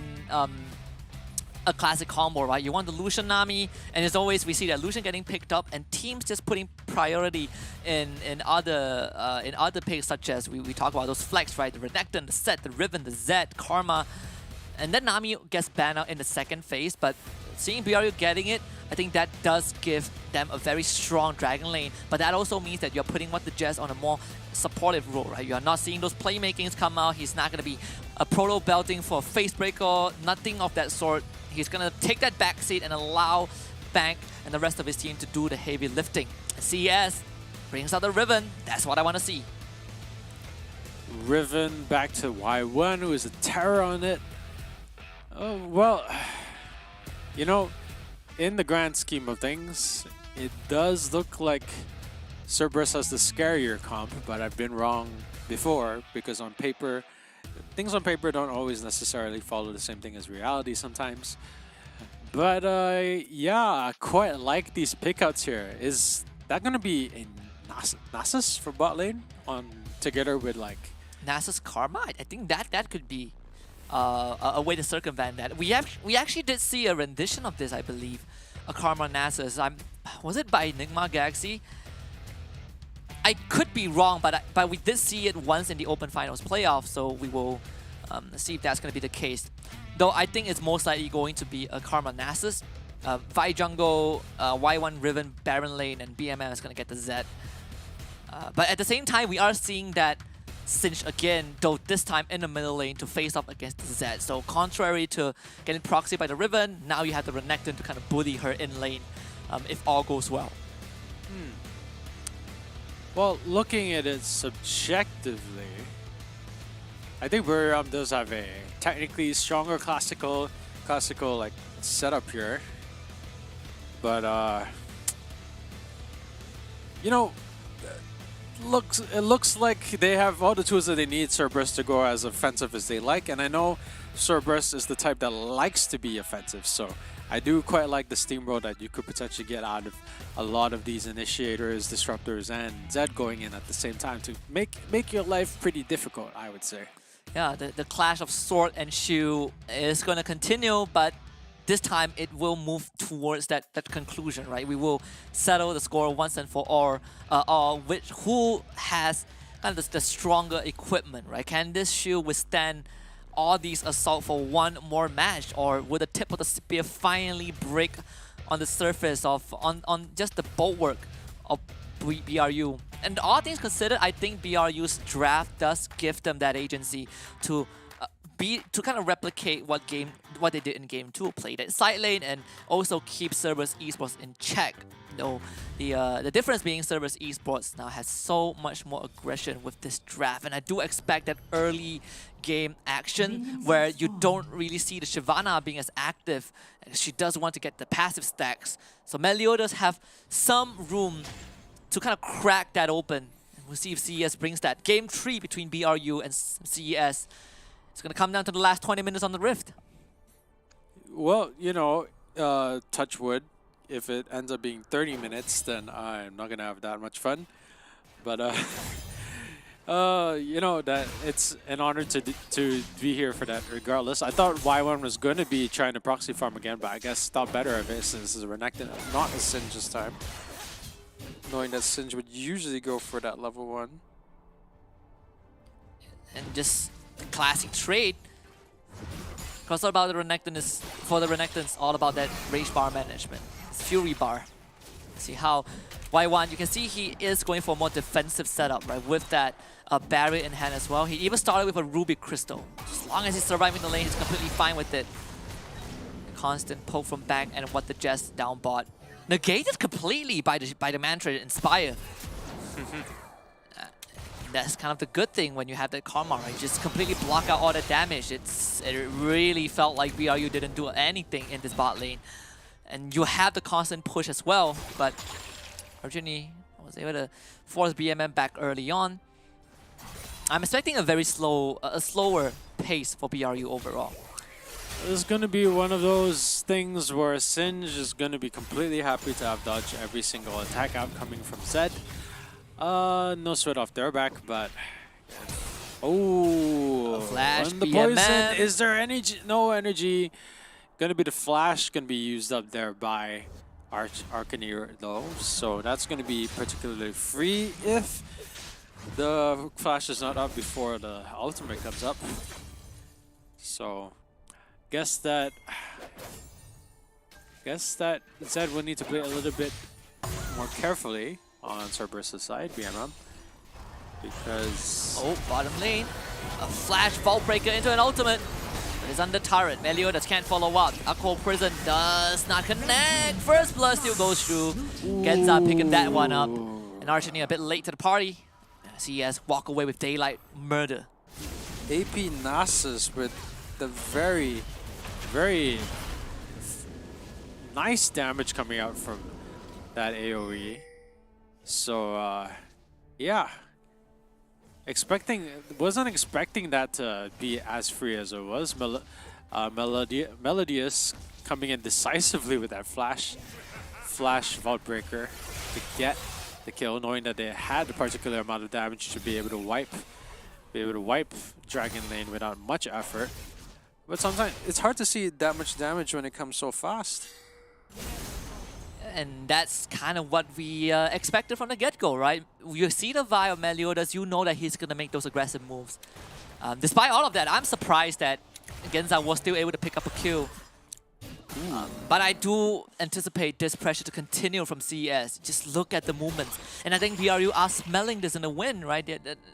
S3: a classic combo, right? You want the Lucian Nami, and as always we see that Lucian getting picked up, and teams just putting priority in other picks such as we talk about those flex, right? The Renekton, the Set, the Riven, the Zed, Karma, and then Nami gets banned out in the second phase. But seeing BRU getting it, I think that does give them a very strong Dragon Lane, but that also means that you're putting What the Jazz on a more supportive role, right? You're not seeing those playmakings come out. He's not going to be a proto belting for a face breaker, nothing of that sort. He's going to take that backseat and allow Bank and the rest of his team to do the heavy lifting. CES brings out the Riven. That's what I want to see.
S4: Riven back to Y1, who is a terror on it. Oh, well, you know, in the grand scheme of things, it does look like Cerberus has the scarier comp, but I've been wrong before because on paper, things on paper don't always necessarily follow the same thing as reality sometimes. But yeah, I quite like these pickouts here. Is that going to be a Nasus for bot lane on together with like
S3: Nasus Karma? I think that could be a way to circumvent that. We actually did see a rendition of this, I believe, a Karma Nasus. Was it by Enigma Galaxy? I could be wrong, but we did see it once in the Open Finals playoff, so we will see if that's going to be the case. Though I think it's most likely going to be a Karma Nasus. Vi Jungle, Y1 Riven, Baron Lane, and BMM is going to get the Zed. But at the same time, we are seeing that Singe again, though this time in the middle lane to face off against Zed. So contrary to getting proxied by the Riven, now you have the Renekton to kind of bully her in lane if all goes well.
S4: Well, looking at it subjectively, I think Buriram does have a technically stronger classical like setup here. But you know, it looks like they have all the tools that they need Cerberus to go as offensive as they like, and I know Cerberus is the type that likes to be offensive, so I do quite like the steamroll that you could potentially get out of a lot of these initiators, disruptors, and Zed going in at the same time to make your life pretty difficult, I would say.
S3: Yeah, the clash of sword and shield is going to continue, but this time it will move towards that conclusion, right? We will settle the score once and for all, who has kind of the stronger equipment, right? Can this shield withstand all these assault for one more match, or will the tip of the spear finally break on the surface of on just the bulwark of BRU? And all things considered, I think BRU's draft does give them that agency to kind of replicate what they did in game 2, play that side lane and also keep Cerberus Esports in check. Though the difference being Cerberus Esports now has so much more aggression with this draft, and I do expect that early game action where you don't really see the Shyvana being as active. She does want to get the passive stacks, so Meliodas have some room to kind of crack that open. And we'll see if CES brings that. Game 3 between BRU and CES. It's going to come down to the last 20 minutes on the Rift.
S4: Well, you know, touch wood. If it ends up being 30 minutes, then I'm not going to have that much fun. But, you know, that it's an honor to be here for that regardless. I thought Y1 was going to be trying to proxy farm again, but I guess thought better of it since it's a Renekton, not a Singe this time. Knowing that Singe would usually go for that level 1.
S3: And just classic trade. Because all about the Renekton is, for the Renektons, all about that rage bar management. It's Fury bar. See how Y1, you can see he is going for a more defensive setup, right? With that barrier in hand as well. He even started with a Ruby Crystal. As long as he's surviving the lane, he's completely fine with it. The constant poke from back and what the Jess down bot. Negated completely by the Mantra Inspire. That's kind of the good thing when you have that Karma, right? Just completely block out all the damage. It really felt like BRU didn't do anything in this bot lane. And you have the constant push as well, but Arjuni was able to force BMM back early on. I'm expecting a very slower pace for BRU overall.
S4: It's going to be one of those things where Singe is going to be completely happy to have dodged every single attack outcoming from Zed. No sweat off their back, but oh,
S3: flash
S4: on the
S3: BMM.
S4: poison. Is there energy? No energy. Gonna be the flash. Gonna be used up there by Arcaneer though, so that's gonna be particularly free if the flash is not up before the ultimate comes up. So, guess that Zed will need to play a little bit more carefully on Cerberus' side, BMM, because...
S3: Oh, bottom lane. A flash Vault Breaker into an ultimate. But it's under turret. Meliodas can't follow up. Aqua Prison does not connect. First blood still goes through. Genza picking that one up. And Archini a bit late to the party. CES walk away with Daylight Murder.
S4: AP Nasus with the very, very nice damage coming out from that AoE. So, yeah. Wasn't expecting that to be as free as it was. Melodious coming in decisively with that flash Vault Breaker to get the kill, knowing that they had a particular amount of damage to be able to wipe Dragon Lane without much effort. But sometimes it's hard to see that much damage when it comes so fast.
S3: And that's kind of what we expected from the get-go, right? You see the vibe of Meliodas, you know that he's going to make those aggressive moves. Despite all of that, I'm surprised that Genza was still able to pick up a kill. But I do anticipate this pressure to continue from CES. Just look at the movements. And I think BRU are smelling this in the wind, right?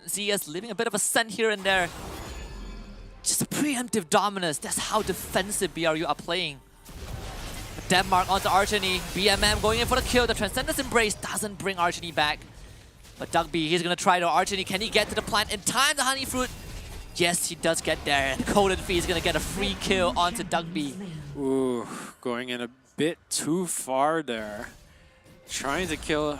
S3: CES leaving a bit of a scent here and there. Just a preemptive dominance. That's how defensive BRU are playing. Denmark onto Archony. BMM going in for the kill. The Transcendence Embrace doesn't bring Archony back. But Dugby, he's going to try to Archony. Can he get to the plant in time? The Honey Fruit. Yes, he does get there. And Colin Fee is going to get a free kill onto Dugby.
S4: Ooh, going in a bit too far there. Trying to kill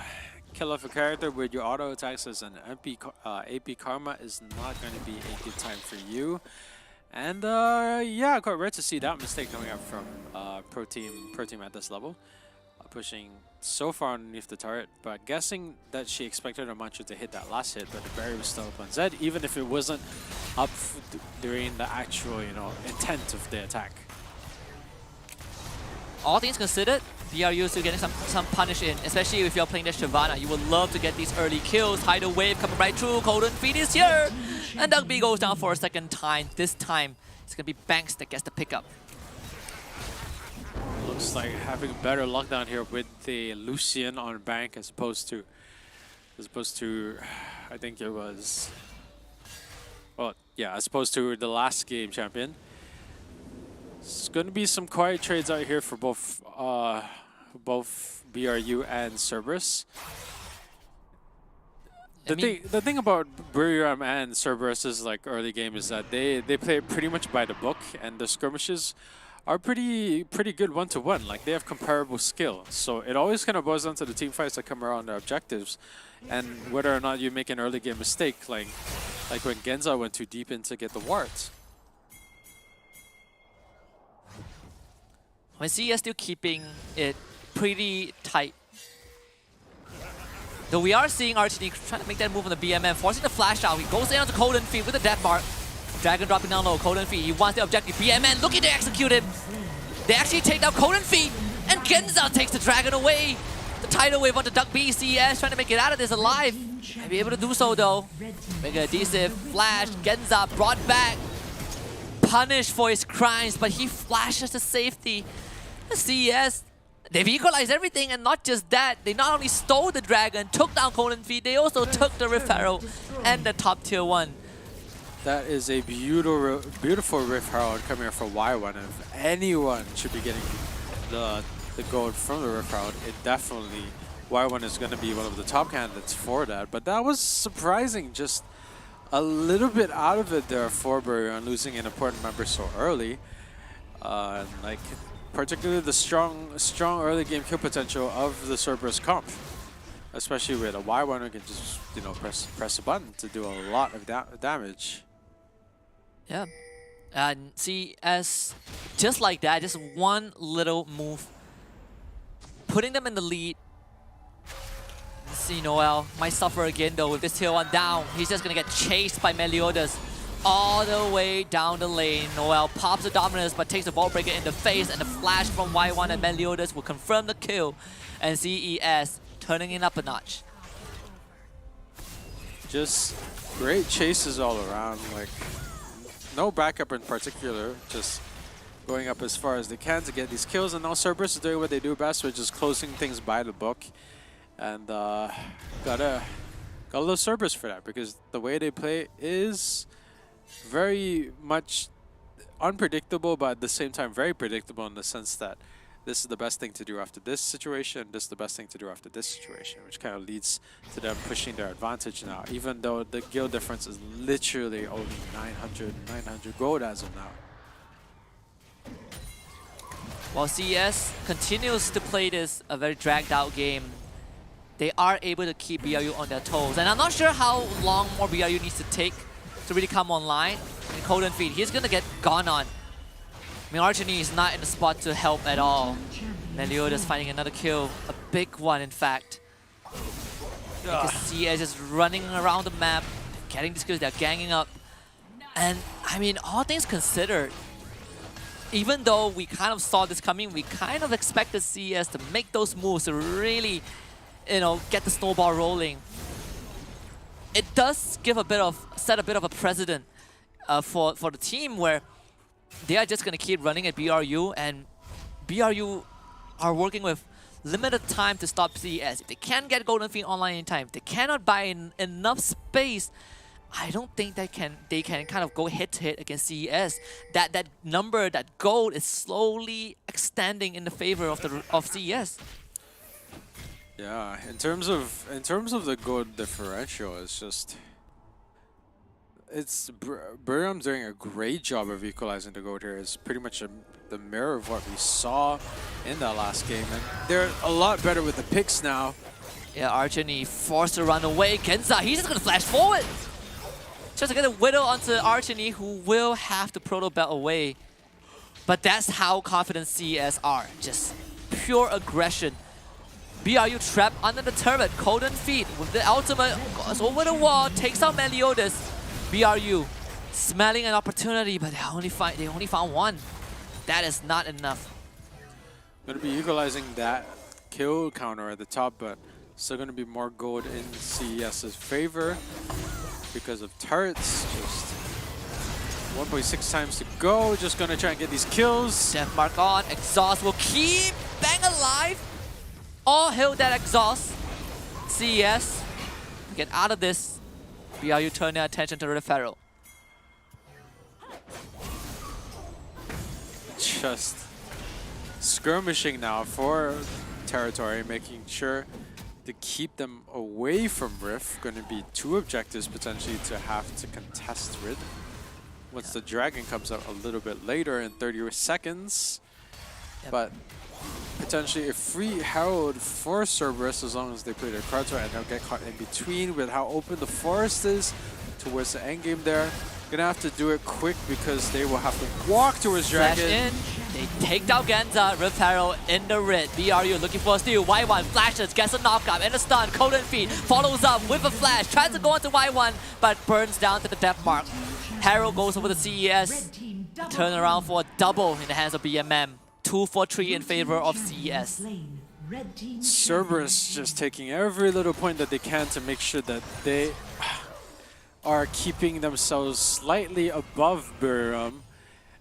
S4: off a character with your auto attacks as an AP Karma is not going to be a good time for you. And yeah, quite rare to see that mistake coming up from Pro Team at this level. Pushing so far underneath the turret, but guessing that she expected her mantra to hit that last hit, but the barrier was still up on Zed, even if it wasn't up during the actual, intent of the attack.
S3: All things considered, BRU is still getting some punish in, especially if you're playing the Shyvana. You would love to get these early kills. Tidal Wave coming right through. Golden Feed is here! And Dugby goes down for a second time. This time, it's going to be Banks that gets the pickup.
S4: Looks like having better luck down here with the Lucian on bank as opposed to I think it was, well, yeah, as opposed to the last game champion. It's going to be some quiet trades out here for both BRU and Cerberus. The thing about BRU and Cerberus is like early game is that they play pretty much by the book, and the skirmishes are pretty good one-to-one. Like, they have comparable skill. So it always kind of boils down to the team fights that come around their objectives and whether or not you make an early game mistake, like when Genza went too deep in to get the wards.
S3: When CES still keeping it pretty tight. Though we are seeing Archony trying to make that move on the BMM, forcing the flash out. He goes in onto Colin Feed with the death mark. Dragon dropping down low, Colin Fee, he wants the objective. BMN looking to execute him. They actually take down Colin Fee, and Genza takes the Dragon away. The tidal wave onto Dugby. CES trying to make it out of this alive. Might be able to do so though. Mega adhesive, flash, Genza brought back. Punished for his crimes, but he flashes to safety. CES, they've equalized everything, and not just that, they not only stole the Dragon, took down Colin Fee, they also took the Rift Herald and the top tier 1.
S4: That is a beautiful Rift Herald coming here for Y1. And if anyone should be getting the gold from the Rift Herald, it definitely, Y1 is going to be one of the top candidates for that. But that was surprising, just a little bit out of it there for BRU and losing an important member so early. Like, particularly the strong early game kill potential of the Cerberus comp. Especially with a Y1 who can just, press a button to do a lot of damage.
S3: Yeah, and CES, just like that, just one little move, putting them in the lead. Let's see, Noel might suffer again though with this tier 1 down. He's just gonna get chased by Meliodas all the way down the lane. Noel pops the dominance but takes the ball breaker in the face, and the flash from Y1 and Meliodas will confirm the kill. And CES turning it up a notch.
S4: Just great chases all around, like no backup in particular, just going up as far as they can to get these kills. And now Cerberus is doing what they do best, which is closing things by the book. And gotta love Cerberus for that, because the way they play is very much unpredictable, but at the same time very predictable in the sense that this is the best thing to do after this situation, this is the best thing to do after this situation, which kind of leads to them pushing their advantage now, even though the guild difference is literally only 900 gold as of now.
S3: While CES continues to play this a very dragged out game, they are able to keep BRU on their toes. And I'm not sure how long more BRU needs to take to really come online. And Colin Feed, he's going to get gone on. I mean, Archony is not in the spot to help at all. Meliodas finding another kill, a big one in fact. You can see as just running around the map, getting these kills, they're ganging up. And I mean, all things considered, even though we kind of saw this coming, we kind of expected CES to make those moves to really, get the snowball rolling. It does give set a bit of a precedent for the team where they are just going to keep running at BRU, and BRU are working with limited time to stop CES. If they can't get Golden Fiend online in time, if they cannot buy in enough space, I don't think they can kind of go head to head against CES. That number, that gold is slowly extending in the favor of CES.
S4: Yeah, in terms of the gold differential, it's BRU's doing a great job of equalizing the gold here. It's pretty much the mirror of what we saw in that last game, and they're a lot better with the picks now.
S3: Yeah, Archony forced to run away. Genza, he's just gonna flash forward. Just to get a Widow onto Archony, who will have to Proto Belt away. But that's how confident CES are. Just pure aggression. BRU trapped under the turret. Golden Feet with the ultimate goes over the wall, takes out Meliodas. BRU smelling an opportunity, but they only found one. That is not enough.
S4: Going to be equalizing that kill counter at the top, but still going to be more gold in CES's favor because of turrets. Just 1.6 times to go. Just going to try and get these kills.
S3: Death Mark on. Exhaust will keep Bang alive. All hail that exhaust. CES, get out of this. BRU turn their attention to the Pharaoh.
S4: Just skirmishing now for territory, making sure to keep them away from Rift. Going to be 2 objectives potentially to have to contest Rid. Once the Dragon comes up a little bit later in 30 seconds. But potentially a free Herald for Cerberus as long as they play their cards right and don't get caught in between with how open the forest is towards the endgame there. Gonna have to do it quick because they will have to walk towards Dragon.
S3: Flash in. They take down Genza. Rift Herald in the Rid. BRU looking for a steal. Y1 flashes, gets a knockup and a stun. Golden Feet follows up with a flash. Tries to go into Y1, but burns down to the death mark. Herald goes over to CES. Turn around for a double in the hands of BMM. 2 for 3 in favor of CES.
S4: Cerberus just taking every little point that they can to make sure that they are keeping themselves slightly above BRU.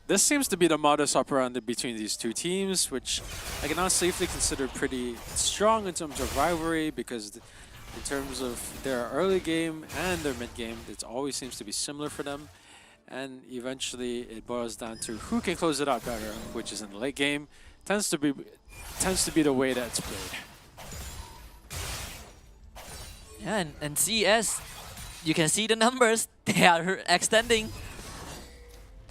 S4: This seems to be the modus operandi between these two teams, which I can now safely consider pretty strong in terms of rivalry, because in terms of their early game and their mid game, it always seems to be similar for them. And eventually it boils down to who can close it out better, which is in the late game. Tends to be the way that it's played.
S3: Yeah, and CES, you can see the numbers. They are extending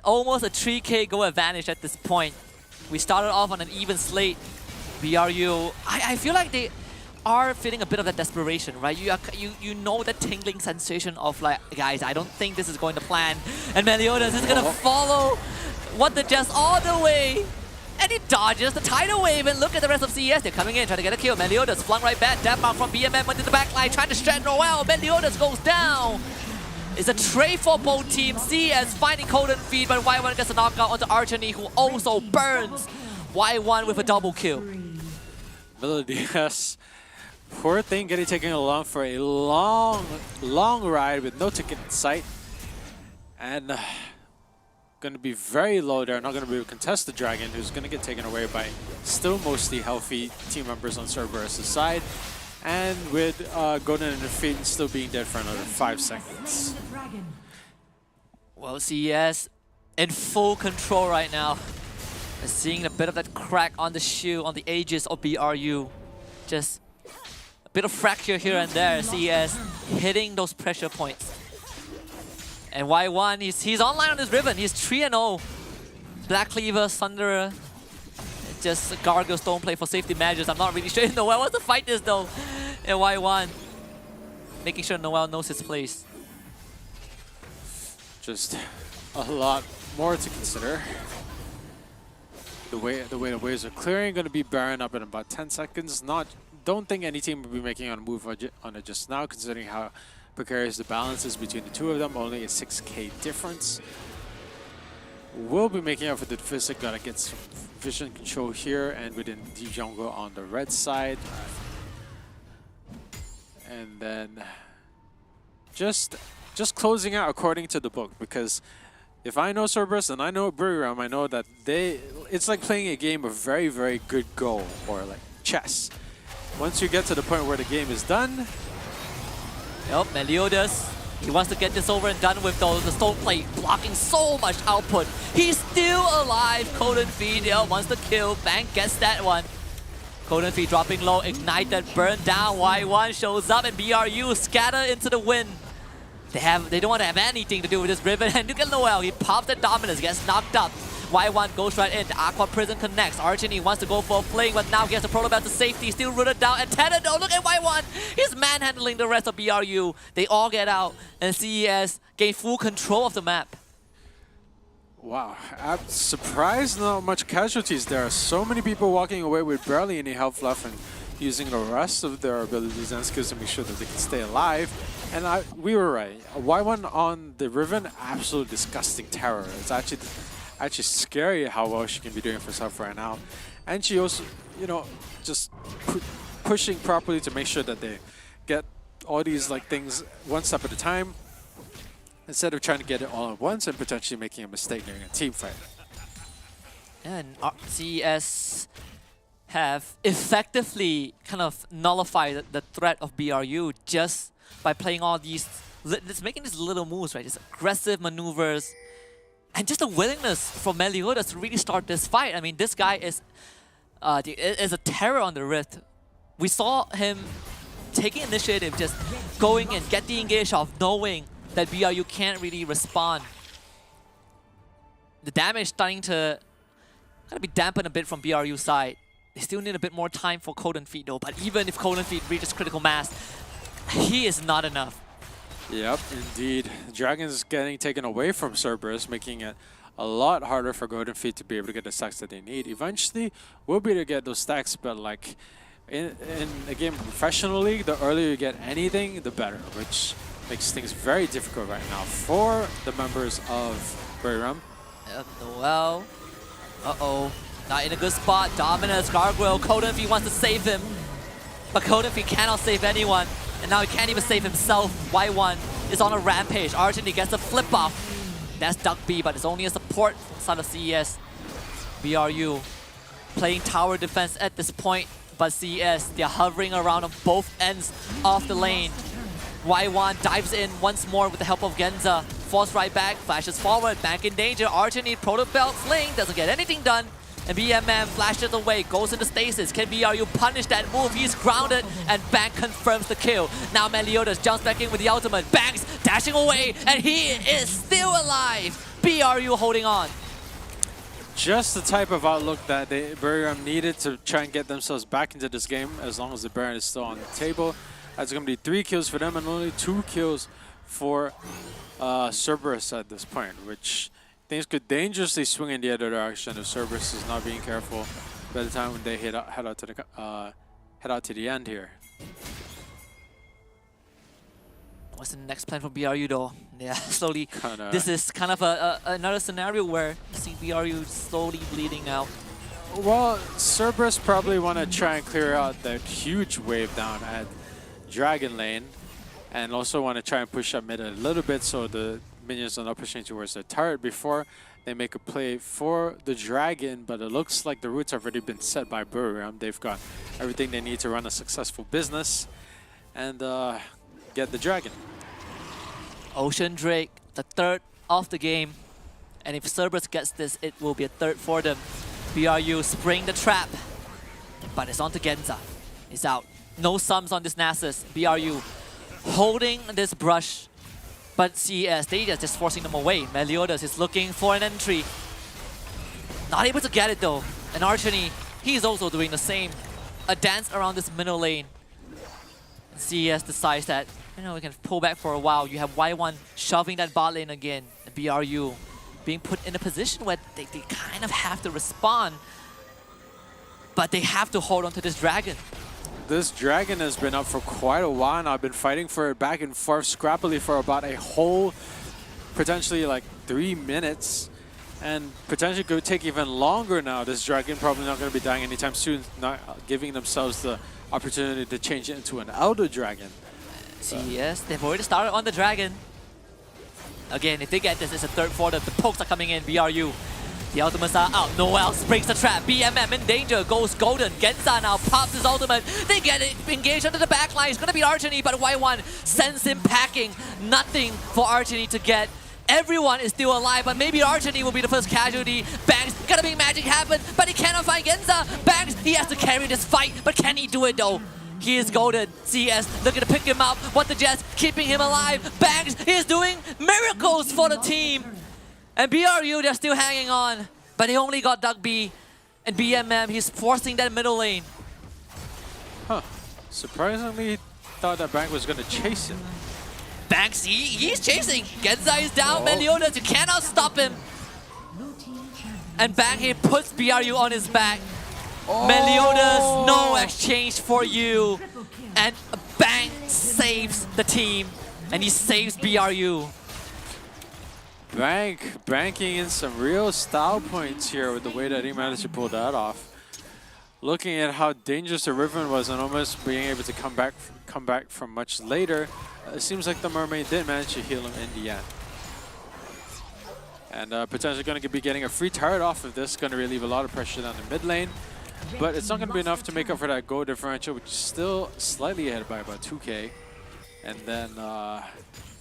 S3: almost a 3K go advantage at this point. We started off on an even slate. BRU, I feel like they are feeling a bit of that desperation, right? You know that tingling sensation of like, guys, I don't think this is going to plan. And Meliodas is gonna follow what the Jess all the way. And he dodges the tidal wave, and look at the rest of CES. They're coming in, trying to get a kill. Meliodas flung right back. Death mark from BMM went to the back line, trying to stretch Noel. Meliodas goes down. It's a trade for both teams. CES finding Golden Feed, but Y1 gets a knockout onto Archony, who also burns. Y1 with a double kill.
S4: Meliodas, poor thing, getting taken along for a long ride with no ticket in sight. And going to be very low there, not going to be able to contest the Dragon, who's going to get taken away by still mostly healthy team members on Cerberus' side. And with Golden and Fate still being dead for another 5 seconds.
S3: Well, CES in full control right now. Seeing a bit of that crack on the shield, on the edges of BRU. Just a bit of fracture here and there. CES hitting those pressure points. And Y1, he's online on his Ribbon. He's 3-0. Black Cleaver, Thunderer. Just Gargoyle Stone play for safety measures. I'm not really sure if Noel wants to fight this though. And Y1 making sure Noel knows his place.
S4: Just a lot more to consider. The way the waves are clearing, going to be Baron up in about 10 seconds. Don't think any team will be making a move on it just now, considering how precarious the balance is between the two of them. Only a 6k difference. We'll be making up for the deficit. Gotta get some vision control here and within the jungle on the red side. And then just closing out according to the book, because if I know Cerberus and I know Buriram, I know that it's like playing a game of very, very good Go or like chess. Once you get to the point where the game is done.
S3: Yep, Meliodas, he wants to get this over and done with though. The Stone Plate blocking so much output. He's still alive. Coden Feed wants to kill. Bank gets that one. Coden Feed dropping low, ignited, burn down. Y1 shows up and BRU scatter into the wind. They don't want to have anything to do with this Riven. And look at Noel, he pops the Dominus, gets knocked up. Y1 goes right in, the Aqua Prison connects. Archini wants to go for a fling, but now gets the Protobelt to safety, still rooted down. And Tenado, look at Y1, he's manhandling the rest of BRU. They all get out, and CES gain full control of the map.
S4: Wow, I'm surprised not much casualties there. So many people walking away with barely any health left and using the rest of their abilities and skills to make sure that they can stay alive. And we were right. Y1 on the Riven, absolute disgusting terror. It's actually scary how well she can be doing for herself right now. And she also, just pushing properly to make sure that they get all these things one step at a time, instead of trying to get it all at once and potentially making a mistake during a team fight.
S3: And CS have effectively kind of nullified the threat of BRU just by playing all these, just making these little moves, right? Just aggressive maneuvers. And just a willingness from Meliodas to really start this fight. I mean, this guy is a terror on the Rift. We saw him taking initiative, just going and get the engage off, knowing that BRU can't really respond. The damage starting to kind of be dampened a bit from BRU's side. They still need a bit more time for Coden Feet though, but even if Coden Feet reaches critical mass, he is not enough.
S4: Yep, indeed. Dragon's getting taken away from Cerberus, making it a lot harder for Golden Feet to be able to get the stacks that they need. Eventually, we'll be able to get those stacks, but like in a game of professional league, the earlier you get anything, the better, which makes things very difficult right now for the members of Buriram.
S3: Well, not in a good spot. Dominus, Gargoyle, Coden Feet wants to save him, but Coden Feet cannot save anyone. And now he can't even save himself. Y1 is on a rampage. Argentine gets a flip off. That's Duck B, but it's only a support side of CES. BRU playing tower defense at this point, but CES, they're hovering around on both ends of the lane. Y1 dives in once more with the help of Genza. Falls right back, flashes forward, back in danger. Argentine Protobelt fling, doesn't get anything done. And BMM flashes away, goes into stasis. Can BRU punish that move? He's grounded, and Bank confirms the kill. Now Meliodas jumps back in with the ultimate. Banks dashing away, and he is still alive. BRU holding on.
S4: Just the type of outlook that Buriram needed to try and get themselves back into this game, as long as the Baron is still on the table. That's going to be 3 kills for them and only 2 kills for Cerberus at this point, which things could dangerously swing in the other direction if Cerberus is not being careful by the time when they head out to the end here.
S3: What's the next plan for BRU though? Yeah, slowly. This is kind of another scenario where you see BRU slowly bleeding out.
S4: Well, Cerberus probably want to try and clear out that huge wave down at Dragon Lane, and also want to try and push up mid a little bit so the minions are not pushing towards the turret before they make a play for the Dragon, but it looks like the roots have already been set by Buriram. They've got everything they need to run a successful business and get the Dragon.
S3: Ocean Drake, the third of the game, and if Cerberus gets this, it will be a third for them. BRU spring the trap, but it's on to Genza. It's out. No sums on this Nasus. BRU holding this brush, but CES, they are just forcing them away. Meliodas is looking for an entry. Not able to get it though. And Archini, he's also doing the same. A dance around this middle lane. And CES decides that, we can pull back for a while. You have Y1 shoving that bot lane again. And BRU being put in a position where they kind of have to respond, but they have to hold on to this Dragon.
S4: This Dragon has been up for quite a while now. I've been fighting for it back and forth scrappily for about a whole, potentially like 3 minutes. And potentially could take even longer now. This Dragon probably not going to be dying anytime soon, not giving themselves the opportunity to change it into an Elder Dragon.
S3: CES, they've already started on the Dragon. Again, if they get this, it's a third quarter. The pokes are coming in. BRU. The ultimates are out. Noel breaks the trap. BMM in danger. Goes golden. Genza now pops his ultimate. They get it. Engaged under the backline. It's going to be Archony, but Y1 sends him packing. Nothing for Archony to get. Everyone is still alive, but maybe Archony will be the first casualty. Banks, gotta make magic happen, but he cannot find Genza. Banks, he has to carry this fight, but can he do it though? He is golden. CS looking to pick him up. What the Jets keeping him alive. Banks is doing miracles for the team. And BRU, they're still hanging on, but they only got Duck B. And BMM, he's forcing that middle lane.
S4: Huh. Surprisingly, thought that Bank was gonna chase him.
S3: Banks, he's chasing. Genza is down. Meliodas, you cannot stop him. And back here puts BRU on his back. Meliodas, no exchange for you. And Banks saves the team. And he saves BRU.
S4: Banking in some real style points here with the way that he managed to pull that off. Looking at how dangerous the Riven was and almost being able to come back from much later, it seems like the Mermaid did manage to heal him in the end. And potentially going to be getting a free turret off of this, going to relieve a lot of pressure down the mid lane. But it's not going to be enough to make up for that goal differential, which is still slightly ahead by about 2k. And then,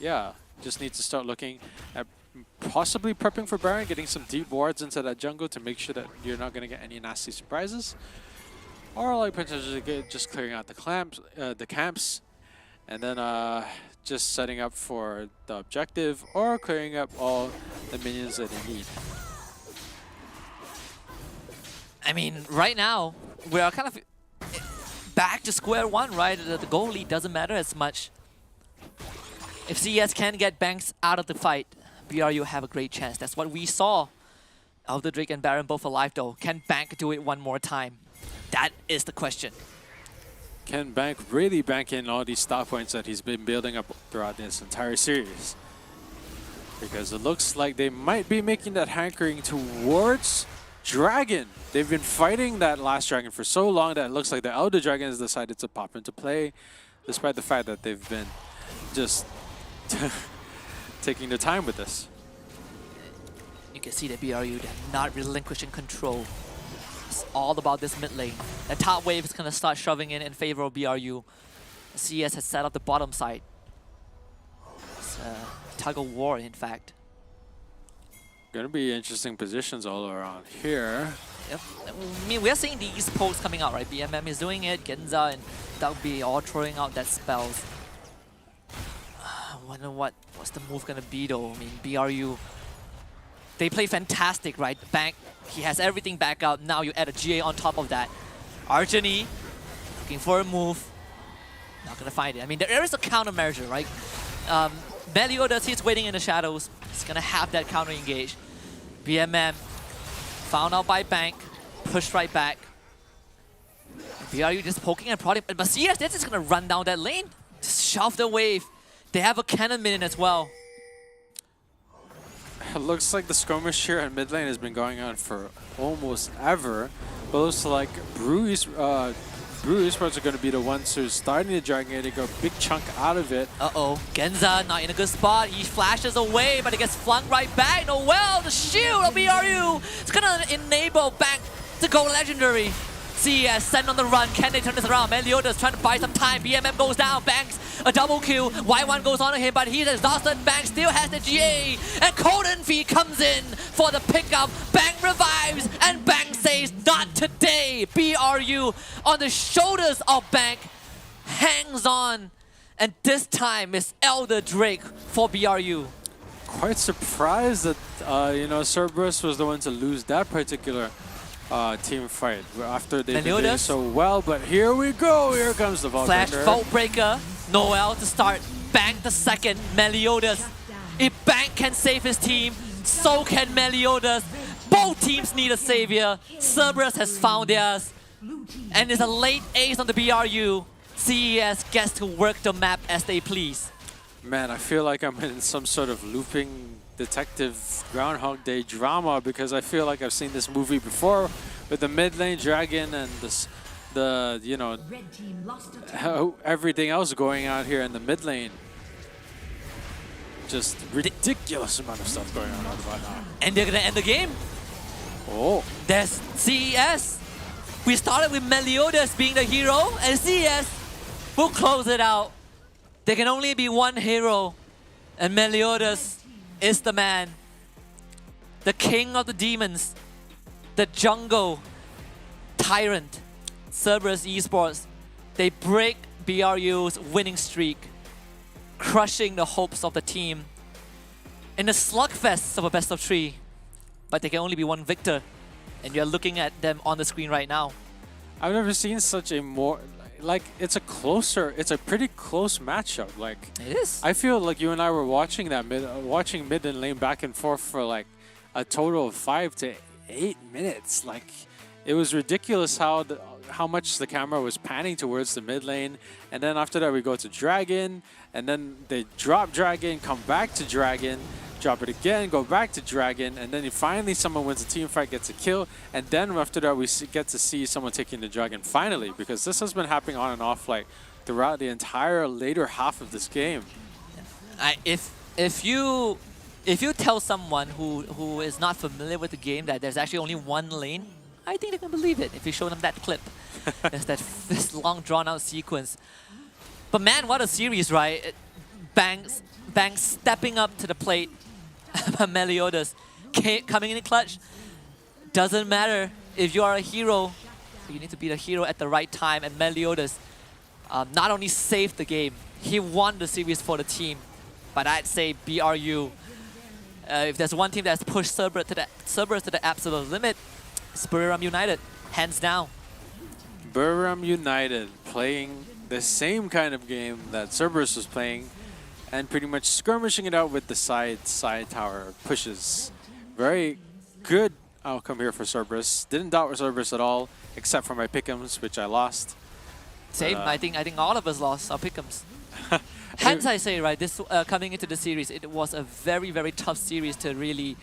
S4: yeah, just need to start looking at possibly prepping for Baron, getting some deep wards into that jungle to make sure that you're not going to get any nasty surprises. Or like potentially just clearing out the camps, and then just setting up for the objective or clearing up all the minions that they need.
S3: I mean, right now, we are kind of back to square one, right? The goal lead doesn't matter as much. If CS can get Banks out of the fight, BRU have a great chance. That's what we saw. Elder Drake and Baron both alive though. Can Bank do it one more time? That is the question.
S4: Can Bank really bank in all these stock points that he's been building up throughout this entire series? Because it looks like they might be making that hankering towards Dragon. They've been fighting that last Dragon for so long that it looks like the Elder Dragon has decided to pop into play, despite the fact that they've been just taking their time with this.
S3: You can see that BRU, they're not relinquishing control. It's all about this mid lane. The top wave is going to start shoving in favor of BRU. CS has set up the bottom side. It's a tug of war, in fact.
S4: Going to be interesting positions all around here.
S3: Yep. I mean, we're seeing the Esports coming out, right? BMM is doing it, Genza and Duck B all throwing out that spells. I wonder what's the move going to be though. I mean, BRU, they play fantastic, right? Bank, he has everything back out. Now you add a GA on top of that. Archony, looking for a move. Not going to find it. I mean, there is a countermeasure, right? Meliodas, he's waiting in the shadows. He's going to have that counter engage. BMM, found out by Bank, pushed right back. BRU just poking and prodding. But CS, they're just going to run down that lane. Just shove the wave. They have a cannon minion as well.
S4: It looks like the skirmish here at mid lane has been going on for almost ever. But it looks like Brew Esports are going to be the ones who are starting the Dragon. They go a big chunk out of it.
S3: Uh-oh, Genza not in a good spot. He flashes away, but it gets flung right back. Noel, the shield of BRU. It's going to enable Bank to go legendary. CS sent on the run. Can they turn this around? Meliodas trying to buy some time. BMM goes down. Banks a double kill. Y1 goes on to him, but he's exhausted. Banks still has the GA. And Coden Feed comes in for the pickup. Bank revives, and Bank says, not today. BRU on the shoulders of Bank hangs on. And this time it's Elder Drake for BRU.
S4: Quite surprised that, you know, Cerberus was the one to lose that particular team fight after they've been doing so well, but here we go. Here comes the Vault
S3: Flash
S4: Breaker.
S3: Vault Breaker. Noel to start. Bank the second. Meliodas. If Bank can save his team, so can Meliodas. Both teams need a savior. Cerberus has found theirs. And it's a late ace on the BRU. CES gets to work the map as they please.
S4: Man, I feel like I'm in some sort of looping detective Groundhog Day drama, because I feel like I've seen this movie before with the mid lane dragon and the you know, everything else going on here in the mid lane. just ridiculous amount of stuff going on right now.
S3: And they're gonna end the game.
S4: Oh.
S3: There's CES. We started with Meliodas being the hero, and CES will close it out. There can only be one hero, and Meliodas is the man. The king of the demons. The jungle tyrant. Cerberus Esports. They break BRU's winning streak, crushing the hopes of the team in a slugfest of a best of 3. But there can only be one victor, and you're looking at them on the screen right now.
S4: I've never seen such a more, like, it's a pretty close matchup. Like,
S3: it is.
S4: I feel like you and I were watching that watching mid and lane back and forth for like a total of 5 to 8 minutes. Like, it was ridiculous how much the camera was panning towards the mid lane, and then after that we go to Dragon, and then they drop Dragon, come back to Dragon, drop it again, go back to Dragon, and then finally someone wins a team fight, gets a kill, and then after that we get to see someone taking the Dragon finally, because this has been happening on and off like throughout the entire later half of this game.
S3: If you tell someone who is not familiar with the game that there's actually only one lane, I think they can believe it if you show them that clip. There's this long drawn-out sequence. But man, what a series, right? Banks stepping up to the plate. Meliodas coming in the clutch. Doesn't matter if you are a hero. You need to be the hero at the right time. And Meliodas not only saved the game, he won the series for the team. But I'd say BRU, if there's one team that's pushed Cerberus to the absolute limit, it's Buriram United, hands down.
S4: Buriram United playing the same kind of game that Cerberus was playing, and pretty much skirmishing it out with the side tower pushes. Very good outcome here for Cerberus. Didn't doubt Cerberus at all, except for my pick'ems, which I lost.
S3: Same. I think all of us lost our pick'ems. Hence, I say, right, this coming into the series, it was a very, very tough series to really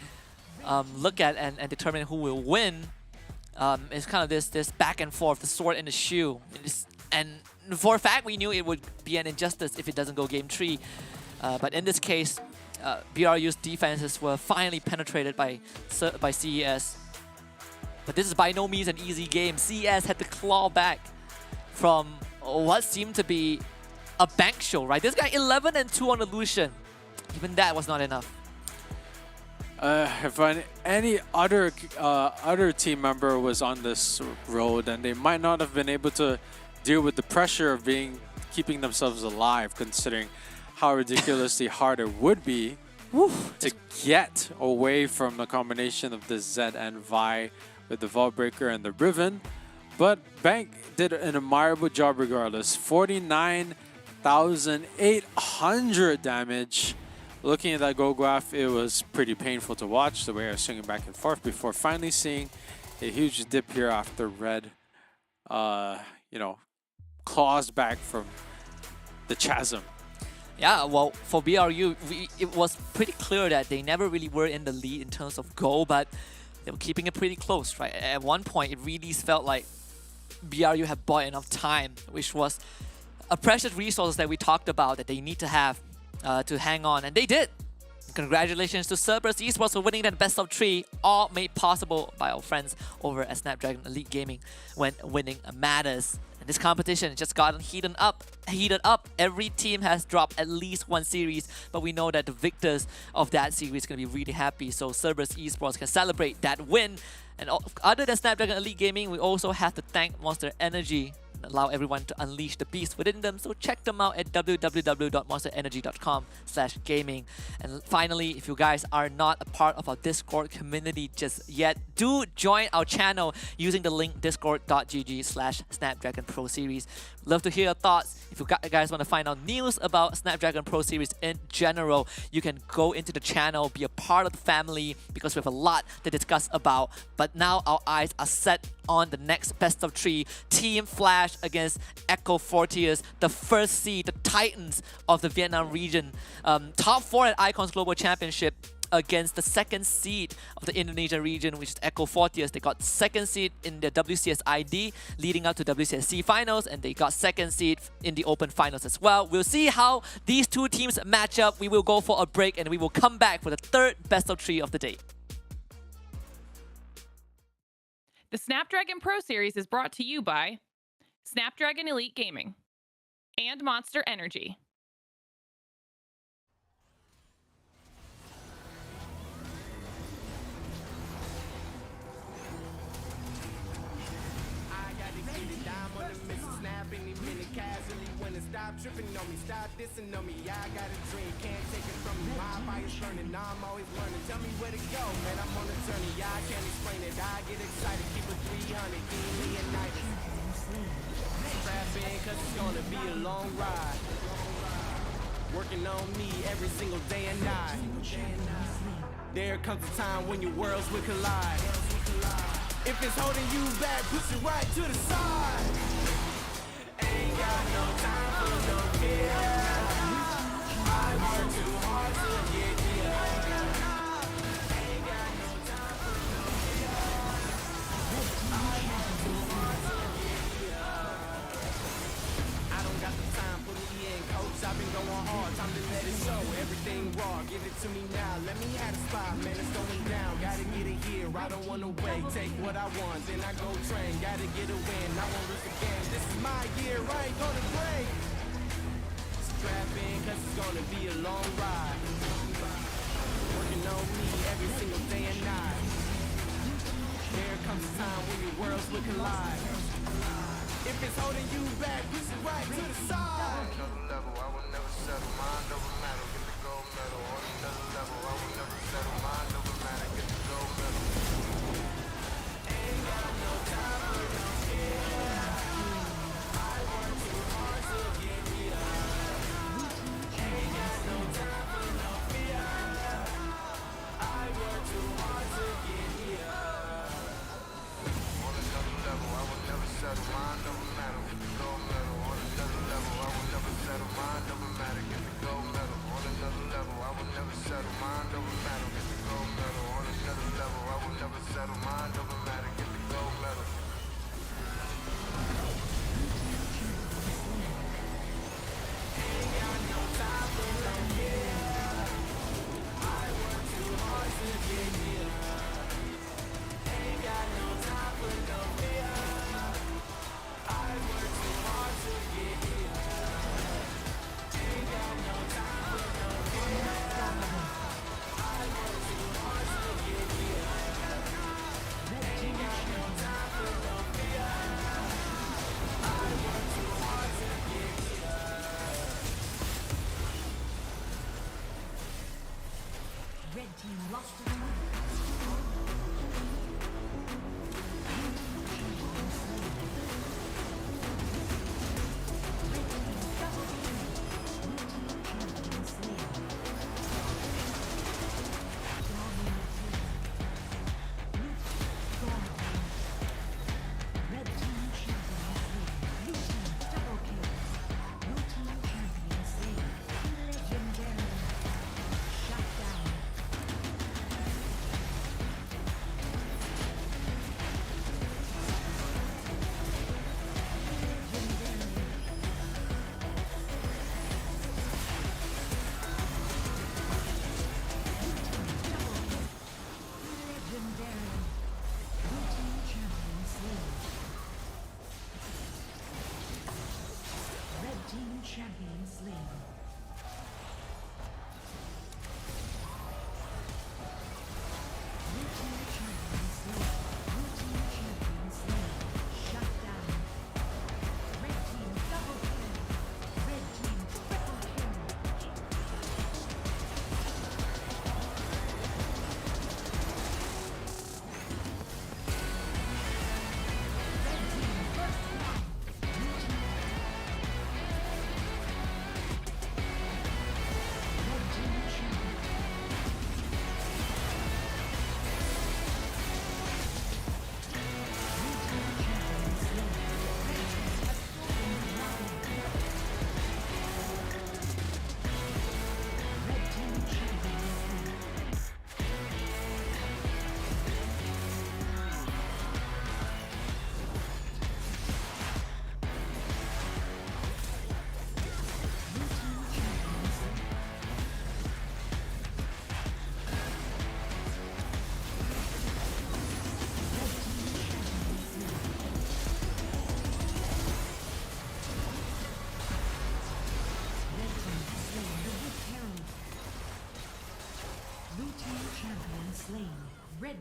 S3: look at and determine who will win. It's kind of this back and forth, the sword and the shoe. And for a fact, we knew it would be an injustice if it doesn't go game 3. But in this case, BRU's defenses were finally penetrated by CES. But this is by no means an easy game. CES had to claw back from what seemed to be a bank show, right? This guy 11 and 2 on the Lucian. Even that was not enough.
S4: If any other team member was on this road, then they might not have been able to deal with the pressure of keeping themselves alive, considering how ridiculously hard it would be to get away from the combination of the Zed and Vi with the Vault Breaker and the Riven. But Bank did an admirable job regardless. 49,800 damage. Looking at that goal graph, it was pretty painful to watch, the way I was swinging back and forth before finally seeing a huge dip here after Red, claws back from the chasm.
S3: Yeah, well, for BRU, it was pretty clear that they never really were in the lead in terms of goal, but they were keeping it pretty close, right? At one point, it really felt like BRU had bought enough time, which was a precious resource that we talked about that they need to have to hang on, and they did. Congratulations to Cerberus Esports for winning that best of 3, all made possible by our friends over at Snapdragon Elite Gaming when winning matters. And this competition has just gotten heated up. Every team has dropped at least one series, but we know that the victors of that series are going to be really happy, so Cerberus Esports can celebrate that win. And other than Snapdragon Elite Gaming, we also have to thank Monster Energy, allow everyone to unleash the beast within them. So check them out at www.monsterenergy.com/gaming. And finally, if you guys are not a part of our Discord community just yet, do join our channel using the link discord.gg/Snapdragon Pro Series. Love to hear your thoughts. If you guys want to find out news about Snapdragon Pro Series in general, you can go into the channel, be a part of the family, because we have a lot to discuss about. But now our eyes are set on the next best of 3, Team Flash against Echo Fortiers, the first seed, the Titans of the Vietnam region. Top 4 at Icons Global Championship. against the second seed of the Indonesia region, which is Echo Fortius. They got second seed in the WCS ID leading up to WCSC finals, and they got second seed in the Open finals as well. We'll see how these two teams match up. We will go for a break and we will come back for the third best of 3 of the day.
S1: The Snapdragon Pro Series is brought to you by Snapdragon Elite Gaming and Monster Energy.
S2: Stop tripping on me, stop dissing on me. Yeah, I got a dream, can't take it from me. My fire's burning, now I'm always learning. Tell me where to go, man, I'm on a journey. Yeah, I can't explain it. I get excited, keep it 300, King Leonidas. Strap in, cause it's gonna be a long ride. Working on me every single day and night. There comes a time when your worlds will collide. If it's holding you back, push it right to the side. Ain't got no time for no fear. I work too hard to get here. Ain't got no time for no fear. I work too hard to get here. I don't got the time, put me in, coach. I've been going hard, time to let it show. Everything raw, give it to me now. Let me have a spot, man, it's going down. Gotta get it here, I don't wanna wait. Take what I want, then I go train. Gotta get a win, I won't lose the game. This is my year, I ain't gonna break. Strap in, cause it's gonna be a long ride. Working on me every single day and night. There comes a time when your worlds will collide. If it's holding you back, push it right to the side. Another level, I will never settle. Mind over matter, get the gold medal. On another level, I will never settle. Mind over matter, get the gold medal. Ain't got no time for no fear. I work too hard to get here. Ain't got no time for no fear. I work too hard to get here. On another level, I will never settle. Mind over matter, get the gold medal. On another level, I will never settle. Mind over matter, get the gold medal. On another level, I will never settle. Mind over matter, get the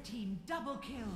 S15: Red team double kill.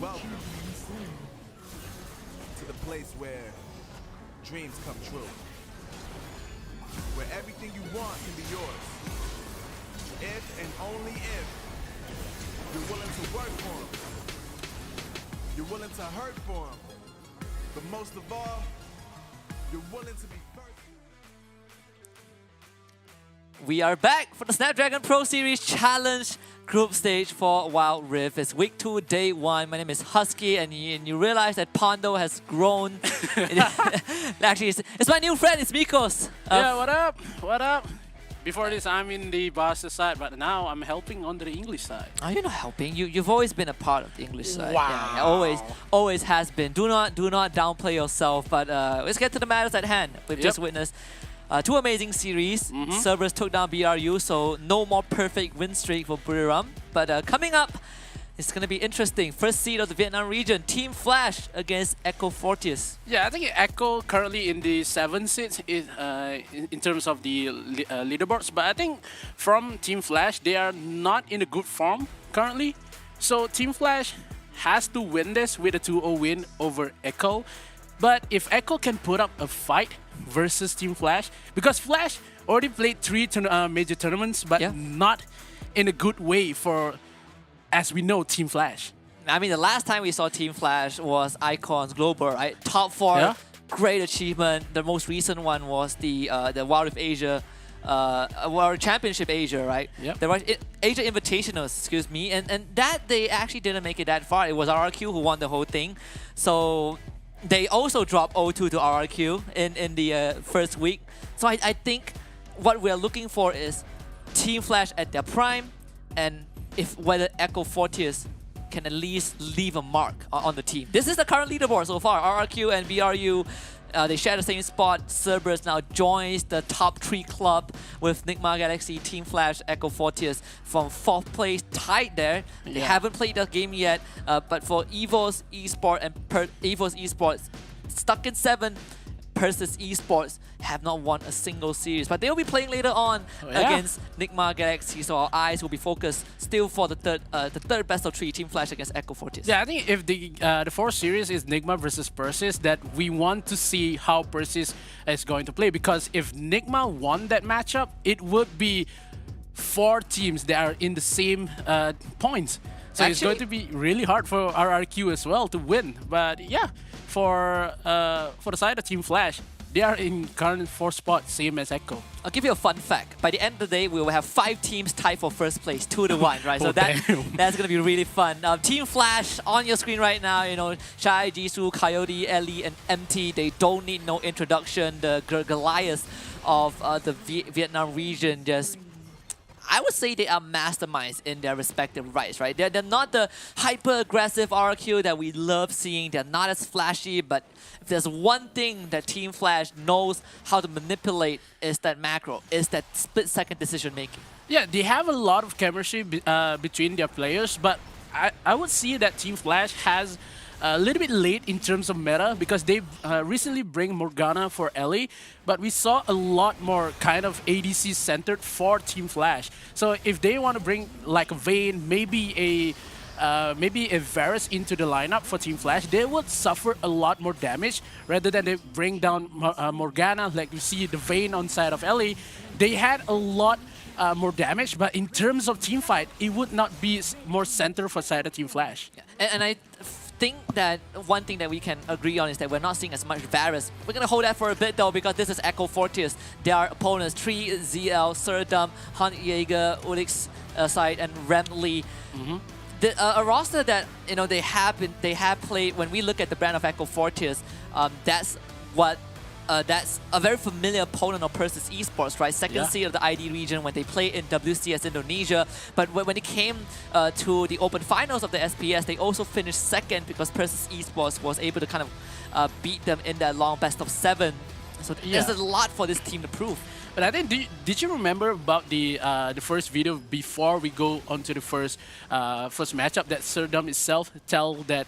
S19: Welcome to the place where dreams come true. Where everything you want can be yours. If and only if you're willing to work for them. You're willing to hurt for them. But most of all, you're willing to be first.
S3: We are back for the Snapdragon Pro Series Challenge group stage for Wild Rift. It's week 2, day 1. My name is Husky, and you realize that Pondo has grown. Actually, it's my new friend, it's Mikos.
S20: Yeah, what up? What up? Before this, I'm in the Boston side, but now I'm helping on the English side.
S3: Oh, you're not helping. You've always been a part of the English side.
S20: Wow.
S3: Yeah, always has been. Do not downplay yourself. But let's get to the matters at hand. We've just witnessed 2 amazing series. Cerberus took down BRU, so no more perfect win streak for Buriram. But coming up, it's going to be interesting. First seed of the Vietnam region, Team Flash against Echo Fortius.
S20: Yeah, I think Echo currently in the 7th seat in terms of the leaderboards. But I think from Team Flash, they are not in a good form currently. So Team Flash has to win this with a 2-0 win over Echo. But if Echo can put up a fight versus Team Flash, because Flash already played 3 major tournaments, but not in a good way for, as we know, Team Flash.
S3: I mean, the last time we saw Team Flash was Icons Global, right? Top 4, great achievement. The most recent one was the Wild Rift Asia, World Championship Asia, right?
S20: Yep.
S3: The Asia Invitationals, excuse me, and that they actually didn't make it that far. It was RRQ who won the whole thing, so they also dropped 0-2 to RRQ in the first week. So I think what we're looking for is Team Flash at their prime, and whether Echo Fortius can at least leave a mark on the team. This is the current leaderboard so far. RRQ and BRU, they share the same spot. Cerberus now joins the top 3 club with Nigma Galaxy, Team Flash, Echo Fortius from 4th place, tied there. They haven't played the game yet, but for Evo's Esports and Evo's Esports, stuck in 7. Persis Esports have not won a single series, but they'll be playing later on against Nigma Galaxy, so our eyes will be focused still for the third best of 3, Team Flash against Echo Fortius.
S20: Yeah, I think if the 4th series is Nigma versus Persis, that we want to see how Persis is going to play, because if Nigma won that matchup, it would be 4 teams that are in the same points. So it's going to be really hard for RRQ as well to win. But yeah, for the side of Team Flash, they are in current 4th spot, same as Echo.
S3: I'll give you a fun fact. By the end of the day, we will have 5 teams tied for first place, 2-1, right? So that's going to be really fun. Team Flash on your screen right now, you know, Shai, Jisoo, Coyote, Ellie, and MT, they don't need no introduction. The Goliaths of the Vietnam region just, I would say they are masterminds in their respective rights, right? They're not the hyper-aggressive RQ that we love seeing. They're not as flashy, but if there's one thing that Team Flash knows how to manipulate is that macro, is that split-second decision-making.
S20: Yeah, they have a lot of chemistry between their players, but I would see that Team Flash has a little bit late in terms of meta, because they recently bring Morgana for Ellie, but we saw a lot more kind of ADC centered for Team Flash. So if they want to bring like a Vayne, maybe a Varus into the lineup for Team Flash, they would suffer a lot more damage rather than they bring down Morgana. Like you see the Vayne on side of Ellie, they had a lot more damage, but in terms of team fight, it would not be more center for side of Team Flash.
S3: Yeah. And I think that one thing that we can agree on is that we're not seeing as much Varus. We're going to hold that for a bit though, because this is Echo Fortius. Their opponents, 3 ZL, Surdam, Hunt Jaeger, Ulix side, and Remley. A roster that they have played. When we look at the brand of Echo Fortius, that's a very familiar opponent of Persis Esports, right? Second seed of the ID region when they play in WCS Indonesia. But when it came to the open finals of the SPS, they also finished 2nd because Persis Esports was able to kind of beat them in that long best of 7. So there's a lot for this team to prove.
S20: But I think, did you remember about the first video before we go on to the first matchup, that Surdam itself tell that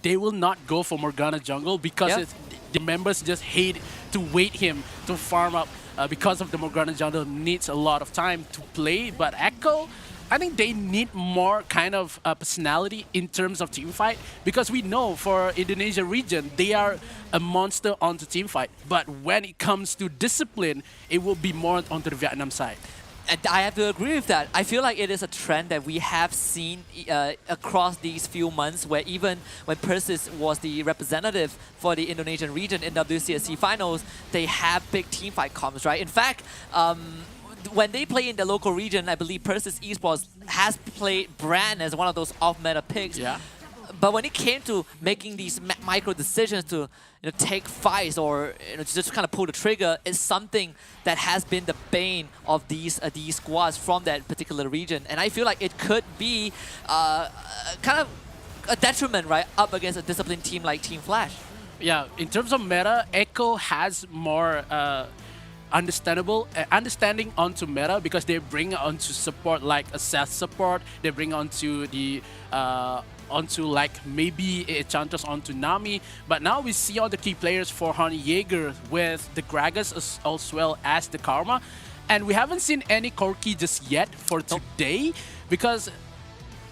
S20: they will not go for Morgana jungle because the members just hate to wait him to farm up because of the Morgana jungle needs a lot of time to play. But Echo, I think they need more kind of personality in terms of team fight, because we know for Indonesia region, they are a monster on the team fight. But when it comes to discipline, it will be more onto the Vietnam side.
S3: And I have to agree with that. I feel like it is a trend that we have seen across these few months, where even when Persis was the representative for the Indonesian region in WCSC finals, they have big team fight comms, right? In fact, when they play in the local region, I believe Persis Esports has played Brand as one of those off-meta picks.
S20: Yeah.
S3: But when it came to making these micro decisions to take fights or just kind of pull the trigger, it's something that has been the bane of these squads from that particular region. And I feel like it could be kind of a detriment, right, up against a disciplined team like Team Flash.
S20: Yeah, in terms of meta, Echo has more understanding onto meta because they bring onto support like a Seth support. They bring onto the onto like maybe Enchantress onto Nami. But now we see all the key players for Honey Jaeger with the Gragas as well as the Karma. And we haven't seen any Corki just yet for today because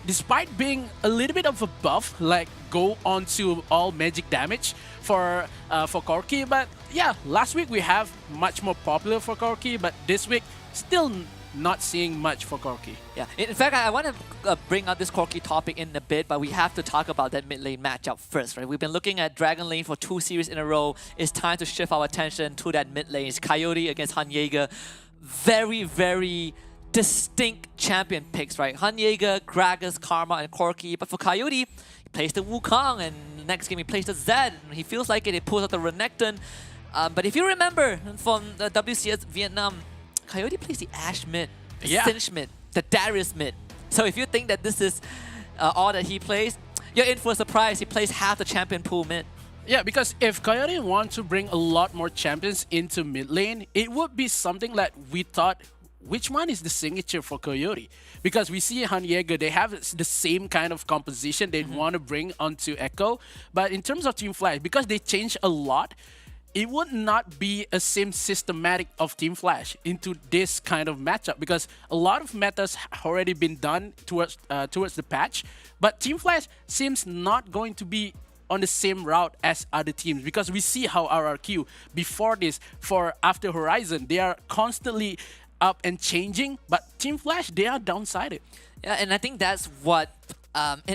S20: despite being a little bit of a buff, like go onto all magic damage for Corki, but yeah, last week we have much more popular for Corki, but this week still not seeing much for Corki.
S3: Yeah, in fact, I want to bring up this Corki topic in a bit, but we have to talk about that mid lane matchup first, right? We've been looking at Dragon Lane for 2 series in a row. It's time to shift our attention to that mid lane. It's Coyote against Han Jaeger. Very, very distinct champion picks, right? Han Jaeger, Gragas, Karma, and Corki. But for Coyote, he plays the Wukong, and next game he plays the Zed. He feels like it, he pulls out the Renekton. But if you remember from the WCS Vietnam, Coyote plays the Ashe mid, the Cinch mid, the Darius mid. So if you think that this is all that he plays, you're in for a surprise. He plays half the champion pool mid.
S20: Yeah, because if Coyote wants to bring a lot more champions into mid lane, it would be something that we thought, which one is the signature for Coyote? Because we see Han Jaeger, they have the same kind of composition they want to bring onto Echo. But in terms of Team Flash, because they changed a lot, it would not be a same systematic of Team Flash into this kind of matchup because a lot of metas already been done towards the patch, but Team Flash seems not going to be on the same route as other teams because we see how RRQ before this for After Horizon, they are constantly up and changing, but Team Flash, they are downsided.
S3: Yeah, and I think that's what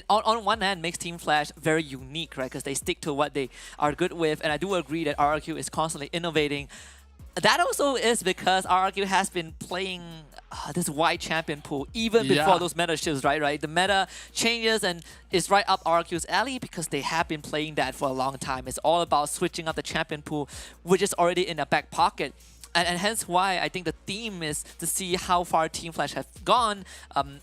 S3: on one hand makes Team Flash very unique, right? Because they stick to what they are good with, and I do agree that RRQ is constantly innovating. That also is because RRQ has been playing this wide champion pool even before those meta shifts, right? The meta changes and it's right up RRQ's alley because they have been playing that for a long time. It's all about switching up the champion pool, which is already in their back pocket. And hence why I think the theme is to see how far Team Flash have gone,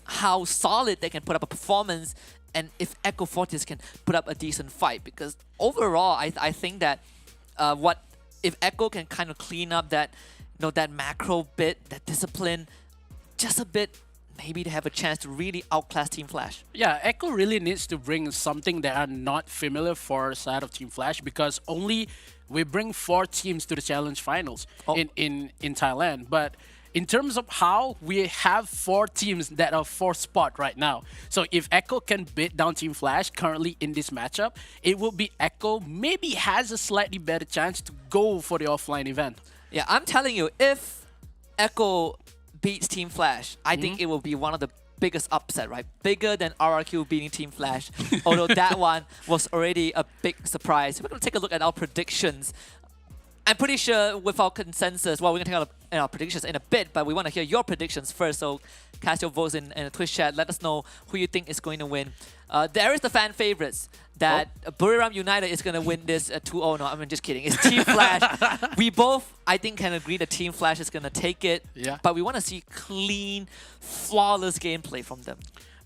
S3: how solid they can put up a performance, and if Echo Fortis can put up a decent fight. Because overall, I think that if Echo can kind of clean up that that macro bit, that discipline, just a bit, maybe they have a chance to really outclass Team Flash.
S20: Yeah, Echo really needs to bring something that are not familiar for side of Team Flash because we bring 4 teams to the challenge finals in Thailand. But in terms of how we have 4 teams that are 4th spot right now. So if Echo can beat down Team Flash currently in this matchup, it will be Echo maybe has a slightly better chance to go for the offline event.
S3: Yeah, I'm telling you, if Echo beats Team Flash, I think it will be one of the biggest upset, right? Bigger than RRQ beating Team Flash. Although that one was already a big surprise. We're going to take a look at our predictions. I'm pretty sure with our consensus, well, we're going to take our predictions in a bit, but we want to hear your predictions first. So cast your votes in the Twitch chat. Let us know who you think is going to win. There is the fan favorites that Buriram United is going to win this 2-0. No, I'm just kidding. It's Team Flash. We both, I think, can agree that Team Flash is going to take it.
S20: Yeah.
S3: But we want to see clean, flawless gameplay from them.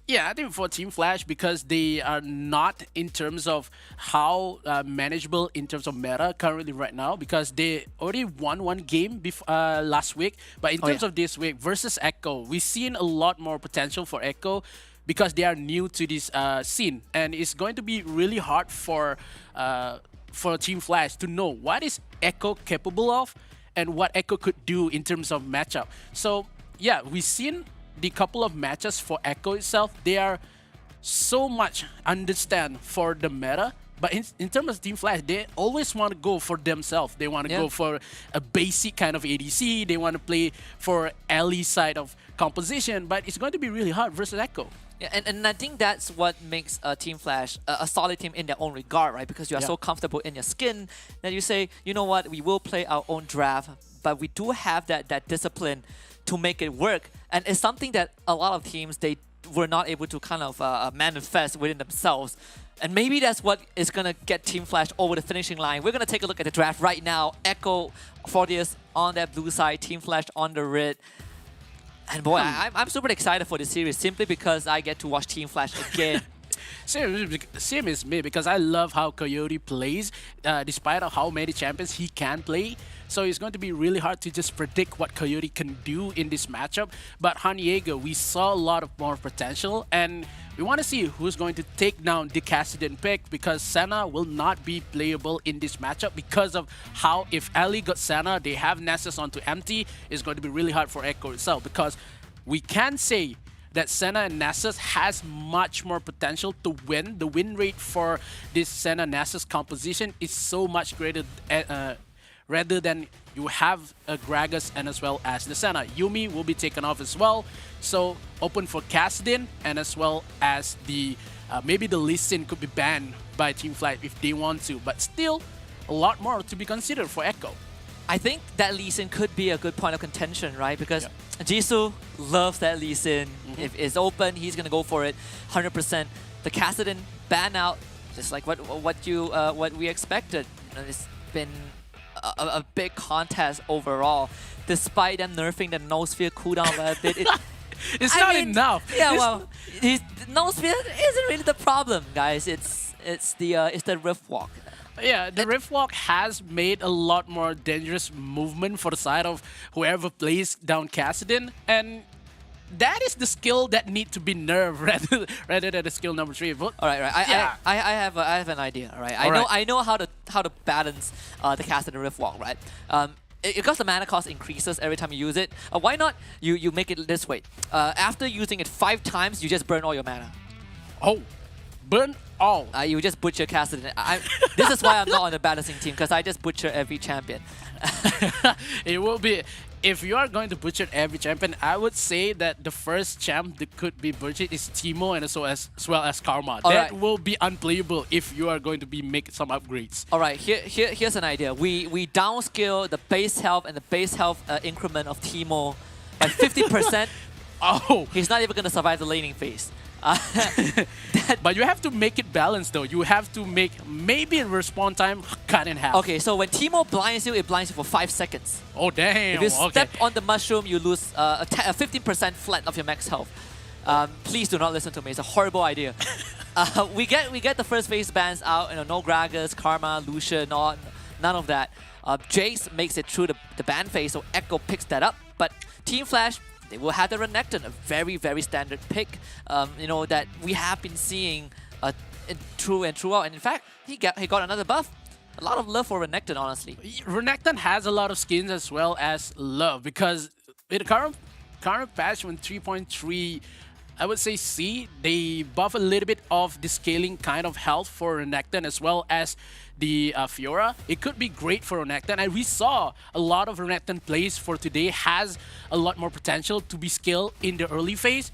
S20: Yeah, I think for Team Flash, because they are not in terms of how manageable in terms of meta currently right now, because they already won 1 game last week. But in terms of this week versus Echo, we've seen a lot more potential for Echo because they are new to this scene. And it's going to be really hard for Team Flash to know what is Echo capable of and what Echo could do in terms of matchup. So yeah, we've seen the couple of matches for Echo itself, they are so much understand for the meta. But in terms of Team Flash, they always want to go for themselves. They want to go for a basic kind of ADC. They want to play for ally side of composition. But it's going to be really hard versus Echo.
S3: Yeah, and I think that's what makes Team Flash a solid team in their own regard, right? Because you are so comfortable in your skin that you say, you know what, we will play our own draft, but we do have that discipline to make it work. And it's something that a lot of teams, they were not able to kind of manifest within themselves. And maybe that's what is going to get Team Flash over the finishing line. We're going to take a look at the draft right now. Echo, Fortius on that blue side, Team Flash on the red. And boy, I'm super excited for this series simply because I get to watch Team Flash again.
S20: Same as me, because I love how Coyote plays, despite of how many champions he can play. So it's going to be really hard to just predict what Coyote can do in this matchup. But Haniego, we saw a lot of more potential, and we want to see who's going to take down the Cassidy pick, because Senna will not be playable in this matchup because of how, if Ali got Senna, they have Nessus onto empty, it's going to be really hard for Echo itself, because we can say that Senna and Nessus has much more potential to win. The win rate for this Senna-Nessus composition is so much greater rather than you have a Gragas and as well as the Senna. Yumi will be taken off as well, so open for Kassadin, and as well as the maybe the Lee Sin could be banned by Team Flight if they want to, but still a lot more to be considered for Echo.
S3: I think that Lee Sin could be a good point of contention, right? Because Jisoo loves that Lee Sin. If it's open, he's gonna go for it 100%. The Kassadin ban out, just like what we expected. It's been a big contest overall, despite them nerfing the Nosphere cooldown by a bit.
S20: It's not enough.
S3: Yeah, well, Nosphere isn't really the problem, guys. It's the Rift Walk.
S20: Yeah, the Rift Walk has made a lot more dangerous movement for the side of whoever plays down Kassadin, and that is the skill that need to be nerfed rather than the skill number 3. All
S3: right. I have an idea. All right. I know how to balance the Kassadin Rift Walk. Right. Because the mana cost increases every time you use it. Why not you make it this way? After using it 5 times, you just burn all your mana.
S20: Oh, burn all.
S3: You just butcher Kassadin. This is why I'm not on the balancing team, because I just butcher every champion.
S20: It will be. If you are going to butcher every champion, I would say that the first champ that could be butchered is Teemo, and as well as Karma. That will be unplayable if you are going to be making some upgrades.
S3: All right, here's an idea. We downscale the base health and the base health increment of Teemo by 50%.
S20: Oh,
S3: he's not even going to survive the laning phase.
S20: But you have to make it balanced though. You have to make maybe respawn time cut in half.
S3: Okay, so when Teemo blinds you, it blinds you for 5 seconds.
S20: Oh damn!
S3: If you step on the mushroom, you lose a 15% flat of your max health. Please do not listen to me. It's a horrible idea. We get the first phase bans out. No Gragas, Karma, Lucian, none of that. Jace makes it through the ban phase, so Echo picks that up. But Team Flash, they will have the Renekton, a very, very standard pick, that we have been seeing through and throughout. And in fact, he got another buff. A lot of love for Renekton, honestly.
S20: Renekton has a lot of skins as well as love, because in the current patch when 3.3, I would say C, they buff a little bit of the scaling kind of health for Renekton as well as the Fiora. It could be great for Renekton, and we saw a lot of Renekton plays for today has a lot more potential to be scaled in the early phase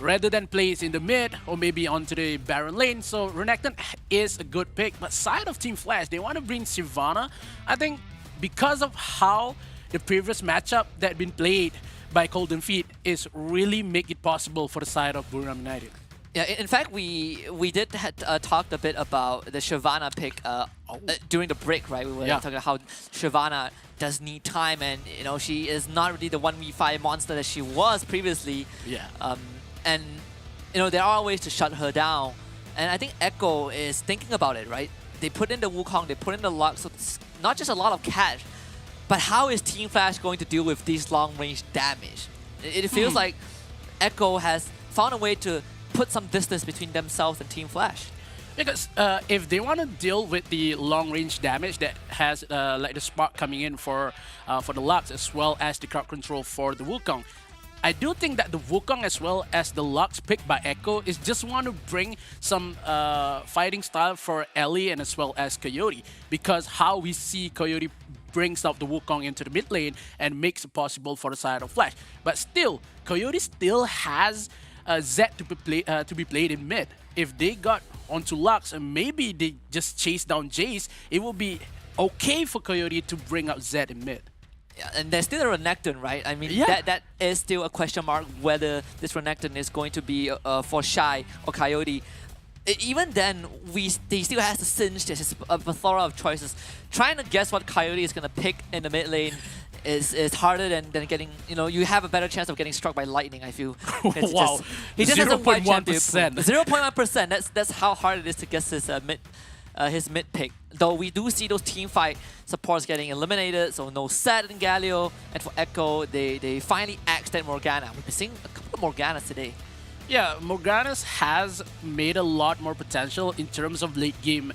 S20: rather than plays in the mid or maybe onto the Baron lane. So Renekton is a good pick, but side of Team Flash, they want to bring Shyvana. I think because of how the previous matchup that had been played by Golden Feet is really make it possible for the side of Buriram United.
S3: Yeah, in fact, we did talked a bit about the Shyvana pick during the break, right? We were talking about how Shyvana does need time, and she is not really the 1v5 monster that she was previously.
S20: Yeah.
S3: And there are ways to shut her down, and I think Echo is thinking about it, right? They put in the Wukong, they put in the Lux, so it's not just a lot of cash, but how is Team Flash going to deal with these long-range damage? It feels like Echo has found a way to put some distance between themselves and Team Flash.
S20: Because if they want to deal with the long-range damage that has like the spark coming in for the Lux as well as the crowd control for the Wukong, I do think that the Wukong as well as the Lux picked by Echo is just want to bring some fighting style for Ellie and as well as Coyote, because how we see Coyote brings up the Wukong into the mid lane and makes it possible for the side of Flash. But still, Coyote still has Zed to be played in mid. If they got onto Lux and maybe they just chase down Jace, it will be okay for Coyote to bring up Zed in mid.
S3: Yeah, and there's still a Renekton, right? I mean,
S20: Yeah.
S3: that is still a question mark whether this Renekton is going to be for Shy or Coyote. Even then, they still has to cinch. There's a plethora of choices. Trying to guess what Coyote is going to pick in the mid lane is harder than getting, you have a better chance of getting struck by lightning, I feel. It's
S20: Wow.
S3: he just has a wide champion.
S20: 0.1%.
S3: 0.1%. That's how hard it is to guess his mid pick. Though we do see those team fight supports getting eliminated, so no Set and Galio. And for Echo, they finally axed that Morgana. We've been seeing a couple of Morganas today.
S20: Yeah, Morgana's has made a lot more potential in terms of late game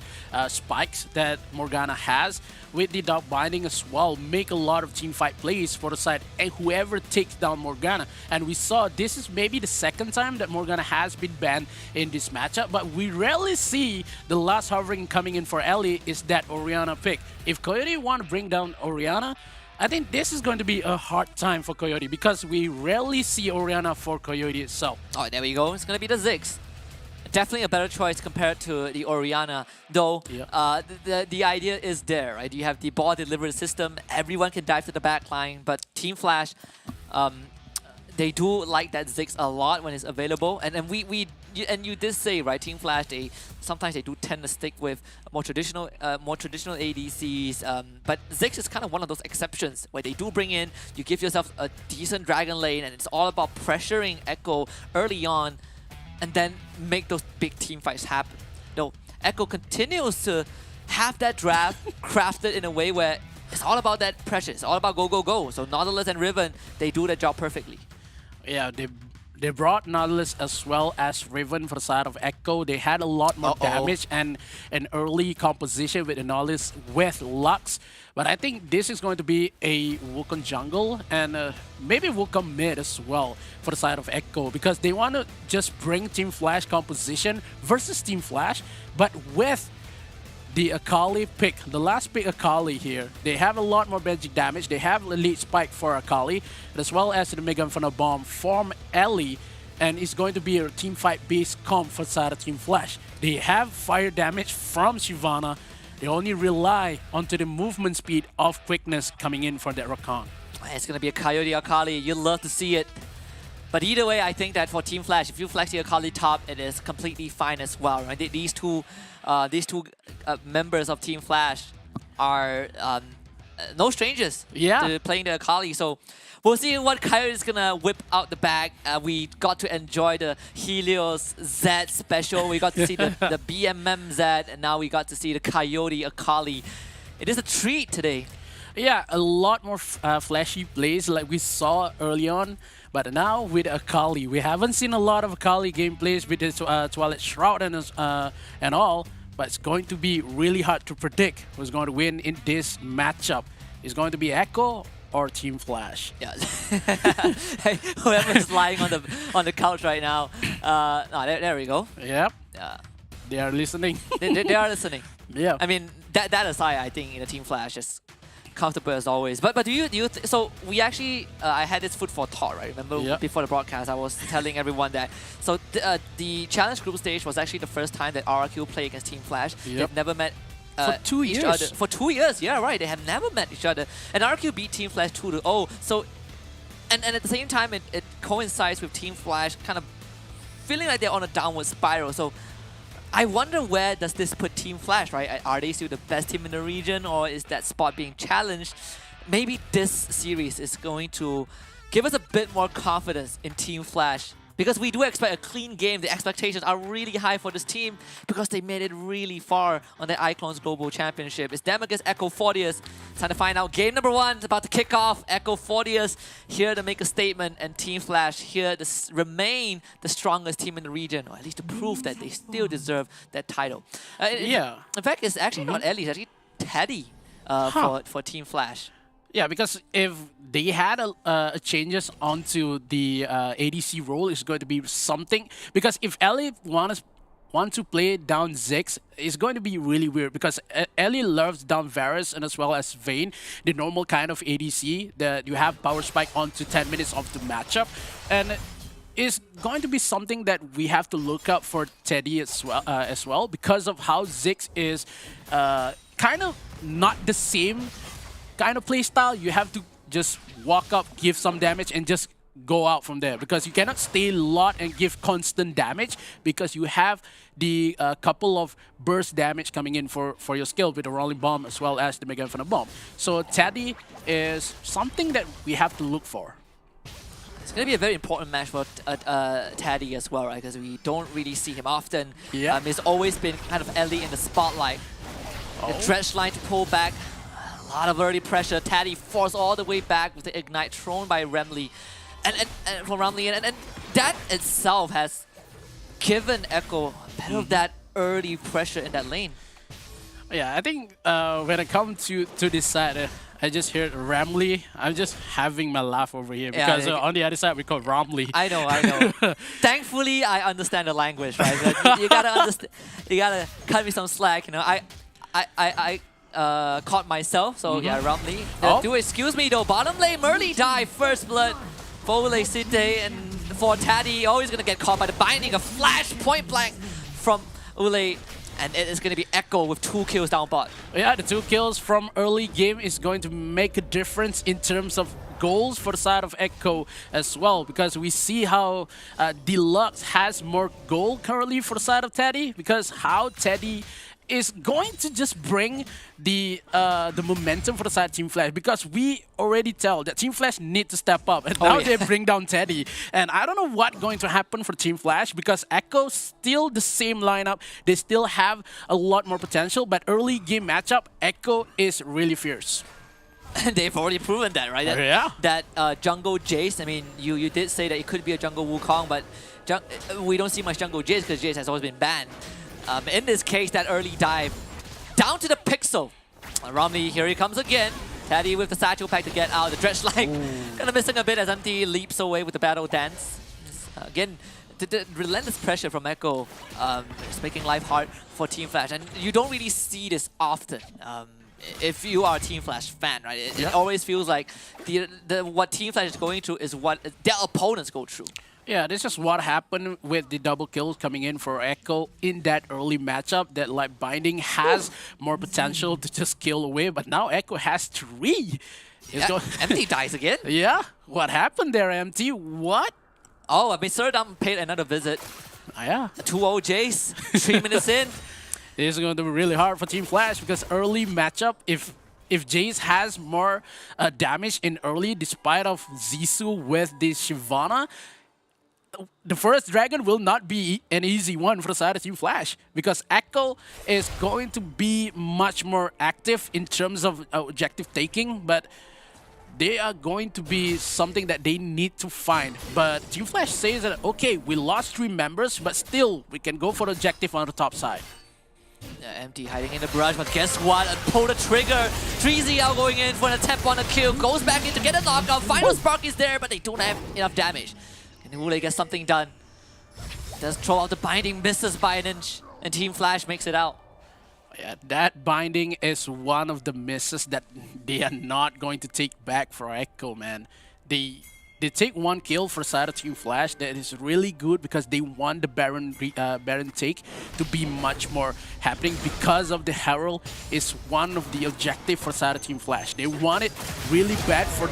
S20: spikes that Morgana has. With the Dark Binding as well, make a lot of team fight plays for the side and whoever takes down Morgana. And we saw this is maybe the second time that Morgana has been banned in this matchup, but we rarely see the last hovering coming in for Ellie is that Orianna pick. If Coyote want to bring down Orianna, I think this is going to be a hard time for Coyote because we rarely see Orianna for Coyote itself.
S3: Oh, there we go. It's going to be the Ziggs. Definitely a better choice compared to the Orianna, though the idea is there, right? You have the ball delivery system, everyone can dive to the back line, but Team Flash, they do like that Ziggs a lot when it's available. And you did say, right, Team Flash, sometimes they do tend to stick with more traditional ADCs, but Ziggs is kind of one of those exceptions where they do bring in, you give yourself a decent Dragon Lane, and it's all about pressuring Echo early on, and then make those big team fights happen. No, Echo continues to have that draft crafted in a way where it's all about that pressure. It's all about go, go, go. So Nautilus and Riven, they do their job perfectly.
S20: Yeah, they brought Nautilus as well as Riven for the side of Echo. They had a lot more damage and an early composition with the Nautilus with Lux. But I think this is going to be a Wukong jungle and maybe Wukong mid as well for the side of Echo because they want to just bring Team Flash composition versus Team Flash, but with the Akali pick, the last pick Akali here. They have a lot more magic damage. They have elite spike for Akali, as well as the Mega Inferno Bomb from Ellie, and it's going to be a team fight based comp for side of Team Flash. They have fire damage from Shyvana. They only rely onto the movement speed of quickness coming in for that Rakan.
S3: It's going to be a Coyote Akali. You love to see it. But either way, I think that for Team Flash, if you flex the Akali top, it is completely fine as well. Right? These two members of Team Flash are no strangers to playing the Akali. So we'll see what Coyote is going to whip out the bag. We got to enjoy the Helios Z special. We got to see the BMM Z, and now we got to see the Coyote Akali. It is a treat today.
S20: Yeah, a lot more flashy plays like we saw early on. But now with Akali, we haven't seen a lot of Akali gameplays with this Twilight Shroud and all. But it's going to be really hard to predict who's going to win in this matchup. Is going to be Echo or Team Flash?
S3: Yeah. Hey, whoever's lying on the couch right now. There we go.
S20: Yep. They are listening.
S3: they are listening.
S20: Yeah.
S3: I mean, that aside, I think Team Flash is comfortable as always. But do you so we actually I had this food for thought, right? Remember before the broadcast I was telling everyone that the challenge group stage was actually the first time that RRQ played against Team Flash. They've never met
S20: for 2
S3: each
S20: years.
S3: other. For 2 years, yeah, right. They have never met each other. And RRQ beat Team Flash 2-0. So and at the same time it coincides with Team Flash kind of feeling like they're on a downward spiral. So I wonder where does this put Team Flash, right? Are they still the best team in the region, or is that spot being challenged? Maybe this series is going to give us a bit more confidence in Team Flash, because we do expect a clean game. The expectations are really high for this team because they made it really far on the iClones Global Championship. It's them against Echo Fortius. Time to find out. Game number 1 is about to kick off. Echo Fortius here to make a statement, and Team Flash here to remain the strongest team in the region, or at least to prove that they still deserve that title. In fact, it's actually not Ellie, it's actually Teddy for Team Flash.
S20: Yeah, because if they had a changes onto the ADC role, it's going to be something. Because if Ellie want to play down Ziggs, it's going to be really weird. Because Ellie loves down Varus and as well as Vayne, the normal kind of ADC that you have power spike onto 10 minutes of the matchup, and it's going to be something that we have to look up for Teddy as well, because of how Ziggs is kind of not the same kind of playstyle. You have to just walk up, give some damage, and just go out from there, because you cannot stay lot and give constant damage, because you have the couple of burst damage coming in for your skill with the rolling bomb as well as the Mega Infinite Bomb. So Teddy is something that we have to look for.
S3: It's going to be a very important match for Teddy as well, right? Because we don't really see him often.
S20: Yeah.
S3: He's always been kind of early in the spotlight. The dredge line to pull back. A lot of early pressure. Teddy forced all the way back with the ignite thrown by Remley. And from Remley. And that itself has given Echo a bit of that early pressure in that lane.
S20: Yeah, I think when it comes to this side, I just heard Ramley. I'm just having my laugh over here because on the other side we call Ramley.
S3: I know. Thankfully, I understand the language, right? Like, you gotta understand. You gotta cut me some slack. You know, I caught myself. So yeah, Ramley. Do excuse me though. Bottom lane, Merly dive first blood. Foley Cite, and for Taddy, always gonna get caught by the binding. A flash point blank from Ule. And it is going to be Echo with 2 kills down bot.
S20: Yeah, the 2 kills from early game is going to make a difference in terms of goals for the side of Echo as well, because we see how Deluxe has more goal currently for the side of Teddy, because how Teddy is going to just bring the momentum for the side of Team Flash, because we already tell that Team Flash need to step up, and now they bring down Teddy. And I don't know what's going to happen for Team Flash, because Echo still the same lineup. They still have a lot more potential, but early game matchup, Echo is really fierce.
S3: And they've already proven that, right? That jungle Jace, I mean, you did say that it could be a jungle Wukong, but we don't see much jungle Jace because Jace has always been banned. In this case, that early dive down to the pixel. Romney, here he comes again. Teddy with the satchel pack to get out. The dredge line kind of missing a bit as Empty leaps away with the battle dance. Again, the relentless pressure from Echo is making life hard for Team Flash, and you don't really see this often. If you are a Team Flash fan, right? It always feels like what Team Flash is going through is what their opponents go through.
S20: Yeah, this is what happened with the double kills coming in for Echo in that early matchup, that like Binding has more potential to just kill away, but now Echo has 3.
S3: Empty dies again?
S20: Yeah, what happened there, Empty? What?
S3: Oh, I mean, Surdam paid another visit.
S20: Yeah.
S3: 2-0 Jace, 3 minutes in.
S20: This is going to be really hard for Team Flash, because early matchup, if Jace has more damage in early, despite of Zissou with the Shyvana, the first dragon will not be an easy one for the side of Team Flash, because Echo is going to be much more active in terms of objective taking, but they are going to be something that they need to find. But Team Flash says that, okay, we lost 3 members, but still, we can go for the objective on the top side.
S3: Empty hiding in the barrage, but guess what? Pull the trigger. 3Z out going in for an attempt on a kill. Goes back in to get a knockout. Final Spark is there, but they don't have enough damage. Can Ule get something done? Does throw out the binding, misses by an inch, and Team Flash makes it out.
S20: Yeah, that binding is one of the misses that they are not going to take back for Echo, man. They take 1 kill for side of Team Flash. That is really good, because they want the Baron take to be much more happening, because of the Herald is one of the objectives for side of Team Flash. They want it really bad for...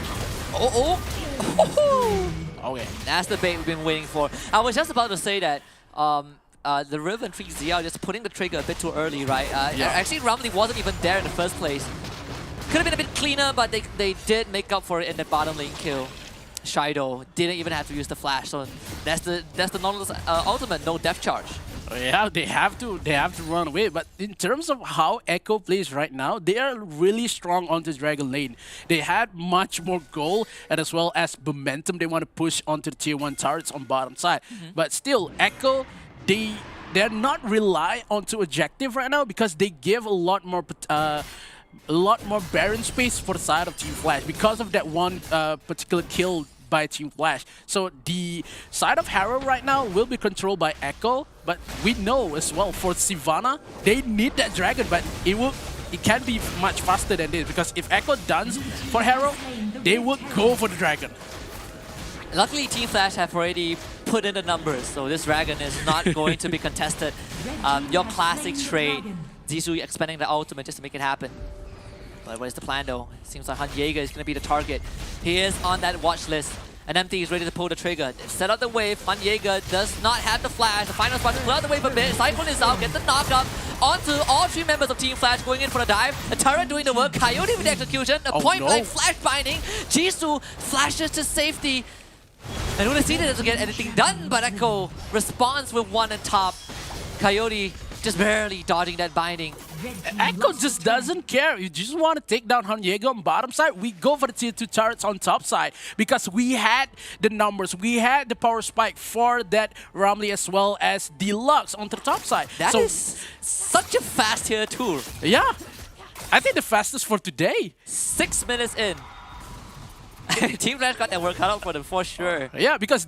S20: Okay.
S3: That's the bait we've been waiting for. I was just about to say that the Riv and 3Z are just putting the trigger a bit too early, right? Actually, Ramley wasn't even there in the first place. Could have been a bit cleaner, but they did make up for it in the bottom lane kill. Shido didn't even have to use the flash, so that's the ultimate no death charge.
S20: Yeah, they have to run away. But in terms of how Echo plays right now, they are really strong onto Dragon Lane. They had much more goal and as well as momentum they want to push onto the tier 1 turrets on bottom side. But still, Echo, they're not rely onto objective right now, because they give a lot more Baron space for the side of Team Flash because of that one particular kill by Team Flash. So the side of Harrow right now will be controlled by Echo, but we know as well for Shyvana, they need that dragon, but it can be much faster than this, because if Echo does for Harrow, they would go for the dragon.
S3: Luckily, Team Flash have already put in the numbers, so this dragon is not going to be contested. Your classic trade, Zissou expanding the ultimate just to make it happen. But what is the plan though? It seems like Han Jaeger is going to be the target. He is on that watch list. And Empty is ready to pull the trigger. They've set up the wave. Han Jaeger does not have the flash. The final spot to pull out the wave a bit. Cyclone is out, gets the knockup onto all three members of Team Flash going in for the dive. The turret doing the work. Coyote with the execution. A point blank flash binding. Jisoo flashes to safety. And Unicida doesn't get anything done, but Echo responds with one on top. Coyote just barely dodging that binding.
S20: Echo just doesn't care. You just want to take down Han Jaeger on bottom side. We go for the tier 2 turrets on top side because we had the numbers. We had the power spike for that Ramley as well as Deluxe on the top side.
S3: That is such a fast tier 2.
S20: Yeah. I think the fastest for today.
S3: 6 minutes in. Team Flash got their work cut out for them for sure.
S20: Yeah, because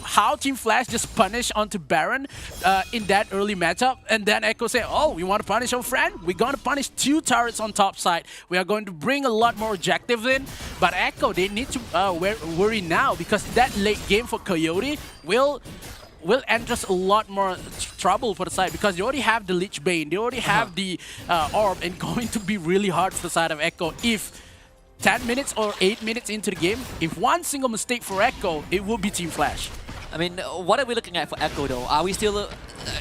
S20: how Team Flash just punished onto Baron in that early matchup, and then Echo say, oh, we want to punish our friend? We're going to punish 2 turrets on top side. We are going to bring a lot more objectives in, but Echo, they need to worry now because that late game for Coyote will enter us a lot more trouble for the side because they already have the Lich Bane, they already have the Orb, and going to be really hard for the side of Echo if 10 minutes or 8 minutes into the game, if one single mistake for Echo, it will be Team Flash.
S3: I mean, what are we looking at for Echo though? Are we still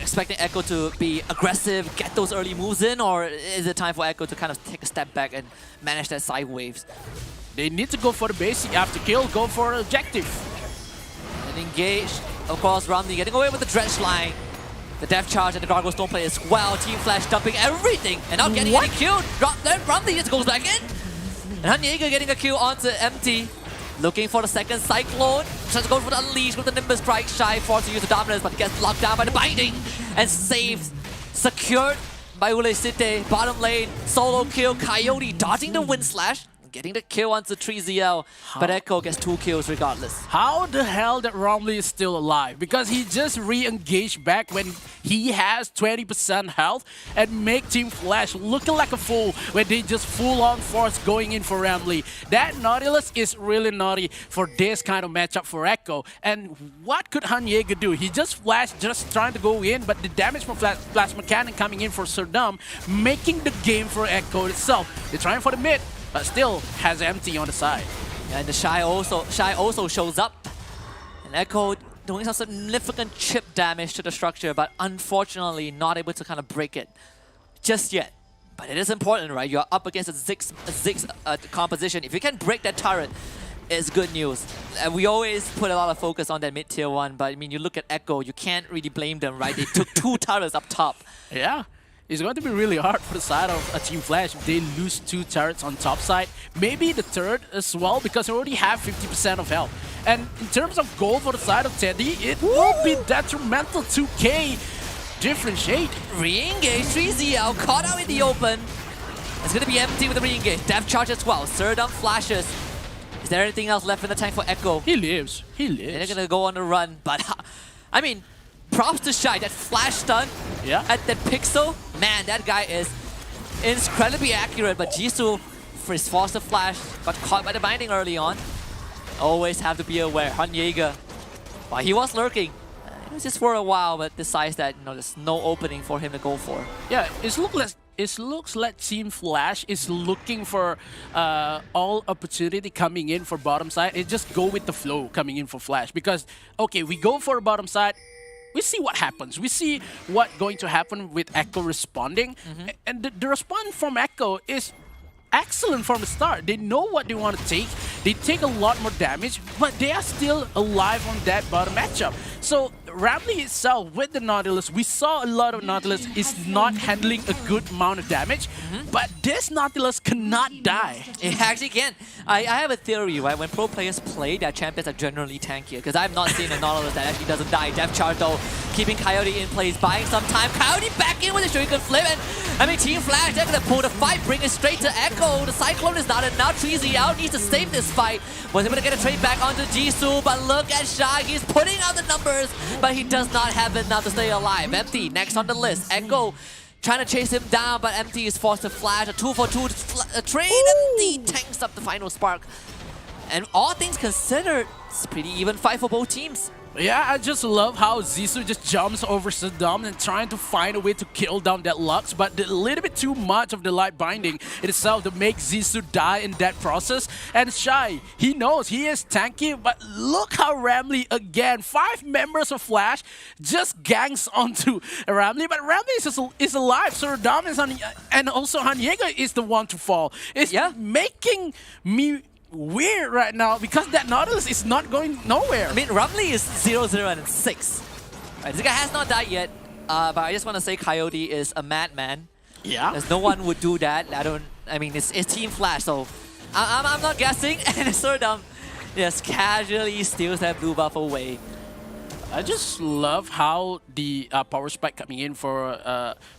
S3: expecting Echo to be aggressive, get those early moves in, or is it time for Echo to kind of take a step back and manage that side waves?
S20: They need to go for the basic after kill, go for objective.
S3: And engage, of course, Ramley getting away with the Dredge line. The Death Charge and the Gargoyle Stone play as well. Team Flash dumping everything and not getting any kill. Then Ramley just goes back in. And Han Jaeger getting a kill onto Empty. Looking for the second Cyclone. Tries to go for the Unleash with the Nimbus Strike. Shy forced to use the Dominance, but gets locked down by the Binding. And saved. Secured by Ulecite. Bottom lane. Solo kill. Coyote dodging the Wind Slash. Getting the kill onto 3ZL. But Echo gets 2 kills regardless.
S20: How the hell that Ramley is still alive? Because he just re-engaged back when he has 20% health and make Team Flash looking like a fool when they just full-on force going in for Ramley. That Nautilus is really naughty for this kind of matchup for Echo. And what could Han Jaeger do? He just flashed, just trying to go in, but the damage from Flash Mechanic coming in for Serdam, making the game for Echo itself. They're trying for the mid, but still has Empty on the side.
S3: And the Shy also shows up. And Echo doing some significant chip damage to the structure, but unfortunately not able to kind of break it just yet. But it is important, right? You're up against a Ziggs composition. If you can break that turret, it's good news. And we always put a lot of focus on that mid-tier 1, but I mean, you look at Echo, you can't really blame them, right? They took 2 turrets up top.
S20: Yeah. It's going to be really hard for the side of a Team Flash if they lose 2 turrets on top side. Maybe the third as well because they already have 50% of health. And in terms of gold for the side of Teddy, it will be detrimental to K differentiate.
S3: Re-engage, 3ZL caught out in the open. It's going to be Empty with the re-engage. Death Charge as well. Serdam flashes. Is there anything else left in the tank for Echo?
S20: He lives. He lives.
S3: And they're going to go on the run. But, I mean, props to Shy. That flash stun at that pixel. Man, that guy is incredibly accurate. But Jisoo is forced to flash, but caught by the binding early on. Always have to be aware. Han Jaeger, while he was lurking, it was just for a while, but decides that there's no opening for him to go for.
S20: Yeah, it looks like Team Flash is looking for all opportunity coming in for bottom side. It just go with the flow coming in for Flash because, okay, we go for bottom side, we see what happens. We see what's going to happen with Echo responding. And the response from Echo is excellent from the start. They know what they want to take. They take a lot more damage, but they are still alive on that bottom matchup. So Ramley itself with the Nautilus, we saw a lot of Nautilus is not handling a good amount of damage, but this Nautilus cannot die.
S3: It actually can. I have a theory, right? When pro players play, their champions are generally tankier, because I've not seen a Nautilus that actually doesn't die. Death Charge though, keeping Coyote in place, buying some time. Coyote back in with a Shuriken flip, and I mean Team Flash, they're gonna pull the fight, bring it straight to Echo. The Cyclone is not enough. 3ZL needs to save this fight. Was able to get a trade back onto Jisoo, but look at Shy, he's putting out the numbers, but he does not have enough to stay alive. Empty next on the list. Echo trying to chase him down, but Empty is forced to flash. A 2-for-2 trade. Empty tanks up the final spark. And all things considered, it's a pretty even fight for both teams.
S20: Yeah, I just love how Zissou just jumps over Saddam and trying to find a way to kill down that Lux, but a little bit too much of the light binding itself to make Zissou die in that process. And Shy, he knows he is tanky, but look how Ramley again, 5 members of Flash just gangs onto Ramley, but Ramley is alive, so Saddam is on, and also Han Jaeger is the one to fall. It's making me weird right now because that Nautilus is not going nowhere.
S3: I mean, Ramley is 0-0 and 6. Right, this guy has not died yet, but I just want to say Coyote is a madman.
S20: Yeah.
S3: Because no one would do that. I mean, it's Team Flash, so I'm not guessing. And Surdam just casually steals that blue buff away.
S20: I just love how the power spike coming in for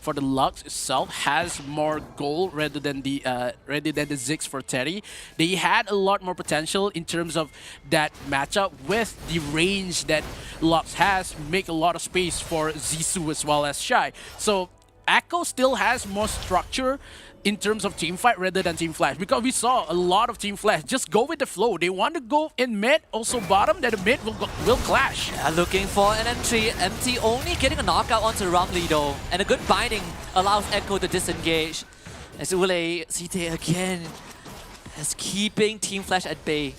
S20: the Lux itself has more goal rather than the Ziggs for Teddy. They had a lot more potential in terms of that matchup with the range that Lux has, make a lot of space for Zissou as well as Shy. So Echo still has more structure in terms of team fight rather than Team Flash, because we saw a lot of Team Flash just go with the flow. They want to go in mid, also bottom, then the mid will clash.
S3: Yeah, looking for an entry. MT only getting a knockout onto Ramley though, and a good binding allows Echo to disengage. As Ule CT again is keeping Team Flash at bay.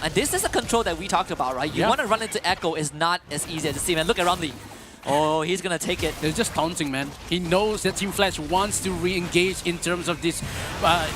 S3: And this is a control that we talked about, right? You want to run into Echo is not as easy as it seems. And look at Ramley. Oh, he's gonna take it.
S20: They're just taunting, man. He knows that Team Flash wants to re-engage in terms of this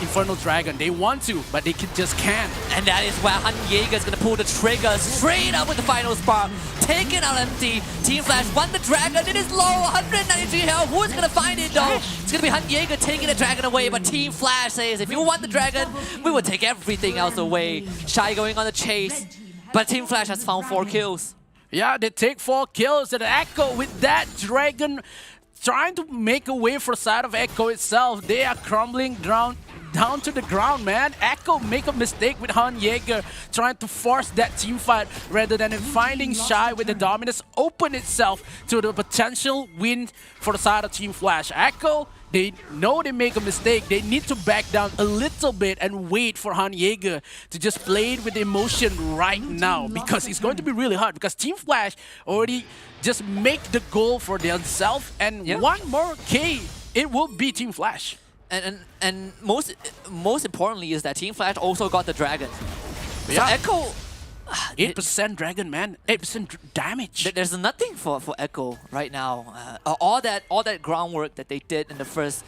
S20: Infernal Dragon. They want to, but they just can't.
S3: And that is where Han Jaeger's gonna pull the trigger straight up with the final spark. Taking out empty. Team Flash won the dragon. It is low, 193 health. Who's gonna find it though? It's gonna be Han Jaeger taking the dragon away, but Team Flash says, if you want the dragon, we will take everything else away. Shy going on the chase, but Team Flash has found 4 kills.
S20: Yeah, they take 4 kills, and Echo with that dragon trying to make a way for side of Echo itself. They are crumbling down to the ground, man. Echo make a mistake with Han Jaeger trying to force that team fight rather than finding Shy with the dominance open itself to the potential win for the side of Team Flash. Echo, they know they make a mistake. They need to back down a little bit and wait for Han Jaeger to just play it with emotion right now, because it's going to be really hard, because Team Flash already just make the goal for themselves, and one more K, it will be Team Flash.
S3: And most importantly is that Team Flash also got the dragon. So
S20: Yeah.
S3: Echo
S20: 8% dragon, man. 8% damage.
S3: There's nothing for Echo right now. All that groundwork that they did in the first,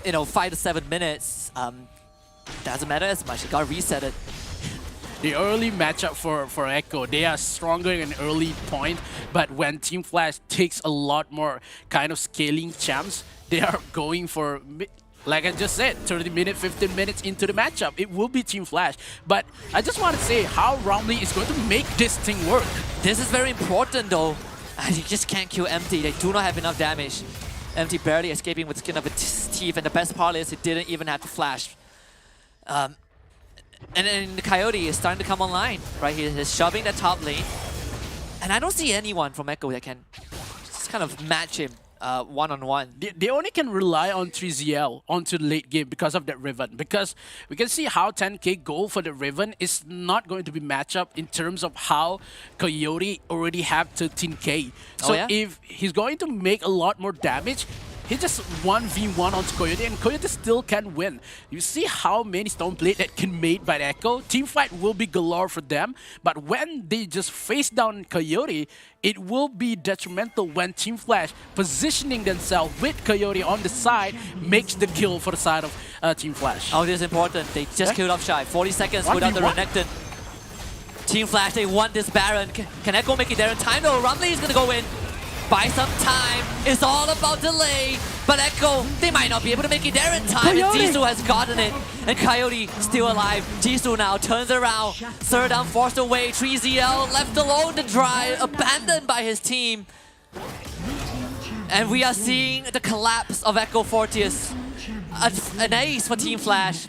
S3: 5 to 7 minutes, doesn't matter as much. They got reset it.
S20: The early matchup for Echo, they are stronger in an early point, but when Team Flash takes a lot more kind of scaling champs, they are going for, like I just said, 30 minutes, 15 minutes into the matchup, it will be Team Flash. But I just want to say how Ramley is going to make this thing work.
S3: This is very important though. And you just can't kill Empty. They do not have enough damage. Empty barely escaping with skin of his teeth, and the best part is he didn't even have to flash. And then the Coyote is starting to come online, right? He's shoving that top lane. And I don't see anyone from Echo that can just kind of match him one-on-one.
S20: They only can rely on 3ZL onto the late game because of that Riven. Because we can see how 10k gold for the Riven is not going to be matched up in terms of how Coyote already have 13k. So if he's going to make a lot more damage, he just 1v1 onto Coyote, and Coyote still can win. You see how many Stoneblade that can made by the Echo? Team fight will be galore for them, but when they just face down Coyote, it will be detrimental when Team Flash positioning themselves with Coyote on the side makes the kill for the side of Team Flash.
S3: Oh, this is important. They just killed off Shy. 40 seconds without the Renekton. Team Flash, they want this Baron. Can Echo make it there in time though? Ramley is gonna go in. Buy some time. It's all about delay. But Echo, they might not be able to make it there in time.
S20: Coyote.
S3: And Jisoo has gotten it. And Coyote still alive. Jisoo now turns around. Surdam forced away. 3ZL left alone to dry. Abandoned by his team. And we are seeing the collapse of Echo Fortius. An ace for Team Flash.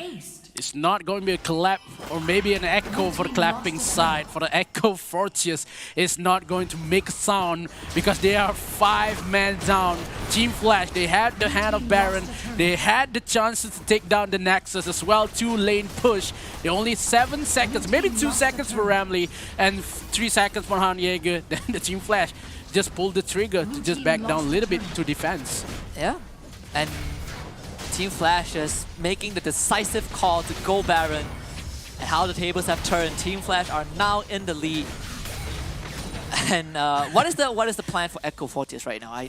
S20: It's not going to be a clap or maybe an echo for the clapping side. For the Echo Fortius, it's not going to make a sound because they are 5 men down. Team Flash, they had the hand of Baron. They had the chances to take down the Nexus as well. 2-lane push. They only 7 seconds, maybe 2 seconds for Ramley and 3 seconds for Han Jaeger. Then the Team Flash just pulled the trigger to just back down a little bit to defense.
S3: Yeah, and Team Flash is making the decisive call to go Baron. And how the tables have turned. Team Flash are now in the lead. And what is the plan for Echo Fortius right now?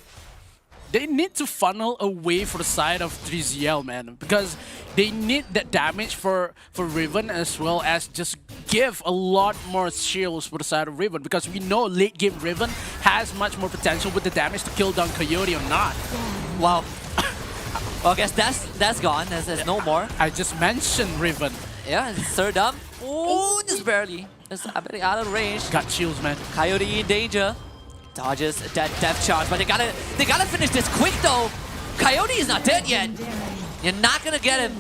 S20: They need to funnel away for the side of 3ZL, man, because they need that damage for Riven as well as just give a lot more shields for the side of Riven, because we know late game Riven has much more potential with the damage to kill down Coyote or not.
S3: Wow. Well, I guess that's gone. There's no more.
S20: I just mentioned Riven.
S3: Yeah, and Serdum. Oh, just barely. Just a bit out of range.
S20: Got shields, man.
S3: Coyote in danger. Dodges that death charge, but they gotta finish this quick though. Coyote is not dead yet. You're not gonna get him.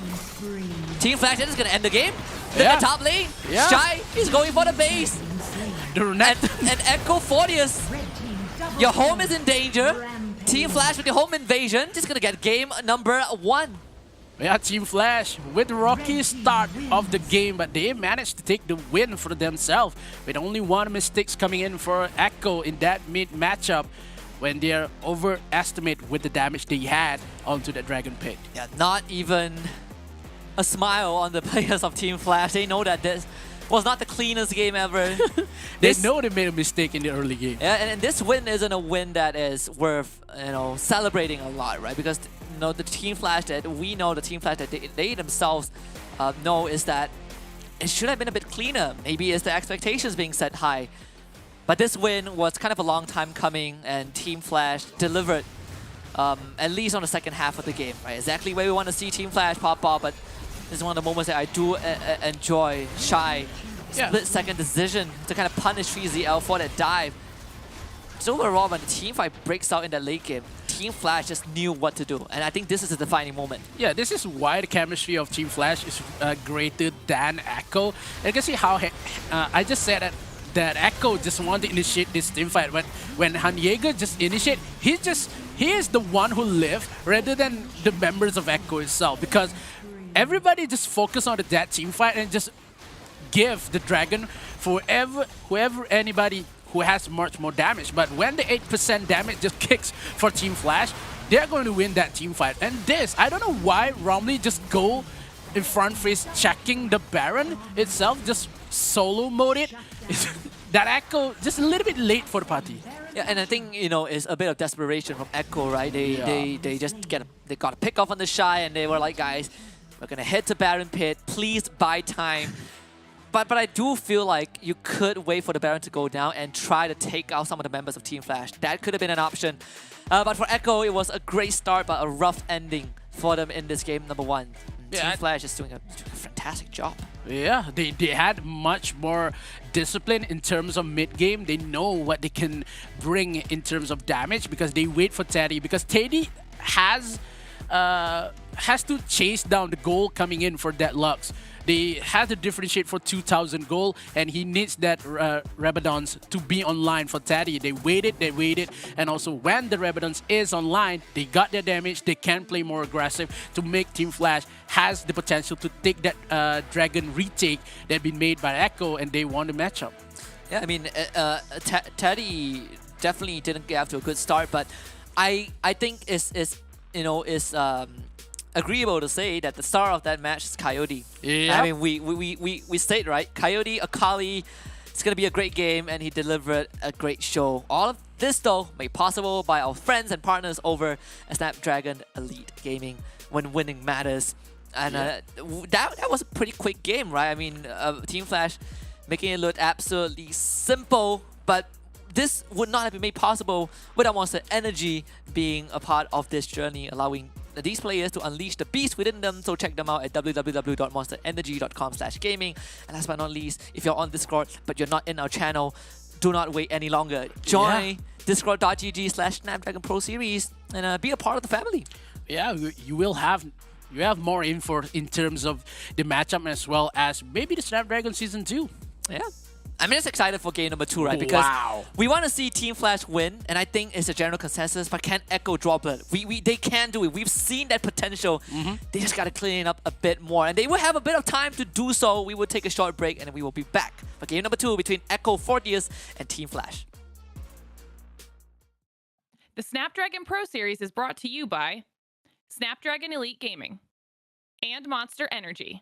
S3: Team Flash is gonna end the game. In the top lane.
S20: Yeah.
S3: Shy is going for the base. And Echo Fortius. Your home is in danger. Team Flash with the home invasion. Just gonna get game number 1.
S20: Yeah, Team Flash with the rocky start of the game, but they managed to take the win for themselves with only 1 mistake coming in for Echo in that mid matchup when they're overestimate with the damage they had onto the Dragon Pit.
S3: Yeah, not even a smile on the players of Team Flash. They know that this was not the cleanest game ever.
S20: They know they made a mistake in the early game.
S3: Yeah, and this win isn't a win that is worth, celebrating a lot, right? Because the Team Flash that we know, the Team Flash that they themselves know is that it should have been a bit cleaner. Maybe it's the expectations being set high. But this win was kind of a long time coming, and Team Flash delivered at least on the second half of the game, right? Exactly where we want to see Team Flash pop off, but this is one of the moments that I do enjoy. Shy, split-second decision to kind of punish 3ZL for that dive. So overall, when the team fight breaks out in that late game, Team Flash just knew what to do. And I think this is a defining moment.
S20: Yeah, this is why the chemistry of Team Flash is greater than Echo. And you can see how I just said that Echo just wanted to initiate this team fight. When Han Jaeger just initiate, he is the one who lived rather than the members of Echo itself. Because everybody just focus on that team fight and just give the dragon for anybody who has much more damage. But when the 8% damage just kicks for Team Flash, they're going to win that team fight. And this, I don't know why Romley just go in front face checking the Baron itself, just solo mode it. That Echo just a little bit late for the party.
S3: Yeah, and I think it's a bit of desperation from Echo, right? They just they got a pick off on the Shy, and they were like, guys, we're gonna head to Baron Pit. Please buy time. But I do feel like you could wait for the Baron to go down and try to take out some of the members of Team Flash. That could have been an option. But for Echo, it was a great start, but a rough ending for them in this game number 1. Team Flash is doing a fantastic job.
S20: Yeah, they had much more discipline in terms of mid-game. They know what they can bring in terms of damage because they wait for Teddy. Because Teddy has to chase down the goal coming in for that Lux. They have to differentiate for 2,000 gold, and he needs that Rabadons to be online for Taddy. They waited, and also when the Rabadons is online, they got their damage, they can play more aggressive to make Team Flash has the potential to take that Dragon retake that been made by Echo, and they won the matchup.
S3: Yeah, I mean, Taddy definitely didn't get off to a good start, but I think it's agreeable to say that the star of that match is Coyote.
S20: Yeah.
S3: I mean, we state, right? Coyote, Akali, it's going to be a great game, and he delivered a great show. All of this, though, made possible by our friends and partners over at Snapdragon Elite Gaming, when winning matters. And that was a pretty quick game, right? I mean, Team Flash making it look absolutely simple, but this would not have been made possible without Monster Energy being a part of this journey, allowing these players to unleash the beast within them. So check them out at www.monsterenergy.com/gaming. And last but not least, if you're on Discord but you're not in our channel, do not wait any longer. Join discord.gg/Snapdragon Pro Series and be a part of the family.
S20: Yeah, you will have You have more info in terms of the matchup as well as maybe the Snapdragon Season 2.
S3: Yeah. I'm just excited for game number 2, right? Because we want to see Team Flash win, and I think it's a general consensus, but can Echo draw blood? They can do it. We've seen that potential. They just got to clean it up a bit more, and they will have a bit of time to do so. We will take a short break, and then we will be back for game number 2 between Echo Fortius and Team Flash.
S1: The Snapdragon Pro Series is brought to you by Snapdragon Elite Gaming and Monster Energy.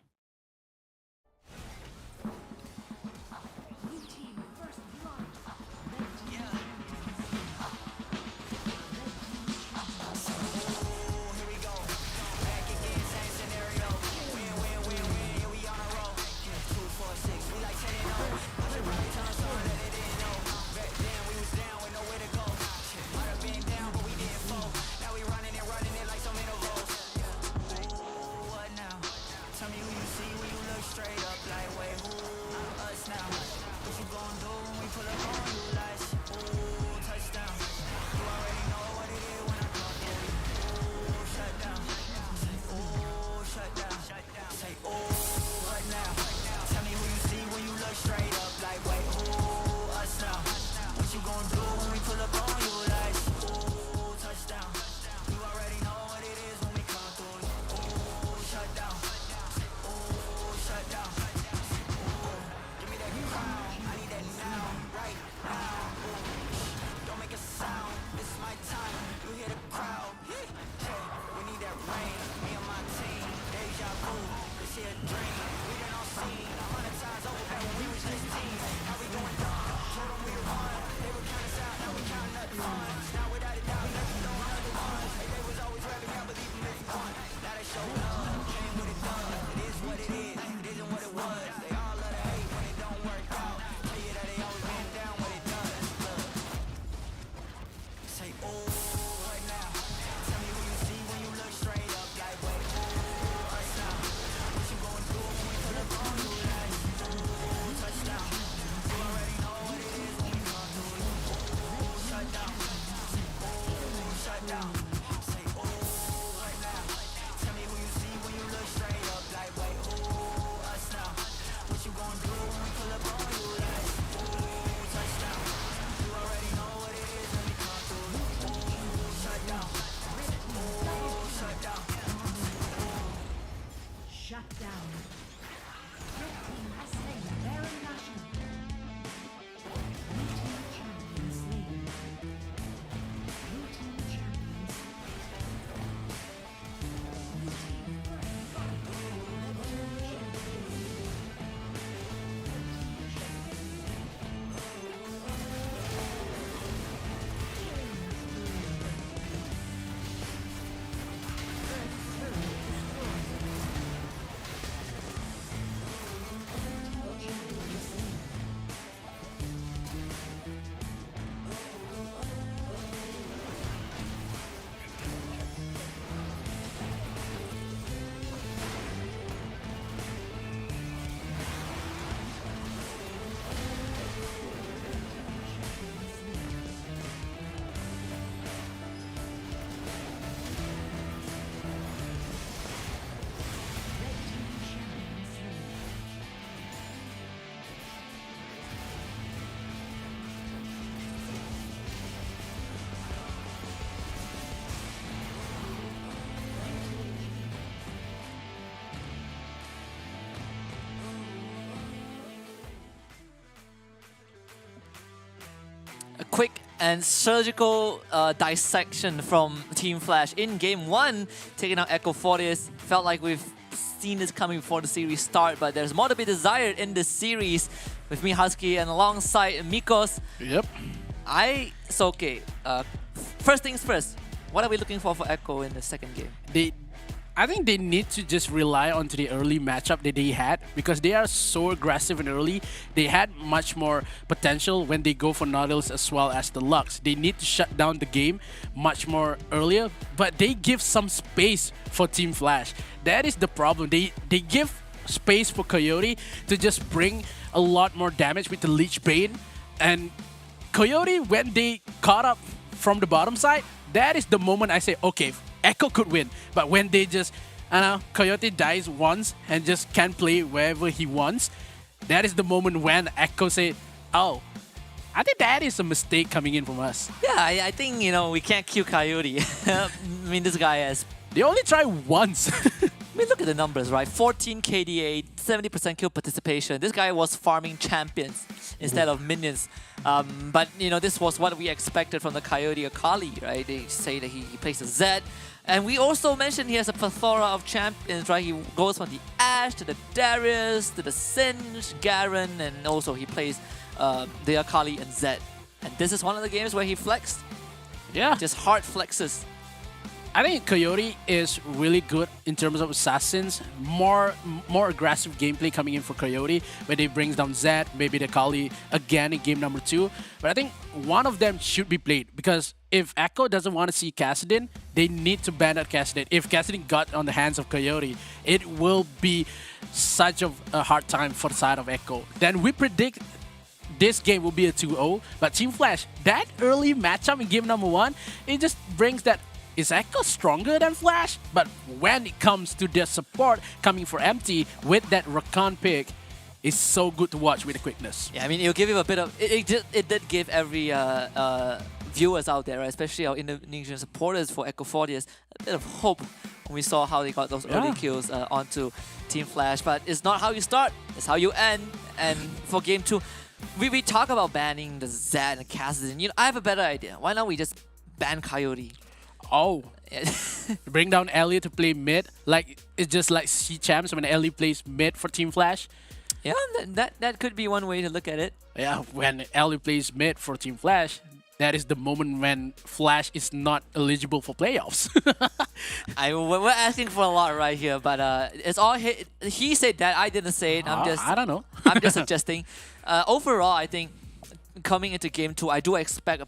S3: A quick and surgical dissection from Team Flash in Game 1, taking out Echo Fortius. Felt like we've seen this coming before the series start, but there's more to be desired in this series. With me, Husky, and alongside Mikos.
S20: Yep.
S3: First things first, what are we looking for Echo in the second game?
S20: I think they need to just rely on to the early matchup that they had, because they are so aggressive and early. They had much more potential when they go for Nautilus as well as the Lux. They need to shut down the game much more earlier, but they give some space for Team Flash. That is the problem. They give space for Coyote to just bring a lot more damage with the Leech Bane. And Coyote, when they caught up from the bottom side, that is the moment I say, okay, Echo could win. But when they just I know, Coyote dies once and just can play wherever he wants. That is the moment when Echo said, oh, I think that is a mistake coming in from us.
S3: Yeah, I think, you know, we can't kill Coyote. I mean, this guy has...
S20: They only try once.
S3: I mean, look at the numbers, right? 14 KDA, 70% kill participation. This guy was farming champions instead of minions. But, you know, this was what we expected from the Coyote Akali, right? They say that he plays a Zed. And we also mentioned he has a plethora of champions, right? He goes from the Ashe to the Darius to the Singe, Garen, and also he plays the Akali and Zed. And this is one of the games where he flexed.
S20: Yeah.
S3: Just hard flexes.
S20: I think Coyote is really good in terms of assassins. More aggressive gameplay coming in for Coyote, where they brings down Zed, maybe the Kali again in game number 2. But I think one of them should be played, because if Echo doesn't want to see Kassadin, they need to ban out Kassadin. If Kassadin got on the hands of Coyote, it will be such a hard time for the side of Echo. Then we predict this game will be a 2-0, but Team Flash, that early matchup in game number 1, it just brings that, is Echo stronger than Flash? But when it comes to their support coming for empty with that Rakan pick, it's so good to watch with the quickness.
S3: Yeah, I mean, it'll give him a bit of... It did give every viewers out there, right? Especially our Indonesian supporters for Echo 40s, a bit of hope when we saw how they got those early kills onto Team Flash. But it's not how you start, it's how you end. And for game 2, we talk about banning the Zed and Kassadin. You know, I have a better idea. Why not we just ban Coyote?
S20: Oh, bring down Ellie to play mid. Like, it's just like C-Champs when Ellie plays mid for Team Flash.
S3: Yeah, that could be one way to look at it.
S20: Yeah, when Ellie plays mid for Team Flash, that is the moment when Flash is not eligible for playoffs.
S3: We're asking for a lot right here, but it's all he said that. I didn't say it.
S20: I don't know.
S3: I'm just suggesting. Overall, I think coming into game 2, I do expect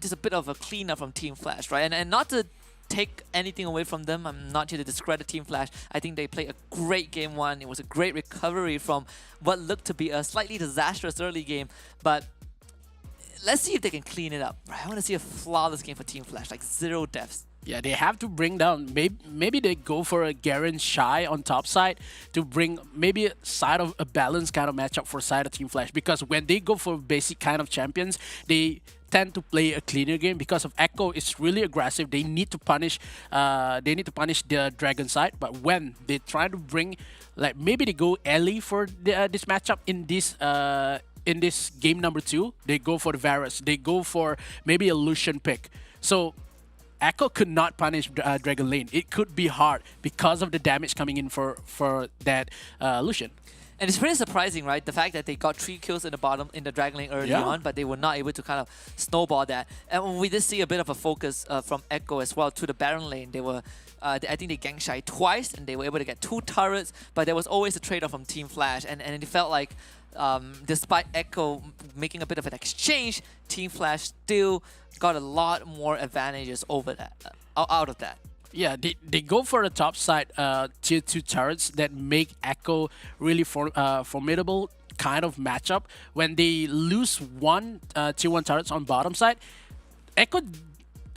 S3: just a bit of a cleanup from Team Flash, right? And not to take anything away from them. I'm not here to discredit Team Flash. I think they played a great game 1. It was a great recovery from what looked to be a slightly disastrous early game, but let's see if they can clean it up. Right? I want to see a flawless game for Team Flash, like 0 deaths.
S20: Yeah, they have to bring down, maybe they go for a Garen Shy on top side to bring maybe a side of a balanced kind of matchup for side of Team Flash, because when they go for basic kind of champions, they tend to play a cleaner game because of Echo is really aggressive. They need to punish the Dragon side, but when they try to bring, like maybe they go Ellie for this matchup in this game number 2, they go for the Varus, they go for maybe a Lucian pick. So Echo could not punish Dragon Lane. It could be hard because of the damage coming in for that Lucian.
S3: And it's pretty surprising, right? The fact that they got 3 kills in the Dragon Lane early on, but they were not able to kind of snowball that. And we did see a bit of a focus from Echo as well to the Baron lane. They were, I think they gang shy twice, and they were able to get 2 turrets, but there was always a trade-off from Team Flash, and it felt like despite Echo making a bit of an exchange, Team Flash still got a lot more advantages over that, out of that.
S20: Yeah, they go for the top side tier 2 turrets that make Echo really formidable kind of matchup. When they lose one tier 1 turrets on bottom side,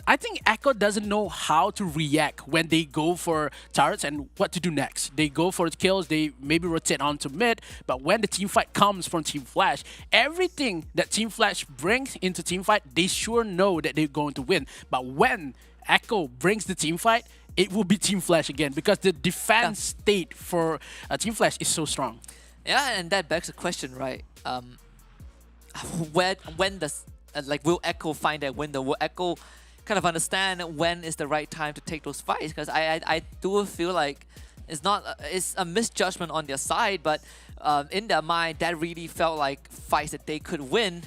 S20: I think Echo doesn't know how to react when they go for turrets and what to do next. They go for the kills, they maybe rotate onto mid, but when the team fight comes from Team Flash, everything that Team Flash brings into team fight, they sure know that they're going to win. But when Echo brings the team fight, it will be Team Flash again, because the defense state for Team Flash is so strong.
S3: Yeah, and that begs the question, right? When does will Echo find that window? Will Echo kind of understand when is the right time to take those fights? Because I do feel like it's a misjudgment on their side, but in their mind, that really felt like fights that they could win.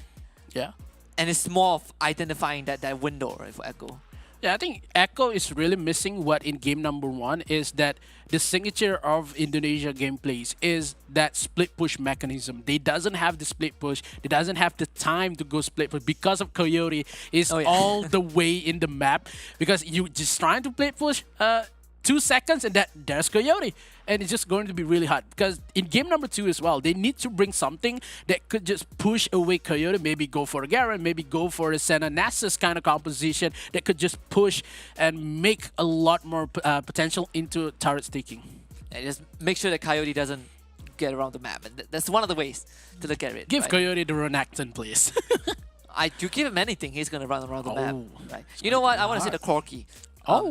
S20: Yeah.
S3: And it's more of identifying that window, right, for Echo.
S20: Yeah, I think Echo is really missing what in game number 1 is that the signature of Indonesia gameplays is that split push mechanism. They doesn't have the split push. They doesn't have the time to go split push because of Coyote is all the way in the map. Because you just trying to split push, 2 seconds, and there's Coyote. And it's just going to be really hard because in game number 2 as well, they need to bring something that could just push away Coyote, maybe go for a Garen, maybe go for a Senna Nasus kind of composition that could just push and make a lot more potential into turret staking.
S3: And just make sure that Coyote doesn't get around the map. And that's one of the ways to look at it.
S20: Give
S3: right?
S20: Coyote the Renekton, please.
S3: You give him anything, he's gonna run around the map. Right. You know what? I want to say the Corki.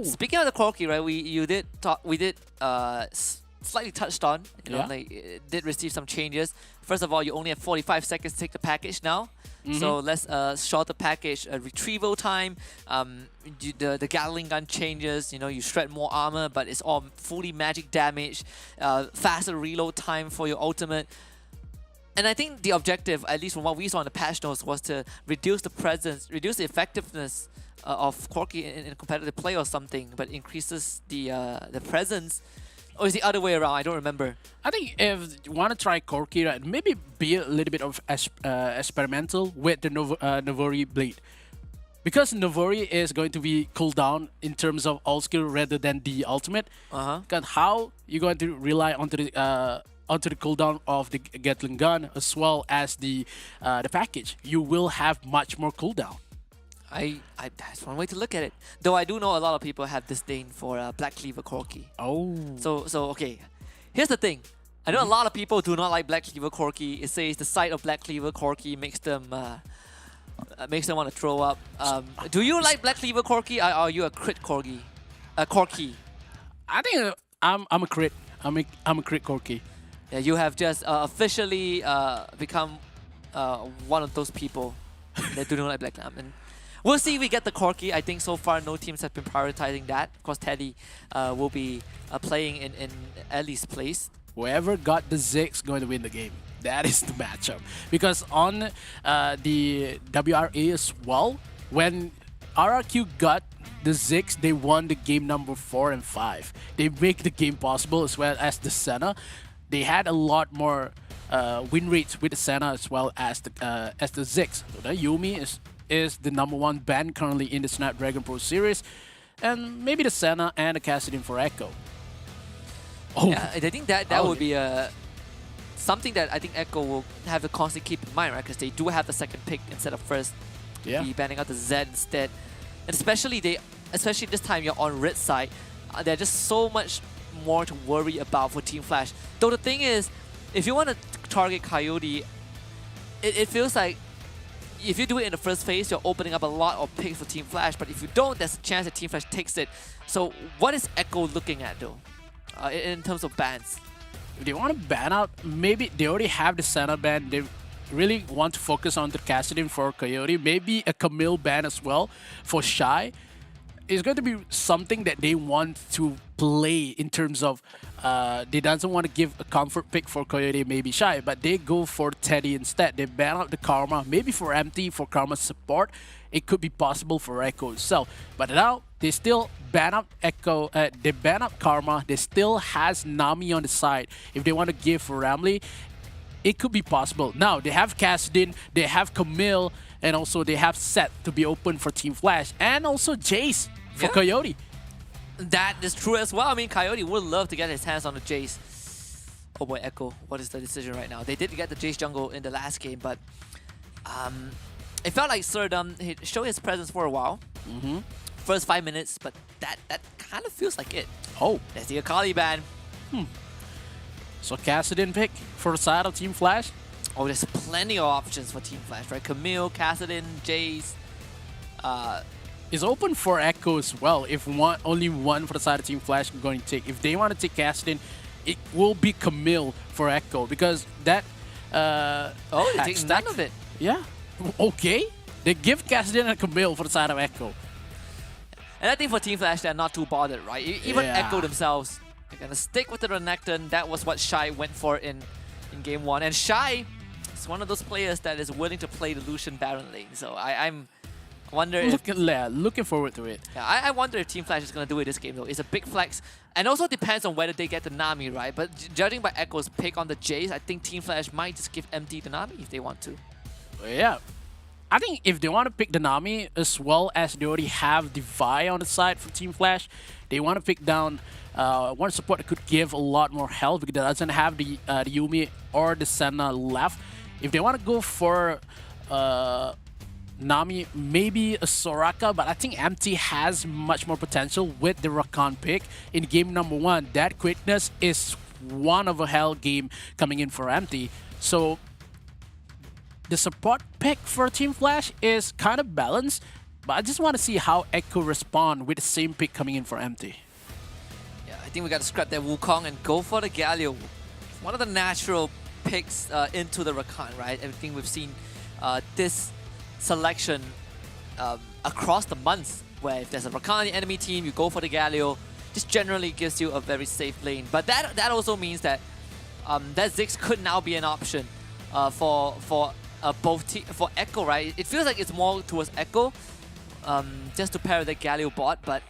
S3: Speaking of the Corki, right? We did slightly touched on. You know, like it did receive some changes. First of all, you only have 45 seconds to take the package now. So let's shorter package retrieval time. The Gatling gun changes. You know, you shred more armor, but it's all fully magic damage. Faster reload time for your ultimate. And I think the objective, at least from what we saw in the patch notes, was to reduce the effectiveness of Corki in competitive play or something, but increases the presence. Or is the other way around? I don't remember.
S20: I think if you want to try Corki, right, maybe be a little bit of experimental with the Navori blade. Because Navori is going to be cooldown in terms of all skill rather than the ultimate. Because how you going to rely onto the cooldown of the Gatling gun as well as the package? You will have much more cooldown.
S3: That's one way to look at it. Though I do know a lot of people have disdain for Black Cleaver Corki. So okay. Here's the thing. I know a lot of people do not like Black Cleaver Corki. It says the sight of Black Cleaver Corki makes them want to throw up. Do you like Black Cleaver Corki? Or are you a crit Corgi? Corki?
S20: I think I'm a crit. I'm a crit Corki.
S3: Yeah, you have just officially become one of those people that do not like Black Cleaver. We'll see if we get the Corki. I think so far no teams have been prioritizing that. Of course, Teddy will be playing in Ellie's place.
S20: Whoever got the Ziggs going to win the game. That is the matchup. Because on the WRA as well, when RRQ got the Ziggs, they won the game number 4 and 5. They make the game possible as well as the Senna. They had a lot more win rates with the Senna as well as the Ziggs. So the Yuumi is the #1 ban currently in the Snapdragon Pro Series, and maybe the Senna and the Kassadin for Echo.
S3: Yeah, I think that would be something that I think Echo will have to constantly keep in mind, right? Because they do have the second pick instead of first. Be banning out the Z instead, and especially this time you're on Red side. There's just so much more to worry about for Team Flash. Though the thing is, if you want to target Coyote, it feels like if you do it in the first phase, you're opening up a lot of picks for Team Flash, but if you don't, there's a chance that Team Flash takes it. So what is Echo looking at though, in terms of bans?
S20: If they want to ban out, maybe they already have the Senna ban. They really want to focus on the Kassadin for Coyote. Maybe a Camille ban as well for Shy. It's going to be something that they want to play in terms of they doesn't want to give a comfort pick for Coyote, maybe Shy, but they go for Teddy instead. They ban out the Karma, maybe for MT, for Karma support. It could be possible for Echo itself. But now, they still ban out Echo, they ban out Karma. They still has Nami on the side. If they want to give for Ramley, it could be possible. Now, they have Kassadin, they have Camille, and also they have Set to be open for Team Flash, and also Jace for Coyote.
S3: That is true as well. I mean, Coyote would love to get his hands on the Jace. Oh boy, Echo, what is the decision right now? They did get the Jace jungle in the last game, but it felt like Surdom showed his presence for a while. First 5 minutes, but that kind of feels like it. There's the Akali ban.
S20: So Kassadin pick for the side of Team Flash?
S3: Oh, there's plenty of options for Team Flash, right? Camille, Kassadin, Jace.
S20: Is open for Echo as well. If only one for the side of Team Flash is going to take. If they want to take Kassadin, it will be Camille for Echo because that.
S3: They take none of it.
S20: Yeah. Okay. They give Kassadin and Camille for the side of Echo.
S3: And I think for Team Flash, they're not too bothered, right? Even Echo themselves, they're gonna stick with the Renekton. That was what Shy went for in game 1. And Shy is one of those players that is willing to play the Lucian Baron lane. So I'm wonder
S20: looking forward to it.
S3: Yeah, I wonder if Team Flash is going to do it this game though. It's a big flex. And also depends on whether they get the Nami, right? But judging by Echo's pick on the Jace, I think Team Flash might just give MT the Nami if they want to.
S20: Yeah. I think if they want to pick the Nami as well as they already have the Vi on the side for Team Flash, they want to pick down one support that could give a lot more health because it doesn't have the Yumi or the Senna left. If they want to go for Nami, maybe a Soraka, but I think MT has much more potential with the Rakan pick in game number 1. That quickness is one of a hell game coming in for MT. So the support pick for Team Flash is kind of balanced, but I just want to see how Echo respond with the same pick coming in for MT.
S3: Yeah, I think we got to scrap that Wukong and go for the Galio. One of the natural picks into the Rakan, right? Everything we've seen this selection across the months, where if there's a Rakan on the enemy team, you go for the Galio. Just generally gives you a very safe lane. But that also means that that Ziggs could now be an option for Echo, right? It feels like it's more towards Echo, just to pair with the Galio bot. But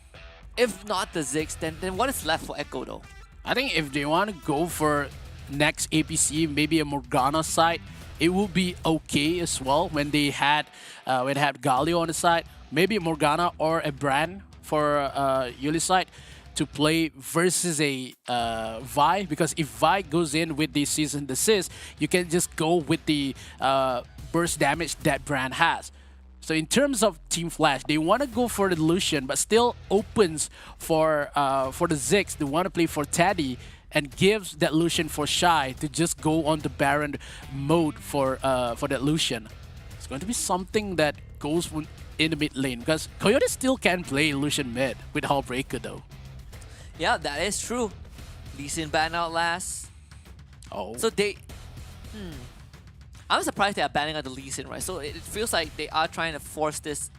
S3: if not the Ziggs, then what is left for Echo though?
S20: I think if they want to go for next APC, maybe a Morgana side, it would be okay as well when they had Galio on the side. Maybe Morgana or a Brand for Yuli side to play versus a Vi, because if Vi goes in with the Cease and Desist, you can just go with the burst damage that Brand has. So in terms of Team Flash, they want to go for the Lucian, but still opens for the Ziggs. They want to play for Teddy and gives that Lucian for Shy to just go on the Baron mode for that Lucian. It's going to be something that goes in the mid lane, because Coyote still can play Lucian mid with Hullbreaker though.
S3: Yeah, that is true. Lee Sin ban out last.
S20: Oh.
S3: So they... I'm surprised they are banning out the Lee Sin, right? So it feels like they are trying to force this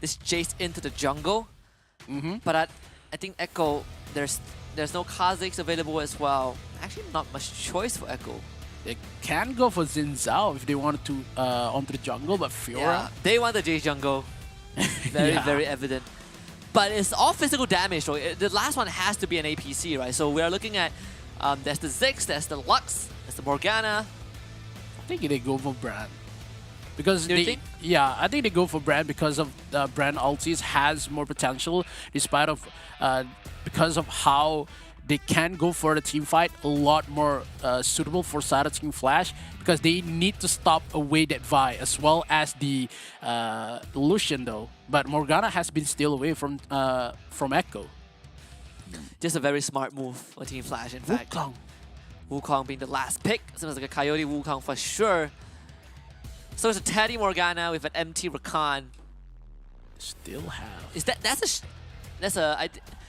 S3: Jace into the jungle. But I think Echo, there's no Kha'Zix available as well. Actually, not much choice for Echo.
S20: They can go for Xin Zhao if they wanted to onto the jungle, but Fiora...
S3: Yeah, they want the Jace jungle. Very evident. But it's all physical damage, though. The last one has to be an APC, right? So we're looking at, there's the Ziggs, there's the Lux, there's the Morgana.
S20: I think they go for Brand. Because
S3: Do you think?
S20: Yeah, I think they go for Brand because of Brand ultis has more potential, despite of because of how they can go for the team fight a lot more suitable for side of Team Flash, because they need to stop away that Vi as well as the Lucian though. But Morgana has been still away from Echo.
S3: Just a very smart move for Team Flash, in fact. Wukong being the last pick. Seems like a Coyote Wukong for sure. So it's a Teddy Morgana with an MT Rakan.
S20: Still have.
S3: Is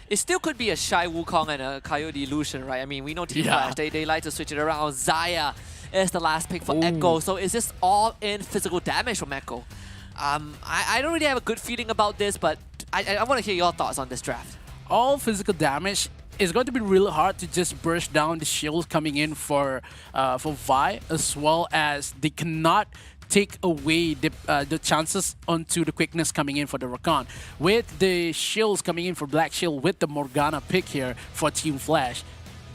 S3: it still could be a Shy Wukong and a Coyote Lucian, right? I mean, we know Team Flash, they like to switch it around. Xayah is the last pick for Echo. So is this all in physical damage from Echo? I don't really have a good feeling about this, but I want to hear your thoughts on this draft.
S20: All physical damage is going to be really hard to just burst down the shields coming in for Vi, as well as they cannot take away the chances onto the quickness coming in for the Rakan. With the shields coming in for Black Shield with the Morgana pick here for Team Flash,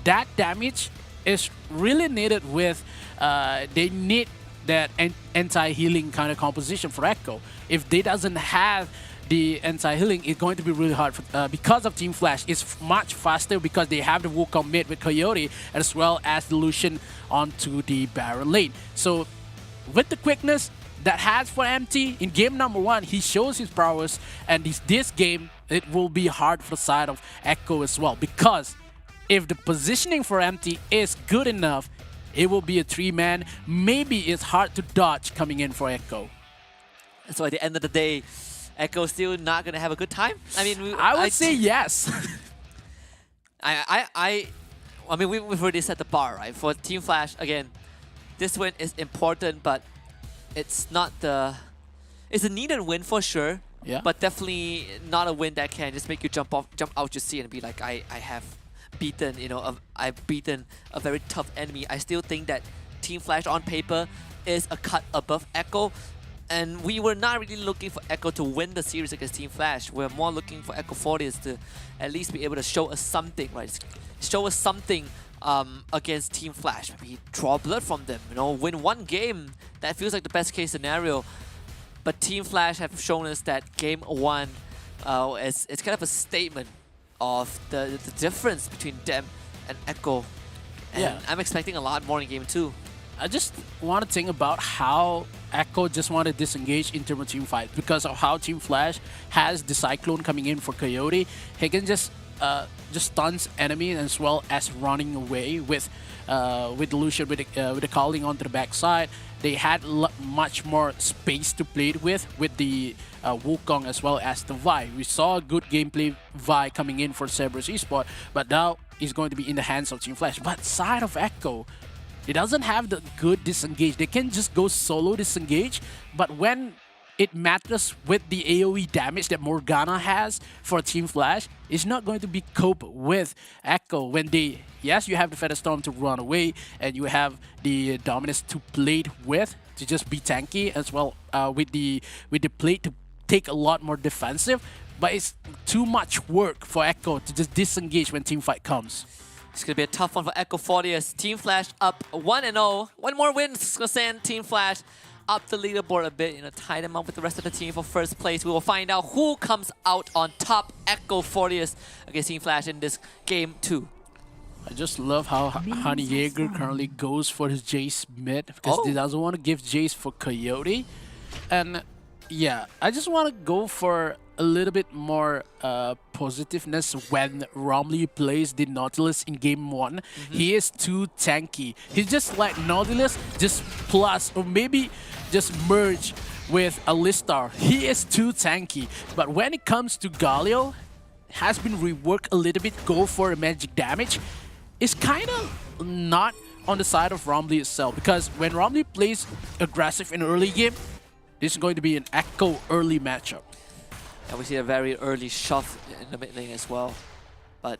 S20: that damage is really needed with, they need that anti-healing kind of composition for Echo. If they doesn't have the anti-healing, is going to be really hard for, because of Team Flash. It's much faster because they have the Wukong mid with Coyote as well as the Lucian onto the Baron lane. So with the quickness that has for MT in game number 1, he shows his prowess, and this game it will be hard for the side of Echo as well, because if the positioning for MT is good enough, it will be a 3-man. Maybe it's hard to dodge coming in for Echo.
S3: So at the end of the day, Echo still not gonna have a good time? I mean,
S20: I would say yes.
S3: I mean, we've already set the bar, right? For Team Flash, again, this win is important, but it's not the... It's a needed win for sure, but definitely not a win that can just make you jump out your seat and be like, I have beaten, I've beaten a very tough enemy. I still think that Team Flash on paper is a cut above Echo. And we were not really looking for Echo to win the series against Team Flash. We're more looking for Echo Fortis to at least be able to show us something, right? Show us something against Team Flash. Maybe draw blood from them, win one game. That feels like the best case scenario. But Team Flash have shown us that game 1 it's kind of a statement of the difference between them and Echo. And
S20: Yeah.
S3: I'm expecting a lot more in game 2.
S20: I just want to think about how Echo just want to disengage in terms of team fight because of how Team Flash has the Cyclone coming in for Coyote. He can just stuns enemy as well as running away with Lucian with the calling onto the backside. They had much more space to play with the Wukong as well as the Vi. We saw a good gameplay Vi coming in for Cerberus Esports, but now he's going to be in the hands of Team Flash. But side of Echo, it doesn't have the good disengage. They can just go solo disengage, but when it matters with the AoE damage that Morgana has for Team Flash, it's not going to be cope with Echo when they... Yes, you have the Feather Storm to run away, and you have the Dominus to plate with to just be tanky, as well with the plate to take a lot more defensive. But it's too much work for Echo to just disengage when team fight comes.
S3: It's going to be a tough one for Echo 40 as Team Flash up 1-0. One more win is going to send Team Flash up the leaderboard a bit, tie them up with the rest of the team for first place. We will find out who comes out on top. Echo 40 against Team Flash in this game 2.
S20: I just love how Honey Jaeger currently goes for his Jace mid because he doesn't want to give Jace for Coyote. And yeah, I just want to go for a little bit more positiveness when Romley plays the Nautilus in game 1. He is too tanky. He's just like Nautilus, just plus or maybe just merge with Alistar. He is too tanky. But when it comes to Galio, has been reworked a little bit, go for magic damage. It's kind of not on the side of Romley itself because when Romley plays aggressive in early game, this is going to be an Echo early matchup.
S3: And we see a very early shove in the mid lane as well. But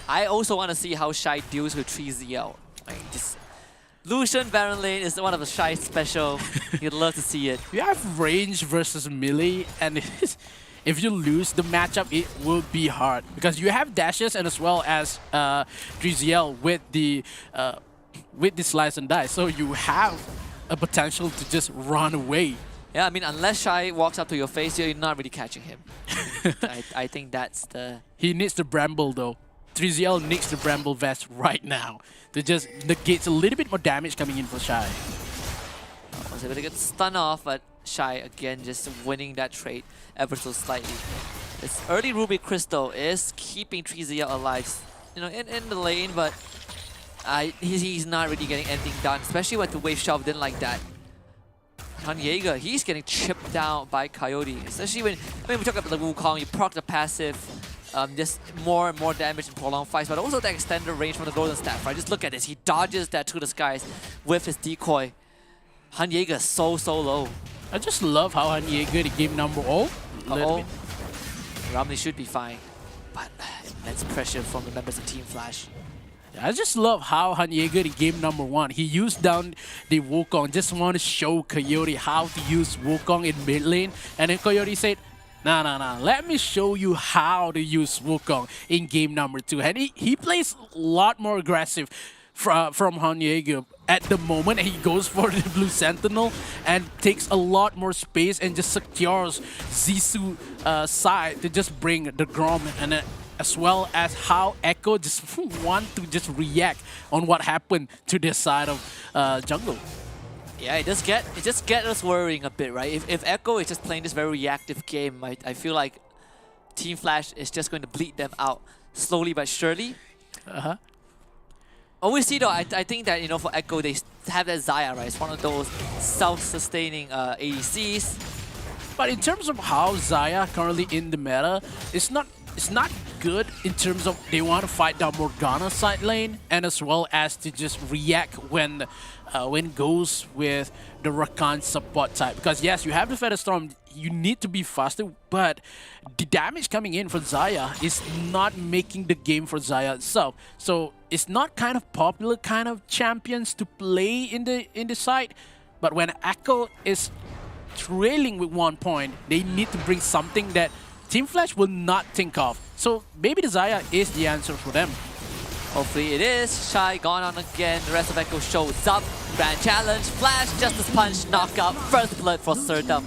S3: I also want to see how Shy deals with 3ZL. Just Lucian Baron lane is one of the Shy special. You'd love to see it.
S20: You have range versus melee, and if you lose the matchup, it will be hard because you have dashes and as well as 3ZL with the slice and die. So you have a potential to just run away.
S3: Yeah, I mean, unless Shy walks up to your face, you're not really catching him. I think that's the...
S20: He needs the Bramble though. 3ZL needs the Bramble Vest right now to just negate a little bit more damage coming in for Shy.
S3: Was able to get stun off, but Shy again just winning that trade ever so slightly. This early Ruby Crystal is keeping 3ZL alive, in the lane, but he's not really getting anything done, especially with the wave shove in like that. Han Jaeger, he's getting chipped down by Coyote, especially when we talk about the Wukong, you proc the passive, just more and more damage in prolonged fights, but also the extended range from the Golden Staff, right? Just look at this, he dodges that to the skies with his decoy. Han Jaeger is so low.
S20: I just love how Han Jaeger in game number 0.
S3: Romley should be fine, but immense pressure from the members of Team Flash.
S20: I just love how Han Jaeger in game number 1, he used down the Wukong, just want to show Coyote how to use Wukong in mid lane, and then Coyote said, nah, let me show you how to use Wukong in game number 2. And he plays a lot more aggressive from Han Jaeger. At the moment, he goes for the Blue Sentinel and takes a lot more space and just secures Zisu's side to just bring the Grom, and as well as how Echo just want to just react on what happened to this side of jungle.
S3: Yeah, it just get us worrying a bit, right? If Echo is just playing this very reactive game, I feel like Team Flash is just going to bleed them out slowly but surely. Obviously though, I think that, for Echo, they have that Xayah, right? It's one of those self-sustaining ADCs.
S20: But in terms of how Xayah currently in the meta, it's not good in terms of they want to fight down Morgana side lane, and as well as to just react when goes with the Rakan support type. Because yes, you have the Feather Storm, you need to be faster, but the damage coming in for Xayah is not making the game for Xayah itself. So it's not kind of popular kind of champions to play in the side. But when Echo is trailing with 1 point, they need to bring something that Team Flash will not think of. So maybe the Xayah is the answer for them.
S3: Hopefully it is. Shy gone on again. The rest of Echo shows up. Grand challenge. Flash, Justice Punch, knockout. First blood for Serdum.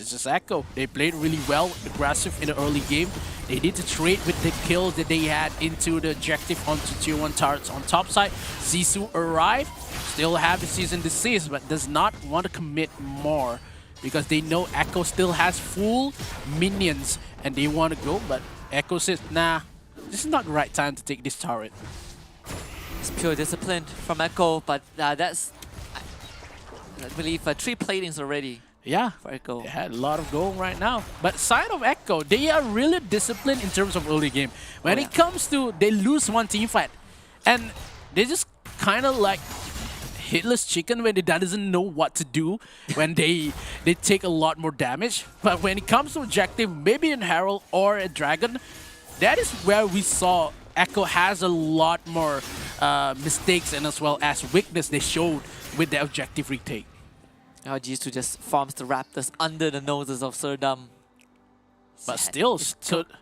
S20: This is Echo. They played really well, aggressive in the early game. They need to trade with the kills that they had into the objective onto tier 1 turrets on top side. Zissou arrived, still have the season disease, but does not want to commit more because they know Echo still has full minions and they want to go, but Echo says, nah, this is not the right time to take this turret.
S3: It's pure discipline from Echo, but that's, I believe, 3 platings already.
S20: Yeah,
S3: for Echo.
S20: They had a lot of gold right now. But side of Echo, they are really disciplined in terms of early game. When it comes to, they lose one team fight, and they just kind of like headless chicken when they doesn't know what to do when they take a lot more damage. But when it comes to objective, maybe in Herald or a Dragon, that is where we saw Echo has a lot more mistakes and as well as weakness they showed with the objective retake.
S3: Now Jisoo just farms the Raptors under the noses of Serdam.
S20: But still,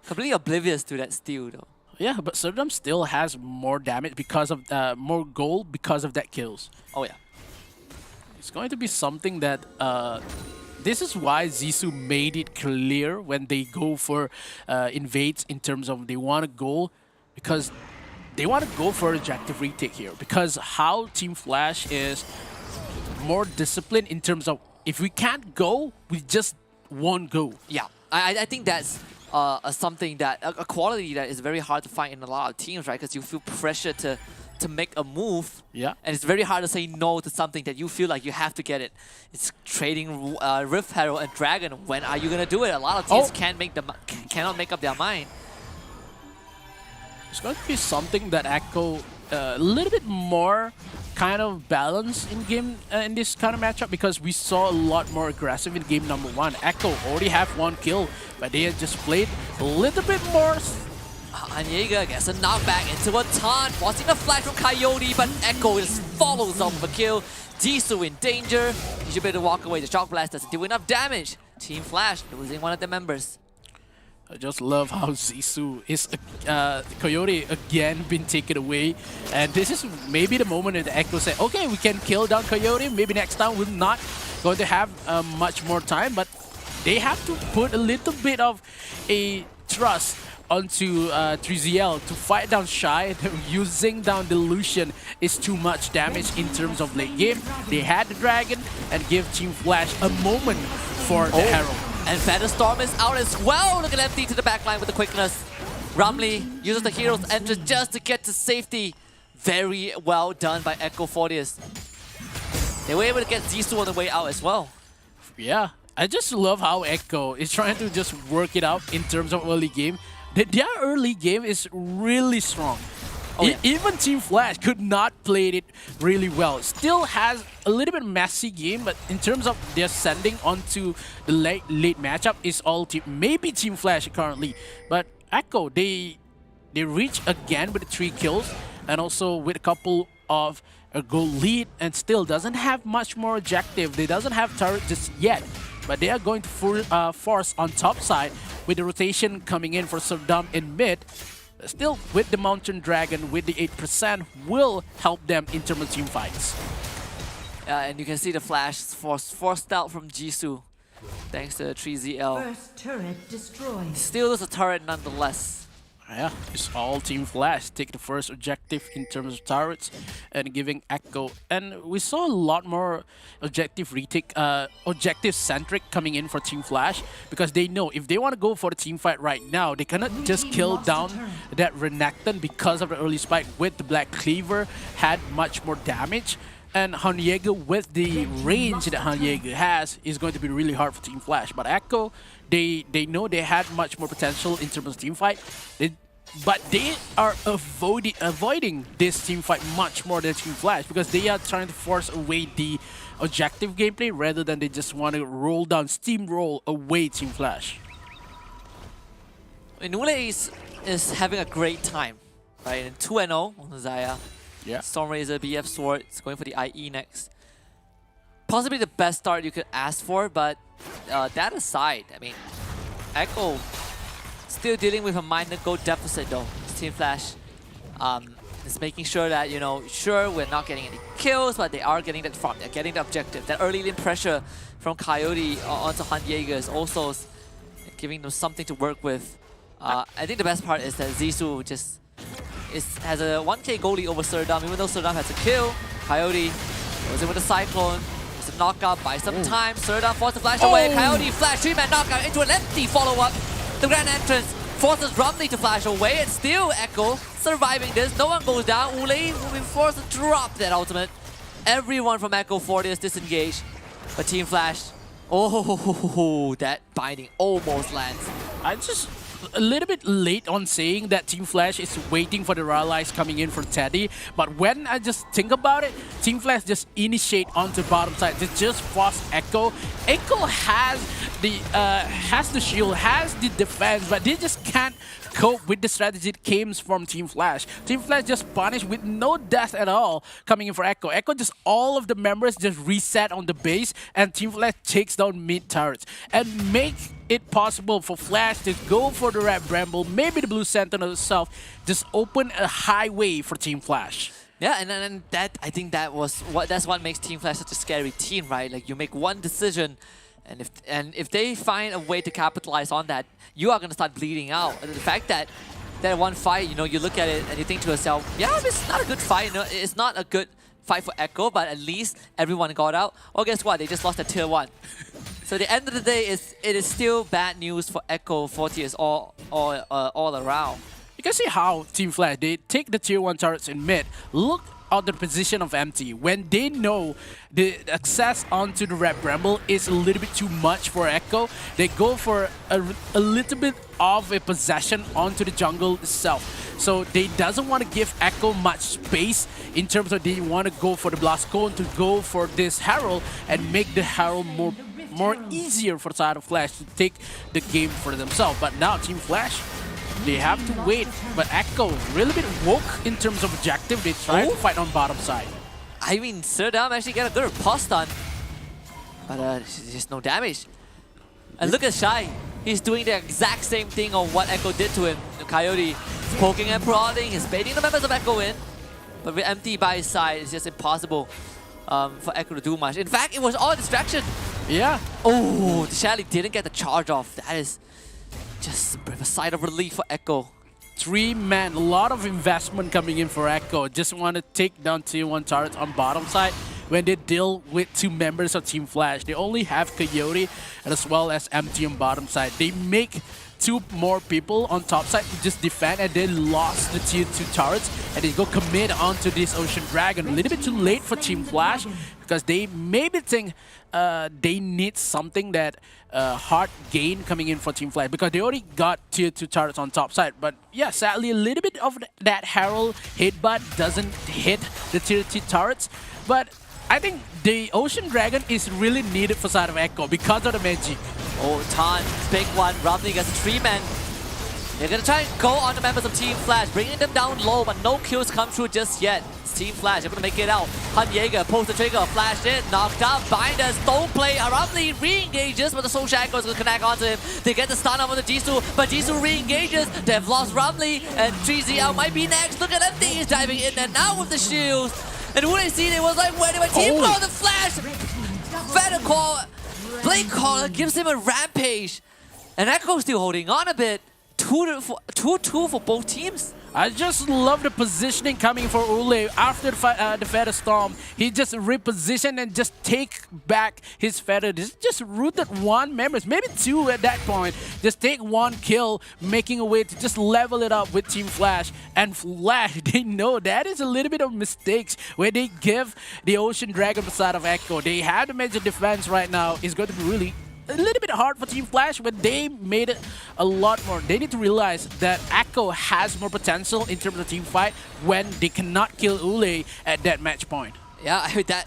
S3: completely oblivious to that steal though.
S20: Yeah, but Serdam still has more damage because of more gold because of that kills.
S3: Oh yeah.
S20: It's going to be something that this is why Zissou made it clear when they go for invades in terms of they want to go, because they want to go for objective retake here, because how Team Flash is more disciplined in terms of if we can't go, we just won't go.
S3: Yeah, I think that's something that a quality that is very hard to find in a lot of teams, right? Because you feel pressure to make a move.
S20: Yeah.
S3: And it's very hard to say no to something that you feel like you have to get it. It's trading Rift Herald and Dragon. When are you gonna do it? A lot of teams cannot make up their mind.
S20: It's going to be something that Echo a little bit more kind of balance in game in this kind of matchup, because we saw a lot more aggressive in game number 1. Echo already have 1 kill, but they had just played a little bit more.
S3: Jaeger gets a knockback into a taunt, forcing a flash from Coyote, but Echo just follows up with a kill. Jisoo in danger. He should be able to walk away. The Shock Blast doesn't do enough damage. Team Flash losing one of their members.
S20: I just love how Zissou is Coyote again been taken away, and this is maybe the moment that Echo said, okay, we can kill down Coyote, maybe next time we're not going to have much more time, but they have to put a little bit of a trust onto 3ZL to fight down Shy. Using down Delusion is too much damage in terms of late game. They had the Dragon and give Team Flash a moment for the Herald.
S3: And Featherstorm is out as well. Look at empty to the backline with the quickness. Rumley uses the hero's entrance just to get to safety. Very well done by Echo Fortius. They were able to get Zissou on the way out as well.
S20: Yeah, I just love how Echo is trying to just work it out in terms of early game. Their early game is really strong. Oh, yeah. Even Team Flash could not play it really well. Still has a little bit messy game, but in terms of their sending onto the late matchup is all maybe Team Flash currently. But Echo, they reach again with 3 kills and also with a couple of a goal lead, and still doesn't have much more objective. They doesn't have turret just yet, but they are going to force on top side with the rotation coming in for Serdam in mid. Still, with the Mountain Dragon, with the 8%, will help them in terms of team fights.
S3: And you can see the flash forced out from Jisoo, thanks to 3ZL.
S15: First turret destroyed.
S3: Still is a turret nonetheless.
S20: Yeah, it's all Team Flash take the first objective in terms of turrets and giving Echo. And we saw a lot more objective retake, objective centric coming in for Team Flash, because they know if they want to go for the team fight right now, they cannot just kill down that Renekton because of the early spike with the Black Cleaver, had much more damage. And Hanyeager, with the range that Hanyeager has, is going to be really hard for Team Flash. But Echo, they know they had much more potential in terms of team fight. But they are avoiding this team fight much more than Team Flash, because they are trying to force away the objective gameplay rather than they just want to roll down, steamroll away Team Flash.
S3: Nule is having a great time, right? And 2-0 on Xayah.
S20: Yeah.
S3: Stormrazor, BF Sword, it's going for the IE next. Possibly the best start you could ask for, but that aside, I mean, Echo still dealing with a minor gold deficit though. Team Flash is making sure that, sure, we're not getting any kills, but they are getting that farm. They're getting the objective. That early lane pressure from Coyote onto Hunt Jaeger is also giving them something to work with. I think the best part is that Zissou just has a 1k goal lead over Serdam. Even though Serdam has a kill, Coyote goes in with a Cyclone. It's a knockout by some time. Serdam forces the flash away. Coyote flash 3-man knockout into an empty follow-up. The grand entrance forces Rumley to flash away, and still Echo surviving this. No one goes down. Ule will be forced to drop that ultimate. Everyone from Echo Fort is disengaged. But Team Flash, oh, that binding almost lands.
S20: I just a little bit late on saying that Team Flash is waiting for the Rallies coming in for Teddy, but when I just think about it, Team Flash just initiate onto bottom side. They just force Echo. Echo has the shield, has the defense, but they just can't cope with the strategy that came from Team Flash. Team Flash just punished with no death at all coming in for Echo. Echo just all of the members just reset on the base, and Team Flash takes down mid turrets and make it possible for Flash to go for the Red Bramble, maybe the Blue Sentinel itself, just open a highway for Team Flash.
S3: Yeah, and that I think that's what makes Team Flash such a scary team, right? Like you make one decision, and if they find a way to capitalize on that, you are gonna start bleeding out. And the fact that one fight, you know, you look at it and you think to yourself, yeah, it's not a good fight. You know, it's not a good fight for Echo, but at least everyone got out. Well, guess what? They just lost at tier 1. So at the end of the day, it is still bad news for Echo 40s all around.
S20: You can see how Team Flash, they take the tier 1 turrets in mid. Look at the position of Empty. When they know the access onto the Red Bramble is a little bit too much for Echo, they go for a little bit of a possession onto the jungle itself. So they doesn't want to give Echo much space in terms of they want to go for the Blast Cone to go for this Herald and make the Herald more easier for the side of Flash to take the game for themselves. But now Team Flash, they have to wait. But Echo really bit woke in terms of objective. They try to fight on bottom side.
S3: I mean, Serdam actually got a good riposte stun, but just no damage. And look at Shy. He's doing the exact same thing of what Echo did to him. The Coyote poking and prodding. He's baiting the members of Echo in. But with Empty by his side, it's just impossible for Echo to do much. In fact, it was all distraction.
S20: Yeah.
S3: Oh, the Shelly didn't get the charge off. That is just a sigh of relief for Echo.
S20: 3-man, a lot of investment coming in for Echo. Just want to take down tier 1 turrets on bottom side. When they deal with 2 members of Team Flash, they only have Coyote as well as Empty on bottom side. They make 2 more people on top side to just defend, and they lost the tier 2 turrets, and they go commit onto this Ocean Dragon. A little bit too late for Team Flash because they maybe think they need something that hard gain coming in for Team Flash because they already got tier 2 turrets on top side. But yeah, sadly a little bit of that Herald headbutt doesn't hit the tier 2 turrets. But I think the Ocean Dragon is really needed for side of Echo because of the magic.
S3: Oh, Tan, big one. Rumley gets a 3-man. They're gonna try and go on the members of Team Flash, bringing them down low, but no kills come through just yet. It's Team Flash, able to make it out. Hunt Jaeger pulls the trigger, flash in, knocked out. Binders don't play. Rumley re-engages, but the Soul Shackle is gonna connect onto him. They get the stun off of the Jisoo, but Jisoo re-engages. They've lost Rumley, and 3ZL might be next. Look at Empty, he's diving in and out with the shields. And when I seen it, was like, where did my team go? The flash! Feather Call, Blade Caller gives him a rampage. And Echo's still holding on a bit. 2-2 for both teams.
S20: I just love the positioning coming for Ule after the Feather Storm. He just repositioned and just take back his Feather. Just rooted 1 members, maybe 2 at that point. Just take 1 kill, making a way to just level it up with Team Flash. And Flash, they know that is a little bit of mistakes where they give the Ocean Dragon side of Echo. They have the major defense right now. It's going to be really a little bit hard for Team Flash, but they made it a lot more. They need to realize that Echo has more potential in terms of team fight when they cannot kill Ule at that match point.
S3: Yeah, I heard that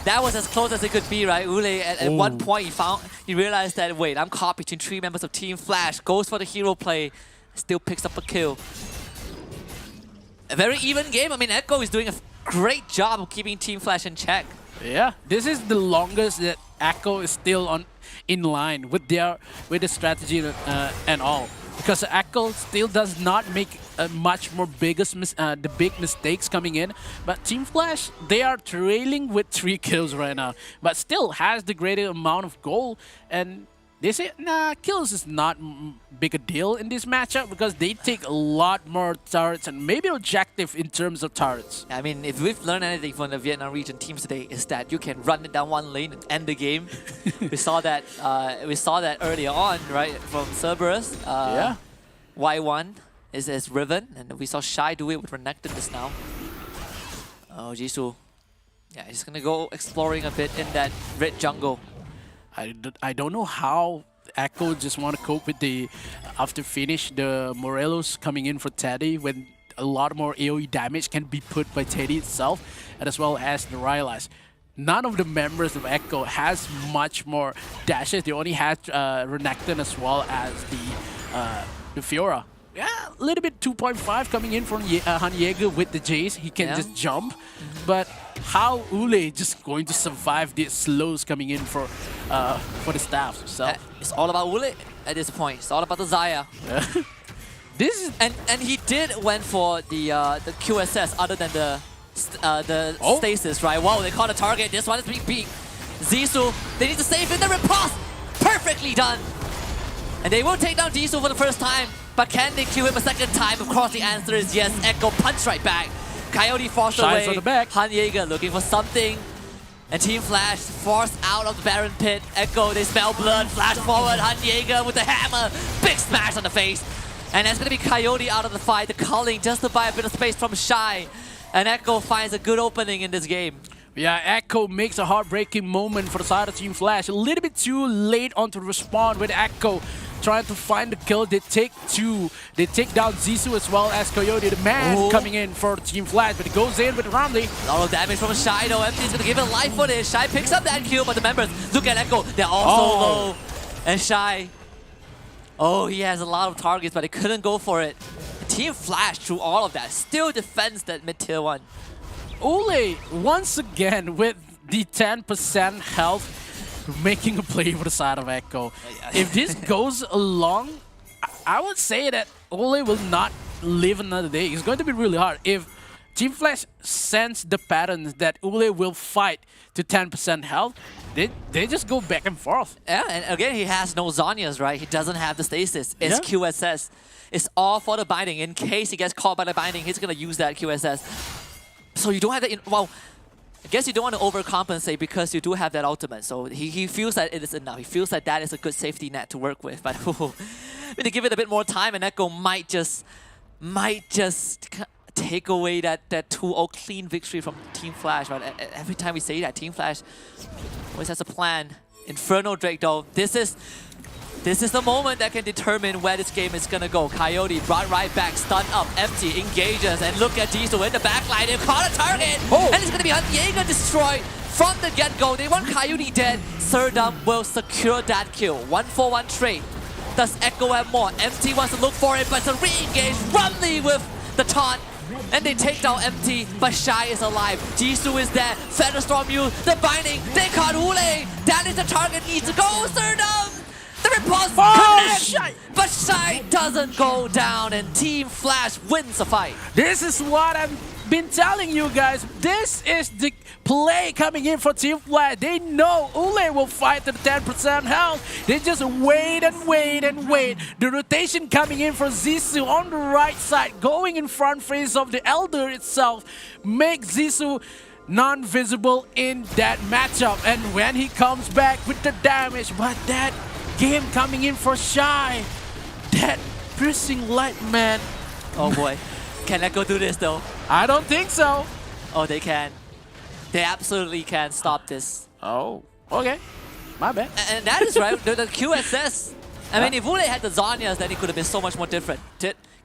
S3: was as close as it could be, right? Ule at one point he realized that, wait, I'm caught between 3 members of Team Flash, goes for the hero play, still picks up a kill. A very even game. I mean, Echo is doing a great job of keeping Team Flash in check.
S20: Yeah, this is the longest that Echo is still in line with the strategy and all. because Echo still does not make much more the big mistakes coming in. But Team Flash, they are trailing with 3 kills right now, but still has the greater amount of goal. And they say, nah, kills is not big a deal in this matchup because they take a lot more turrets and maybe objective in terms of turrets.
S3: I mean, if we've learned anything from the Vietnam region teams today, is that you can run it down one lane and end the game. we saw that earlier on, right, from Cerberus.
S20: Yeah.
S3: Y1 is Riven, and we saw Shy do it with Renekton just now. Oh, Jisoo. Yeah, he's gonna go exploring a bit in that red jungle.
S20: I don't know how Echo just want to cope with the after finish the Morelos coming in for Teddy when a lot more AoE damage can be put by Teddy itself, and as well as the Rylai's. None of the members of Echo has much more dashes. They only had Renekton as well as the Fiora. Yeah, a little bit 2.5 coming in from Han Jaeger with the Jace. He can just jump, but how Ule just going to survive these slows coming in for the staff? So
S3: it's all about Ule at this point. It's all about the Zaya.
S20: This is
S3: and he went for the QSS other than the stasis, right? Wow, they caught a target. This one is being Zissou. They need to save in the riposte. Perfectly done. And they will take down Jisoo for the first time, but can they kill him a second time? Of course, the answer is yes. Echo punch right back. Coyote forced away.
S20: On the back.
S3: Han Jaeger looking for something. And Team Flash forced out of the Baron pit. Echo, they smell blood. Flash forward. Han Jaeger with the hammer. Big smash on the face. And that's going to be Coyote out of the fight. The culling just to buy a bit of space from Shy. And Echo finds a good opening in this game.
S20: Yeah, Echo makes a heartbreaking moment for the side of Team Flash. A little bit too late on to respond with Echo trying to find the kill. They take 2. They take down Zissou as well as Coyote, the man coming in for Team Flash, but it goes in with Ramley.
S3: A lot of damage from Shy though. MT's going to give it life for this. Shy picks up that kill, but the members, look at Echo. They're also low. And Shy, he has a lot of targets, but he couldn't go for it. Team Flash, through all of that, still defends that mid-tier 1.
S20: Ule, once again, with the 10% health, making a play for the side of Echo. If this goes along, I would say that Ule will not live another day. It's going to be really hard. If Team Flash sense the patterns that Ule will fight to 10% health, they just go back and forth.
S3: Yeah, and again, he has no Zhonya's, right? He doesn't have the stasis. It's QSS. It's all for the binding. In case he gets caught by the binding, he's going to use that QSS. So you don't have that. Well, I guess you don't want to overcompensate because you do have that ultimate. So he feels that it is enough. He feels that that is a good safety net to work with. But we to give it a bit more time, and Echo might just take away that 2-0 clean victory from Team Flash. But every time we say that, Team Flash always has a plan. Inferno Drake though, this is the moment that can determine where this game is gonna go. Coyote brought right back, stun up, empty, engages, and look at Jisoo in the backline. They've caught a target, and it's gonna be Han Jaeger destroyed from the get-go. They want Coyote dead. Serdum will secure that kill. 1-for-1 trade. Does Echo have more? Empty wants to look for it, but it's a re-engage. Rumley with the taunt. And they take down Empty, but Shy is alive. Jisoo is there. Featherstorm you, the binding. They caught Ule. That is the target. Needs to go. Serdum. The repulse connects, but Shy doesn't go down, and Team Flash wins the fight.
S20: This is what I've been telling you guys. This is the play coming in for Team Flash. They know Ule will fight to the 10% health. They just wait and wait and wait. The rotation coming in for Zissou on the right side, going in front face of the Elder itself, makes Zissou non-visible in that matchup. And when he comes back with the damage, but that game coming in for Shy. That piercing light, man.
S3: Oh boy. Can Echo do this though?
S20: I don't think so.
S3: Oh, they can. They absolutely can stop this.
S20: Oh, okay. My bad.
S3: And that is right. The QSS. I mean, if Ule had the Zhonya's, then it could have been so much more different.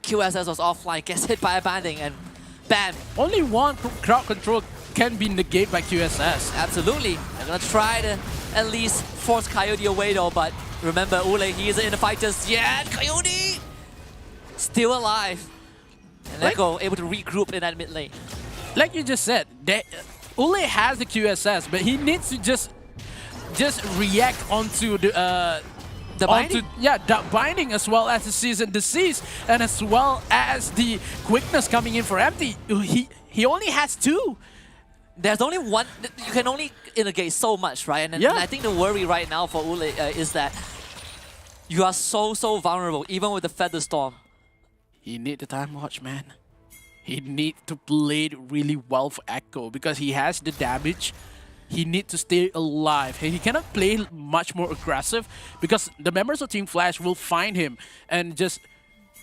S3: QSS was offline, gets hit by a banding, and bam.
S20: Only one crowd control can be negated by QSS.
S3: Absolutely. They're gonna try to at least force Coyote away though, but remember, Ule, he isn't in the fight just yet. Coyote still alive. And Echo able to regroup in that mid lane.
S20: Like you just said, Ule has the QSS, but he needs to just react onto the
S3: The binding?
S20: The binding as well as the season disease and as well as the quickness coming in for Empty. He only has 2.
S3: There's only one. You can only negate so much, right? And I think the worry right now for Ule is that you are so vulnerable, even with the Feather Storm.
S20: He need the time watch, man. He need to play it really well for Echo because he has the damage. He need to stay alive. He cannot play much more aggressive because the members of Team Flash will find him and just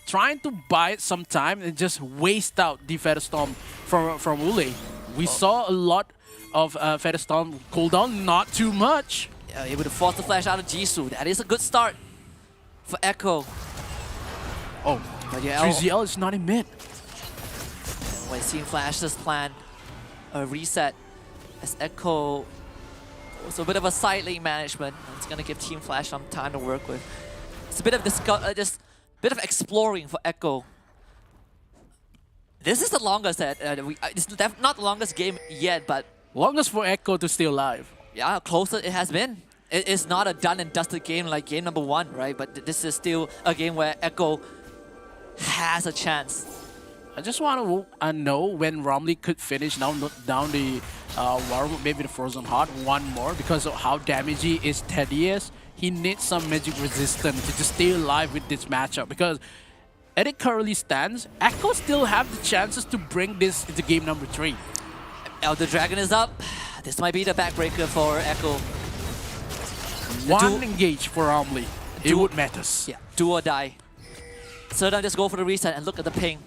S20: trying to buy some time and just waste out the Feather Storm from Ule. We saw a lot of Feather Storm cooldown, not too much.
S3: Yeah, able to force the flash out of Jisoo. That is a good start for Echo.
S20: Oh, but yeah, 3ZL is not in mid.
S3: When Team Flash just planned a reset as Echo was a bit of a side lane management. It's gonna give Team Flash some time to work with. It's a bit of just bit of exploring for Echo. This is the longest it's not the longest game yet, but
S20: longest for Echo to stay alive.
S3: Yeah, closer it has been. It's not a done and dusted game like game number 1, right? But this is still a game where Echo has a chance.
S20: I just want to know when Romley could finish down the maybe the Frozen Heart one more because of how damagey is Teddy is. He needs some magic resistance to just stay alive with this matchup because as it currently stands, Echo still have the chances to bring this into game number 3.
S3: Elder Dragon is up. This might be the backbreaker for Echo.
S20: One engage for Romley. It would matters.
S3: Yeah, do or die. So then just go for the reset and look at the ping.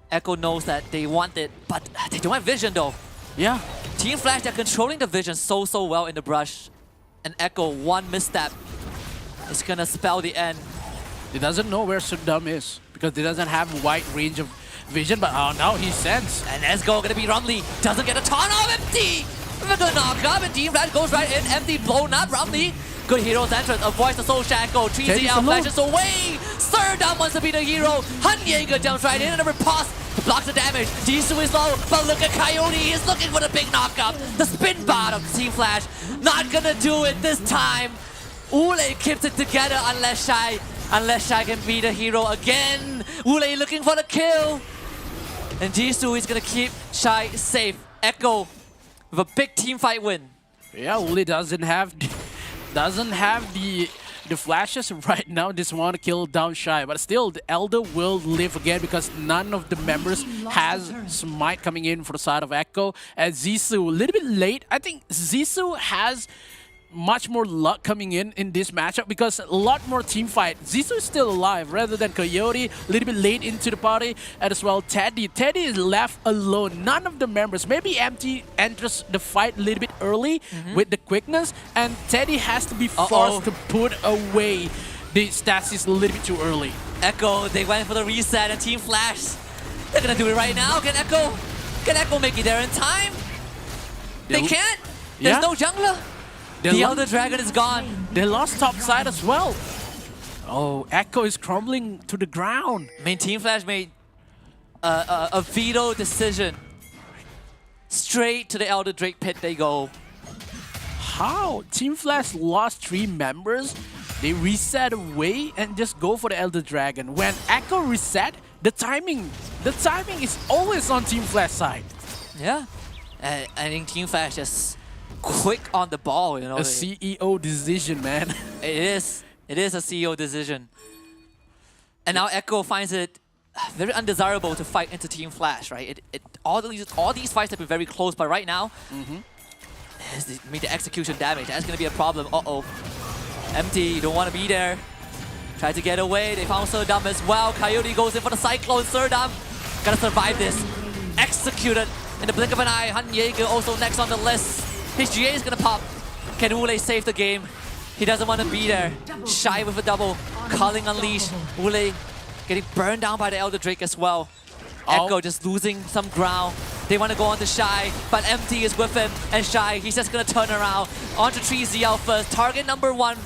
S3: Echo knows that they want it, but they don't have vision though.
S20: Yeah.
S3: Team Flash, they're controlling the vision so well in the brush. And Echo, one misstep is gonna spell the end.
S20: He doesn't know where Sundam is because he doesn't have wide range of vision, but now he sense.
S3: And let's go, gonna be Romley. Doesn't get a ton of Empty. With a good knock up, and Team Flash goes right in. Empty blown up. Romley. Good hero's entrance, avoids the soul shackle. 3ZL flashes away. Surdam wants to be the hero. Hanyeger jumps right in and a riposte. Blocks the damage. Jisoo is low, but look at Coyote. He's looking for the big knockup. The spin bottom. Team Flash not gonna do it this time. Ule keeps it together unless Shy can be the hero again. Ule looking for the kill. And Jisoo is gonna keep Shy safe. Echo with a big team fight win.
S20: Yeah, Ule doesn't have the flashes right now. Just want to kill down Shy, but still the Elder will live again because none of the members has smite coming in for the side of Echo. And Zissou a little bit late. I think Zissou has much more luck coming in this matchup because a lot more team fight. Zissou is still alive rather than Coyote, a little bit late into the party, and as well Teddy. Teddy is left alone. None of the members. Maybe Empty enters the fight a little bit early with the quickness, and Teddy has to be forced to put away the stasis a little bit too early.
S3: Echo, they went for the reset, and Team Flash, they're gonna do it right now. Can Echo make it there in time? They can't. There's no jungler. The Elder Dragon is gone.
S20: They lost top side as well. Oh, Echo is crumbling to the ground.
S3: I mean, Team Flash made a veto decision. Straight to the Elder Drake pit they go.
S20: How? Team Flash lost 3 members. They reset away and just go for the Elder Dragon. When Echo reset, the timing is always on Team Flash side.
S3: Yeah. I think Team Flash just quick on the ball, you know.
S20: A CEO decision, man.
S3: It is a CEO decision. And now Echo finds it very undesirable to fight into Team Flash, right? All these fights have been very close, but right now, the execution damage, that's gonna be a problem. Empty, you don't want to be there. Try to get away. They found Surdam as well. Coyote goes in for the Cyclone. Surdam gotta survive this. Executed in the blink of an eye. Hanyeger also next on the list. His GA is gonna pop. Can Ule save the game? He doesn't want to be there. Shy with a double. Culling Unleash. Ule getting burned down by the Elder Drake as well. Echo just losing some ground. They want to go on to Shy, but Empty is with him. And Shy, he's just gonna turn around. Onto 3ZL first. Target number 1.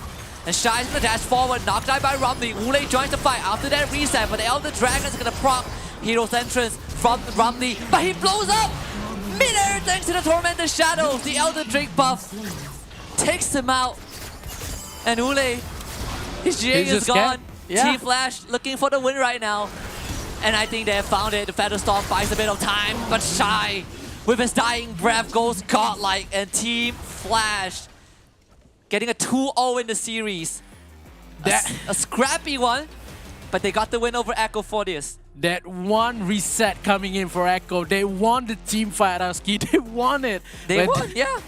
S3: And Shy's gonna dash forward. Knocked out by Romley. Ule joins the fight after that reset, but the Elder Dragon's gonna proc Hero's entrance from Romley. But he blows up! Midair thanks to the Tormented Shadows. The Elder Drake buff takes him out. And Ule His GA is
S20: just
S3: gone.
S20: scared. Yeah.
S3: Team Flash looking for the win right now. And I think they have found it. The Feather Storm buys a bit of time, but Shy with his dying breath goes godlike, and Team Flash getting a 2-0 in the series. A scrappy one, but they got the win over Echo for this.
S20: That one reset coming in for Echo. They won the team fight, Aski. They won it.
S3: They won, yeah.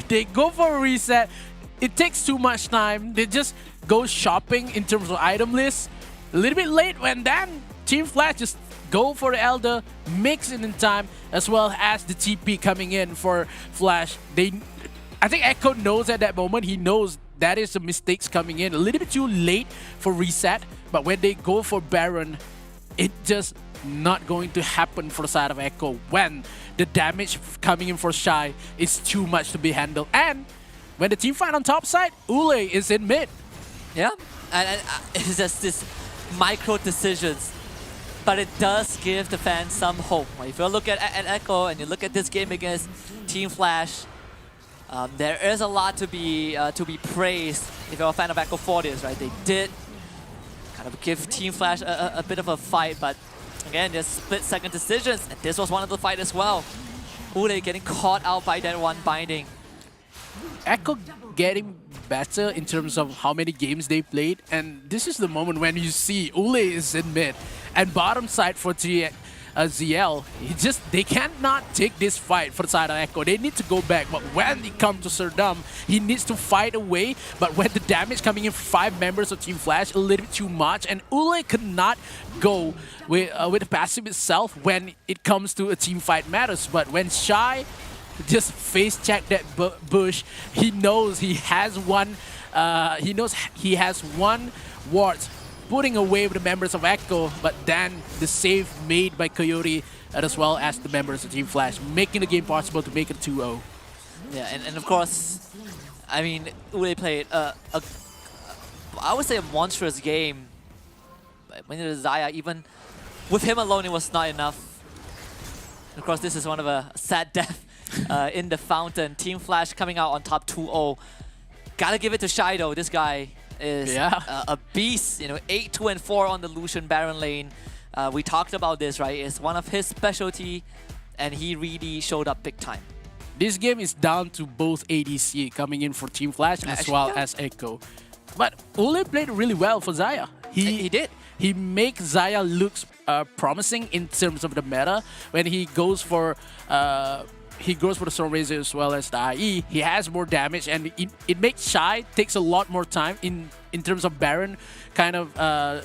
S20: They go for a reset. It takes too much time. They just go shopping in terms of item lists. A little bit late when then Team Flash just go for the Elder, mix it in time, as well as the TP coming in for Flash. I think Echo knows at that moment. He knows that is the mistakes coming in. A little bit too late for reset, but when they go for Baron, it just not going to happen for the side of Echo when the damage coming in for Shy is too much to be handled. And when the team fight on top side, Ule is in mid.
S3: Yeah, and it's just this micro decisions, but it does give the fans some hope. If you look at Echo and you look at this game against Team Flash, there is a lot to be praised if you're a fan of Echo for this, right? They did kind of give Team Flash a bit of a fight, but again, just split-second decisions, and this was one of the fight as well. Ule getting caught out by that one binding.
S20: Echo getting better in terms of how many games they played, and this is the moment when you see Ule is in mid and bottom side for ZL. They cannot take this fight for the side of Echo. They need to go back, but when it comes to Serdam, he needs to fight away. But when the damage coming in 5 members of Team Flash, a little bit too much, and Ule could not go with the passive itself when it comes to a team fight matters. But when Shy just face check that bush, he knows he has one. He knows he has one ward putting away with the members of Echo, but then the save made by Coyote as well as the members of Team Flash, making the game possible to make it 2-0.
S3: Yeah, and of course, I mean, Ule played I would say a monstrous game. When it was Xayah, even with him alone, it was not enough. Of course, this is one of a sad death in the fountain. Team Flash coming out on top 2-0. Gotta give it to Shy though. This guy is a beast. 8-2 and 4 on the Lucian Baron lane. We talked about this, right? It's one of his specialty, and he really showed up big time.
S20: This game is down to both ADC coming in for Team Flash as well as Echo. But Ule played really well for Xayah.
S3: He did.
S20: He makes Xayah looks promising in terms of the meta when he goes for the Stormraiser as well as the IE. He has more damage, and it makes Shy takes a lot more time in terms of Baron kind of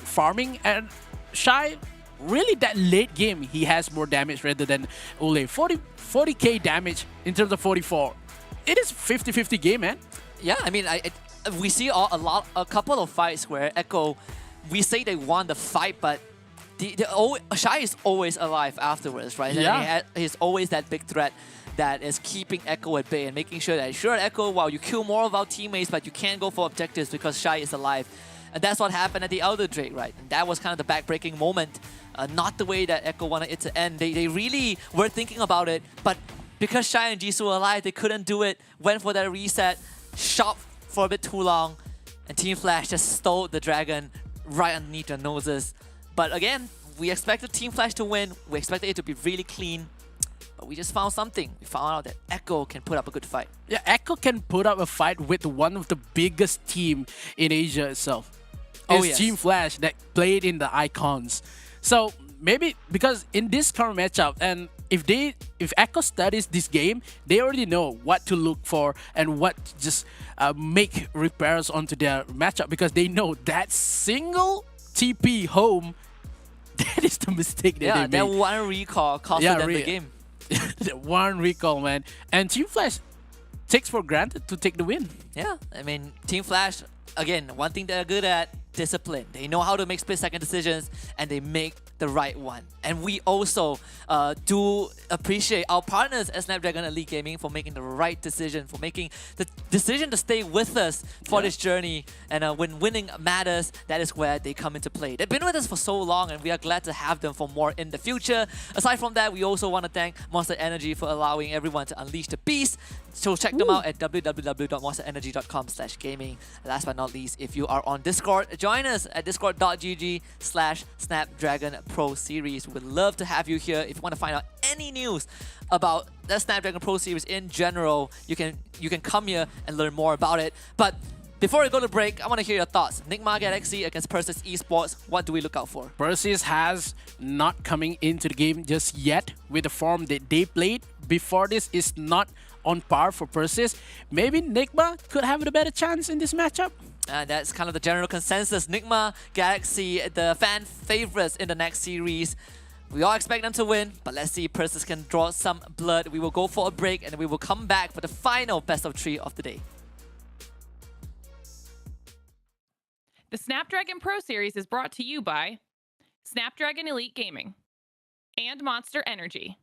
S20: farming. And Shy, really that late game, he has more damage rather than Ule. 40k damage in terms of 44. It is 50-50 game, man.
S3: Yeah, I mean, we see a couple of fights where Echo, we say they won the fight, but Shy is always alive afterwards, right?
S20: Yeah.
S3: And he's always that big threat that is keeping Echo at bay and making sure that, sure, Echo, well, you kill more of our teammates, but you can't go for objectives because Shy is alive. And that's what happened at the Elder Drake, right? And that was kind of the back-breaking moment. Not the way that Echo wanted it to end. They really were thinking about it, but because Shy and Jisoo were alive, they couldn't do it. Went for that reset, shot for a bit too long, and Team Flash just stole the dragon right underneath their noses. But again, we expected Team Flash to win. We expected it to be really clean. But we just found something. We found out that Echo can put up a good fight.
S20: Yeah, Echo can put up a fight with one of the biggest team in Asia itself. It's Team Flash that played in the Icons. So maybe because in this current matchup, and if Echo studies this game, they already know what to look for and what to just make repairs onto their matchup, because they know that single TP home, that is the mistake that they made.
S3: That one recall costed them the game.
S20: One recall, man. And Team Flash takes for granted to take the win.
S3: Yeah, I mean, Team Flash, again, one thing they're good at, discipline. They know how to make split-second decisions, and they make the right one. And we also do appreciate our partners at Snapdragon Elite Gaming for making the right decision, for making the decision to stay with us for this journey. And when winning matters, that is where they come into play. They've been with us for so long, and we are glad to have them for more in the future. Aside from that, we also want to thank Monster Energy for allowing everyone to unleash the beast. So check them out at www.monsterenergy.com/gaming. Last but not least, if you are on Discord, join us at discord.gg/Snapdragon Pro Series. We'd love to have you here. If you want to find out any news about the Snapdragon Pro Series in general, you can come here and learn more about it. But before we go to break, I want to hear your thoughts. Nigma Galaxy against Persis Esports. What do we look out for?
S20: Persis has not coming into the game just yet with the form that they played. Before this is not on par for Persis. Maybe Nigma could have a better chance in this matchup.
S3: And that's kind of the general consensus. Nigma Galaxy, the fan favorites in the next series. We all expect them to win, but let's see if Persis can draw some blood. We will go for a break and we will come back for the final best of 3 of the day.
S1: The Snapdragon Pro Series is brought to you by Snapdragon Elite Gaming and Monster Energy.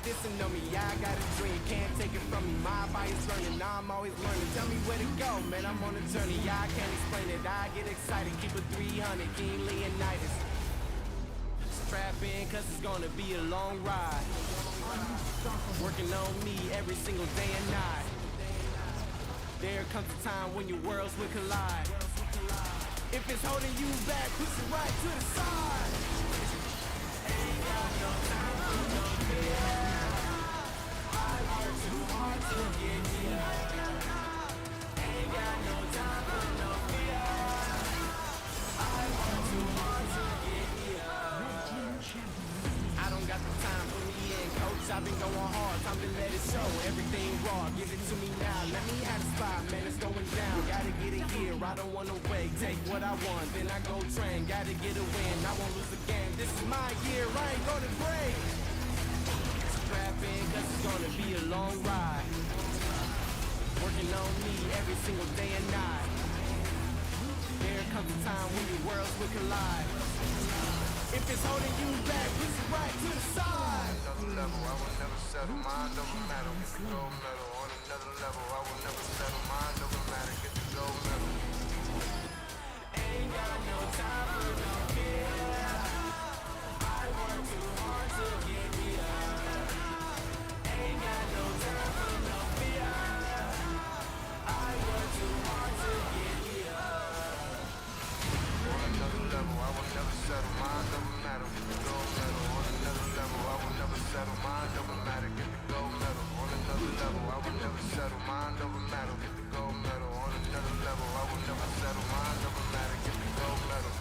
S2: Dissing on me, yeah, I got a dream, can't take it from me. My body's learning, now I'm always learning. Tell me where to go, man, I'm on a journey. Yeah, I can't explain it, I get excited. Keep it 300, King Leonidas. Strap in, cause it's gonna be a long ride. Working on me every single day and night. There comes a time when your worlds will collide. If it's holding you back, push it right to the side. Ain't got no time for no fear. Too hard to get here. Ain't got no time for no fear. I work too hard to get here. I don't got the time for me and coach. I've been going hard, time to let it show. Everything raw, give it to me now. Let me have a spot, man, it's going down. Gotta get it here, I don't wanna wait. Take what I want, then I go train. Gotta get a win, I won't lose the game. This is my year, I ain't gonna break. Strap in, cause it's gonna be a long ride. Working on me every single day and night. There comes a time when your worlds will collide. If it's holding you back, push it right to the side.
S19: Another level, I will never settle. Mind over matter, get the gold medal. On another level, I will never settle. Mind over matter, get the gold medal.
S2: Ain't got no time for no fear. I work too hard to get here. Ain't got no time for no fear. I work too hard to get here.
S19: On another level, I will never settle. Mind over matter, get the gold medal. On another level, I will never settle. Mind over matter, get the gold medal. On another level, I will never settle. Mind over matter, get the gold medal. On another level, I will never settle. Mind over matter, get the gold medal.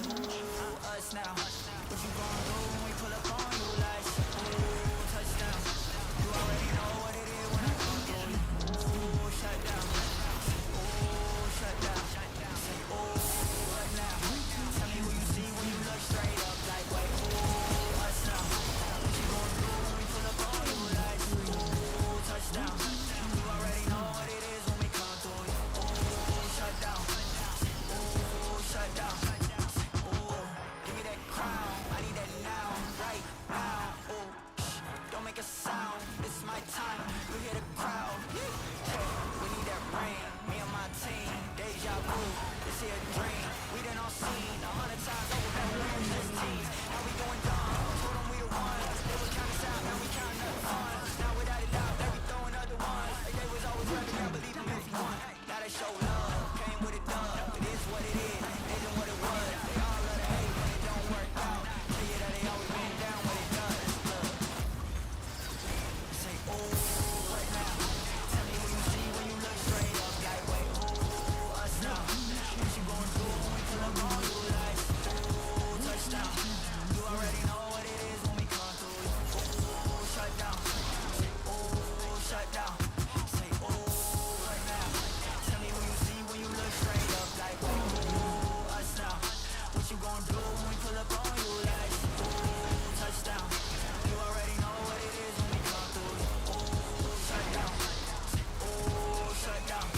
S2: us now. What you gon' do when we pull up on you like, ooh, touchdown. You already know what it is when I come through you. Ooh, shut down. Ooh, shut down. Say, ooh, what now? Tell me who you see when you look straight up like, wait, ooh, us now. What you gon' do when we pull up on you like, ooh, touchdown. You already know what it is when we come through you. Ooh, shut down. Ooh, shut down. Ooh, give me that crown. I need that now, right now. Ooh, don't make a sound. It's my time. You hear the crowd. Yeah, we need that rain. Me and my team. Deja vu. This here a dream. We done all seen 100 times over. Never lose this team. Now we going down. Told them we the ones. They was counting out. Now we counting up the funds. Now without it out, they be throwing other ones. Like they was always rapping. Now believe them if you want. Now they show love. Came with it done. It is what it is. Isn't what it was. They all love to hate when it don't work out. Tell you that they always been down when it does. Look. Say, ooh, what now? Tell me who you see when you look straight up. Like, wait, ooh, us now. What you gon' do when we pull up on you like, ooh, touchdown. You already know what it is when we come through you. Ooh, shut down. Say, ooh, shut down. Say, ooh, what now? Tell me who you see when you look straight up. Like, wait, ooh, us now. What you gon' do when we pull up on you like, ooh, touchdown. You already know what it is when we come through you. Ooh, shut down. Ooh, shut down.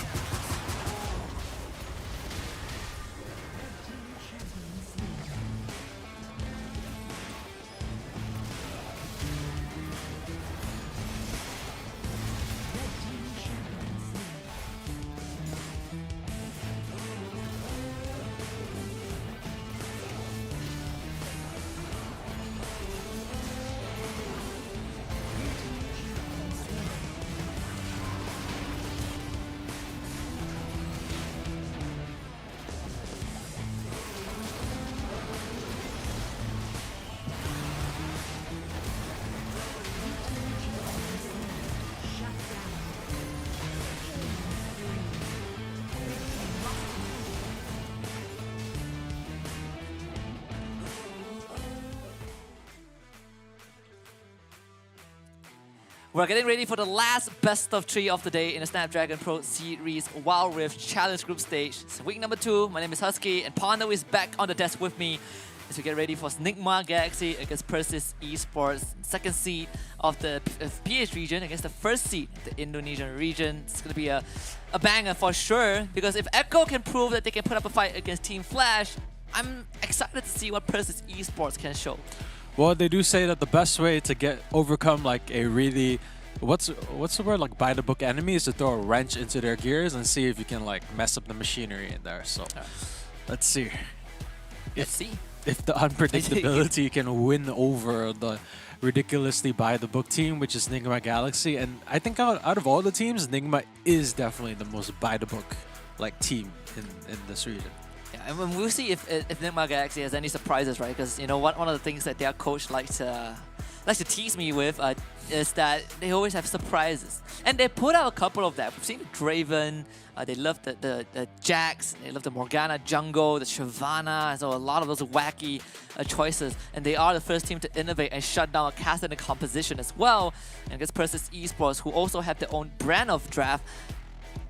S3: We're getting ready for the last best of 3 of the day in the Snapdragon Pro Series Wild Rift Challenge Group Stage. It's week number 2. My name is Husky, and Pando is back on the desk with me as we get ready for Nigma Galaxy against Persis Esports, second seed of the PH region against the first seed, the Indonesian region. It's going to be a banger for sure, because if Echo can prove that they can put up a fight against Team Flash, I'm excited to see what Persis Esports can show.
S4: Well, they do say that the best way to overcome like a really, what's the word, like by the book enemy, is to throw a wrench into their gears and see if you can like mess up the machinery in there. So let's see. If the unpredictability can win over the ridiculously by the book team, which is Nigma Galaxy. And I think out of all the teams, Nigma is definitely the most by the book like team in this region.
S3: Yeah, and we'll see if Nigma Galaxy has any surprises, right? Because you know one of the things that their coach likes to tease me with is that they always have surprises, and they put out a couple of that. We've seen the Draven, they love the Jax, they love the Morgana jungle, the Shyvana, so a lot of those wacky choices, and they are the first team to innovate and shut down a Castanet composition as well. And against Persis Esports, who also have their own brand of draft,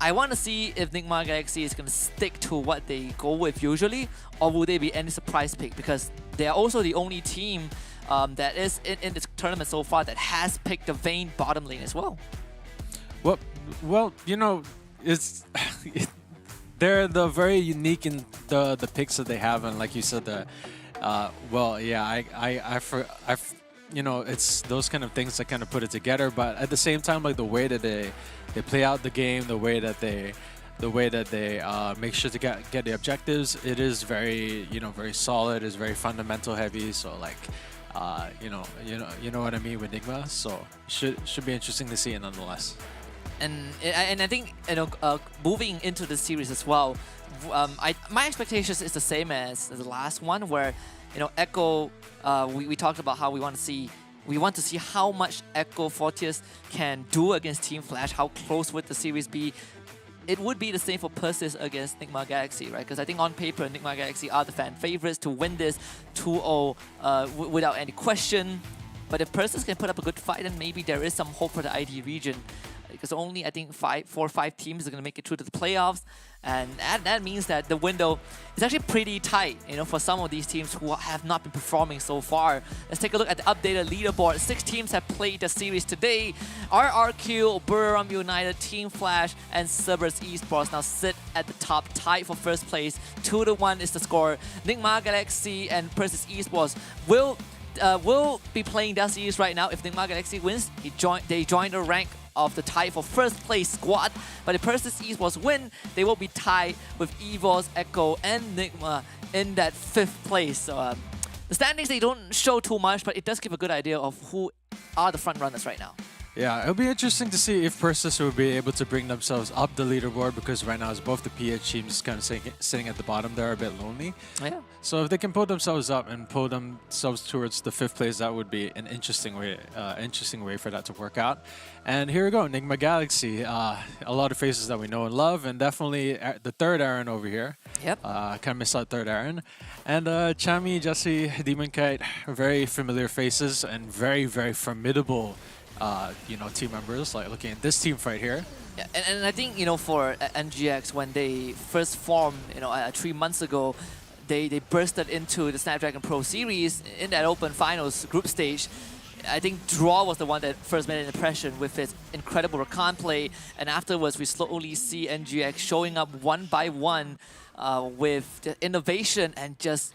S3: I want to see if Nigma Galaxy is going to stick to what they go with usually, or will there be any surprise pick? Because they are also the only team that is in this tournament so far that has picked the Vayne bottom lane as well.
S4: Well, you know, they're very unique in the picks that they have, and like you said, you know, it's those kind of things that kind of put it together. But at the same time, like the way that they play out the game, the way that they make sure to get the objectives, it is very, you know, very solid. It's very fundamental heavy. So like, you know what I mean with Nigma. So should be interesting to see it nonetheless.
S3: And I think, you know, moving into the series as well, my expectations is the same as the last one, where, you know, Echo, we talked about how we want to see how much Echo Fortius can do against Team Flash, how close would the series be. it would be the same for Persis against Nigma Galaxy, right? Because I think on paper, Nigma Galaxy are the fan favorites to win this 2-0 without any question. But if Persis can put up a good fight, then maybe there is some hope for the ID region. Because only, I think, 4 or 5 teams are going to make it through to the playoffs. And that means that the window is actually pretty tight, you know, for some of these teams who have not been performing so far. Let's take a look at the updated leaderboard. 6 teams have played the series today. RRQ, Buriram United, Team Flash, and Cerberus Esports now sit at the top, tied for first place. 2-1 is the score. Nigma Galaxy and Persis Esports will be playing that series right now. If Nigma Galaxy wins, they join the rank of the tie for first place squad. But if Persis Esports win, they will be tied with EVOS, Echo, and Nigma in that 5th place. So the standings, they don't show too much, but it does give a good idea of who are the front runners right now.
S4: Yeah, it'll be interesting to see if Persis will be able to bring themselves up the leaderboard, because right now it's both the PH teams kind of sitting at the bottom. They're a bit lonely.
S3: Yeah.
S4: So if they can pull themselves up and pull themselves towards the 5th place, that would be an interesting way for that to work out. And here we go, Nigma Galaxy. A lot of faces that we know and love, and definitely the 3rd Aaron over here.
S3: Yep.
S4: Kind of missed out 3rd Aaron. And Chami, Jesse, Demon Kite, very familiar faces and very, very formidable you know, team members, like looking at this team fight here.
S3: Yeah, and I think, you know, for NGX, when they first formed, you know, 3 months ago, they bursted into the Snapdragon Pro Series in that open finals group stage. I think Draw was the one that first made an impression with its incredible Rakan play, and afterwards we slowly see NGX showing up one by one with the innovation and just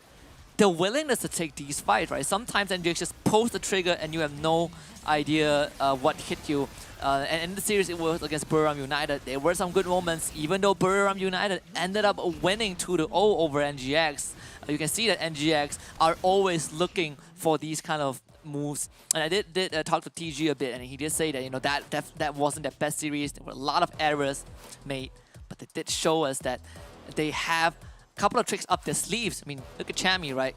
S3: the willingness to take these fights, right? Sometimes NGX just pulls the trigger and you have no idea what hit you. And in the series, it was against Buriram United. There were some good moments, even though Buriram United ended up winning 2-0 over NGX. You can see that NGX are always looking for these kind of moves. And I did talk to TG a bit, and he did say that, you know, that wasn't their best series. There were a lot of errors made, but they did show us that they have a couple of tricks up their sleeves. I mean, look at Chami, right?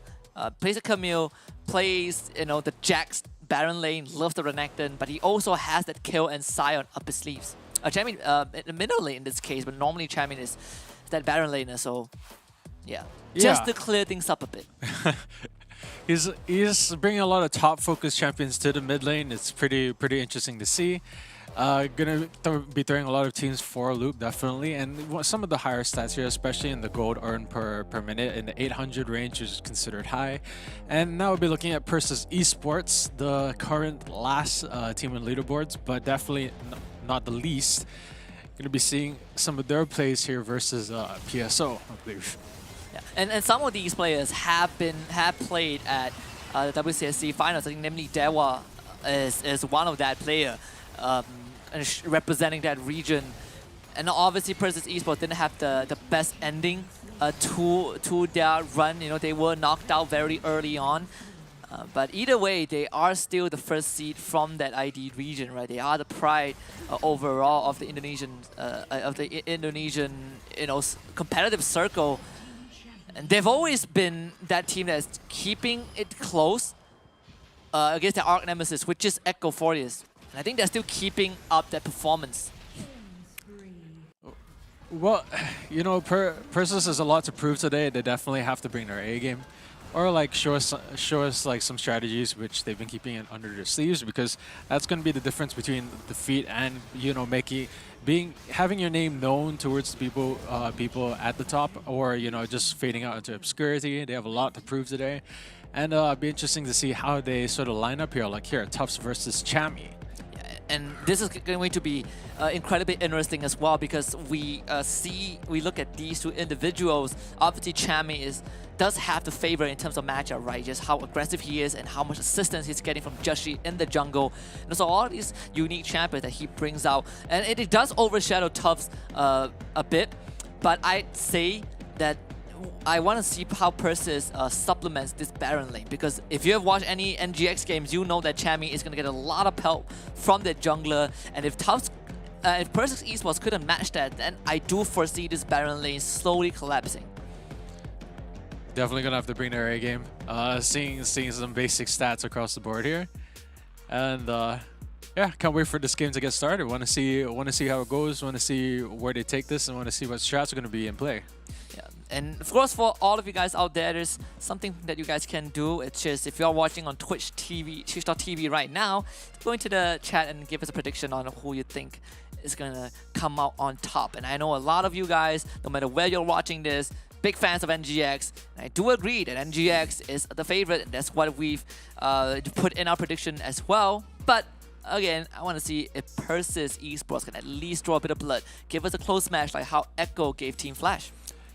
S3: Plays a Camille, plays, you know, the Jax Baron lane, loves the Renekton, but he also has that kill and Scion up his sleeves. Chami in the middle lane in this case, but normally Chami is that Baron laner, so yeah. Just to clear things up a bit.
S4: He's bringing a lot of top focused champions to the mid lane. It's pretty interesting to see. Gonna be throwing a lot of teams for a loop, definitely, and some of the higher stats here, especially in the gold earned per minute in the 800 range, which is considered high. And now we'll be looking at Persis Esports, the current last team in leaderboards, but definitely not the least. Gonna be seeing some of their plays here versus PSO, I believe.
S3: Yeah. And some of these players have played at the WCSC finals. I think namely Dewa is one of that player. Representing that region, and obviously Persis Esports didn't have the best ending to their run. You know, they were knocked out very early on, but either way, they are still the first seed from that ID region, right? They are the pride overall of the Indonesian you know, competitive circle, and they've always been that team that's keeping it close against their arch nemesis, which is Echo Fortius. And I think they're still keeping up that performance.
S4: Well, you know, Persis has a lot to prove today. They definitely have to bring their A game, or like show us like some strategies which they've been keeping it under their sleeves, because that's going to be the difference between defeat and, you know, having your name known towards people at the top, or, you know, just fading out into obscurity. They have a lot to prove today, and it'll be interesting to see how they sort of line up here. Like here, Tufts versus Chami.
S3: And this is going to be incredibly interesting as well, because we look at these two individuals. Obviously, Chami does have the favor in terms of matchup, right? Just how aggressive he is and how much assistance he's getting from Joshi in the jungle. And so all these unique champions that he brings out, and it does overshadow Tufts a bit. But I'd say that I want to see how Persis supplements this Baron lane, because if you have watched any NGX games, you know that Chami is going to get a lot of help from the jungler, and if Persis Esports couldn't match that, then I do foresee this Baron lane slowly collapsing.
S4: Definitely gonna have to bring their A game. Seeing some basic stats across the board here, and Yeah, can't wait for this game to get started. Want to see how it goes. Want to see where they take this, and want to see what strats are going to be in play.
S3: Yeah, and of course, for all of you guys out there, there's something that you guys can do. It's just if you're watching on Twitch.tv right now, go into the chat and give us a prediction on who you think is gonna come out on top. And I know a lot of you guys, no matter where you're watching this, big fans of NGX. And I do agree that NGX is the favorite, and that's what we've put in our prediction as well. But again, I want to see if Persis Esports can at least draw a bit of blood. Give us a close match like how Echo gave Team Flash.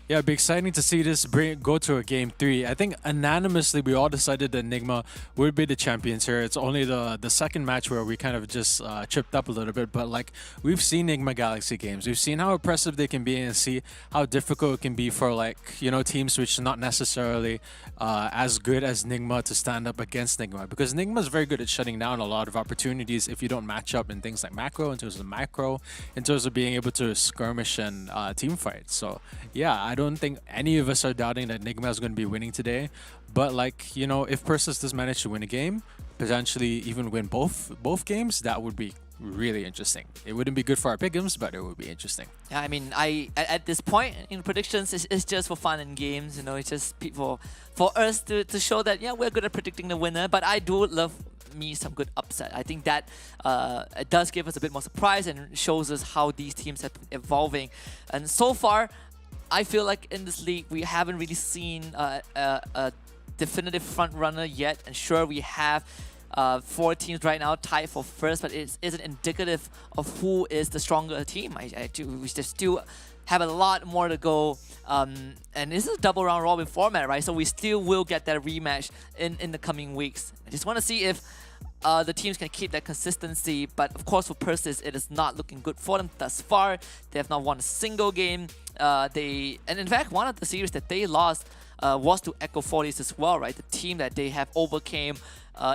S4: Yeah, it'd be exciting to see this go to a game 3. I think unanimously we all decided that Enigma would be the champions here. It's only the second match where we kind of just tripped up a little bit, but like we've seen Enigma Galaxy games. We've seen how impressive they can be and see how difficult it can be for teams which are not necessarily as good as Enigma to stand up against Enigma, because Enigma is very good at shutting down a lot of opportunities if you don't match up in things like macro, in terms of being able to skirmish and team fight. So yeah, I don't think any of us are doubting that Enigma is going to be winning today. But if Persis does manage to win a game, potentially even win both games, that would be really interesting. It wouldn't be good for our pick'ems, but it would be interesting.
S3: Yeah, I mean, at this point in predictions, it's just for fun and games. It's just people for us to show that we're good at predicting the winner. But I do love me some good upset. I think that it does give us a bit more surprise and shows us how these teams have been evolving. And so far, I feel like in this league we haven't really seen a definitive front runner yet. And sure, we have 4 teams right now tied for first, but it isn't indicative of who is the stronger team. We still have a lot more to go. And this is a double round robin format, right? So we still will get that rematch in the coming weeks. I just want to see if the teams can keep that consistency, but of course for Persis, it is not looking good for them thus far. They have not won a single game. And in fact, one of the series that they lost was to Echo 40s as well, right? The team that they have overcame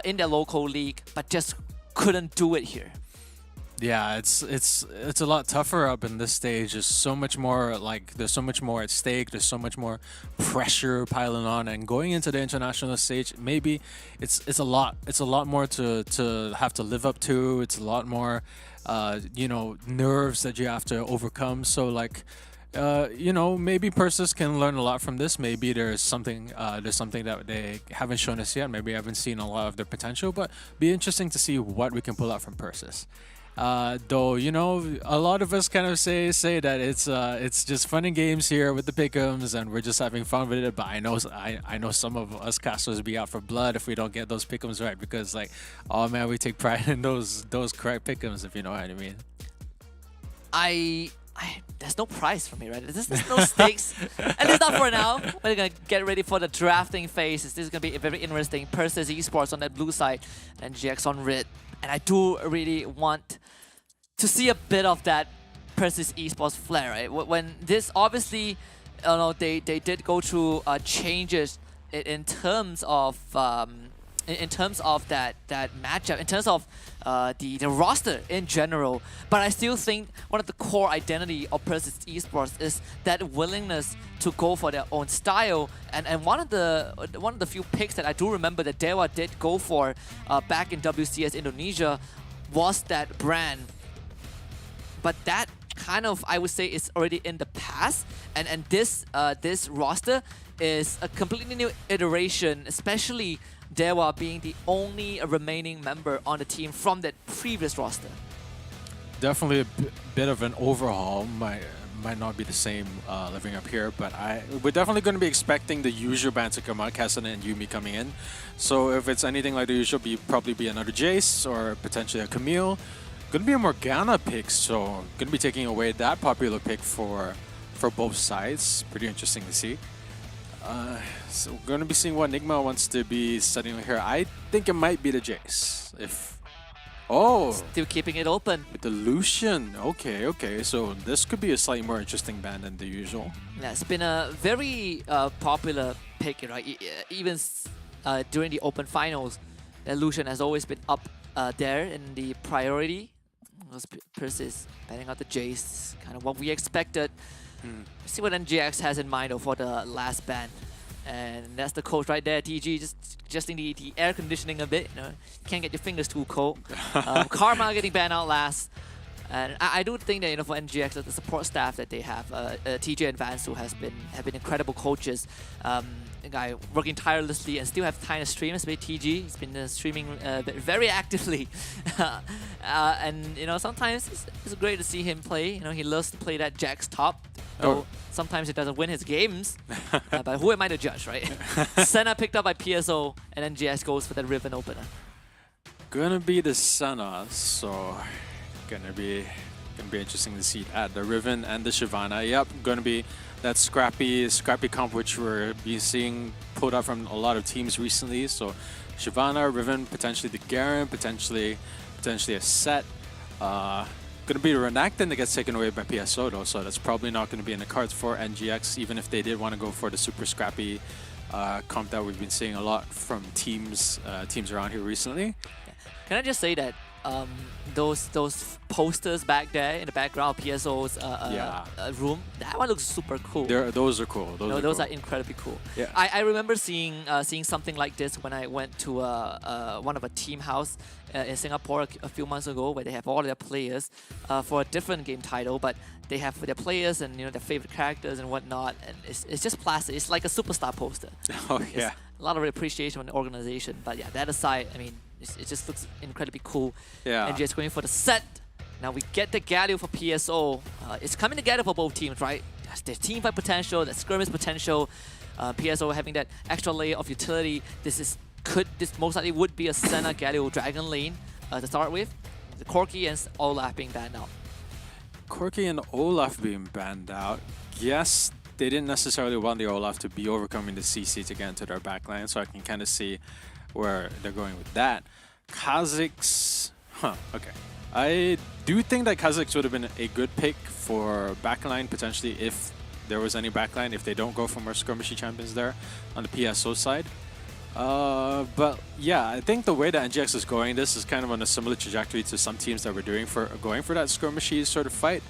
S3: in their local league, but just couldn't do it here.
S4: Yeah, it's a lot tougher up in this stage. There's so much more there's so much more at stake. There's so much more pressure piling on, and going into the international stage, maybe it's a lot more to have to live up to. It's a lot more nerves that you have to overcome. So maybe Persis can learn a lot from this. Maybe there's something that they haven't shown us yet. Maybe I haven't seen a lot of their potential, but be interesting to see what we can pull out from Persis. Though a lot of us kind of say that it's just fun and games here with the pick'ems, and we're just having fun with it. But I know some of us casters be out for blood if we don't get those pick'ems right, because oh man, we take pride in those correct pick'ems, if you know what I mean.
S3: There's no prize for me, right? There's no stakes. At least not for now. We're going to get ready for the drafting phase. This is going to be very interesting. Persis Esports on that blue side and GX on red. And I do really want to see a bit of that Persis Esports flair, right? When this, obviously, they did go through changes in terms of that matchup, in terms of the roster in general. But I still think one of the core identity of Persis Esports is that willingness to go for their own style. And one of the few picks that I do remember that Dewa did go for back in WCS Indonesia was that brand. But that kind of, I would say, is already in the past. And this roster is a completely new iteration, especially Dewa being the only remaining member on the team from that previous roster.
S4: Definitely a bit of an overhaul. Might not be the same living up here, but we're definitely going to be expecting the usual band to come out, Kasane and Yumi coming in. So if it's anything like the usual, probably be another Jace or potentially a Camille. Going to be a Morgana pick, so going to be taking away that popular pick for both sides. Pretty interesting to see. So we're going to be seeing what Enigma wants to be studying here. I think it might be the Jace.
S3: Still keeping it open.
S4: With the Lucian. Okay. So this could be a slightly more interesting band than the usual.
S3: Yeah, it's been a very popular pick, right? Even during the open finals, the Lucian has always been up there in the priority. Persis banning out the Jace, kind of what we expected. Let's see what NGX has in mind for the last ban. And that's the coach right there, TG, just adjusting the air conditioning a bit. You know, you can't get your fingers too cold. Karma getting banned out last. And I do think that, you know, for NGX, the support staff that they have, TJ and Vance, who have been incredible coaches. A guy working tirelessly and still have time to stream, especially TG. He's been streaming very actively. And, you know, sometimes it's great to see him play. You know, he loves to play that Jax top. Though sometimes he doesn't win his games. But who am I to judge, right? Senna picked up by PSO, and NGX goes for the Riven opener.
S4: Gonna be the Senna, so gonna be interesting to see that. The Riven and the Shyvana. Yep, gonna be that scrappy comp which we're seeing pulled out from a lot of teams recently. So Shyvana, Riven, potentially the Garen, potentially a Set. Gonna be the Renekton that gets taken away by PSO though, so that's probably not gonna be in the cards for NGX, even if they did want to go for the super scrappy comp that we've been seeing a lot from teams around here recently.
S3: Can I just say that those posters back there in the background, PSO's room, that one looks super cool.
S4: Those are cool.
S3: Those are incredibly cool.
S4: Yeah.
S3: I remember seeing something like this when I went to one of a team house in Singapore a few months ago, where they have all their players for a different game title, but they have their players and, you know, their favorite characters and whatnot, and it's just plastic. It's like a superstar poster.
S4: Oh yeah.
S3: It's a lot of appreciation from the organization, but yeah, that aside, I mean, it just looks incredibly cool.
S4: Yeah.
S3: And just going for the set. Now we get the Galio for PSO. It's coming together for both teams, right? There's team fight potential, there's skirmish potential. PSO having that extra layer of utility. This most likely would be a Senna Galio Dragon lane to start with. The Corki and Olaf being banned out.
S4: Corki and Olaf being banned out. Yes, they didn't necessarily want the Olaf to be overcoming the CC to get into their backline, so I can kind of see where they're going with that. Kha'Zix, okay. I do think that Kha'Zix would have been a good pick for backline, potentially, if there was any backline, if they don't go for more skirmishy champions there on the PSO side. But yeah, I think the way that NGX is going, this is kind of on a similar trajectory to some teams that were going for that skirmishy sort of fight.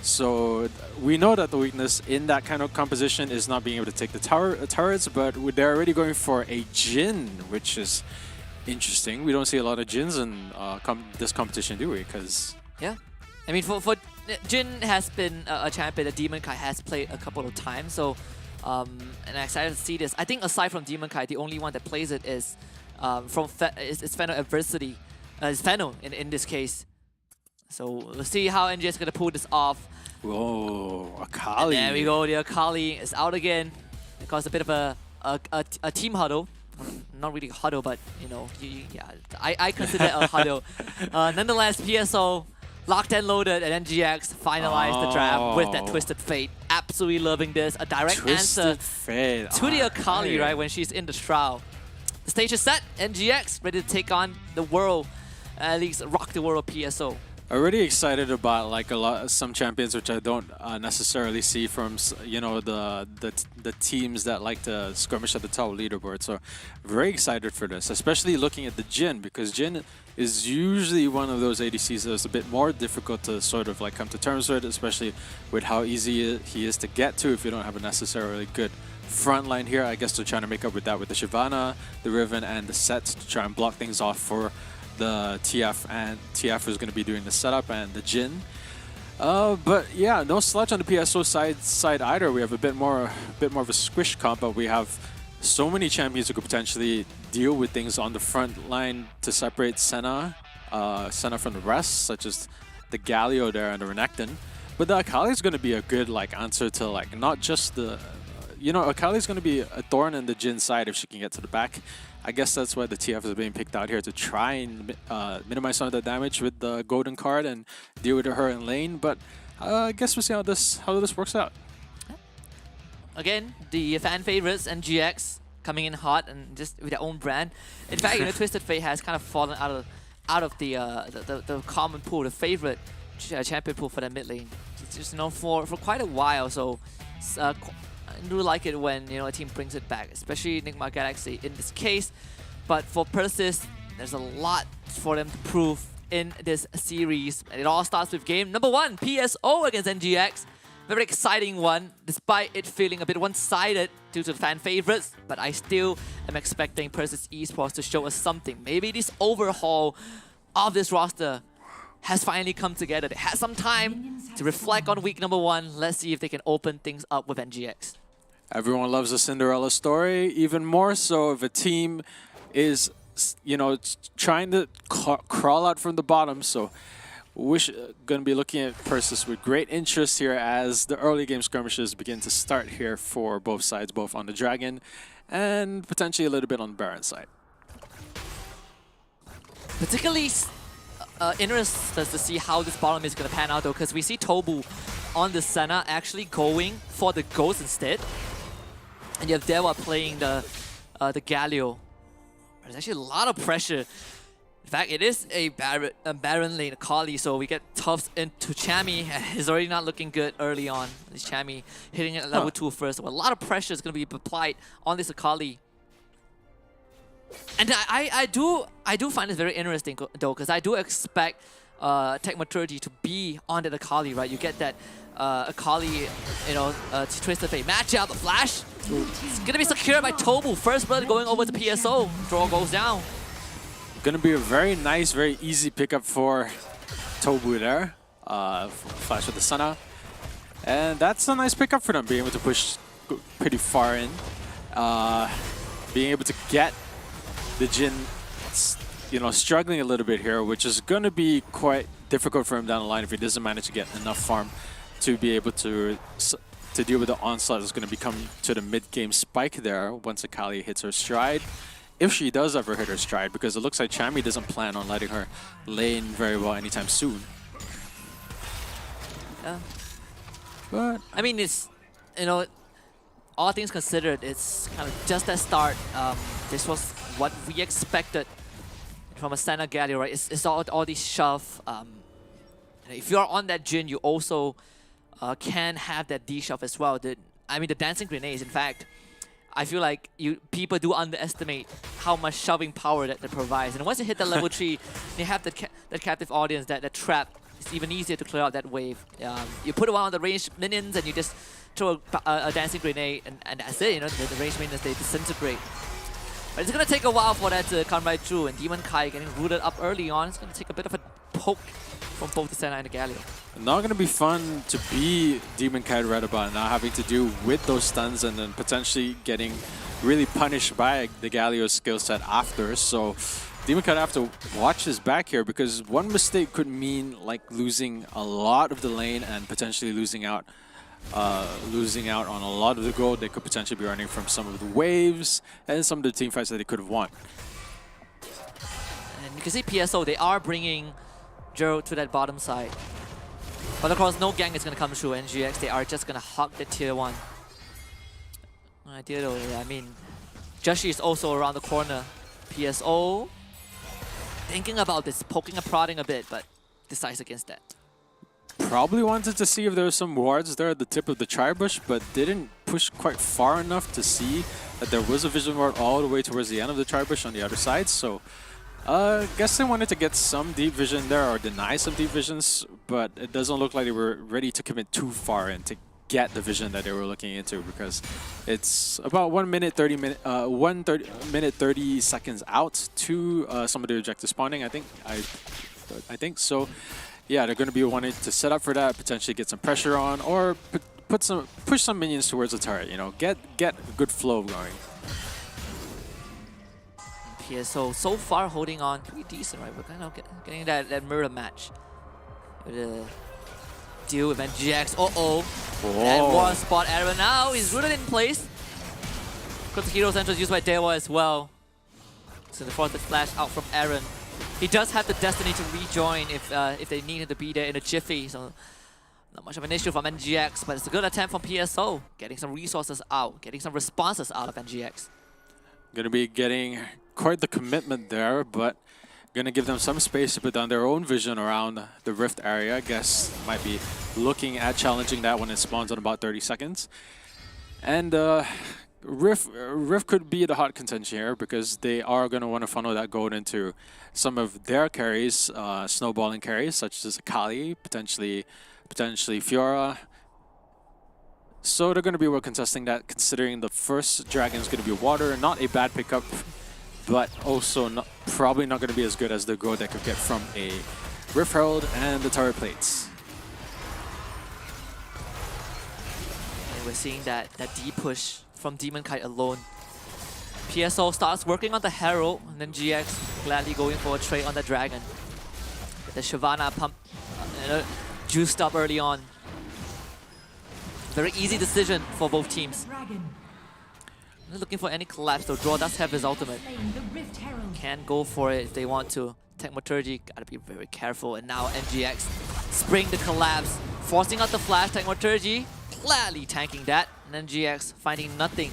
S4: So we know that the weakness in that kind of composition is not being able to take the turrets, but they're already going for a Jhin, which is interesting. We don't see a lot of Jhins in this competition, do we? Because
S3: yeah, I mean, for Jhin has been a champion that Demon Kai has played a couple of times, so and I'm excited to see this. I think aside from Demon Kai, the only one that plays it is is Fennel Adversity, is Fennel in this case. So we'll see how NGX is gonna pull this off.
S4: Whoa, Akali!
S3: And there we go. The Akali is out again. It caused a bit of a team huddle. Not really a huddle, but you know, yeah, I consider it a huddle. Nonetheless, PSO locked and loaded, and NGX finalized the draft with that Twisted Fate. Absolutely loving this. A direct answer to the Akali, right, when she's in the Shroud. The stage is set. NGX ready to take on the world, at least rock the world of PSO.
S4: Already excited about like some champions which I don't necessarily see from, you know, the teams that like to skirmish at the top leaderboard. So very excited for this, especially looking at the Jhin, because Jhin is usually one of those ADCs that's a bit more difficult to sort of like come to terms with, especially with how easy he is to get to if you don't have a necessarily good front line here. I guess they're trying to make up with that with the Shyvana, the Riven, and the Sets to try and block things off for the TF, and TF is going to be doing the setup and the Jhin. But yeah, no slouch on the PSO side either. We have a bit more of a squish comp, but we have so many champions who could potentially deal with things on the front line to separate Senna from the rest, such as the Galio there and the Renekton. But the Akali is going to be a good like answer to like not just the, you know, Akali is going to be a thorn in the Jhin side if she can get to the back. I guess that's why the TF is being picked out here, to try and minimize some of the damage with the golden card and deal with her in lane. But I guess we'll see how this works out.
S3: Again, the fan favorites, NGX, coming in hot and just with their own brand. In fact, you know, Twisted Fate has kind of fallen out of the common pool, the favorite champion pool for the mid lane. It's just, you know, for quite a while. So I do like it when, you know, a team brings it back, especially Enigma Galaxy in this case. But for Persis, there's a lot for them to prove in this series. And it all starts with game number 1, PSO against NGX. very exciting one, despite it feeling a bit one-sided due to the fan favorites. But I still am expecting Persis Esports to show us something. Maybe this overhaul of this roster has finally come together. They had some time to reflect on week number 1. Let's see if they can open things up with NGX.
S4: Everyone loves a Cinderella story, even more so if a team is, you know, trying to crawl out from the bottom. So we're going to be looking at Persis with great interest here as the early game skirmishes begin to start here for both sides, both on the Dragon and potentially a little bit on the Baron side.
S3: Particularly interested to see how this bottom is going to pan out though, because we see Tobu on the Senna actually going for the Ghost instead. And you have Dewa playing the Galio. There's actually a lot of pressure. In fact, it is a Baron lane, Akali, so we get Tufts into Chami. He's already not looking good early on. This Chami hitting at level 2 first. So a lot of pressure is going to be applied on this Akali. And I do find this very interesting though, because I do expect tech maturity to be on that Akali, right? You get that Akali, you know, Twisted Fate matchup, a flash. It's going to be secured by Tobu. First blood going over to PSO. Draw goes down.
S4: Going to be a very nice, very easy pickup for Tobu there. Flash with the Senna. And that's a nice pickup for them, being able to push pretty far in. Being able to get the Jin, you know, struggling a little bit here, which is going to be quite difficult for him down the line if he doesn't manage to get enough farm to be able to deal with the onslaught that's going to be coming to the mid-game spike there once Akali hits her stride. If she does ever hit her stride, because it looks like Chami doesn't plan on letting her lane very well anytime soon.
S3: Yeah.
S4: But
S3: I mean, it's, you know, all things considered, it's kind of just that start. This was what we expected from a Senna Galio, right? It's all these shove. If you're on that Jin, you also can have that D shove as well. The dancing grenades, in fact, I feel like people do underestimate how much shoving power that provides. And once you hit the level 3, you have that captive audience, that trap. It's even easier to clear out that wave. You put one on the ranged minions and you just throw a dancing grenade, and that's it. You know, the ranged minions, they disintegrate. But it's going to take a while for that to come right through, and Demon Kai getting rooted up early on. It's going to take a bit of a poke from both the Senna and the Galio.
S4: Not going to be fun to be Demon Kai right about now, having to do with those stuns and then potentially getting really punished by the Galio's skill set after. So Demon Kai have to watch his back here, because one mistake could mean like losing a lot of the lane and potentially losing out on a lot of the gold. They could potentially be running from some of the waves and some of the team fights that they could have won.
S3: And you can see PSO, they are bringing Gerald to that bottom side. But of course, no gang is going to come through NGX. They are just going to hug the tier 1. Idea though, yeah, I mean, Joshi is also around the corner. PSO thinking about this, poking and prodding a bit, but decides against that.
S4: Probably wanted to see if there were some wards there at the tip of the tri-bush, but didn't push quite far enough to see that there was a vision ward all the way towards the end of the tri-bush on the other side. So guess they wanted to get some deep vision there, or deny some deep visions, but it doesn't look like they were ready to commit too far in to get the vision that they were looking into, because it's about 1 minute 30 seconds out to some of the objective spawning. I think so. Yeah, they're going to be wanting to set up for that, potentially get some pressure on, or push some minions towards the turret. You know, get a good flow going.
S3: PSO so far holding on pretty decent, right? We're kind of getting that mirror match. Deal with NGX. That one spot error now is rooted in place. Got the hero centers used by Dewa as well. So the frosted flash out from Aaron. He does have the destiny to rejoin if they need him to be there in a jiffy. So not much of an issue from NGX, but it's a good attempt from PSO, getting some resources out, getting some responses out of NGX.
S4: Gonna be getting quite the commitment there, but gonna give them some space to put down their own vision around the Rift area. I guess might be looking at challenging that when it spawns in about 30 seconds. And Rift could be the hot contention here, because they are going to want to funnel that gold into some of their carries, snowballing carries, such as Akali, potentially Fiora, So they're going to be well contesting that, considering the first dragon is going to be water. Not a bad pickup, but also probably not going to be as good as the gold that could get from a Rift Herald and the turret plates.
S3: And we're seeing that deep push from Demon Kite alone. PSO starts working on the Herald, and then GX gladly going for a trade on the Dragon. The Shyvana pump, juiced up early on. Very easy decision for both teams. Not looking for any collapse though. Draw does have his ultimate. Can go for it if they want to. Techmaturgy, gotta be very careful. And now NGX spring the collapse, forcing out the flash. Techmaturgy gladly tanking that. And NGX finding nothing.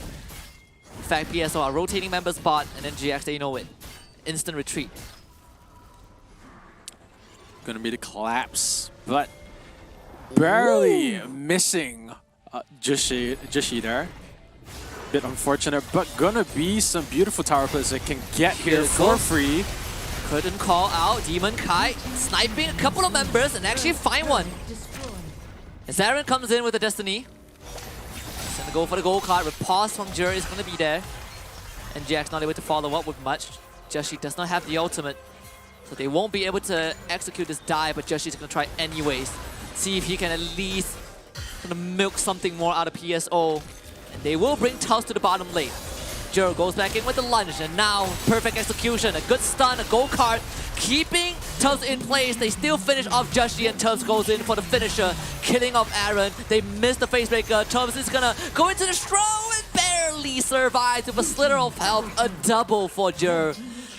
S3: In fact, PSO are rotating members bot, and then GX, they know it. Instant retreat.
S4: Gonna be the collapse, but barely missing Jishi there. Bit unfortunate, but gonna be some beautiful tower plays that can get here for free.
S3: Couldn't call out Demon Kite, sniping a couple of members and actually find one. As Aaron comes in with the Destiny. He's gonna go for the gold card. Repulse from Jur is gonna be there. And Jack's not able to follow up with much. Joshi does not have the ultimate. So they won't be able to execute this dive, but Joshi's gonna try anyways. See if he can at least milk something more out of PSO. And they will bring Taos to the bottom lane. Jur goes back in with the lunge, and now perfect execution. A good stun, a gold card, keeping Tubbs in place. They still finish off Joshi, and Tubbs goes in for the finisher, killing off Aaron. They miss the facebreaker. Tubbs is gonna go into the stroll and barely survives with a slither of health. A double for Jur.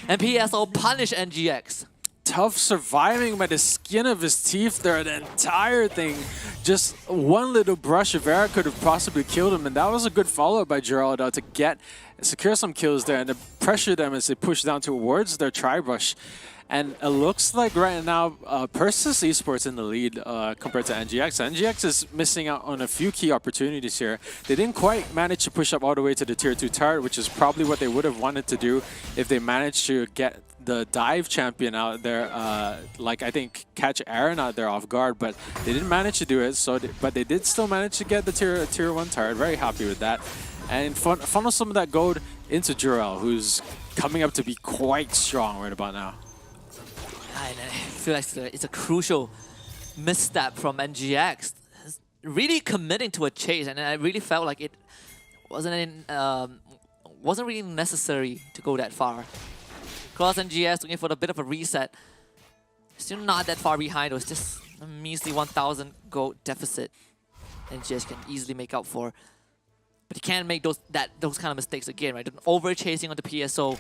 S3: And PSO punish NGX.
S4: Tough surviving by the skin of his teeth there, the entire thing. Just one little brush of air could have possibly killed him, and that was a good follow-up by Geraldo to secure some kills there and to pressure them as they push down towards their tri-brush. And it looks like right now, Persis Esports in the lead compared to NGX. NGX is missing out on a few key opportunities here. They didn't quite manage to push up all the way to the tier 2 turret, which is probably what they would have wanted to do if they managed to get the dive champion out there, like I think catch Aaron out there off guard, but they didn't manage to do it. But they did still manage to get the tier 1 turret. Very happy with that. And funnel some of that gold into Jurel, who's coming up to be quite strong right about now.
S3: I feel like it's a crucial misstep from NGX. Really committing to a chase, and I really felt like it wasn't really necessary to go that far. Cross NGS looking for a bit of a reset. Still not that far behind. It was just a measly 1,000 gold deficit. NGS can easily make up for. But he can't make those kind of mistakes again, right? Over chasing on the PSO.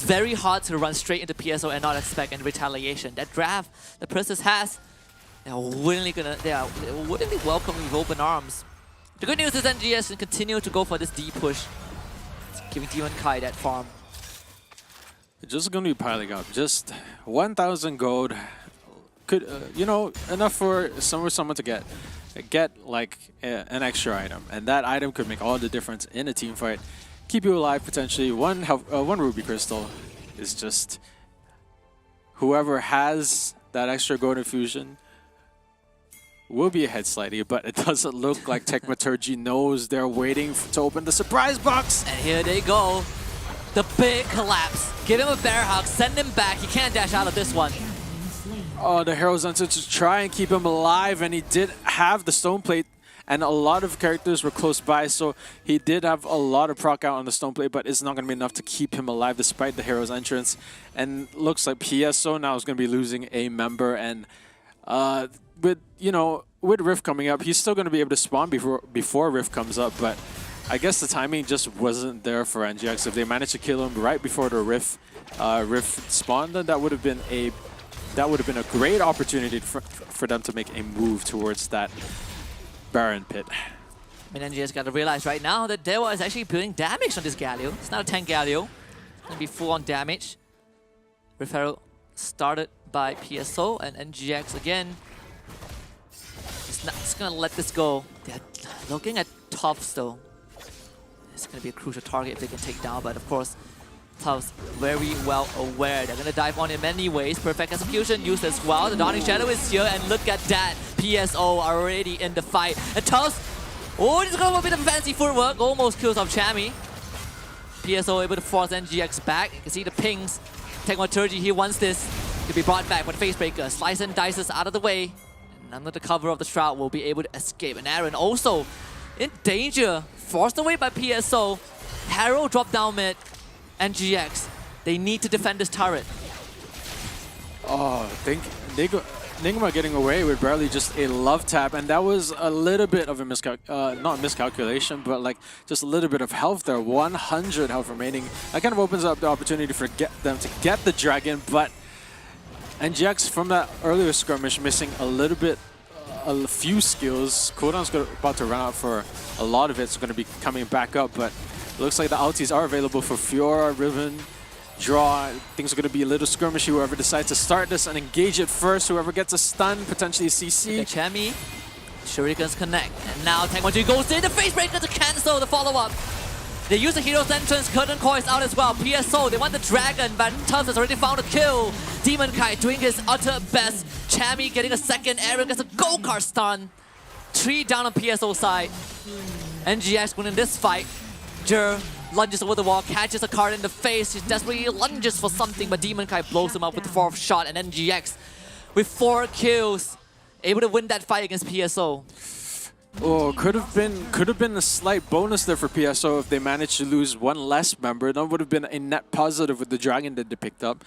S3: Very hard to run straight into PSO and not expect any retaliation. That draft the Persis has, they're willingly welcoming with open arms. The good news is NGS can continue to go for this deep push, giving Demon Kai that farm.
S4: Just going to be piling up. Just 1,000 gold. Could enough for someone to get like an extra item, and that item could make all the difference in a team fight. Keep you alive potentially. One ruby crystal is just whoever has that extra gold infusion will be ahead slightly, but it doesn't look like Techmaturgy knows they're waiting to open the surprise box.
S3: And here they go. The big collapse. Give him a bear hug, send him back. He can't dash out of this one.
S4: Oh, the hero's answer to try and keep him alive, and he did have the stone plate, and a lot of characters were close by, so he did have a lot of proc out on the stone plate, but it's not going to be enough to keep him alive despite the hero's entrance. And looks like PSO now is going to be losing a member, and with Rift coming up, he's still going to be able to spawn before Rift comes up, but I guess the timing just wasn't there for NGX. If they managed to kill him right before the Rift spawned, then that would have been a great opportunity for them to make a move towards that Baron pit.
S3: I mean, NGS got to realize right now that Dewa is actually doing damage on this Galio. It's not a 10 Galio. It's going to be full on damage. Referral started by PSO, and NGX again is going to let this go. They're looking at Tufts though. It's going to be a crucial target if they can take down, but of course, Tufts very well aware. They're going to dive on him anyways. Perfect execution used as well. The Dawning Shadow is here, and look at that. PSO already in the fight. And Tufts Oh, just got a bit of fancy footwork. Almost kills off Chammy. PSO able to force NGX back. You can see the pings. Technoturgy, he wants this to be brought back, but Facebreaker slice and dices out of the way. And under the cover of the Shroud will be able to escape. And Aaron also in danger. Forced away by PSO. Harrow drop down mid. NGX, they need to defend this turret.
S4: Oh, Nigma getting away with barely just a love tap, and that was a little bit of a not miscalculation, but like just a little bit of health there. 100 health remaining. That kind of opens up the opportunity for them to get the dragon, but NGX from that earlier skirmish missing a little bit, a few skills. Cooldown's about to run out for a lot of it. It's going to be coming back up, but it looks like the ultis are available for Fiora, Riven, Draw. Things are going to be a little skirmishy. Whoever decides to start this and engage it first, whoever gets a stun, potentially a CC.
S3: The Chammy, Shurikens connect, and now Technology goes in. The Facebreaker to cancel the follow-up. They use the Hero's Entrance, Curtain Core is out as well. PSO, they want the Dragon, but Tubbs has already found a kill. Demon Kai doing his utter best. Chammy getting a second, Aaron gets a go-kart stun. 3 down on PSO side. NGX winning this fight. Jer lunges over the wall, catches a card in the face. He desperately lunges for something, but Demon Kai blows him up with the 4th shot, and NGX with 4 kills, able to win that fight against PSO.
S4: Oh, could have been a slight bonus there for PSO if they managed to lose one less member. That would have been a net positive with the dragon that they picked up.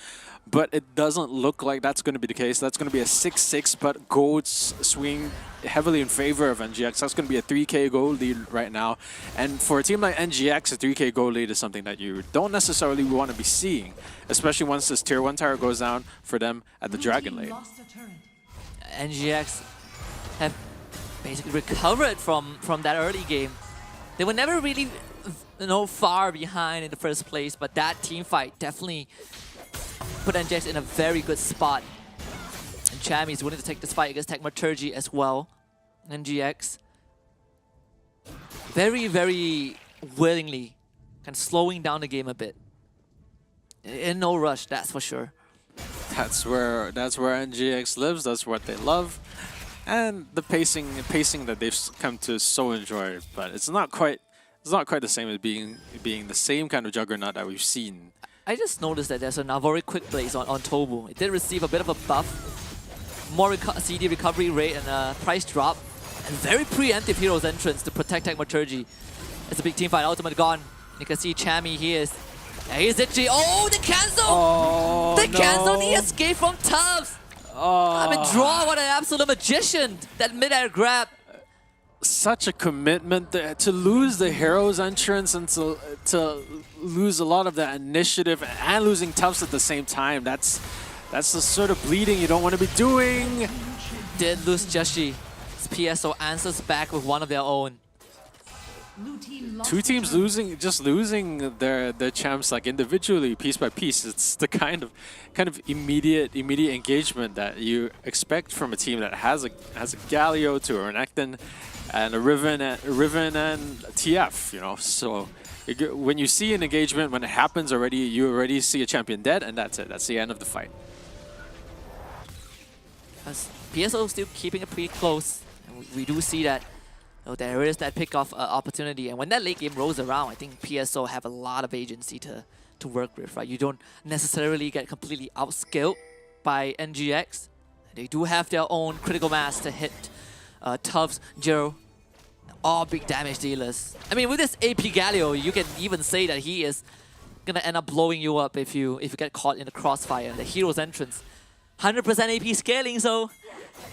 S4: But it doesn't look like that's going to be the case. That's going to be a 6-6, but gold's swing heavily in favor of NGX. That's going to be a 3k gold lead right now. And for a team like NGX, a 3k gold lead is something that you don't necessarily want to be seeing, especially once this tier 1 tower goes down for them at the dragon lane.
S3: NGX have basically recovered from that early game. They were never really far behind in the first place, but that team fight definitely put NGX in a very good spot. And Chammy is willing to take this fight against Technoturgy as well. NGX very, very willingly kind of slowing down the game a bit. In no rush, that's for sure.
S4: That's where NGX lives. That's what they love. And the pacing that they've come to so enjoy, but it's not quite the same as being the same kind of juggernaut that we've seen.
S3: I just noticed that there's a Navori Quick Blaze on Tobu. It did receive a bit of a buff, more CD recovery rate and a price drop, and very preemptive Hero's Entrance to protect Technoturgy. It's a big team fight, ultimate gone. You can see Chammy, he is itchy. Oh, they cancel!
S4: Oh,
S3: they canceled the escape from Tubbs! I mean, Draw, what an absolute magician! That mid-air grab.
S4: Such a commitment to lose the Hero's Entrance and to lose a lot of the initiative and losing Tubbs at the same time. That's the sort of bleeding you don't want to be doing.
S3: Did lose Jeshi. PSO answers back with one of their own.
S4: Two teams losing their champs like individually, piece by piece. It's the kind of immediate engagement that you expect from a team that has a Galio to a Renekton and a Riven and TF. You know, so when you see an engagement, when it happens already, you already see a champion dead, and that's it. That's the end of the fight.
S3: PSO still keeping it pretty close. We do see that. Oh, there is that pick-off opportunity, and when that late game rolls around, I think PSO have a lot of agency to work with, right? You don't necessarily get completely outskilled by NGX. They do have their own critical mass to hit Tubbs, Jero, all big damage dealers. I mean, with this AP Galio, you can even say that he is gonna end up blowing you up if you get caught in the crossfire. The Hero's Entrance, 100% AP scaling, so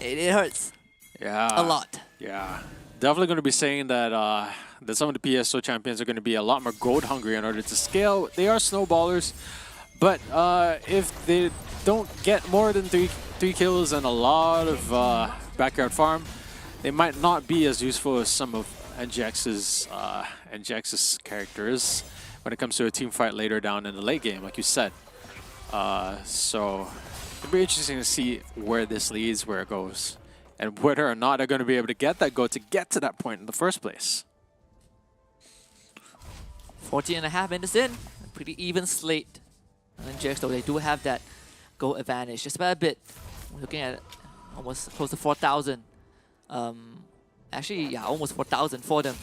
S3: it hurts.
S4: Yeah,
S3: a lot.
S4: Yeah. Definitely going to be saying that that some of the PSO champions are going to be a lot more gold hungry in order to scale. They are snowballers, but if they don't get more than three kills and a lot of backyard farm, they might not be as useful as some of NGX's characters when it comes to a team fight later down in the late game, like you said. So it'll be interesting to see where this leads, where it goes, and whether or not they're going to be able to get that goal to get to that point in the first place.
S3: 14.5 minutes in, a pretty even slate. And NGX, though, they do have that goal advantage, just about a bit. We're looking at almost close to 4,000. Actually, yeah, almost 4,000 for them.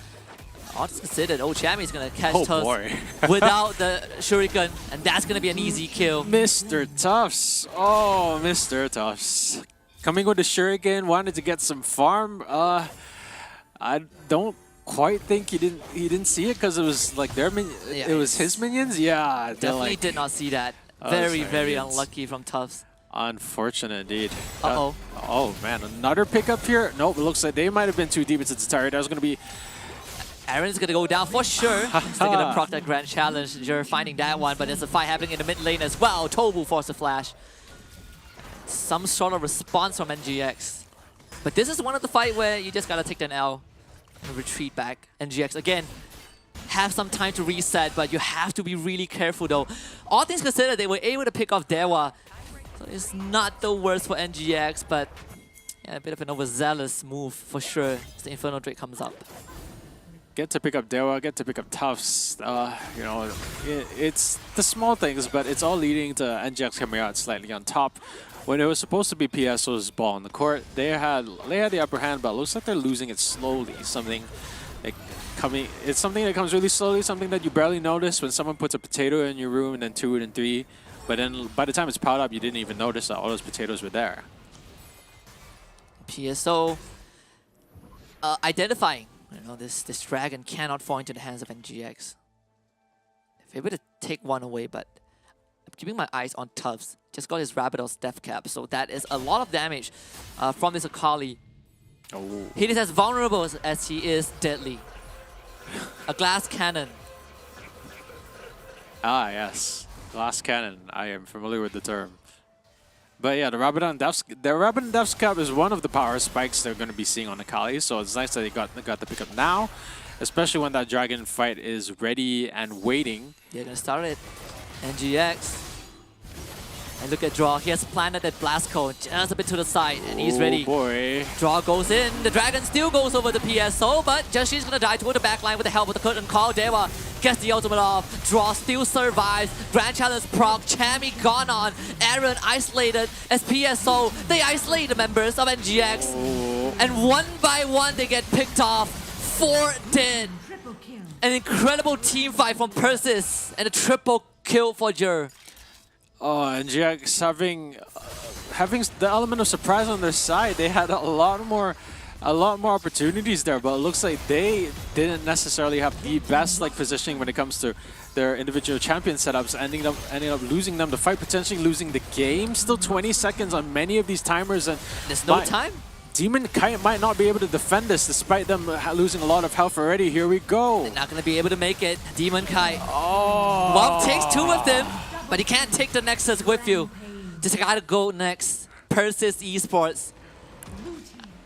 S3: All considered, Chami is going to catch
S4: Oh,
S3: Tufts
S4: boy.
S3: without the Shuriken, and that's going to be an easy kill.
S4: Mr. Tufts. Oh, Mr. Tufts. Coming with the Shuriken, wanted to get some farm. I don't quite think he didn't see it because it was like their it was his minions. Yeah,
S3: Definitely
S4: like,
S3: did not see that.
S4: Oh,
S3: Very,
S4: sorry,
S3: very
S4: it's
S3: unlucky from Tufts.
S4: Unfortunate indeed.
S3: Uh-oh.
S4: Oh man, another pickup here. Nope, it looks like they might have been too deep into the turret. That was gonna be.
S3: Aaron's gonna go down for sure. Still gonna proc that Grand Challenge. You're finding that one, but there's a fight happening in the mid lane as well. Tobu forced a flash. Some sort of response from NGX. But this is one of the fight where you just gotta take an L and retreat back. NGX again have some time to reset, but you have to be really careful though. All things considered, they were able to pick off Dewa. So it's not the worst for NGX, but yeah, a bit of an overzealous move for sure as the Inferno Drake comes up.
S4: Get to pick up Dewa, get to pick up Tufts. You know, it's the small things, but it's all leading to NGX coming out slightly on top. When it was supposed to be PSO's ball on the court, they had the upper hand, but it looks like they're losing it slowly. It's something that comes really slowly, something that you barely notice when someone puts a potato in your room and then 2 and 3. But then by the time it's piled up, you didn't even notice that all those potatoes were there.
S3: PSO identifying. You know, this dragon cannot fall into the hands of NGX. If able to take one away, but I'm keeping my eyes on Tufts. Just got his Rabidol's Death Cap, so that is a lot of damage from this Akali.
S4: Oh.
S3: He is as vulnerable as he is deadly. A glass cannon.
S4: Ah, yes. Glass cannon. I am familiar with the term. But yeah, the Rabadon Death's Cap is one of the power spikes they're going to be seeing on Akali, so it's nice that they got the pickup now, especially when that dragon fight is ready and waiting.
S3: They're going to start it. NGX. And look at Draw. He has planted that Blast Cone just a bit to the side, and he's ready.
S4: Oh boy.
S3: Draw goes in. The Dragon still goes over the PSO, but Jashi's going to die toward the backline with the help of the curtain call. Dewa gets the ultimate off. Draw still survives. Grand Challenge proc. Chami gone on. Aaron isolated as PSO. They isolate the members of NGX.
S4: Oh.
S3: And one by one, they get picked off. 4 dead. An incredible team fight from Persis. And a triple kill for Jur.
S4: Oh, NGX having the element of surprise on their side. They had a lot more opportunities there, but it looks like they didn't necessarily have the best positioning when it comes to their individual champion setups, ending up losing them the fight, potentially losing the game. Still 20 seconds on many of these timers, and
S3: there's no time.
S4: Demon Kite might not be able to defend this despite them losing a lot of health already. Here we go.
S3: They're not going to be able to make it. Demon Kite. Oh. Well, takes 2 of them. But you can't take the Nexus with you. Just gotta go next. Persis Esports.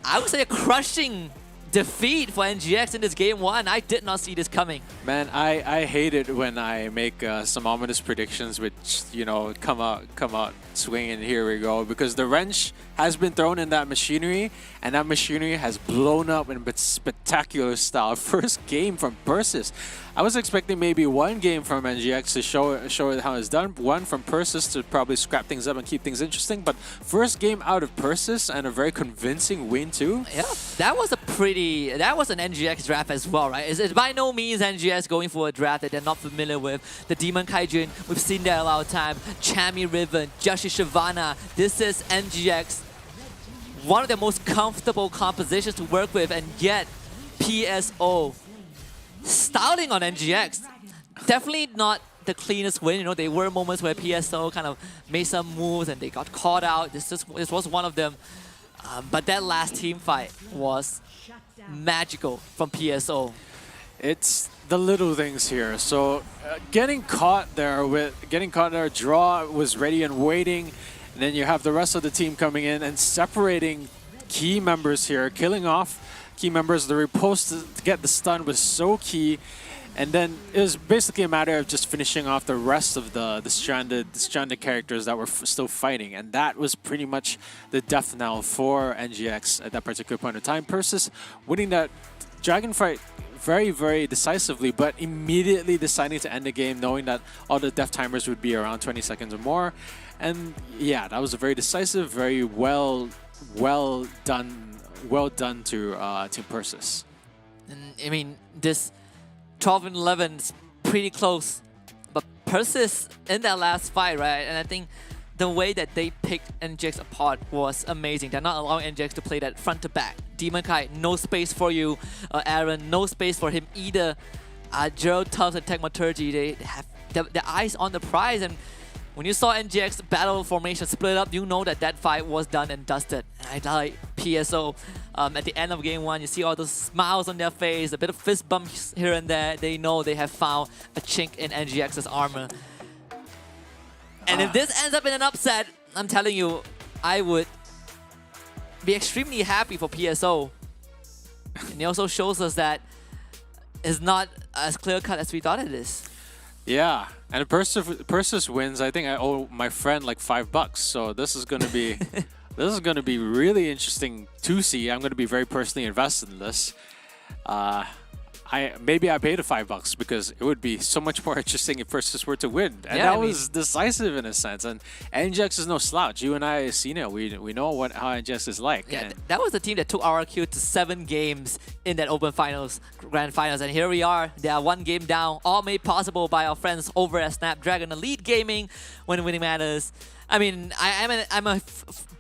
S3: I would say a crushing defeat for NGX in this game 1. I did not see this coming.
S4: Man, I hate it when I make some ominous predictions which, you know, come out swinging. Here we go. Because the wrench has been thrown in that machinery, and that machinery has blown up in a spectacular style. First game from Persis. I was expecting maybe one game from NGX to show it how it's done, one from Persis to probably scrap things up and keep things interesting, but first game out of Persis and a very convincing win too.
S3: Yeah, that was an NGX draft as well, right? It's by no means NGX going for a draft that they're not familiar with. The Demon Kaijin, we've seen that a lot of time. Chami Riven, Joshi Shavana, this is NGX. One of the most comfortable compositions to work with, and yet PSO styling on NGX. Definitely not the cleanest win. You know, there were moments where PSO kind of made some moves and they got caught out. This was one of them. But that last team fight was magical from PSO.
S4: It's the little things here. So getting caught there, Draw was ready and waiting. And then you have the rest of the team coming in and separating key members here, killing off key members. The riposte to get the stun was so key, and then it was basically a matter of just finishing off the rest of the stranded characters that were still fighting, and that was pretty much the death knell for NGX at that particular point in time. Persis winning that dragon fight very, very decisively, but immediately deciding to end the game knowing that all the death timers would be around 20 seconds or more. And yeah, that was a very decisive, very well done well done to Team Persis.
S3: And I mean, this 12 and 11 is pretty close, but Persis in that last fight, right? And I think the way that they picked NGX apart was amazing. They're not allowing NGX to play that front to back. Demon Kai, no space for you. Aaron, no space for him either. Gerald Tubbs and Techmaturgy, they have their eyes on the prize. And when you saw NGX battle formation split up, you know that that fight was done and dusted. And I like PSO. At the end of game 1, you see all those smiles on their face, a bit of fist bumps here and there. They know they have found a chink in NGX's armor. And if this ends up in an upset, I'm telling you, I would be extremely happy for PSO. And it also shows us that it's not as clear-cut as we thought it is.
S4: Yeah, and Persis wins. I think I owe my friend like $5. So this is gonna be this is gonna be really interesting to see. I'm gonna be very personally invested in this. Maybe I paid the $5 because it would be so much more interesting if Persis were to win, and
S3: Yeah,
S4: that was decisive in a sense. And NGX is no slouch. You and I have seen it. We know how NGX is like.
S3: Yeah, that was the team that took RRQ to 7 games in that Open Finals, Grand Finals, and here we are. They are 1 game down, all made possible by our friends over at Snapdragon Elite Gaming. When winning matters. I mean, I'm a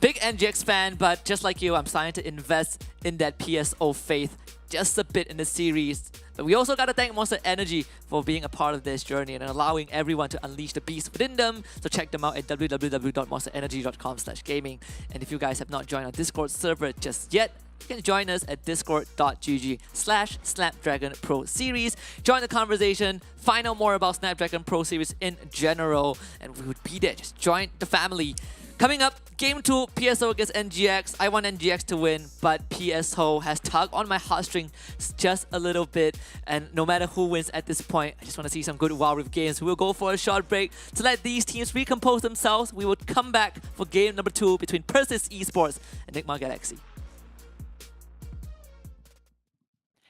S3: big NGX fan, but just like you, I'm starting to invest in that PSO faith just a bit in the series. But we also got to thank Monster Energy for being a part of this journey and allowing everyone to unleash the beast within them. So check them out at www.monsterenergy.com/gaming. And if you guys have not joined our Discord server just yet, you can join us at discord.gg/Snapdragon Pro Series. Join the conversation, find out more about Snapdragon Pro Series in general, and we would be there. Just join the family. Coming up, Game 2, PSO against NGX. I want NGX to win, but PSO has tugged on my heartstrings just a little bit. And no matter who wins at this point, I just want to see some good Wild Rift games. We will go for a short break to let these teams recompose themselves. We will come back for game number 2 between Persis Esports and Nigma Galaxy.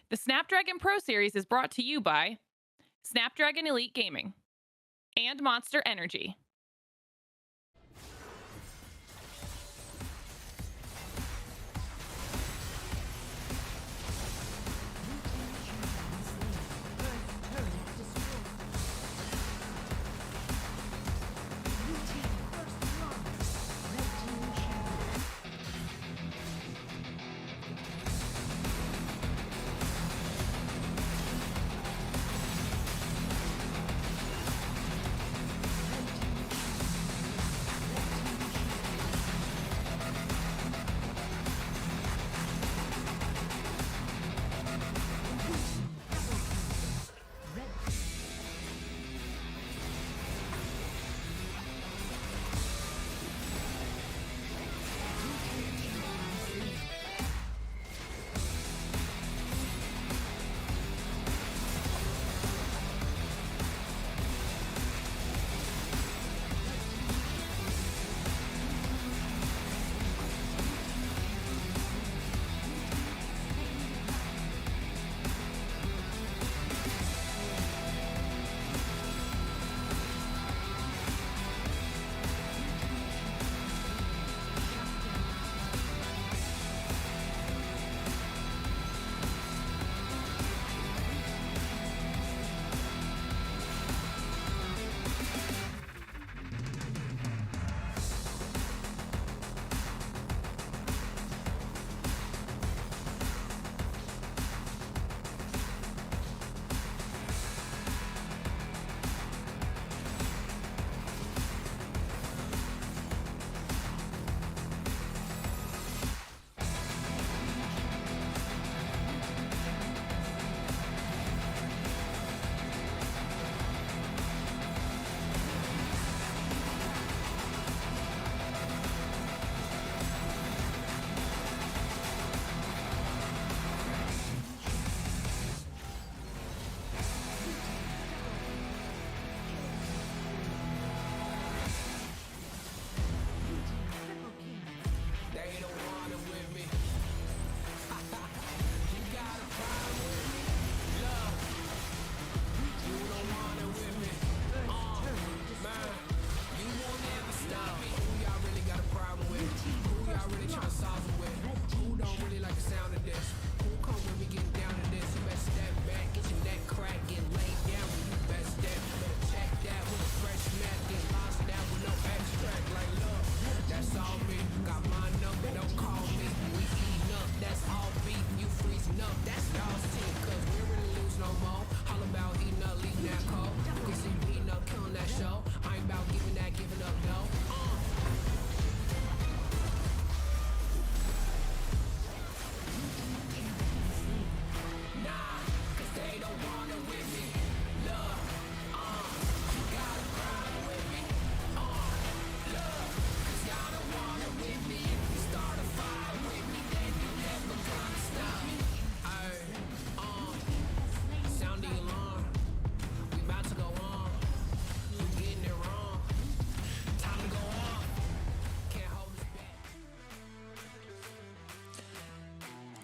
S1: The Snapdragon Pro Series is brought to you by Snapdragon Elite Gaming and Monster Energy.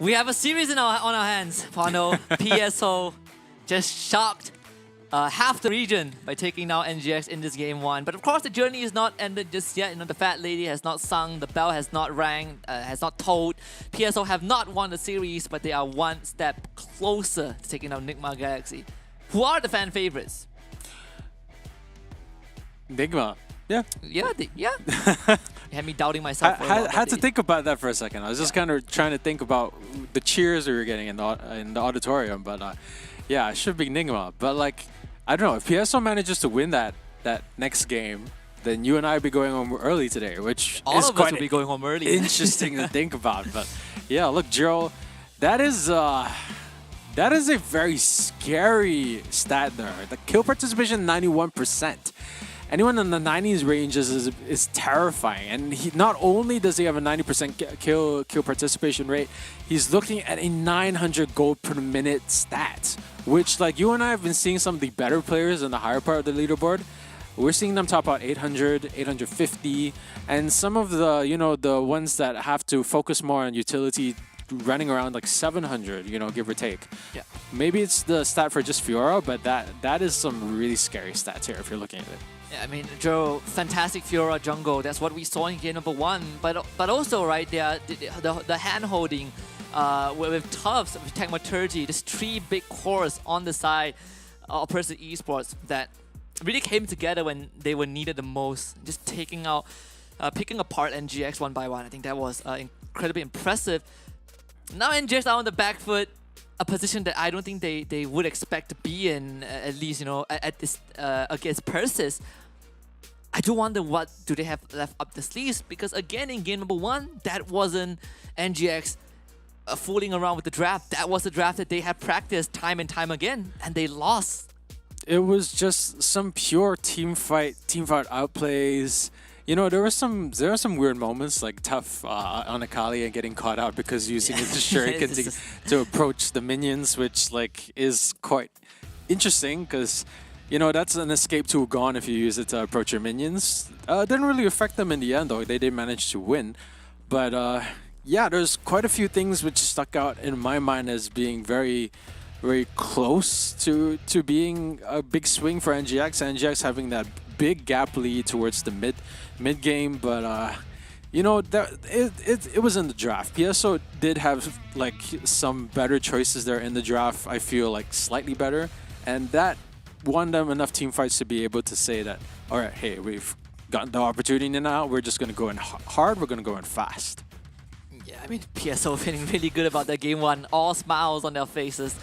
S3: We have a series on our hands. Pano, PSO just shocked half the region by taking down NGX in this game 1. But of course, the journey is not ended just yet. You know, the fat lady has not sung, the bell has not rang, has not tolled. PSO have not won the series, but they are one step closer to taking down Nigma Galaxy. Who are the fan favorites?
S4: Nigma. Yeah.
S3: Yeah, yeah. You had me doubting myself.
S4: I had to think about that for a second. I was just kind of trying to think about the cheers we were getting in the auditorium, but yeah, it should be Nigma. But like, I don't know, if PSO manages to win that next game, then you and I would be going home early today, which
S3: all
S4: is
S3: of
S4: quite
S3: us will be going home early.
S4: Interesting to think about. But yeah, look, Jiro, that is a very scary stat there. The kill participation 91%. Anyone in the 90s range is terrifying. And he not only does he have a 90% kill participation rate, he's looking at a 900 gold per minute stat, which, like, you and I have been seeing some of the better players in the higher part of the leaderboard. We're seeing them top out 800, 850, and some of the, you know, the ones that have to focus more on utility running around like 700, you know, give or take.
S3: Yeah.
S4: Maybe it's the stat for just Fiora, but that is some really scary stats here if you're looking at it.
S3: Yeah, I mean, Joe, fantastic Fiora jungle. That's what we saw in game number 1. But also, right, the hand holding with Tufts, with Tecmaturgy, just 3 big cores on the side of Person Esports that really came together when they were needed the most. Just picking apart NGX one by one. I think that was incredibly impressive. Now NGX are on the back foot, a position that I don't think they would expect to be in, at least, you know, at this against Persis. I do wonder what do they have left up the sleeves, because again in game number 1, that wasn't NGX fooling around with the draft. That was the draft that they had practiced time and time again, and they lost.
S4: It was just some pure team fight outplays. You know, there were some weird moments, like Tough on Akali and getting caught out because using his shuriken to approach the minions, which like is quite interesting because, you know, that's an escape tool gone if you use it to approach your minions. Didn't really affect them in the end though. They did manage to win, but yeah, there's quite a few things which stuck out in my mind as being very, very close to being a big swing for NGX. NGX having that big gap lead towards the mid game, but you know, it was in the draft. PSO did have like some better choices there in the draft. I feel like slightly better, and that won them enough team fights to be able to say that, all right, hey, we've gotten the opportunity now. We're just gonna go in hard. We're gonna go in fast.
S3: Yeah, I mean, PSO feeling really good about their game 1. All smiles on their faces.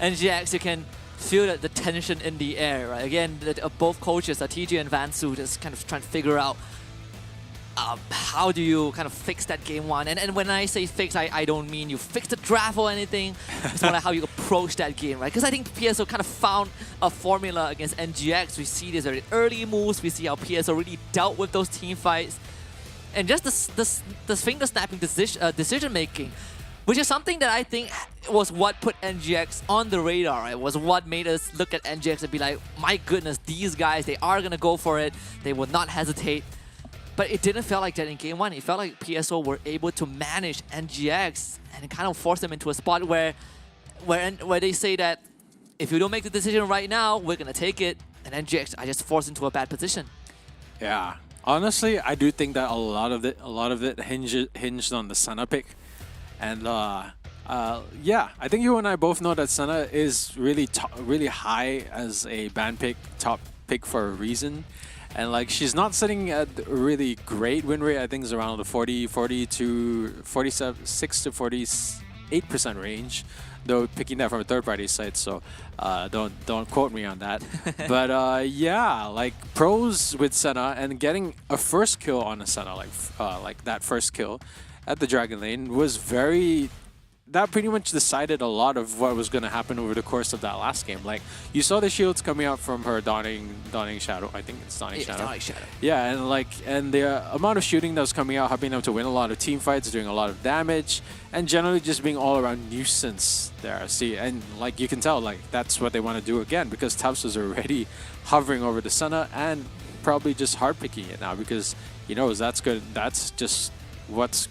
S3: NGX, you can feel the tension in the air, right? Again, both coaches, TJ and Vansu, just kind of trying to figure out how do you kind of fix that game 1. And when I say fix, I don't mean you fix the draft or anything. It's more like how you approach that game, right? Because I think PSO kind of found a formula against NGX. We see these very early moves. We see how PSO really dealt with those team fights. And just the finger snapping decision making, which is something that I think was what put NGX on the radar. It was what made us look at NGX and be like, my goodness, these guys, they are going to go for it. They will not hesitate. But it didn't feel like that in game 1. It felt like PSO were able to manage NGX and it kind of forced them into a spot where they say that if you don't make the decision right now, we're going to take it. And NGX are just forced into a bad position.
S4: Yeah. Honestly, I do think that a lot of it hinged on the Senna pick. And yeah, I think you and I both know that Senna is really high as a ban pick, top pick for a reason. And like, she's not sitting at a really great win rate. I think it's around the 46 to 48% range, though picking that from a third-party site, so don't quote me on that. But yeah, like pros with Senna and getting a first kill on a Senna, like that first kill at the Dragon Lane was very... That pretty much decided a lot of what was going to happen over the course of that last game. Like, you saw the shields coming out from her Dawning Shadow. I think it's Dawning Shadow.
S3: Dawning Shadow.
S4: Yeah, and the amount of shooting that was coming out, helping them to win a lot of team fights, doing a lot of damage, and generally just being all around nuisance there. See, and like you can tell, like that's what they want to do again, because Tufts is already hovering over the Senna and probably just hard picking it now because he knows that's good. That's just what's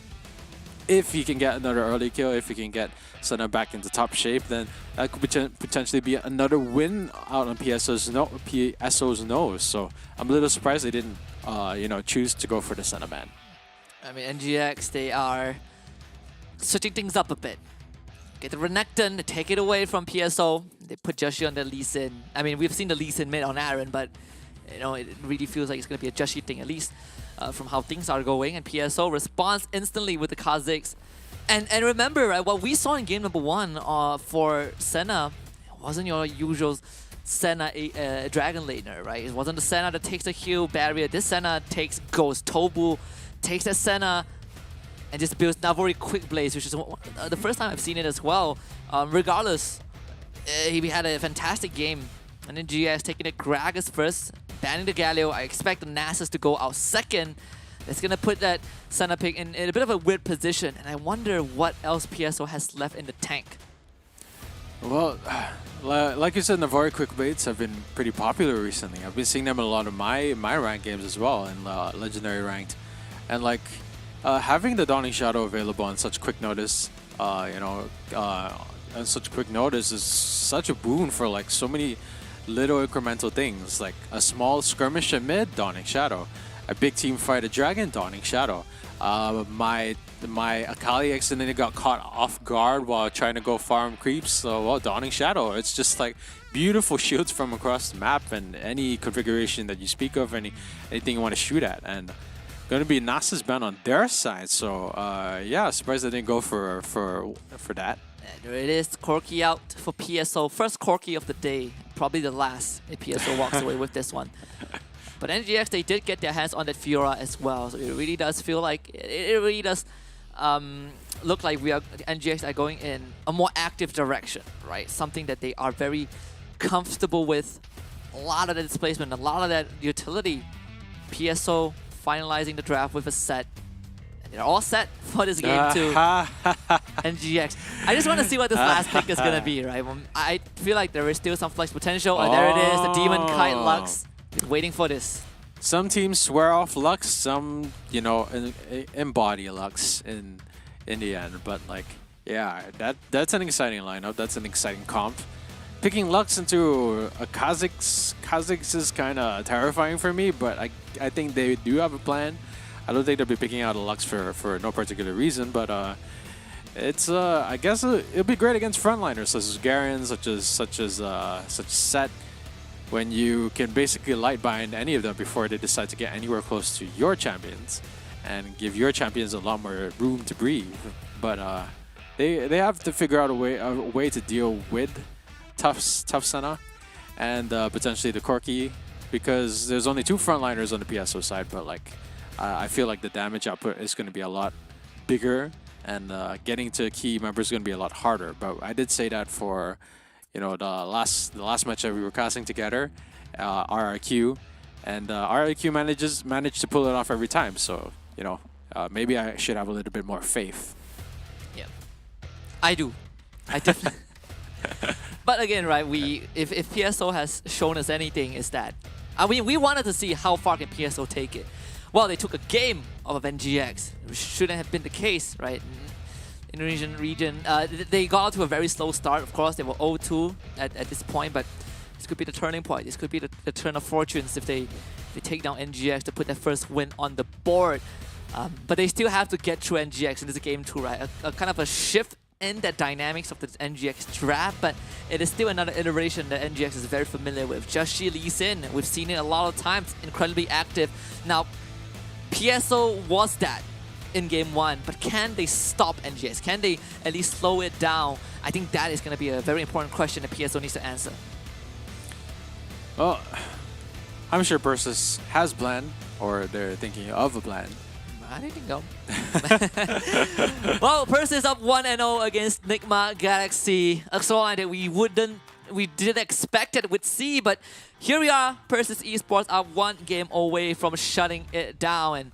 S4: if he can get another early kill, if he can get Senna back into top shape, then that could potentially be another win out on PSO's nose. So I'm a little surprised they didn't, choose to go for the Senna ban.
S3: I mean, NGX, they are switching things up a bit. Get the Renekton, they take it away from PSO. They put Joshi on the Lee Sin. I mean, we've seen the Lee Sin mid on Aaron, but it really feels like it's going to be a Joshi thing, at least from how things are going. And PSO responds instantly with the Kha'Zix. And remember, right, what we saw in game number 1 for Senna wasn't your usual Senna Dragon Laner, right? It wasn't the Senna that takes the heal barrier. This Senna takes Ghost. Tobu takes that Senna and just builds Navori Quick Blaze, which is the first time I've seen it as well. Regardless, he had a fantastic game. And then GS taking the Gragas first, banning the Galio. I expect the Nasus to go out second. It's going to put that Senna pick in a bit of a weird position. And I wonder what else PSO has left in the tank.
S4: Well, like you said, Navari Quick Baits have been pretty popular recently. I've been seeing them in a lot of my ranked games as well, in Legendary Ranked. And like, having the Dawning Shadow available on such quick notice, on such quick notice is such a boon for like so many little incremental things. Like a small skirmish at mid, Dawning Shadow. A big team fight, a Dragon, Dawning Shadow. My Akali accidentally got caught off guard while trying to go farm creeps, so well, Dawning Shadow. It's just like beautiful shields from across the map and any configuration that you speak of, anything you want to shoot at. And going to be Nasus ban on their side, so yeah, surprised they didn't go for that.
S3: And there it is, Corki out for PSO. First Corki of the day, probably the last if PSO walks away with this one. But NGX, they did get their hands on that Fiora as well, so it really does feel like, it really does look like NGX are going in a more active direction, right? Something that they are very comfortable with. A lot of the displacement, a lot of that utility. PSO finalizing the draft with a set. And they're all set for this game too. NGX. I just want to see what this last pick is going to be, right? I feel like there is still some flex potential. And there it is, the Demon Kite Lux. Been waiting for this.
S4: Some teams swear off Lux, some, embody Lux in the end. But like, yeah, that's an exciting lineup. That's an exciting comp. Picking Lux into a Kha'Zix is kind of terrifying for me, but I think they do have a plan. I don't think they'll be picking out a Lux for no particular reason, but it's I guess it'll be great against frontliners such as Garen, such as Set, when you can basically light bind any of them before they decide to get anywhere close to your champions and give your champions a lot more room to breathe. But they have to figure out a way to deal with tough Senna and potentially the Corki, because there's only 2 frontliners on the PSO side, but like I feel like the damage output is going to be a lot bigger and getting to key members is going to be a lot harder. But I did say that for the last match that we were casting together, RRQ, and RRQ managed to pull it off every time. So maybe I should have a little bit more faith.
S3: Yeah, I do. I definitely. But again, right? If PSO has shown us anything, is that we wanted to see how far can PSO take it. Well, they took a game of NGX, which shouldn't have been the case, right? Indonesian region. They got to a very slow start. Of course, they were 0-2 at this point, but this could be the turning point. This could be the turn of fortunes if they take down NGX to put their first win on the board. But they still have to get through NGX in this game too, right? A kind of a shift in the dynamics of the NGX draft, but it is still another iteration that NGX is very familiar with. Joshi Lee Sin, we've seen it a lot of times, incredibly active. Now, PSO was that in game 1, but can they stop NGX? Can they at least slow it down? I think that is going to be a very important question that PSO needs to answer.
S4: Well, I'm sure Persis has a plan, or they're thinking of a plan.
S3: I didn't go. Well, Persis up 1-0 against Nigma Galaxy. A scoreline that we didn't expect it would see, but here we are. Persis Esports are 1 game away from shutting it down and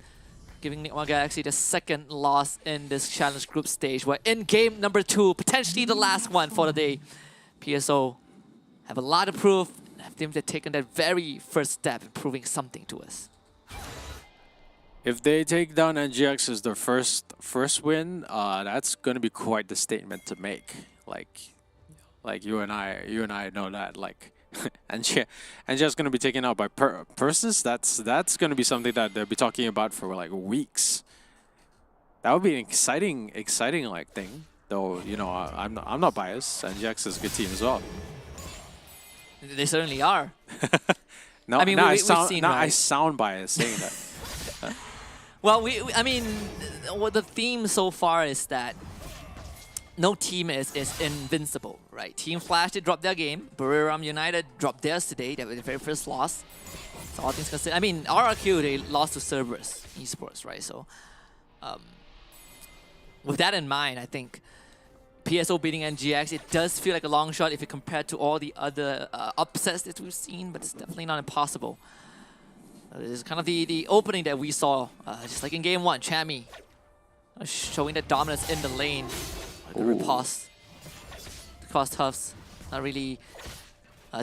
S3: giving Nigma Galaxy the 2nd loss in this challenge group stage. We're in game number 2, potentially the last one for the day. PSO have a lot of proof. They've taken that very first step in proving something to us.
S4: If they take down NGX as their first win, that's gonna be quite the statement to make. Like you and I know that. Like, NGX gonna be taken out by Persis. That's gonna be something that they'll be talking about for like weeks. That would be an exciting like thing. Though, you know, I'm not biased. NGX is a good team as well.
S3: They certainly are.
S4: No,
S3: I mean,
S4: I
S3: right?
S4: sound biased saying that.
S3: Well, I mean, what the theme so far is that no team is invincible, right? Team Flash, they dropped their game. Buriram United dropped theirs today. They were the very first loss. So all things considered, I mean, RRQ, they lost to Cerberus Esports, right? So with that in mind, I think PSO beating NGX, it does feel like a long shot if you compare to all the other upsets that we've seen, but it's definitely not impossible. This is kind of the opening that we saw, just like in game 1, Chami showing that dominance in the lane. The riposte across Tufts, not really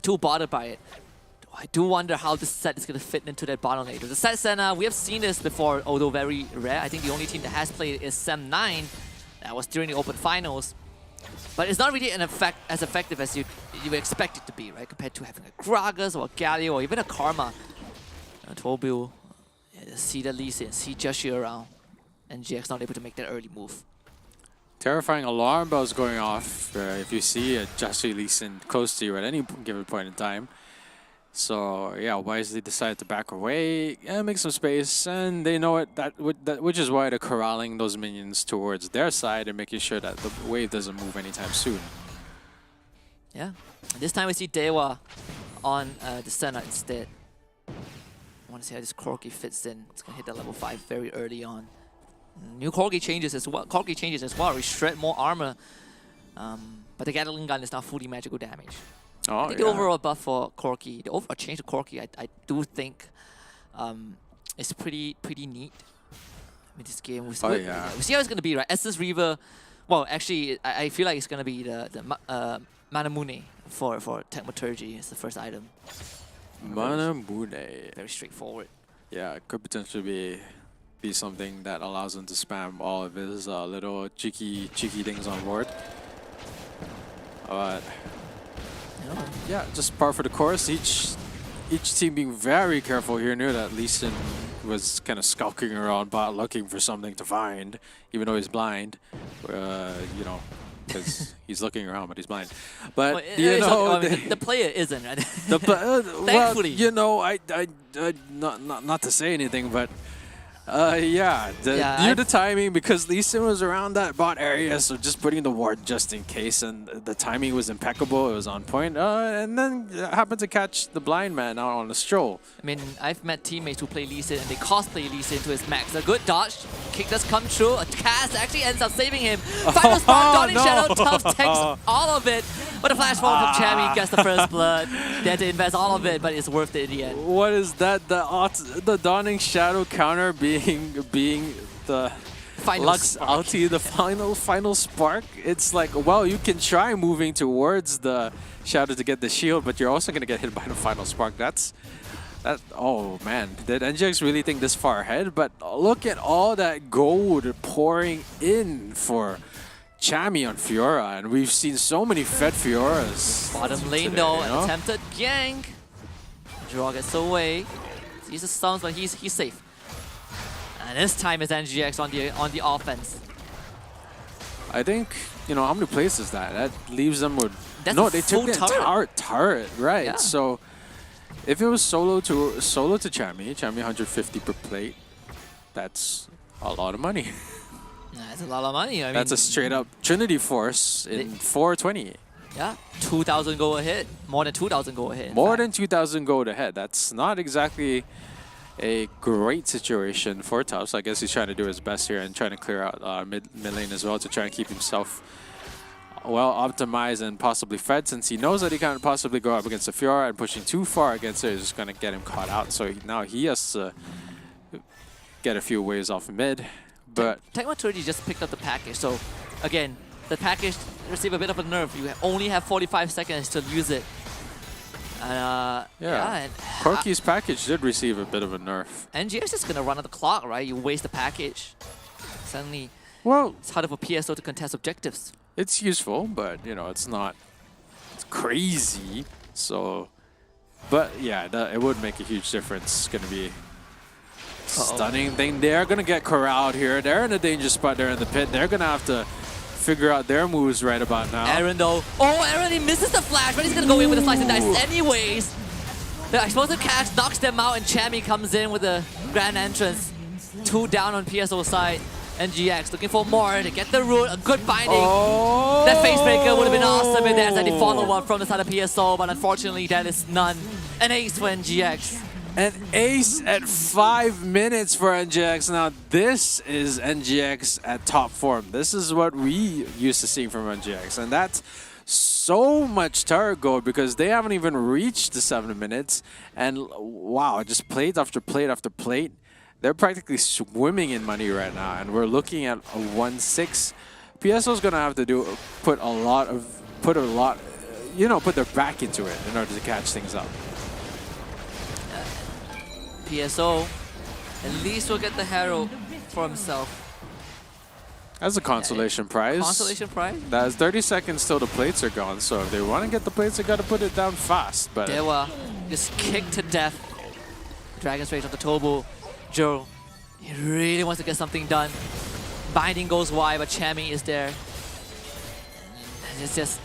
S3: too bothered by it. I do wonder how this set is going to fit into that bottom lane. The set, and we have seen this before, although very rare. I think the only team that has played is Sem9. That was during the Open Finals. But it's not really as effective as you expect it to be, right? Compared to having a Gragas or a Galio or even a Karma. Tobu, see the Lee Sin, see Joshi around. And GX not able to make that early move.
S4: Terrifying alarm bells going off if you see a Joshi Lee Sin close to you at any given point in time. So yeah, wisely decided to back away and make some space, and they know it. Which is why they're corralling those minions towards their side and making sure that the wave doesn't move anytime soon.
S3: Yeah, and this time we see Dewa on the Senna instead. I want to see how this Corki fits in. It's gonna hit that level 5 very early on. New Corgi changes as well. We shred more armor, but the Gatling gun is not fully magical damage.
S4: Oh,
S3: I think the overall buff for Corki, the overall change to Corki, I do think is pretty neat. I mean, this game was good.
S4: Yeah.
S3: We see how it's gonna be, right? Estes Reaver. Well, actually, I feel like it's gonna be the Manamune for Techmaturgy. It's the first item.
S4: Manamune.
S3: Very straightforward.
S4: Yeah, it could potentially be something that allows him to spam all of his little cheeky things on board. But yeah, just par for the course. Each team being very careful here. Knew that Lee Sin was kind of skulking around bot looking for something to find, even though he's blind. You know, because he's looking around, but he's blind. But
S3: well,
S4: you know,
S3: I mean, the player isn't, right?
S4: Thankfully, well, you know, I not to say anything, but. Yeah, due to timing, because Lee Sin was around that bot area, so just putting the ward just in case, and the timing was impeccable, it was on point, and then happened to catch the blind man out on the stroll.
S3: I mean, I've met teammates who play Lee Sin and they cosplay Lee Sin to his max. A good dodge, kick does come true, a cast actually ends up saving him. Final spawn, Dawning Shadow, Tough takes all of it, but a flash forward from Chami gets the first blood. They had to invest all of it, but it's worth it in the end.
S4: What is that? The Dawning Shadow counter being the
S3: final
S4: Lux ulti, the final spark. It's like, well, you can try moving towards the Shadow to get the shield, but you're also gonna get hit by the final spark. That. Oh man, did NGX really think this far ahead? But look at all that gold pouring in for Chami on Fiora, and we've seen so many fed Fioras.
S3: Bottom lane
S4: today,
S3: though,
S4: you know?
S3: attempted gank. Draw gets away. He's a stuns, but he's safe. And this time is NGX on the offense.
S4: I think, you know, how many plays is that? That leaves them with...
S3: That's
S4: no,
S3: a
S4: they took the
S3: full
S4: turret, right?
S3: Yeah.
S4: So if it was solo to Chami 150 per plate, that's a lot of money.
S3: That's a lot of money. I mean,
S4: That's a straight up Trinity Force in 420.
S3: Yeah, 2,000 go ahead. More than 2,000 go ahead.
S4: More than 2,000 gold ahead. That's not exactly a great situation for Tufts. I guess he's trying to do his best here and trying to clear out mid lane as well to try and keep himself well optimized and possibly fed, since he knows that he can't possibly go up against the Fiora, and pushing too far against it is just going to get him caught out. So now he has to get a few waves off mid. But
S3: Techmaturgy just picked up the package, so again, the package received a bit of a nerf. You only have 45 seconds to use it.
S4: Yeah. Corki's package did receive a bit of a nerf.
S3: NGX is gonna run out the clock, right? You waste the package. Suddenly,
S4: well,
S3: it's harder for PSO to contest objectives.
S4: It's useful, but you know, it's not crazy. So, but yeah, it would make a huge difference. It's gonna be stunning thing. They're gonna get corralled here. They're in a dangerous spot. They're in the pit. They're gonna have to figure out their moves right about now.
S3: Aaron though. Oh, Aaron, he misses the flash, but he's gonna go in with a slice and dice anyways. The explosive catch knocks them out, and Chammy comes in with a grand entrance. 2 down on PSO side. NGX looking for more to get the root, a good binding. That face breaker would have been awesome if there's any follow-up from the side of PSO, but unfortunately that is none. An ace for NGX.
S4: An ace at 5 minutes for NGX. Now this is NGX at top form. This is what we used to see from NGX, and that's so much turret gold because they haven't even reached the 7 minutes. And wow, just plate after plate after plate. They're practically swimming in money right now, and we're looking at a 1-6. PSO's gonna have to put their back into it in order to catch things up.
S3: PSO at least will get the hero for himself.
S4: That's a consolation prize.
S3: Consolation prize?
S4: That's 30 seconds till the plates are gone, so if they want to get the plates, they got to put it down fast. But
S3: Dewa just kicked to death. Dragon's Rage onto Tobu. Joe, he really wants to get something done. Binding goes wide, but Chammy is there. And it's just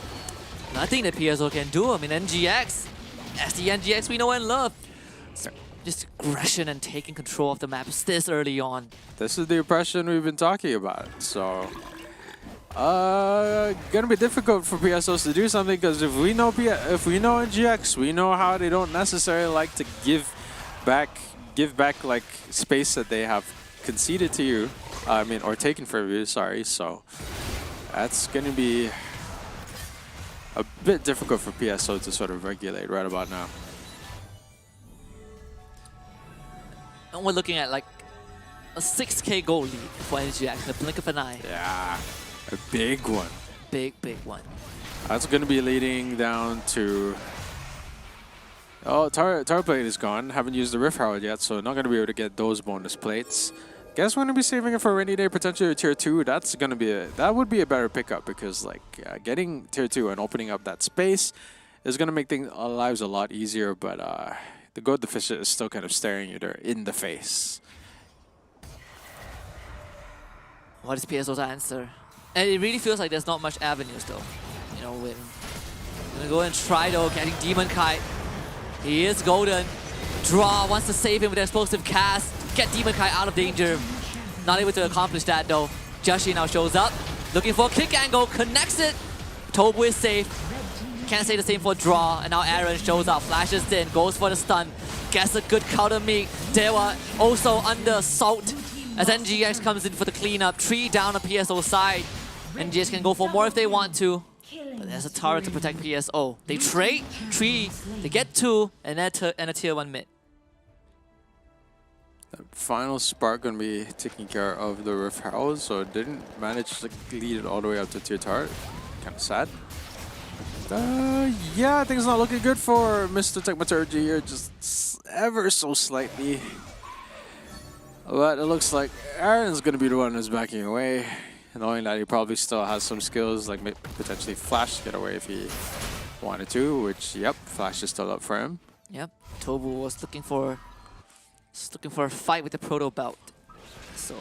S3: nothing that PSO can do. I mean, NGX, that's the NGX we know and love. Just aggression and taking control of the map this early on.
S4: This is the impression we've been talking about. So, gonna be difficult for PSOs to do something because if we know NGX, we know how they don't necessarily like to give back like space that they have conceded to you. Or taken from you. Sorry. So that's gonna be a bit difficult for PSO to sort of regulate right about now.
S3: And we're looking at like a 6K goal lead for NGX in the blink of an eye.
S4: Yeah, a big one.
S3: Big one.
S4: That's going to be leading down to... Oh, Tower Plate is gone. Haven't used the Rift Herald yet, so not going to be able to get those bonus plates. Guess we're going to be saving it for a rainy day, potentially tier 2. That's going to be that would be a better pickup because like getting tier 2 and opening up that space is going to make our lives a lot easier, but the Goat Deficient is still kind of staring you there in the face.
S3: What is PSO's answer? And it really feels like there's not much avenues though. You know, we're gonna go and try though, getting Demon Kite. He is golden. Draw wants to save him with an explosive cast. Get Demon Kite out of danger. Not able to accomplish that though. Joshi now shows up. Looking for a kick angle, connects it. Tobu is safe. Can't say the same for Draw. And now Aaron shows up, flashes in, goes for the stun. Gets a good counter meet. Dewa also under assault as NGX comes in for the cleanup. 3 down on PSO side. NGX can go for more if they want to. But there's a turret to protect PSO. They trade 3, they get 2, and a tier 1 mid.
S4: The final spark gonna be taking care of the Rift Herald, so it didn't manage to lead it all the way up to tier turret. Kind of sad. Yeah, things not looking good for Mr. Techmaturgy here, just ever so slightly. But it looks like Aaron's gonna be the one who's backing away, knowing that he probably still has some skills, like potentially Flash to get away if he wanted to, which, yep, Flash is still up for him.
S3: Yep, Tobu was looking for a fight with the Proto Belt. So,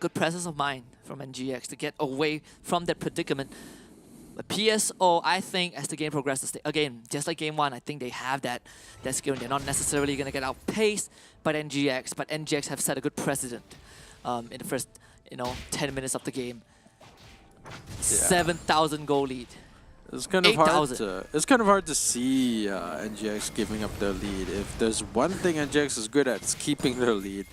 S3: good presence of mind from NGX to get away from that predicament. But PSO, I think, as the game progresses, again, just like Game 1, I think they have that skill. They're not necessarily going to get outpaced by NGX, but NGX have set a good precedent in the first 10 minutes of the game. Yeah. 7,000 goal lead.
S4: It's kind of hard to see NGX giving up their lead. If there's one thing NGX is good at, it's keeping their lead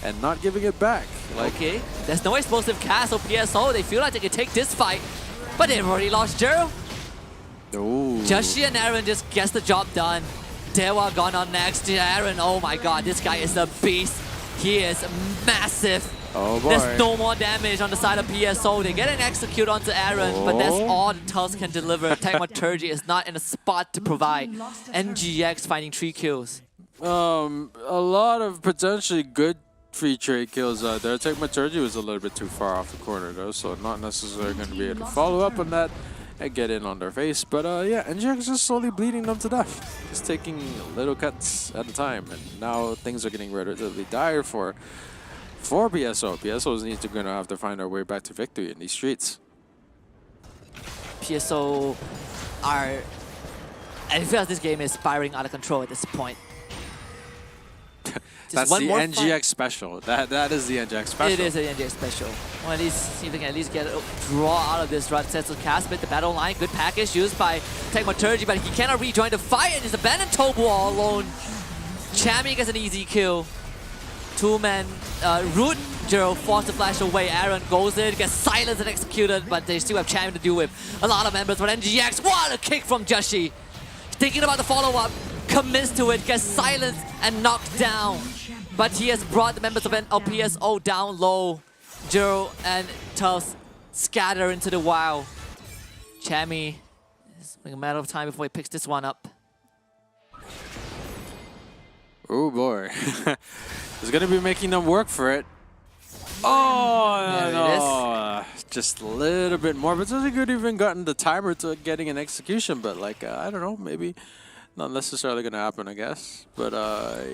S4: and not giving it back.
S3: Okay, there's no explosive cast, so PSO, they feel like they can take this fight. But they've already lost Jero. Joshi and Aaron just gets the job done. Dewa gone on next. Aaron, oh my god, this guy is a beast. He is massive.
S4: Oh boy.
S3: There's no more damage on the side of PSO. They get an execute onto Aaron, but that's all that Tusk can deliver. Tagmaturgy is not in a spot to provide. NGX finding 3 kills.
S4: A lot of potentially good free trade kills out there. Tagmaturgy was a little bit too far off the corner though, so not necessarily going to be able to follow up on that and get in on their face. But yeah, NGX is just slowly bleeding them to death. Just taking little cuts at a time, and now things are getting relatively dire for PSO. PSO needs to going to have to find their way back to victory in these streets.
S3: PSO are... I feel like this game is spiraling out of control at this point.
S4: That's the NGX special. That is the NGX special.
S3: It is the NGX special. Well, at least see if they can at least get a draw out of this run. Sets of Caspit, the battle line, good package used by Tagmaturgy, but he cannot rejoin the fight and he's abandoned Tobu all alone. Chami gets an easy kill. 2-man root. Jero forced to flash away. Aaron goes in, gets silenced and executed, but they still have Chami to deal with. A lot of members, but NGX, what a kick from Joshi. Thinking about the follow-up, commits to it, gets silenced and knocked down. But he has brought the members of PSO down low. Jero and Tusk scatter into the wild. Chami, it's a matter of time before he picks this one up.
S4: Oh boy. He's going to be making them work for it. Oh, no. Just a little bit more, but he could even gotten the timer to getting an execution, but like, I don't know, maybe not necessarily going to happen, I guess. But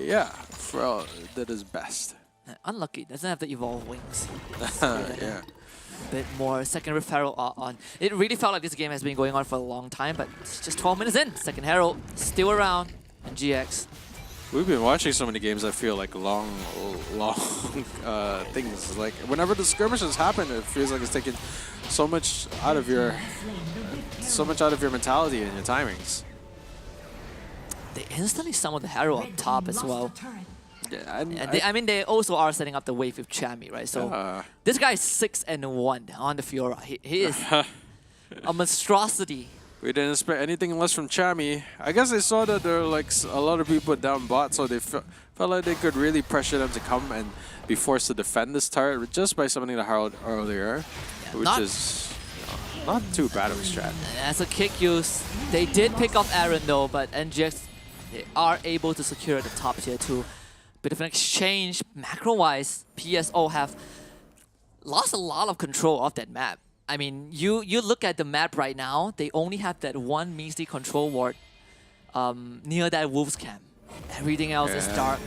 S4: yeah, Pharrell did his best.
S3: Unlucky, doesn't have the evolve wings.
S4: Yeah.
S3: A bit more second Rift Herald on. It really felt like this game has been going on for a long time, but it's just 12 minutes in. Second Herald still around, and GX.
S4: We've been watching so many games, I feel like long things. Like whenever the skirmishes happen, it feels like it's taking so much out of your mentality and your timings.
S3: They instantly summoned the Herald up top as well.
S4: Yeah,
S3: I mean, they also are setting up the wave with Chami, right? So this guy is 6-1 on the Fiora. He is a monstrosity.
S4: We didn't expect anything less from Chami. I guess they saw that there were like a lot of people down bot, so they felt like they could really pressure them to come and be forced to defend this turret just by summoning the Herald earlier, which is not too bad of a strat.
S3: As a kick use, they did pick off Aaron though, but NGX they are able to secure the top tier 2. Bit of an exchange. Macro-wise, PSO have lost a lot of control of that map. I mean, you look at the map right now, they only have that one measly control ward near that Wolves camp. Everything else is dark.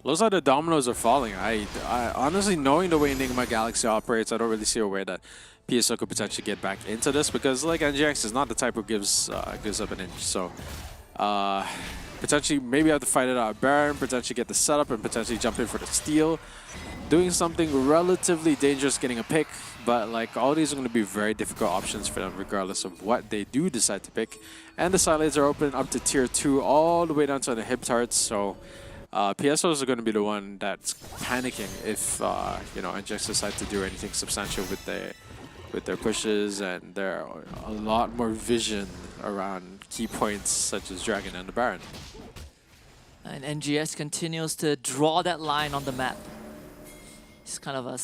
S4: Looks like the dominoes are falling. I honestly, knowing the way Enigma Galaxy operates, I don't really see a way that PSO could potentially get back into this, because like NGX is not the type who gives up an inch. So potentially maybe have to fight it out Baron, potentially get the setup and potentially jump in for the steal. Doing something relatively dangerous, getting a pick, but like all these are going to be very difficult options for them regardless of what they do decide to pick. And the side lanes are open up to tier 2 all the way down to the hip tarts, so PSOs are going to be the one that's panicking if you know, NGX decide to do anything substantial with their pushes, and there are a lot more vision around key points such as Dragon and the Baron.
S3: And NGS continues to draw that line on the map. It's kind of a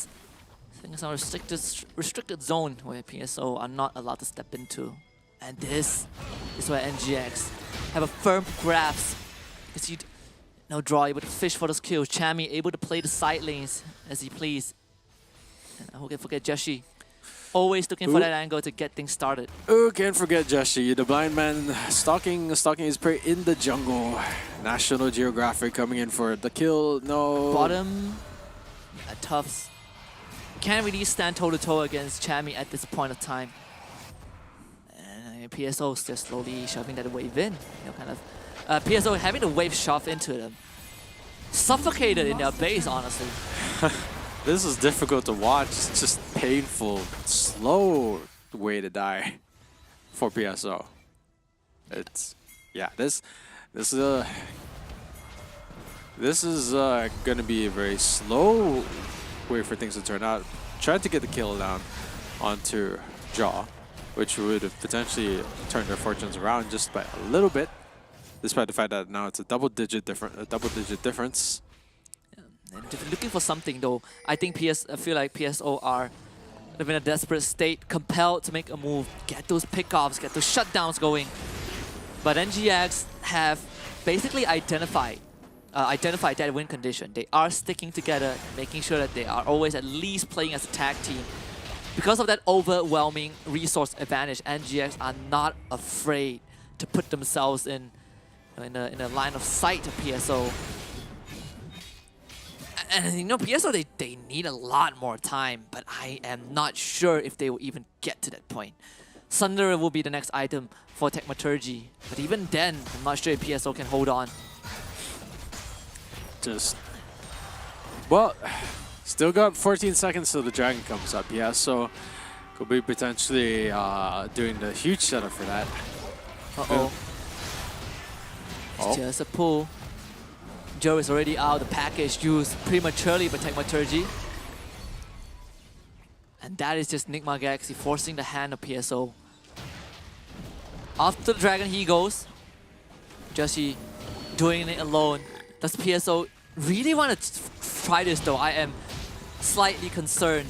S3: restricted zone where PSO are not allowed to step into. And this is where NGX have a firm grasp, because you draw, able to fish for those kills. Chami able to play the side lanes as he please. And I hope you forget Joshi. Always looking for that angle to get things started.
S4: Oh, can't forget Joshi, the blind man stalking his prey in the jungle. National Geographic coming in for the kill. No.
S3: Bottom. Tufts can't really stand toe-to-toe against Chami at this point of time. And PSO is just slowly shoving that wave in. Kind of PSO having the wave shove into them. Suffocated in their base, honestly.
S4: This is difficult to watch. It's just painful, slow way to die for PSO. It's this is gonna be a very slow way for things to turn out. Tried to get the kill down onto Jaw, which would have potentially turned their fortunes around just by a little bit, despite the fact that now it's a double-digit difference.
S3: And if you're looking for something though, I feel like PSO are in a desperate state, compelled to make a move, get those pickoffs, get those shutdowns going. But NGX have basically identified that win condition. They are sticking together, making sure that they are always at least playing as a tag team. Because of that overwhelming resource advantage, NGX are not afraid to put themselves in a line of sight of PSO. And you know, PSO, they need a lot more time, but I am not sure if they will even get to that point. Sunder will be the next item for Techmaturgy, but even then, I'm not sure if PSO can hold on.
S4: Well, still got 14 seconds till the dragon comes up, yeah, so could be potentially doing the huge setup for that.
S3: Uh-oh. It's just a pull. Joe is already out, the package used prematurely by Techmaturgy. And that is just Nigma Galaxy forcing the hand of PSO. After the dragon he goes. Joshi doing it alone. Does PSO really want to try this though? I am slightly concerned.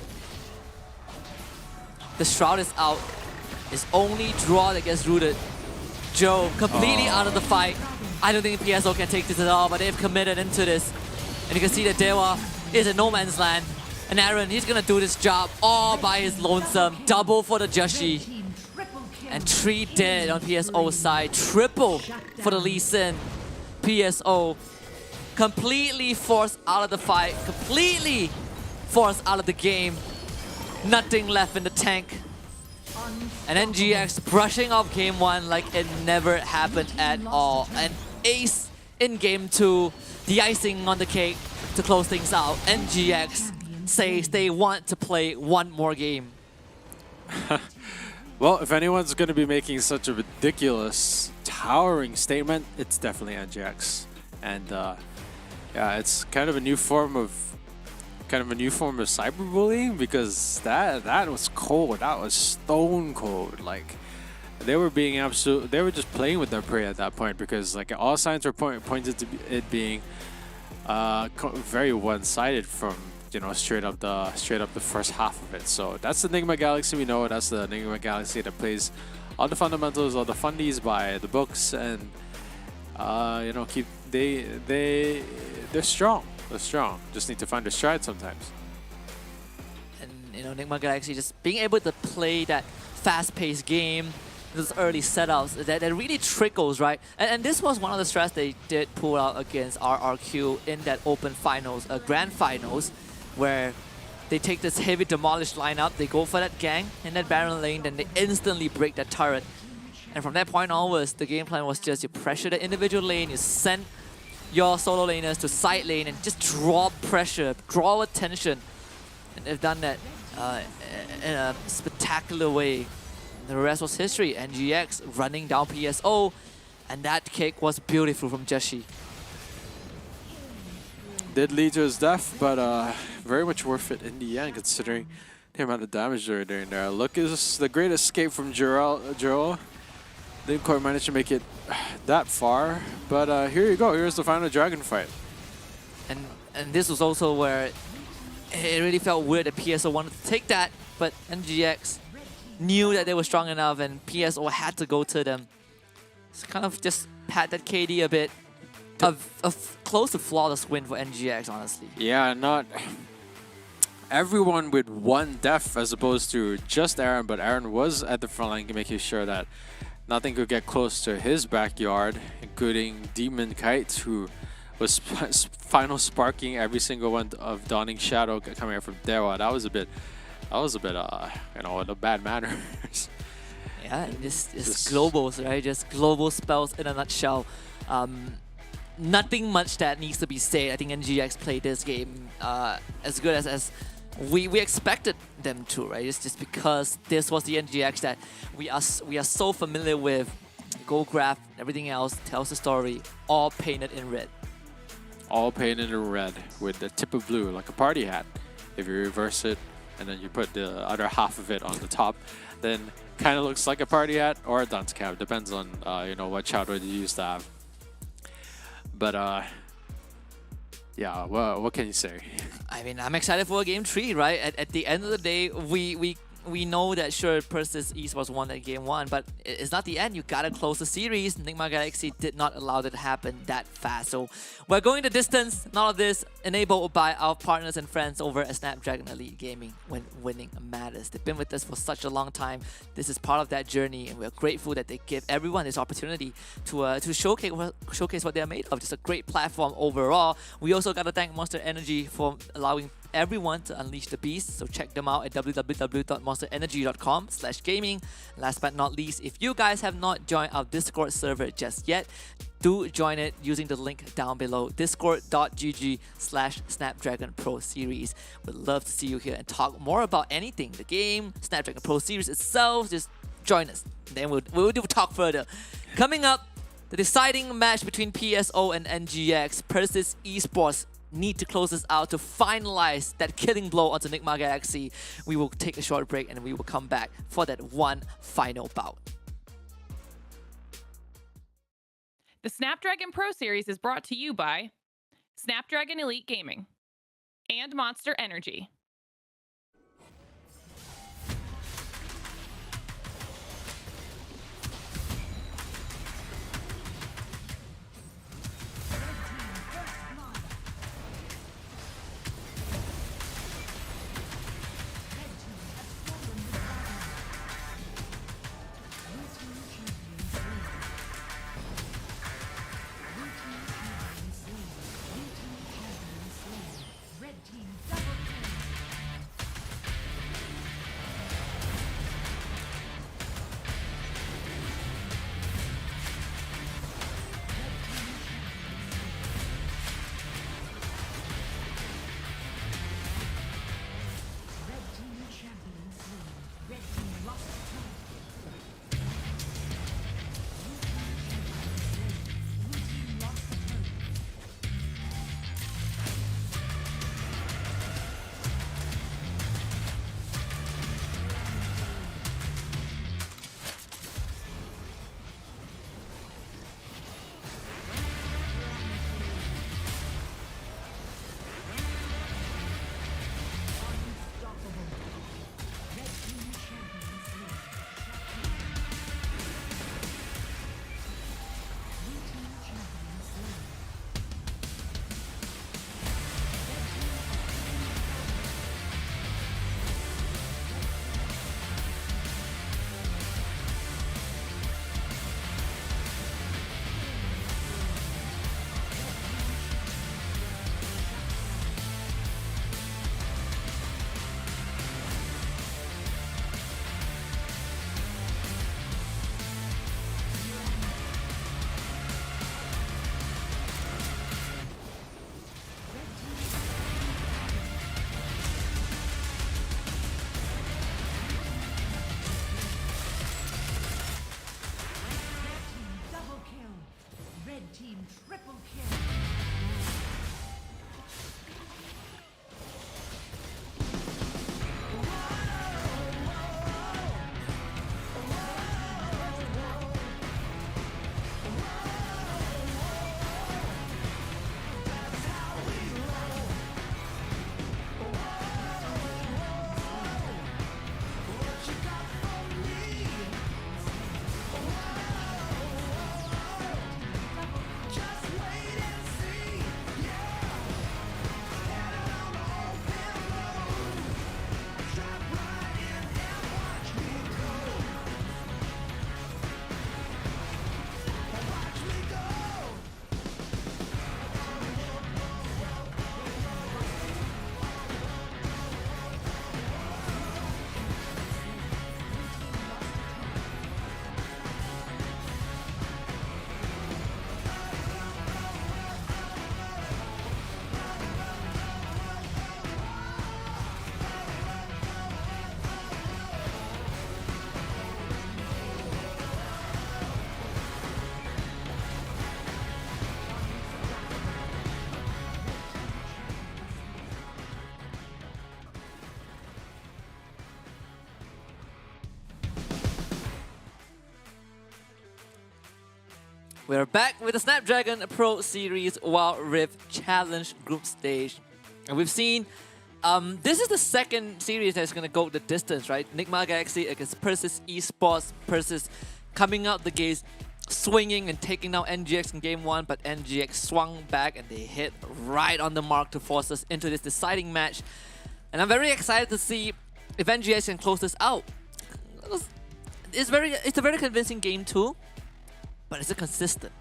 S3: The Shroud is out. It's only Draw that gets rooted. Joe completely out of the fight. I don't think PSO can take this at all, but they've committed into this. And you can see that Dewa is in no man's land. And Aaron, he's gonna do this job all by his lonesome. Double for the Joshi. And 3 dead on PSO's side. Triple for the Lee Sin. PSO completely forced out of the fight. Completely forced out of the game. Nothing left in the tank. And NGX brushing off game 1 like it never happened at all. An ace in game 2. The icing on the cake to close things out. NGX says they want to play one more game.
S4: Well, if anyone's going to be making such a ridiculous, towering statement, it's definitely NGX. And yeah, it's kind of a new form of cyberbullying, because that was cold. That was stone cold. Like, they were just playing with their prey at that point, because like all signs were pointed to it being very one-sided from, you know, straight up the first half of it. So that's the Nigma Galaxy we know. That's the Nigma Galaxy that plays all the fundamentals, all the fundies by the books, and you know, they're strong. They're strong. Just need to find their stride sometimes.
S3: And you know, Nigma Galaxy just being able to play that fast-paced game, those early setups, that really trickles, right? And this was one of the strats they did pull out against RRQ in that open finals, grand finals, where they take this heavy demolished lineup, they go for that gang in that Baron lane, then they instantly break that turret. And from that point onwards, the game plan was just you pressure the individual lane, you send your solo laners to side lane and just draw pressure, draw attention. And they've done that in a spectacular way. The rest was history. NGX running down PSO, and that kick was beautiful from Joshi.
S4: Did lead to his death, but very much worth it in the end, considering the amount of damage they were doing there. Look is the great escape from Joel. Didn't quite manage to make it that far, but here you go. Here's the final dragon fight.
S3: And this was also where it really felt weird that PSO wanted to take that, but NGX knew that they were strong enough, and PSO had to go to them. It's kind of just pat that KD a bit. A close to flawless win for NGX, honestly.
S4: Yeah, not everyone with one death as opposed to just Aaron, but Aaron was at the front line making sure that nothing could get close to his backyard, including Demon Kite, who was final sparking every single one of Dawning Shadow coming out from Dewa. That was a bit, you know, in a bad manner.
S3: Yeah, and just globals, right? Just global spells in a nutshell. Nothing much that needs to be said. I think NGX played this game as good as we expected them to, right? It's just because this was the NGX that we are so familiar with. Gold graph, everything else tells the story, all painted in red.
S4: All painted in red with the tip of blue, like a party hat. If you reverse it and then you put the other half of it on the top, then kind of looks like a party hat or a dunce cap. Depends on you know, what shadow you used to have. But yeah, well, what can you say?
S3: I mean, I'm excited for Game 3, right? At the end of the day, we know that sure, Persis Esports won that Game 1, but it's not the end. You gotta close the series. Nigma Galaxy did not allow that to happen that fast. So we're going the distance. None of this enabled by our partners and friends over at Snapdragon Elite Gaming when winning matters. They've been with us for such a long time. This is part of that journey, and we're grateful that they give everyone this opportunity to showcase what they're made of. Just a great platform overall. We also gotta thank Monster Energy for allowing everyone to unleash the beast. So check them out at www.monsterenergy.com/gaming. Last but not least, if you guys have not joined our Discord server just yet, do join it using the link down below, discord.gg/Snapdragon Pro Series. We'd love to see you here and talk more about anything, the game, Snapdragon Pro Series itself. Just join us, then we'll do talk further. Coming up, the deciding match between PSO and NGX. Persis Esports need to close this out to finalize that killing blow onto Nigma Galaxy. We will take a short break and we will come back for that one final bout.
S1: The Snapdragon Pro Series is brought to you by Snapdragon Elite Gaming and Monster Energy.
S3: We're back with the Snapdragon Pro Series Wild Rift Challenge Group Stage. And we've seen, this is the second series that's going to go the distance, right? Nigma Galaxy against Persis Esports. Persis coming out the gates, swinging and taking down NGX in game 1, but NGX swung back and they hit right on the mark to force us into this deciding match. And I'm very excited to see if NGX can close this out. It's a very convincing game too, but is it consistent?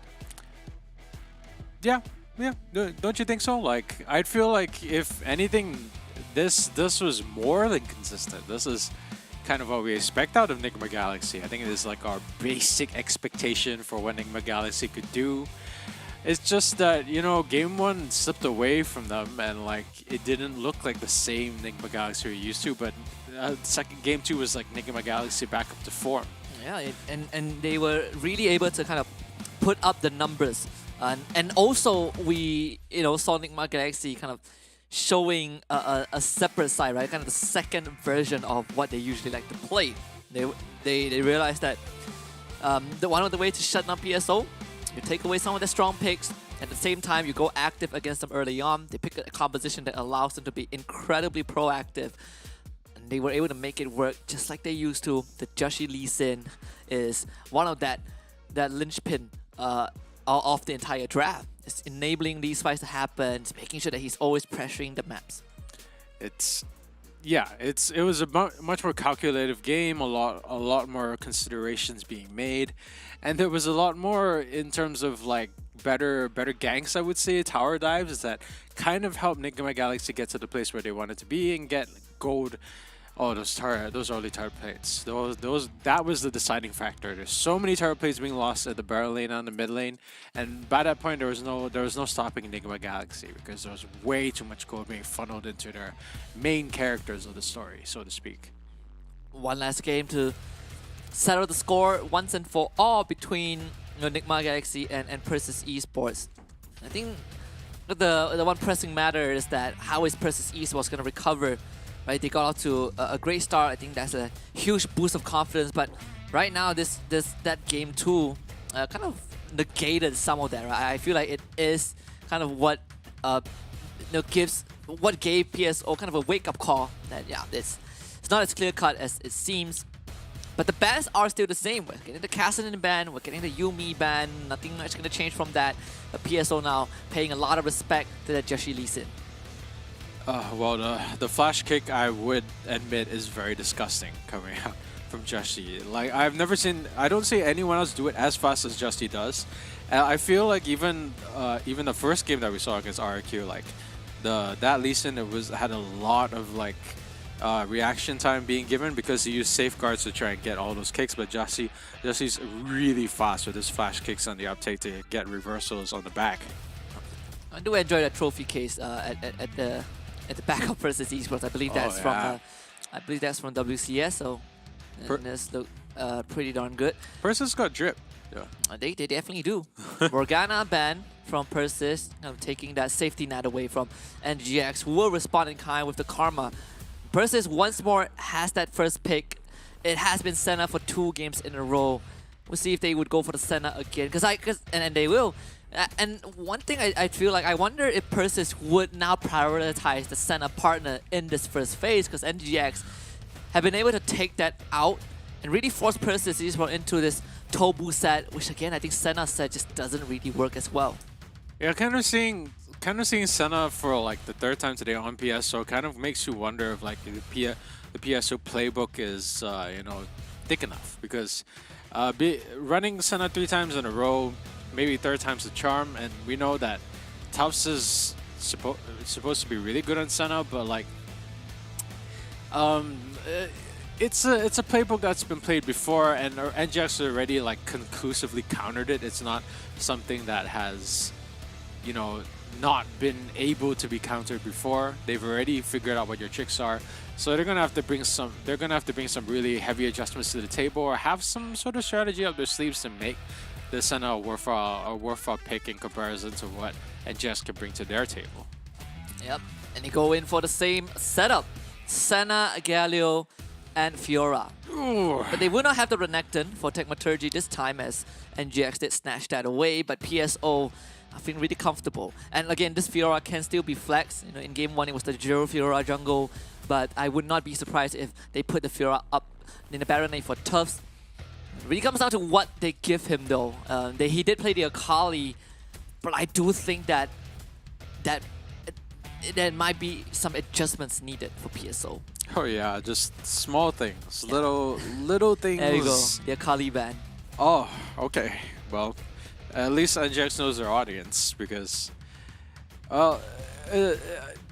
S4: Yeah. Don't you think so? Like, I'd feel like if anything, this was more than consistent. This is kind of what we expect out of Nigma Galaxy. I think it is like our basic expectation for what Nigma Galaxy could do. It's just that, you know, game 1 slipped away from them and like it didn't look like the same Nigma Galaxy we're used to, but second game 2 was like Nigma Galaxy back up to form.
S3: Yeah, and they were really able to kind of put up the numbers. And also we, you know, saw Nigma Galaxy kind of showing a separate side, right? Kind of the second version of what they usually like to play. They realized that one of the ways to shut down PSO, you take away some of their strong picks. At the same time, you go active against them early on. They pick a composition that allows them to be incredibly proactive. And they were able to make it work just like they used to. The Joshi Lee Sin is one of that linchpin of the entire draft. It's enabling these fights to happen. It's making sure that he's always pressuring the maps.
S4: It was a much more calculative game, a lot more considerations being made, and there was a lot more in terms of like better ganks, I would say, tower dives that kind of helped Nigma Galaxy get to the place where they wanted to be and get gold. Oh, those early turret plates. That was the deciding factor. There's so many turret plates being lost at the barrel lane and the mid lane, and by that point there was no stopping Enigma Galaxy because there was way too much gold being funneled into their main characters of the story, so to speak.
S3: One last game to settle the score once and for all between Nigma Galaxy and Persis Esports. I think the one pressing matter is that how is Persis Esports going to recover? Right, they got off to a great start. I think that's a huge boost of confidence. But right now, that game 2 kind of negated some of that. Right? I feel like it is kind of what gave PSO kind of a wake-up call that it's not as clear-cut as it seems. But the bans are still the same. We're getting the Kassadin ban, we're getting the Yuumi ban. Nothing much going to change from that. But PSO now paying a lot of respect to that Joshi Lee Sin.
S4: Well, the flash kick, I would admit, is very disgusting coming out from Joshi. Like, I don't see anyone else do it as fast as Joshi does. And I feel like even the first game that we saw against RRQ, like that Lee Sin, had a lot of like reaction time being given because he used safeguards to try and get all those kicks. But Joshi's really fast with his flash kicks on the uptake to get reversals on the back.
S3: I do enjoy that trophy case at the back of Persis Esports. I believe that's from WCS, so this look pretty darn good.
S4: Persis got drip. Yeah.
S3: They definitely do. Morgana ban from Persis, taking that safety net away from NGX, who will respond in kind with the Karma. Persis once more has that first pick. It has been Senna for 2 games in a row. We'll see if they would go for the Senna again, and they will. And one thing I feel like, I wonder if Persis would now prioritize the Senna partner in this first phase, because NGX have been able to take that out and really force Persis into this Tobu set, which again I think Senna set just doesn't really work as well.
S4: Yeah, kind of seeing Senna for like the 3rd time today on PSO kind of makes you wonder if like the PSO playbook is thick enough, because running Senna 3 times in a row, maybe 3rd time's the charm, and we know that Tufts is supposed to be really good on Senna, but like it's a playbook that's been played before, and NGX already like conclusively countered it. It's not something that has not been able to be countered before. They've already figured out what your tricks are, so they're gonna have to bring some really heavy adjustments to the table, or have some sort of strategy up their sleeves to make the Senna a worthwhile pick in comparison to what NGX can bring to their table.
S3: Yep, and they go in for the same setup. Senna, Galio, and Fiora.
S4: Ooh.
S3: But they will not have the Renekton for Techmaturgy this time as NGX did snatch that away, but PSO I feel really comfortable. And again, this Fiora can still be flexed. You know, in game 1 it was the Zero Fiora jungle, but I would not be surprised if they put the Fiora up in the Baron lane for Tufts. It really comes down to what they give him though. He did play the Akali, but I do think that there might be some adjustments needed for PSO.
S4: Oh yeah, just small things, little things.
S3: There you go, the Akali ban.
S4: Oh, okay. Well, at least NGX knows their audience because,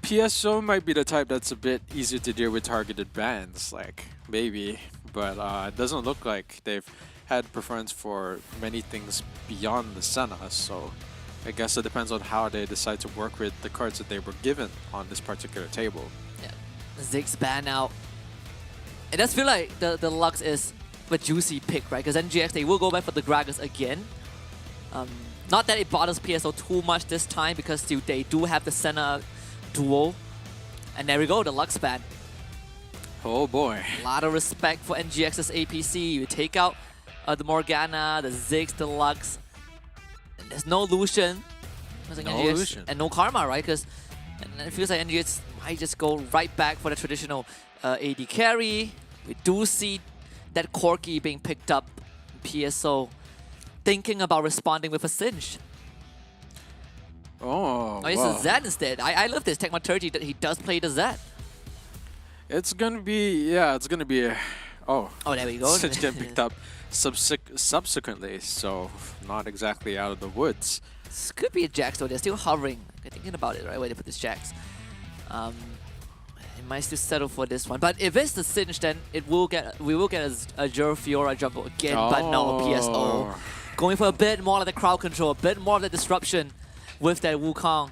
S4: PSO might be the type that's a bit easier to deal with targeted bans, like maybe, but it doesn't look like they've had preference for many things beyond the Senna. So I guess it depends on how they decide to work with the cards that they were given on this particular table.
S3: Yeah, Ziggs ban out. It does feel like the Lux is a juicy pick, right? Because NGX, they will go back for the Gragas again. Not that it bothers PSO too much this time because they do have the Senna duo. And there we go, the Lux ban.
S4: Oh boy.
S3: A lot of respect for NGX's APC. You take out the Morgana, the Ziggs, the Lux. And there's no Lucian. Like
S4: no
S3: NGX,
S4: Lucian.
S3: and no Karma, right? Because it feels like NGX might just go right back for the traditional AD carry. We do see that Corki being picked up. PSO thinking about responding with a Singe.
S4: Oh,
S3: it's
S4: wow.
S3: a Zed instead. I love this Techmaturgy that he does play the Zed.
S4: It's gonna be, yeah, it's gonna be a, oh,
S3: there we go.
S4: Singe getting picked up subsequently, so not exactly out of the woods.
S3: This could be a Jax though, they're still hovering. I'm thinking about it, right, where they put this Jax. It might still settle for this one, but if it's the Singe, then we will get a Zero Fiora jungle again, but no, PSO. Going for a bit more of the crowd control, a bit more of the disruption with that Wukong.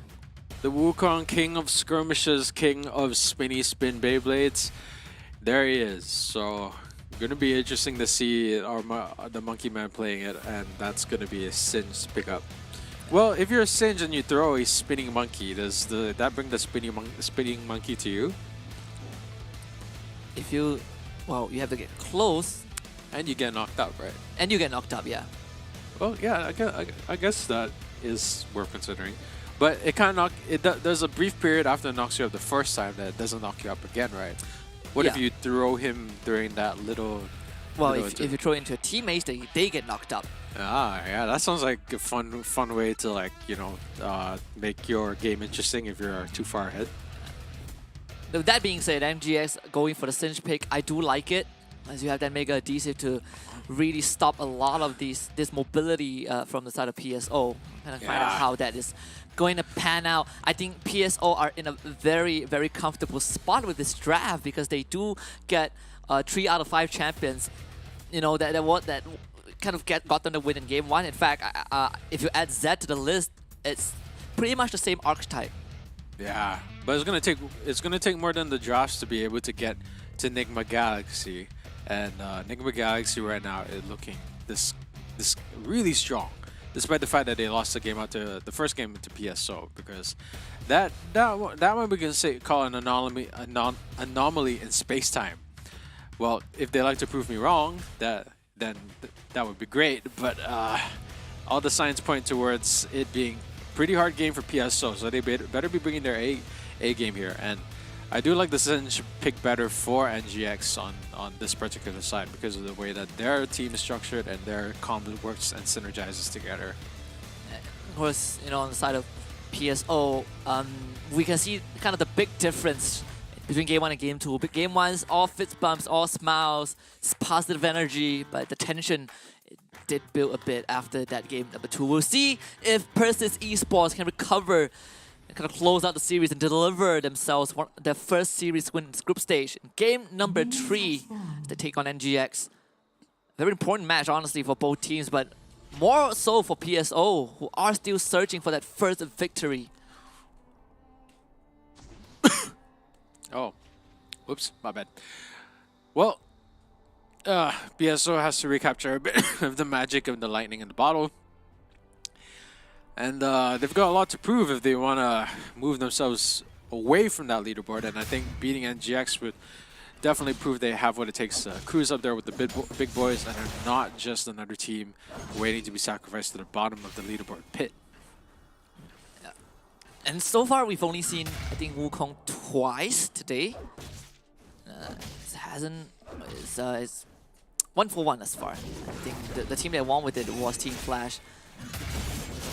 S4: The Wukong, king of skirmishes, king of spinny spin Beyblades. There he is. So, gonna be interesting to see the Monkey Man playing it, and that's gonna be a Singe to pick up. Well, if you're a Singe and you throw a spinning monkey, does that bring the spinning monkey to you?
S3: If you, well, you have to get close.
S4: And you get knocked out, right?
S3: And you get knocked up, yeah.
S4: Well, yeah, I guess that is worth considering. But it kind of there's a brief period after it knocks you up the first time that it doesn't knock you up again, right? What if you throw him during that little...
S3: Well, if you throw it into your teammates, they get knocked up.
S4: Ah, yeah, that sounds like a fun way to, like, you know, make your game interesting if you're too far ahead.
S3: With that being said, MGX going for the Singe pick, I do like it. As you have that Mega Adhesive to really stop a lot of this mobility from the side of PSO. Kind of find out how that is going to pan out. I think PSO are in a very, very comfortable spot with this draft because they do get 3 out of 5 champions. You know, that kind of got them the win in game 1. In fact, if you add Zed to the list, it's pretty much the same archetype.
S4: Yeah, but it's gonna take more than the drafts to be able to get to Nigma Galaxy. And Nigma Galaxy right now is looking this really strong, despite the fact that they lost the first game to PSO, because that one we can call an anomaly in space time. Well, if they like to prove me wrong, then that would be great. But all the signs point towards it being pretty hard game for PSO, so they better be bringing their A game here. And I do like the Singe pick better for NGX on this particular side because of the way that their team is structured and their combo works and synergizes together.
S3: Of course, you know, on the side of PSO, we can see kind of the big difference between game 1 and game 2. But game 1's all fist bumps, all smiles, it's positive energy, but the tension did build a bit after that game number 2. We'll see if Persis Esports can recover and kind of close out the series and deliver themselves their first series win in this group stage. Game number 3, they take on NGX. Very important match, honestly, for both teams, but more so for PSO, who are still searching for that first victory.
S4: Oh, whoops, my bad. Well, PSO has to recapture a bit of the magic of the lightning in the bottle. And they've got a lot to prove if they want to move themselves away from that leaderboard. And I think beating NGX would definitely prove they have what it takes to cruise up there with the big boys and are not just another team waiting to be sacrificed to the bottom of the leaderboard pit.
S3: And so far, we've only seen, I think, Wukong twice today. It hasn't... It's 1-for-1 as far. I think the team that won with it was Team Flash.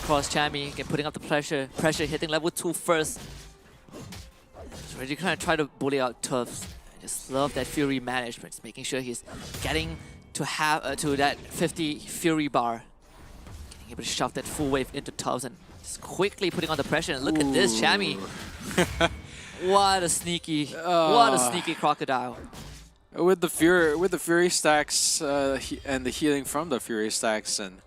S3: Across Chami, again putting up the pressure, hitting level 2 first. He's really kind of try to bully out Tufts. I just love that Fury management, making sure he's getting to have to that 50 Fury bar. Getting able to shove that full wave into Tufts and just quickly putting on the pressure. And look at this, Chami. What a sneaky crocodile.
S4: With the Fury stacks and the healing from the Fury stacks, and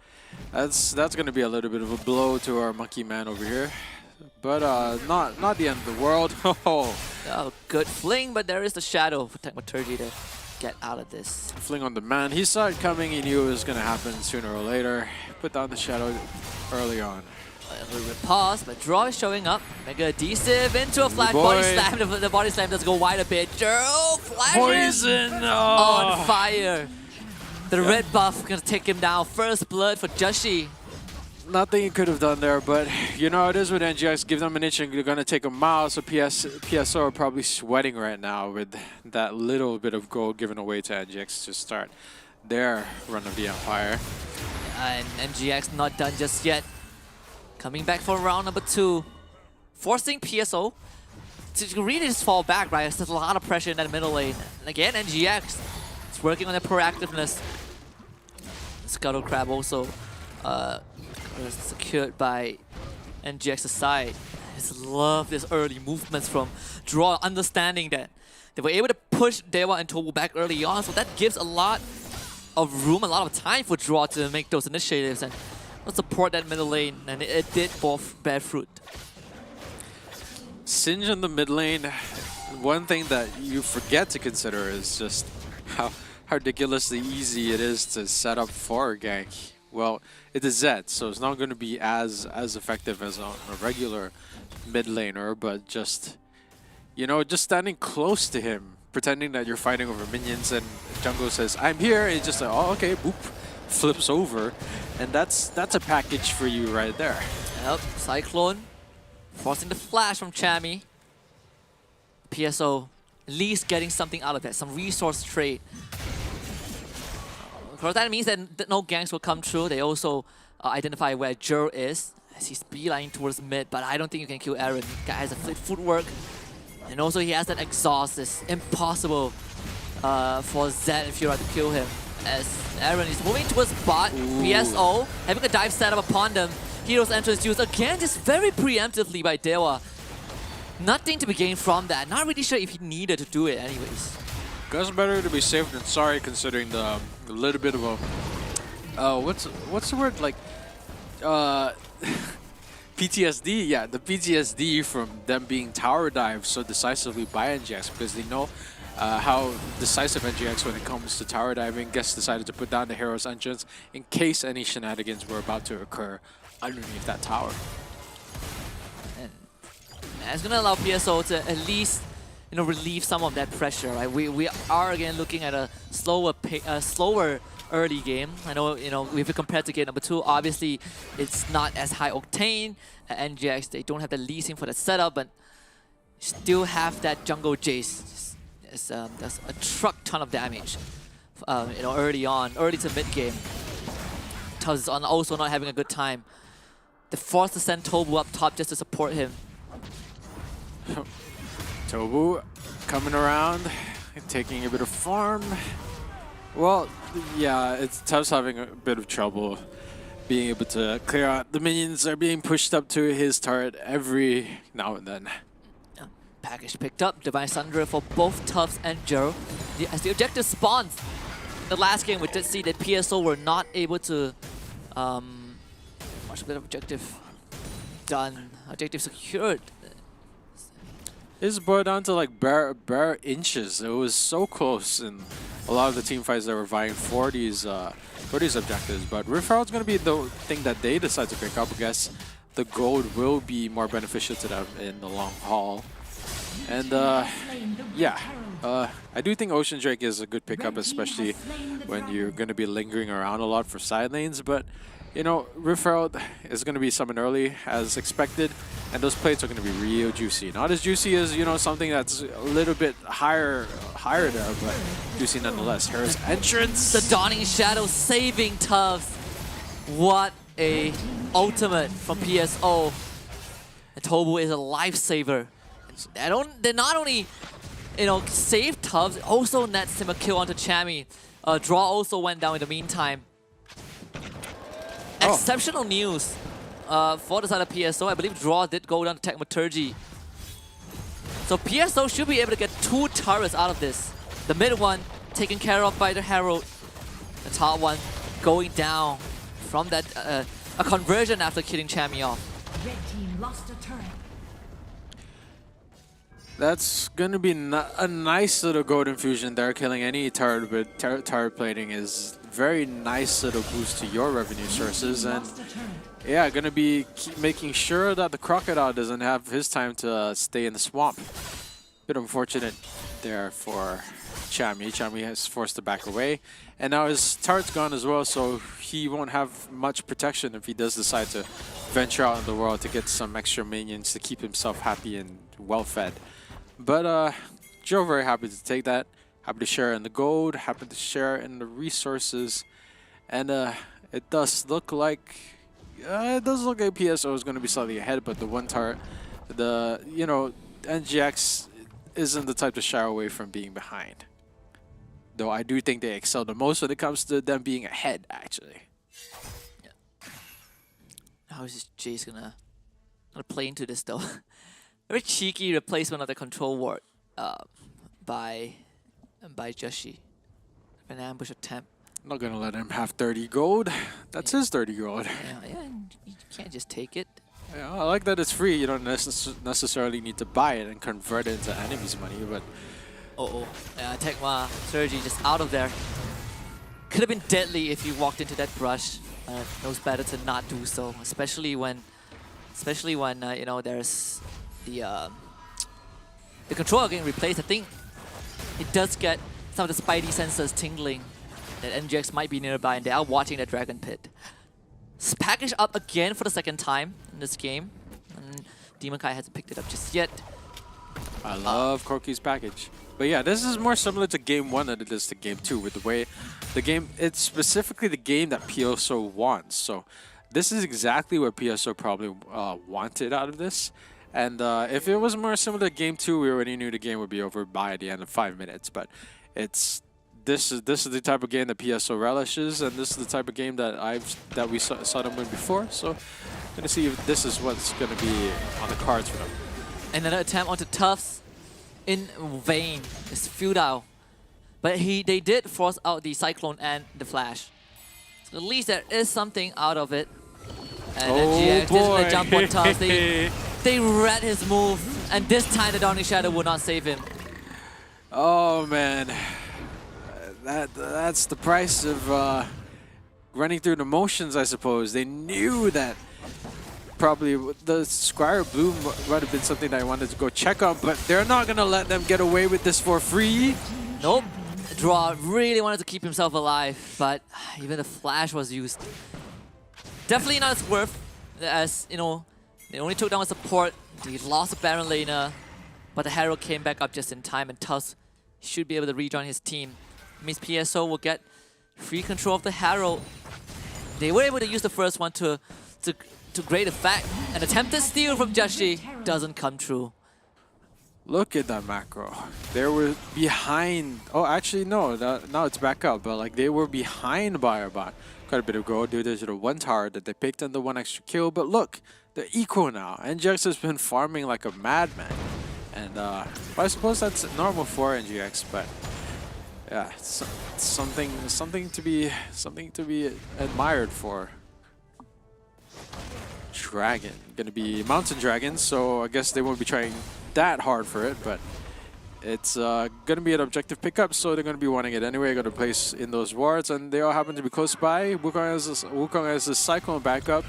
S4: that's going to be a little bit of a blow to our monkey man over here, but not the end of the world. Oh,
S3: good fling, but there is the shadow for Techmaturgy to get out of this.
S4: Fling on the man. He saw it coming. He knew it was going to happen sooner or later. Put down the shadow early on.
S3: A little bit pause, but Draw is showing up. Mega adhesive into a flash body slam. The body slam does go wide a bit. Gerald flashes
S4: Poison
S3: on fire. The red buff gonna take him down. First blood for Joshi.
S4: Nothing he could have done there, but you know it is with NGX. Give them an inch and they're gonna take a mile. So PSO are probably sweating right now with that little bit of gold given away to NGX to start their run of the Empire.
S3: And NGX not done just yet. Coming back for round number 2, forcing PSO to really just fall back, right? There's a lot of pressure in that middle lane. And again, NGX is working on their proactiveness. Scuttle Crab also secured by NGX's side. I just love this early movements from Draw, understanding that they were able to push Dewa and Tobu back early on, so that gives a lot of room, a lot of time for Draw to make those initiatives and support that middle lane, and it did both bear fruit.
S4: Singe in the mid lane, one thing that you forget to consider is just how ridiculously easy it is to set up for a gank. Well, it is Zed, so it's not going to be as effective as a regular mid laner, but just, you know, just standing close to him, pretending that you're fighting over minions, and Jungle says, "I'm here," and it's just like, oh, okay, boop. Flips over, and that's a package for you right there.
S3: Yep, Cyclone forcing the flash from Chami. PSO at least getting something out of it, some resource trade. Of course, that means that no ganks will come through. They also identify where Jur is as he's beelining towards mid, but I don't think you can kill Aaron. Guy has a fleet footwork, and also he has that exhaust. It's impossible for Zed if you are to kill him. As Aaron is moving towards bot, PSO having a dive set up upon them. Hero's entrance used again, just very preemptively by Dewa. Nothing to be gained from that. Not really sure if he needed to do it anyways.
S4: Guess better to be safe than sorry, considering the little bit of a what's the word, like PTSD. Yeah, the PTSD from them being tower dived so decisively by NGX, because they know how decisive NGX when it comes to tower diving. Guess decided to put down the hero's entrance in case any shenanigans were about to occur underneath that tower.
S3: And it's gonna allow PSO to at least, you know, relieve some of that pressure. Right? We are again looking at a slower early game. I know, you know, if we compare to game number 2, obviously it's not as high octane. NGX, they don't have the leasing for the setup, but still have that jungle Jace. That's a truck ton of damage, you know, early to mid game. Tuz is also not having a good time. They forced to send Tobu up top just to support him.
S4: Tobu coming around, taking a bit of farm. Well, yeah, it's Tuz having a bit of trouble being able to clear out. The minions are being pushed up to his turret every now and then.
S3: Package picked up, Divine Sunder for both Tufts and Jero. As the objective spawns, in the last game we did see that PSO were not able to much of the objective done, objective secured.
S4: It's boiled down to like bare inches. It was so close in a lot of the team fights that were vying for these objectives, but Rift Herald's going to be the thing that they decide to pick up. I guess the gold will be more beneficial to them in the long haul. And yeah, I do think Ocean Drake is a good pickup, especially when you're going to be lingering around a lot for side lanes. But, you know, Rift Herald is going to be summoned early as expected, and those plates are going to be real juicy. Not as juicy as, you know, something that's a little bit higher there, but juicy nonetheless. Hera's entrance.
S3: The Dawning Shadow saving Tufts. What a ultimate from PSO. And Tobu is a lifesaver. They not only, you know, save Tufts, also nets him a kill onto Chami. Draw also went down in the meantime. Exceptional news for the side of PSO. I believe Draw did go down to Techmaturgy. So PSO should be able to get 2 turrets out of this. The mid one taken care of by the Herald. The top one going down from that a conversion after killing Chami off.
S15: Red team lost a turret.
S4: That's going to be a nice little golden fusion there, killing any turret, but turret plating is very nice little boost to your revenue sources. And yeah, going to be making sure that the Crocodile doesn't have his time to stay in the swamp. Bit unfortunate there for Chami. Chami has forced to back away. And now his turret's gone as well, so he won't have much protection if he does decide to venture out in the world to get some extra minions to keep himself happy and well-fed. But Joe very happy to take that. Happy to share in the gold, happy to share in the resources. And it does look like PSO is going to be slightly ahead, but the one turret, you know, NGX isn't the type to shy away from being behind. Though I do think they excel the most when it comes to them being ahead, actually.
S3: Yeah. How is Jay's gonna play into this though? Very cheeky replacement of the control ward by Joshi. An ambush attempt.
S4: I'm not gonna let him have 30 gold. That's his 30 gold.
S3: Yeah, you can't just take it.
S4: Yeah, I like that it's free. You don't necessarily need to buy it and convert it into enemy's money, but...
S3: Techmaturgy just out of there. Could have been deadly if you walked into that brush. Knows better to not do so, especially when you know, there's the controller getting replaced. I think it does get some of the spidey sensors tingling that NGX might be nearby, and they are watching the Dragon Pit. It's packaged up again for the second time in this game, and Demon Kai hasn't picked it up just yet.
S4: I love Corky's package. But yeah, this is more similar to Game 1 than it is to Game 2 with the way the game, it's specifically the game that PSO wants. So this is exactly what PSO probably wanted out of this. And if it was more similar to Game 2, we already knew the game would be over by the end of 5 minutes. But this is the type of game that PSO relishes, and this is the type of game that we saw them win before. So gonna see if this is what's gonna be on the cards for them.
S3: Another attempt onto Tufts in vain. It's futile. But they did force out the Cyclone and the Flash. So at least there is something out of it. And NGX didn't jump on Tufts. They read his move, and this time the Dawning Shadow will not save him.
S4: Oh man, that's the price of running through the motions, I suppose. They knew that probably the Squire Bloom might have been something that I wanted to go check on, but they're not gonna let them get away with this for free.
S3: Nope. Draw really wanted to keep himself alive, but even the Flash was used. Definitely not as worth, as you know. They only took down a support. They lost a Baron laner, but the Herald came back up just in time, and Tusk should be able to rejoin his team. It means PSO will get free control of the Herald. They were able to use the first one to great effect. An attempted steal from Joshi doesn't come true.
S4: Look at that macro. They were behind. Oh, actually, no. Now it's back up. But like they were behind by about quite a bit of gold due to the one tower that they picked and the one extra kill. But look, they're equal now. NGX has been farming like a madman. And well, I suppose that's normal for NGX. But yeah, it's something to be admired for. Dragon. Gonna be Mountain Dragon, so I guess they won't be trying that hard for it, but it's gonna be an objective pickup, so they're gonna be wanting it anyway. Gonna place in those wards, and they all happen to be close by. Wukong has a Cyclone backup,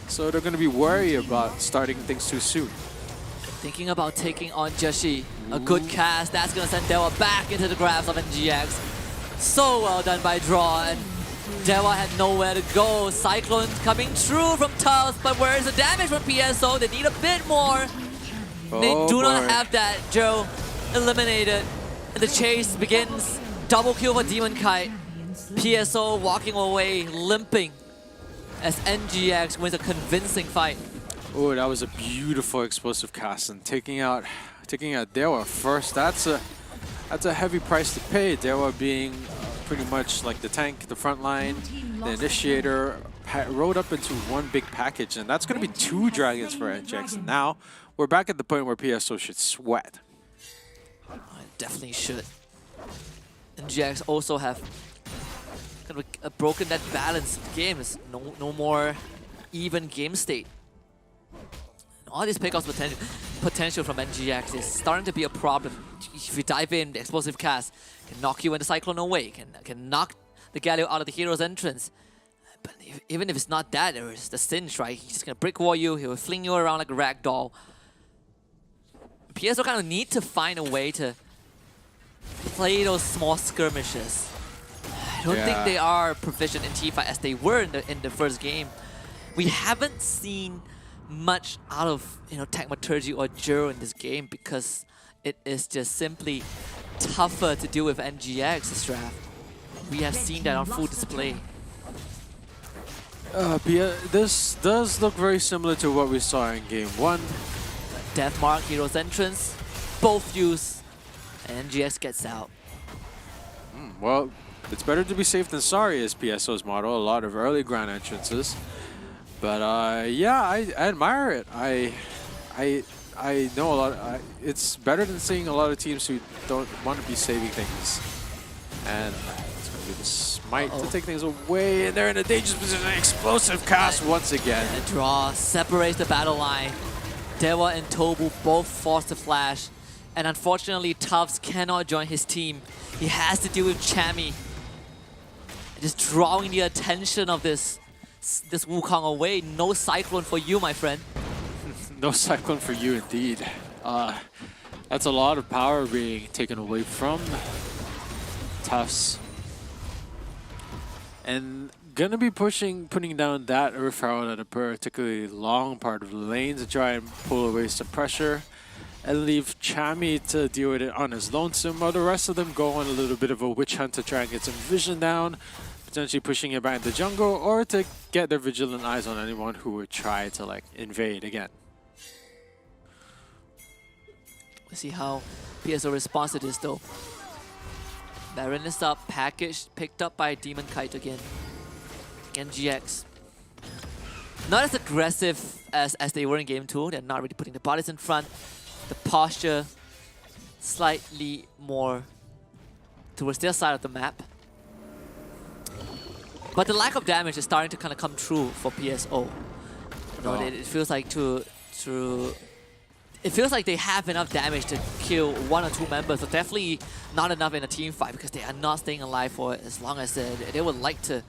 S4: so they're gonna be worried about starting things too soon.
S3: Thinking about taking on Joshi. A good cast. That's going to send Dewa back into the grabs of NGX. So well done by Draw. And Dewa had nowhere to go. Cyclone coming through from Tubbs. But where's the damage from PSO? They need a bit more. They do not have that. Joe eliminated. And the chase begins. Double kill for Demon Kite. PSO walking away, limping. As NGX wins a convincing fight.
S4: Oh, that was a beautiful explosive cast, and taking out Dewa first. That's a heavy price to pay. Dewa being pretty much like the tank, the front line, the initiator, rolled up into one big package, and that's going to be 2 dragons for NGX. And now we're back at the point where PSO should sweat.
S3: Definitely should. NGX also have kind of broken that balance of the game. There's no more even game state. All these pickoffs potential from NGX is starting to be a problem. If you dive in, the explosive cast can knock you and the Cyclone away, can knock the Galio out of the hero's entrance. But even if it's not that, there's the Cinch, right? He's just gonna brick wall you, he will fling you around like a rag doll. PSO kind of need to find a way to play those small skirmishes. I don't think they are proficient in teamfight as they were in the first game. We haven't seen much out of Tagmaturgy or Juro in this game because it is just simply tougher to deal with NGX this draft. We have seen that on full display.
S4: This does look very similar to what we saw in game 1.
S3: Deathmark, hero's entrance, both use, and NGX gets out.
S4: Well, it's better to be safe than sorry is PSO's motto. A lot of early ground entrances. But yeah, I admire it. I know a lot. It's better than seeing a lot of teams who don't want to be saving things. And it's going to be the smite to take things away. And they're in a dangerous position. Explosive cast once again.
S3: And Draw separates the battle line. Dewa and Tobu both forced to flash. And unfortunately, Tufts cannot join his team. He has to deal with Chammy. Just drawing the attention of this Wukong away. No Cyclone for you, my friend.
S4: No Cyclone for you, indeed. That's a lot of power being taken away from Tufts. And gonna be putting down that referral at a particularly long part of the lane to try and pull away some pressure and leave Chammy to deal with it on his lonesome, while the rest of them go on a little bit of a witch hunt to try and get some vision down, potentially pushing it back in the jungle, or to get their vigilant eyes on anyone who would try to like invade again.
S3: Let's see how PSO responds to this though. Baron is up, packaged, picked up by Demon Kite again. NGX. Not as aggressive as they were in game 2. They're not really putting the bodies in front. The posture slightly more towards their side of the map. But the lack of damage is starting to kind of come true for PSO. It feels like it feels like they have enough damage to kill 1 or 2 members, but definitely not enough in a team fight because they are not staying alive for as long as they would like to.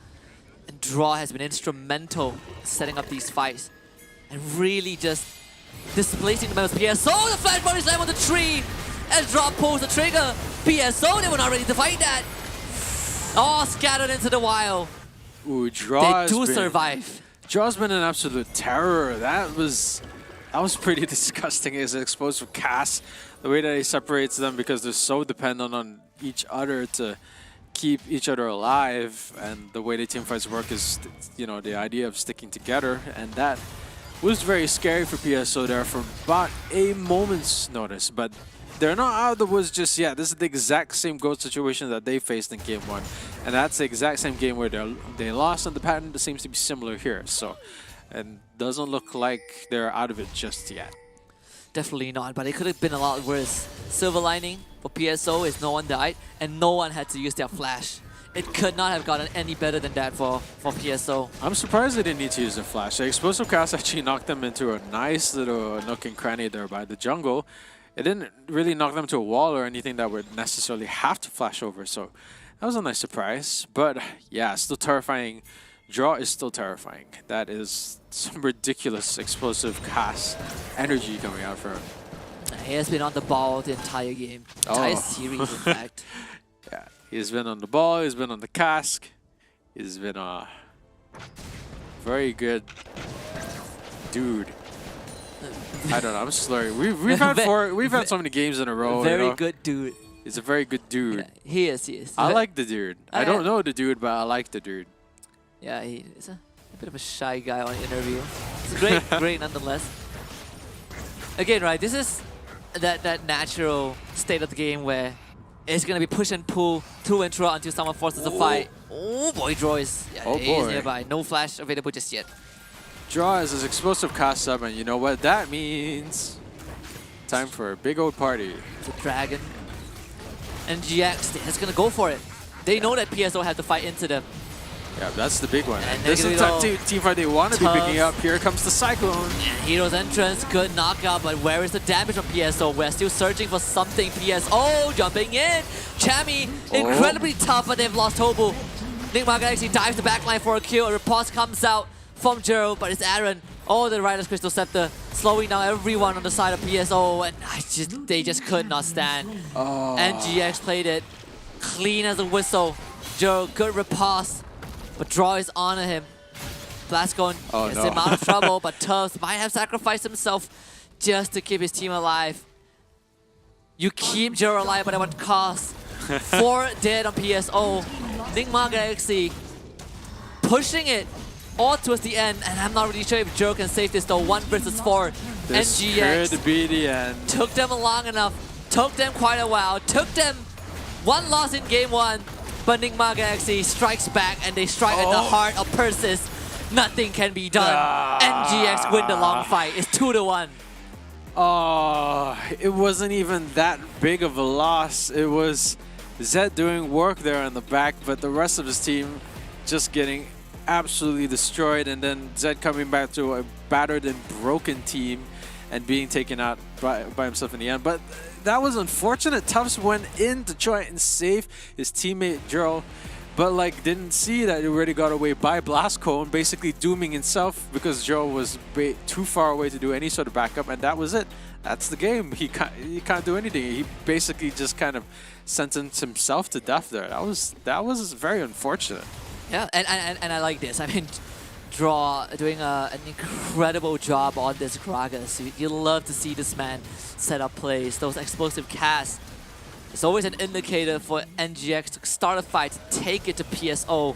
S3: And Draw has been instrumental in setting up these fights and really just displacing the members. PSO, the flash body slam on the tree as Draw pulls the trigger. PSO, they were not ready to fight that. All scattered into the wild.
S4: Ooh, Draw
S3: they do survive.
S4: Draw's been an absolute terror. That was pretty disgusting. His explosive cast, the way that he separates them because they're so dependent on each other to keep each other alive, and the way the team fights work is, the idea of sticking together, and that was very scary for PSO there for about a moment's notice. But they're not out of the woods just yet. This is the exact same goal situation that they faced in game 1, and that's the exact same game where they lost, and the pattern seems to be similar here. So, and doesn't look like they're out of it just yet.
S3: Definitely not, but it could have been a lot worse. Silver lining for PSO is no one died, and no one had to use their flash. It could not have gotten any better than that for PSO.
S4: I'm surprised they didn't need to use their flash. The explosive cast actually knocked them into a nice little nook and cranny there by the jungle. It didn't really knock them to a wall or anything that would necessarily have to flash over, so that was a nice surprise. But yeah, still terrifying. Draw is still terrifying. That is some ridiculous explosive cast energy coming out from him.
S3: He has been on the ball the entire game, entire series, in fact.
S4: Yeah, he's been on the ball. He's been on the cask. He's been a very good dude. I don't know. I'm slurring. We've had so many games in a row.
S3: Very good dude.
S4: He's a very good dude.
S3: Yeah, he is. He is.
S4: I like the dude. I don't know the dude, but I like the dude.
S3: Yeah, he's a bit of a shy guy on interview. It's great, great nonetheless. Again, right? This is that natural state of the game where it's gonna be push and pull to and through until someone forces a fight. Oh boy, Draw is nearby. No flash available just yet.
S4: Draw is his explosive cast up, and you know what that means? Time for a big old party.
S3: The Dragon. And GX is gonna go for it. They know that PSO have to fight into them.
S4: Yeah, that's the big one.
S3: And
S4: this is the team fight they want to be picking up. Here comes the Cyclone.
S3: And Hero's entrance, good knockout, but where is the damage from PSO? We're still searching for something. PSO jumping in. Chami, incredibly tough, but they've lost Tobu. Nigma Galaxy dives the backline for a kill. A riposte comes out from Gerald, but it's Aaron. Oh, the Rider's Crystal Scepter, slowing down everyone on the side of PSO, and they just could not stand. And GX played it clean as a whistle. Gerald, good riposte, but Draw is on him. Blastcone gets him out of trouble, but Tubbs might have sacrificed himself just to keep his team alive. You keep Gerald alive, but at what cost? 4 dead on PSO. Nigma Galaxy pushing it all towards the end, and I'm not really sure if Joe can save this though. 1 versus 4.
S4: This
S3: NGX
S4: could be the end.
S3: took them long enough, took them quite a while, took them 1 loss in game 1, but Nigma Galaxy strikes back and they strike at the heart of Persis. Nothing can be done. NGX win the long fight. It's 2-1.
S4: It wasn't even that big of a loss. It was Zed doing work there in the back, but the rest of his team just getting absolutely destroyed, and then Zed coming back to a battered and broken team and being taken out by himself in the end. But that was unfortunate. Tufts went in to try and save his teammate Gerald, but like didn't see that he already got away by Blastcone, basically dooming himself because Gerald was too far away to do any sort of backup, and that was it. That's the game. He can't do anything. He basically just kind of sentenced himself to death there. That was very unfortunate.
S3: Yeah, and I like this. I mean, Draw doing an incredible job on this Gragas. You love to see this man set up plays, those explosive casts. It's always an indicator for NGX to start a fight, to take it to PSO.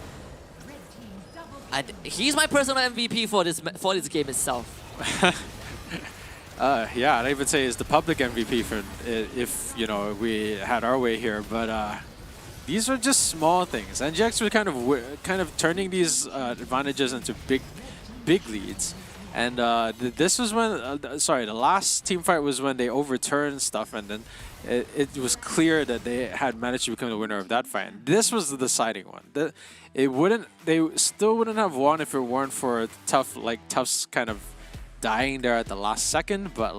S3: And he's my personal MVP for this game itself.
S4: Yeah, I'd even say he's the public MVP for if we had our way here, but. These are just small things. NGX were kind of turning these advantages into big leads. And this was when, the last team fight was when they overturned stuff, and then it was clear that they had managed to become the winner of that fight. And this was the deciding one. They still wouldn't have won if it weren't for Tuff's kind of dying there at the last second, but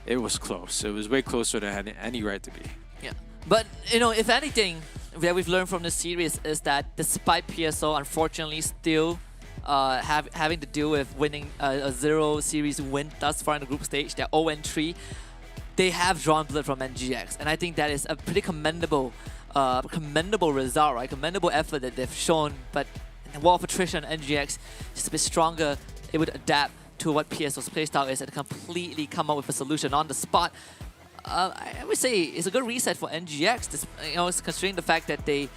S4: it was close. It was way closer than any right to be.
S3: Yeah. But, if anything that we've learned from this series is that despite PSO unfortunately still having to deal with winning a 0 series win thus far in the group stage, they're 0-3, they have drawn blood from NGX. And I think that is a pretty commendable result, right? Commendable effort that they've shown. But in the wall of attrition, NGX just a bit stronger. It would adapt to what PSO's playstyle is and completely come up with a solution on the spot. I would say it's a good reset for NGX, considering the fact that they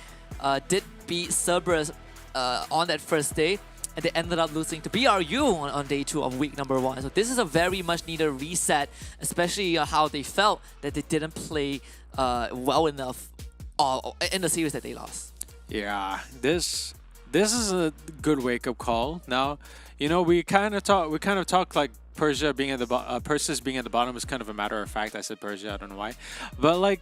S3: did beat Cerberus on that first day, and they ended up losing to BRU on day 2 of week number 1. So this is a very much needed reset, especially how they felt that they didn't play well enough in the series that they lost.
S4: Yeah, this is a good wake-up call. Now, we kind of talk like Persia being at the Persis being at the bottom is kind of a matter of fact. I said Persia, I don't know why, but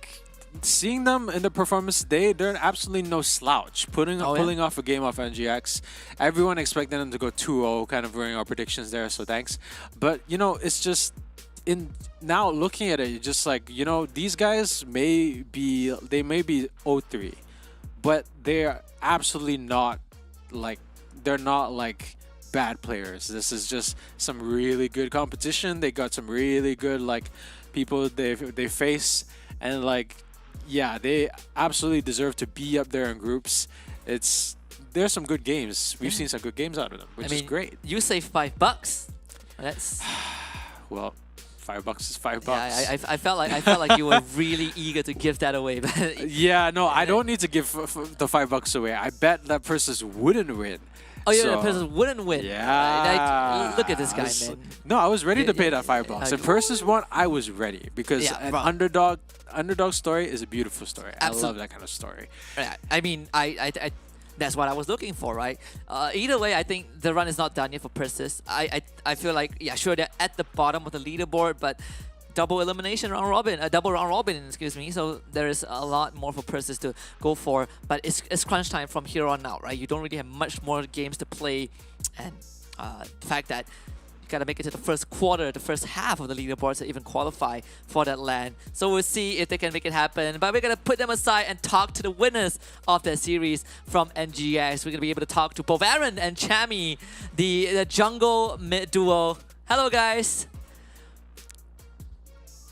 S4: seeing them in the performance today, they're absolutely no slouch. Pulling off a game off NGX. Everyone expected them to go 2-0, kind of ruining our predictions there. So thanks, but it's just now looking at it, you're just these guys may be 0-3, but they're absolutely not they're not bad players. This is just some really good competition. They got some really good people they face, and like, yeah, they absolutely deserve to be up there in groups. There's some good games. We've seen some good games out of them, which is great.
S3: You say $5. That's
S4: well, $5 is $5.
S3: Yeah, I felt like you were really eager to give that away. But
S4: yeah, no, I don't need to give the $5 away. I bet that Persis wouldn't win.
S3: Oh yeah, the Persis wouldn't win.
S4: Yeah.
S3: Look at this guy, man.
S4: No, I was ready to pay that $5. If Persis won, I was ready because an underdog story is a beautiful story. I love that kind of story.
S3: I mean, I that's what I was looking for, right? Either way, I think the run is not done yet for Persis. I feel like, yeah, sure, they're at the bottom of the leaderboard, but double round robin, excuse me. So there is a lot more for Persis to go for, but it's crunch time from here on out, right? You don't really have much more games to play, and the fact that you gotta make it to the first quarter, the first half of the leaderboard to even qualify for that LAN. So we'll see if they can make it happen. But we're gonna put them aside and talk to the winners of that series from NGX. We're gonna be able to talk to both Aaron and Chami, the jungle mid duo. Hello, guys.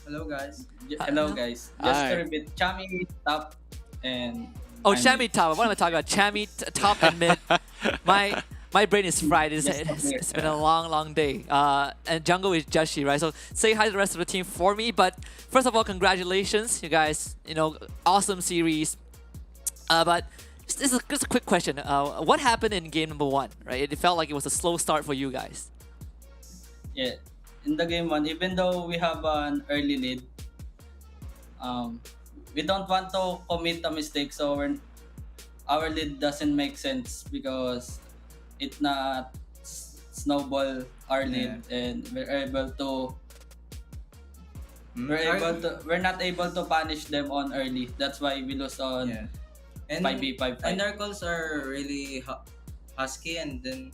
S21: Hello, guys. Hello, guys. Just to repeat, Chami top and.
S3: Oh, Chami top. What am I talking about? Chami top and mid. My brain is fried. It's been a long day. And jungle is Jashi, right? So say hi to the rest of the team for me. But first of all, congratulations, you guys. You know, awesome series. But just a quick question. What happened in game number 1, right? It felt like it was a slow start for you guys.
S21: Yeah, in the game 1, even though we have an early lead, we don't want to commit a mistake. So our lead doesn't make sense because it not snowball our lead, and we're not able to punish them on early. That's why we lose on 5v5.
S6: And our calls are really husky, and then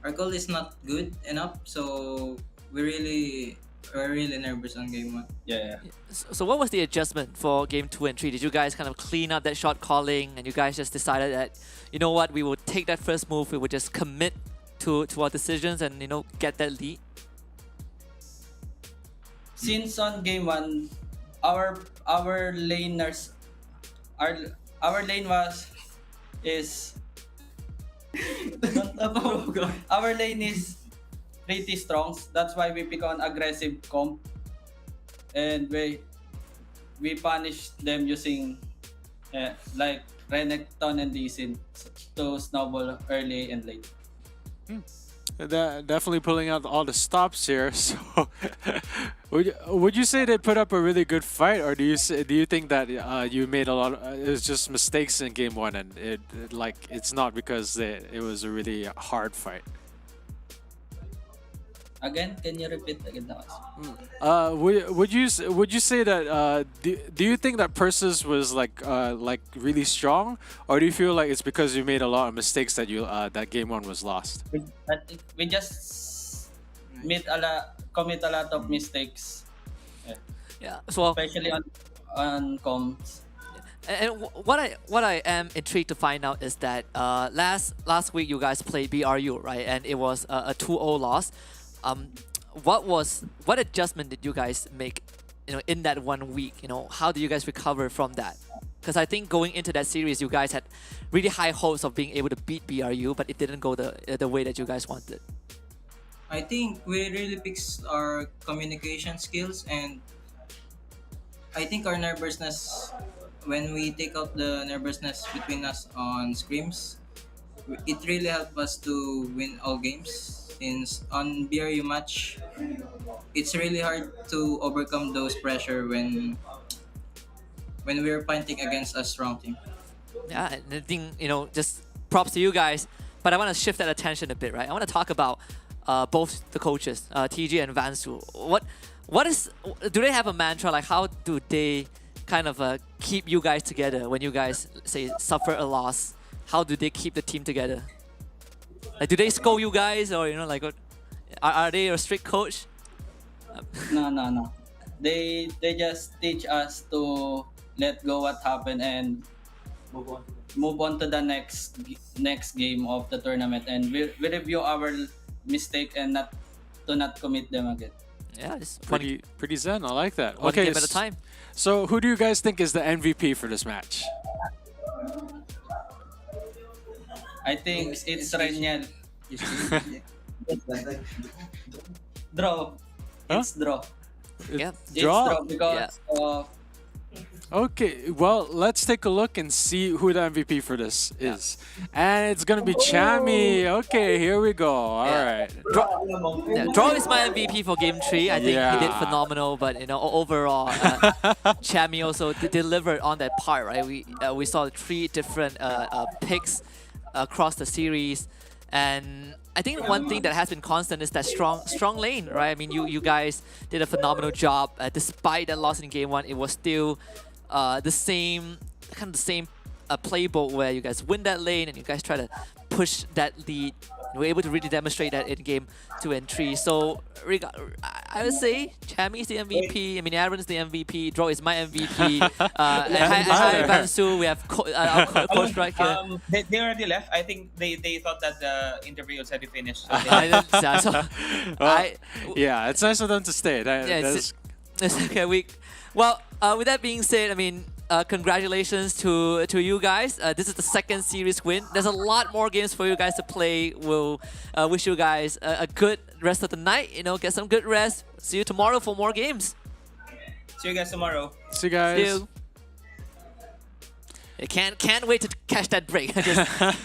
S6: our call is not good enough, so we're really nervous on game 1.
S21: Yeah.
S3: So what was the adjustment for game 2 and 3? Did you guys kind of clean up that shot calling, and you guys just decided that, you know what, we will take that first move, we will just commit to our decisions and, you know, get that lead?
S21: Since on game 1, our laners, our lane is our lane is pretty strong. That's why we pick on aggressive comp, and we punish them using like Renekton and Lee Sin to snowball early and late.
S4: Definitely pulling out all the stops here. So, would you say they put up a really good fight, or do you think that you made a lot? It was just mistakes in game 1, and it's not because it was a really hard fight.
S21: Again, can you repeat again?
S4: Would you say that do you think that Persis was like really strong, or do you feel like it's because you made a lot of mistakes that that game 1 was lost?
S21: I think we just commit a lot of mistakes.
S3: Yeah. So
S21: especially on comms.
S3: And what I am intrigued to find out is that last week you guys played BRU, right? And it was a 2-0 loss. What adjustment did you guys make, you know, in that 1 week? You know, how do you guys recover from that? Because I think going into that series, you guys had really high hopes of being able to beat BRU, but it didn't go the way that you guys wanted.
S6: I think we really fixed our communication skills, and I think our nervousness, when we take out the nervousness between us on scrims, it really helped us to win all games. Since on BRU match, it's really hard to overcome those pressure when we're fighting against a strong team.
S3: Yeah, and I think, you know, just props to you guys. But I want to shift that attention a bit, right? I want to talk about both the coaches, TG and Vansu. Do they have a mantra? Like, how do they kind of keep you guys together when you guys say suffer a loss? How do they keep the team together? Like, do they scold you guys, or, you know, like, are they a strict coach?
S21: No. They just teach us to let go what happened and move on to the next game of the tournament, and we review our mistake and not commit them again.
S3: Yeah, it's
S4: pretty zen. I like that.
S3: one
S4: Okay,
S3: game at a time.
S4: So who do you guys think is the MVP for this match?
S21: I think it's Renyel. Draw. It's draw.
S4: Yeah,
S21: It's
S4: draw.
S21: draw because
S4: Okay, well, let's take a look and see who the MVP for this is. And it's going to be Chammy. Okay, here we go. All right.
S3: Draw is my MVP for Game 3. I think he did phenomenal, but you know, overall, Chammy also delivered on that part, right? We saw 3 different picks across the series, and I think one thing that has been constant is that strong lane, right? I mean, you guys did a phenomenal job. Despite that loss in Game 1, it was still the same playbook where you guys win that lane and you guys try to push that lead. You were able to really demonstrate that in Game 2 and 3. So I would say Chammy is the MVP. I mean, Aaron's the MVP. Draw is my MVP. Hi, Vansu. We have our coach right here.
S14: They already left. I think they thought that the interview was already finished. So
S4: yeah, it's nice of them to stay.
S3: It's okay. Well, with that being said, I mean, congratulations to you guys. This is the 2nd series win. There's a lot more games for you guys to play. We'll wish you guys a good rest of the night. You know, get some good rest. See you tomorrow for more games.
S14: See you guys tomorrow.
S4: See you guys.
S3: See you. I can't wait to catch that break.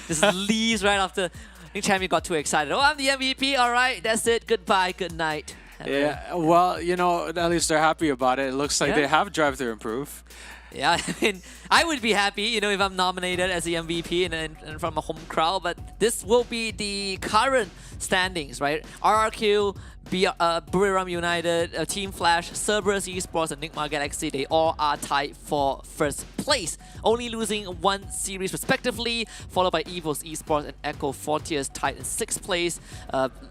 S3: just leaves right after. I think Chammy got too excited. Oh, I'm the MVP. All right, that's it. Goodbye. Good night.
S4: Yeah, well, you know, at least they're happy about it. It looks like they have drive to improve.
S3: Yeah, I mean, I would be happy, you know, if I'm nominated as the MVP and from a home crowd, but this will be the current standings, right? RRQ, Buriram United, Team Flash, Cerberus Esports, and Nigma Galaxy, they all are tied for 1st place, only losing 1 series respectively, followed by Evos Esports and Echo Fortiers tied in 6th place,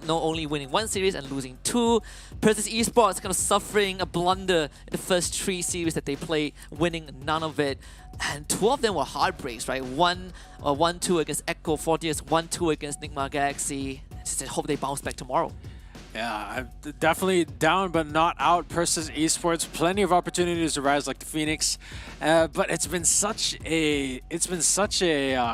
S3: only winning 1 series and losing 2. Persis Esports kind of suffering a blunder in the first 3 series that they played, winning none of it. And 2 of them were heartbreaks, right? 1-2 against Echo Fortiers, 1-2 against Nigma Galaxy. Just hope they bounce back tomorrow.
S4: Yeah, I'm definitely down but not out. Persis Esports, plenty of opportunities to rise like the Phoenix, but it's been such a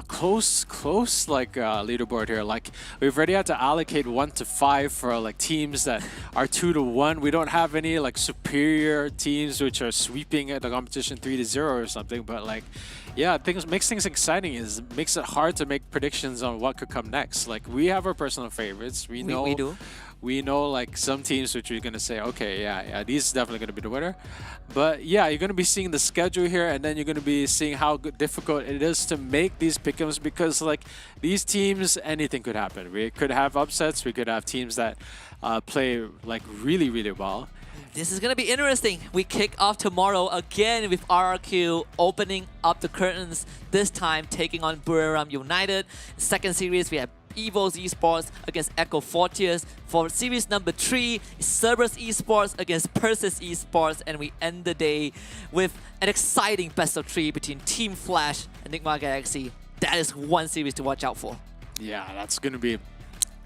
S4: close like leaderboard here. Like we've already had to allocate 1 to 5 for like teams that are 2 to 1. We don't have any like superior teams which are sweeping the competition 3 to 0 or something. But like, yeah, makes things exciting. Makes it hard to make predictions on what could come next. Like we have our personal favorites. We know.
S3: We do.
S4: We know like some teams which we're going to say, okay, yeah, these is definitely going to be the winner. But yeah, you're going to be seeing the schedule here, and then you're going to be seeing how difficult it is to make these pick'ems, because like these teams, anything could happen. We could have upsets. We could have teams that play like really, really well.
S3: This is going to be interesting. We kick off tomorrow again with RRQ opening up the curtains, this time taking on Buriram United. 2nd series, we have Evos Esports against Echo Fortiers. For series number 3, Cerberus Esports against Persis Esports, and we end the day with an exciting best of 3 between Team Flash and Nigma Galaxy. That is one series to watch out for.
S4: Yeah, that's gonna be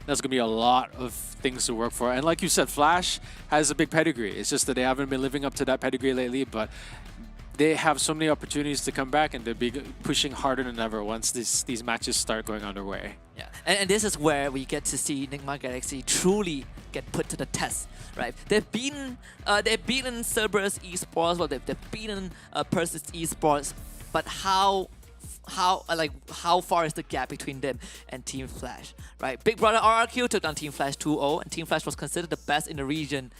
S4: a lot of things to work for. And like you said, Flash has a big pedigree. It's just that they haven't been living up to that pedigree lately, but they have so many opportunities to come back, and they'll be pushing harder than ever once these matches start going underway.
S3: Yeah, and this is where we get to see Nigma Galaxy truly get put to the test, right? They've beaten Cerberus Esports, well, they've beaten Persis Esports, but how far is the gap between them and Team Flash, right? Big Brother RRQ took down Team Flash 2-0, and Team Flash was considered the best in the region.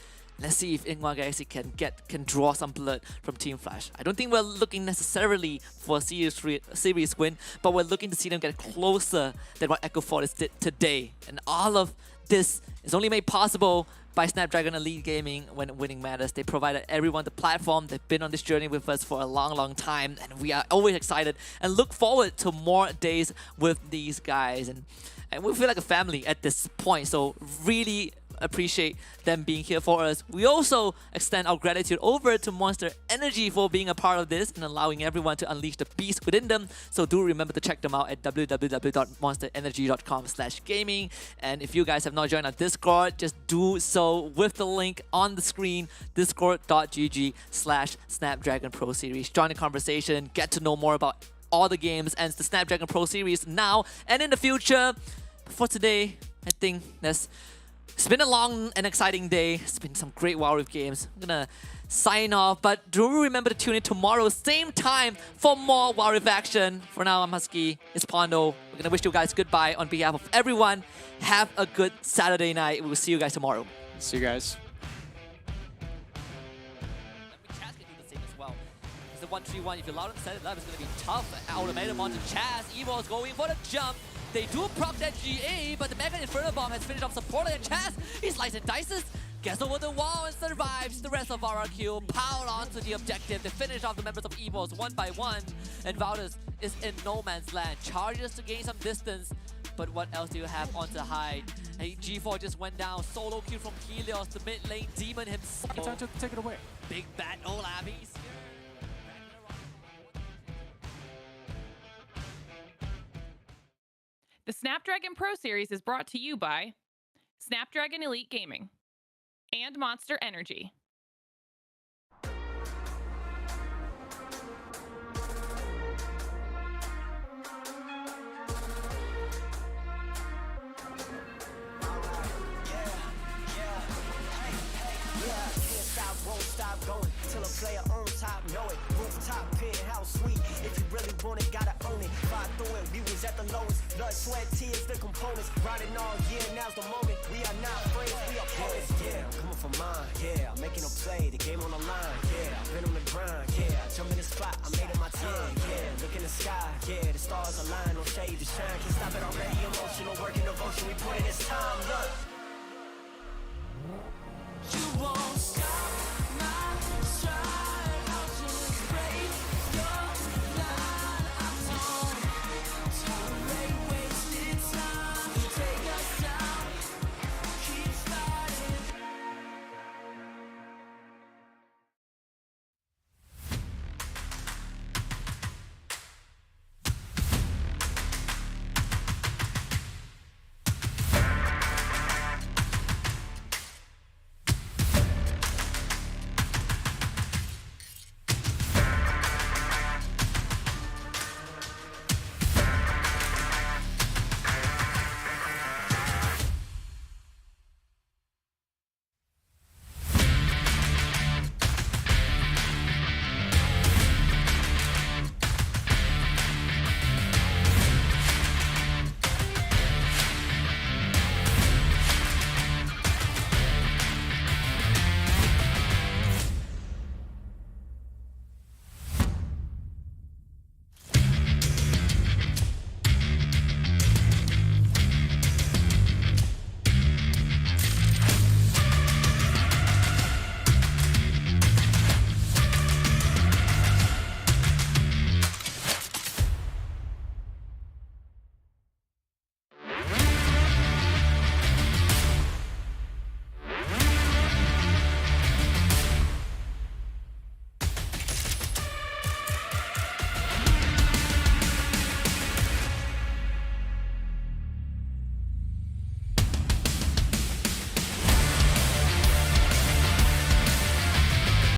S3: Let's see if Nigma Galaxy can draw some blood from Team Flash. I don't think we're looking necessarily for a series win, but we're looking to see them get closer than what Echo Fortiers did today. And all of this is only made possible by Snapdragon Elite Gaming when winning matters. They provided everyone the platform. They've been on this journey with us for a long, long time, and we are always excited and look forward to more days with these guys. And we feel like a family at this point, so really appreciate them being here for us. We also extend our gratitude over to Monster Energy for being a part of this and allowing everyone to unleash the beast within them. So do remember to check them out at www.monsterenergy.com/gaming. And if you guys have not joined our Discord, just do so with the link on the screen, discord.gg/Snapdragon Pro Series. Join the conversation, get to know more about all the games and the Snapdragon Pro Series now and in the future. For today, I think it's been a long and exciting day. It's been some great Wild Rift games. I'm gonna sign off, but do remember to tune in tomorrow, same time, for more Wild Rift action. For now, I'm Husky. It's Pondo. We're gonna wish you guys goodbye on behalf of everyone. Have a good Saturday night. We'll see you guys tomorrow.
S4: See you guys.
S3: The 1-3-1, if you're allowed to set it up, it's going to be tough. Automatum onto Chaz. Evo's going for the jump. They do proc that GA, but the Mega Inferno Bomb has finished off supporting Chaz. He slices and dices, gets over the wall and survives. The rest of RRQ piled onto the objective. They finish off the members of Evos one by one. And Valdez is in no man's land. Charges to gain some distance. But what else do you have on to hide? Hey, G4 just went down. Solo kill from Helios, the mid lane demon himself.
S4: It's time to take it away.
S3: Big bad Olaf, he's here.
S1: The Snapdragon Pro Series is brought to you by Snapdragon Elite Gaming and Monster Energy.
S2: Won't stop going till a player on top know it. Rooftop, penthouse suite. If you really want it, gotta own it. Fly through it, we was at the lowest. Blood, sweat, tears, the components. Riding all year, now's the moment. We are not friends, we are opponents. Yeah, I'm coming for mine. Yeah, I'm making a play, the game on the line. Yeah, I've been on the grind. Yeah, I jump in the spot, I made it my time. Yeah, look in the sky. Yeah, the stars align, no shade to shine. Can't stop it already. Emotional work and devotion. We put in this time. Look, you won't.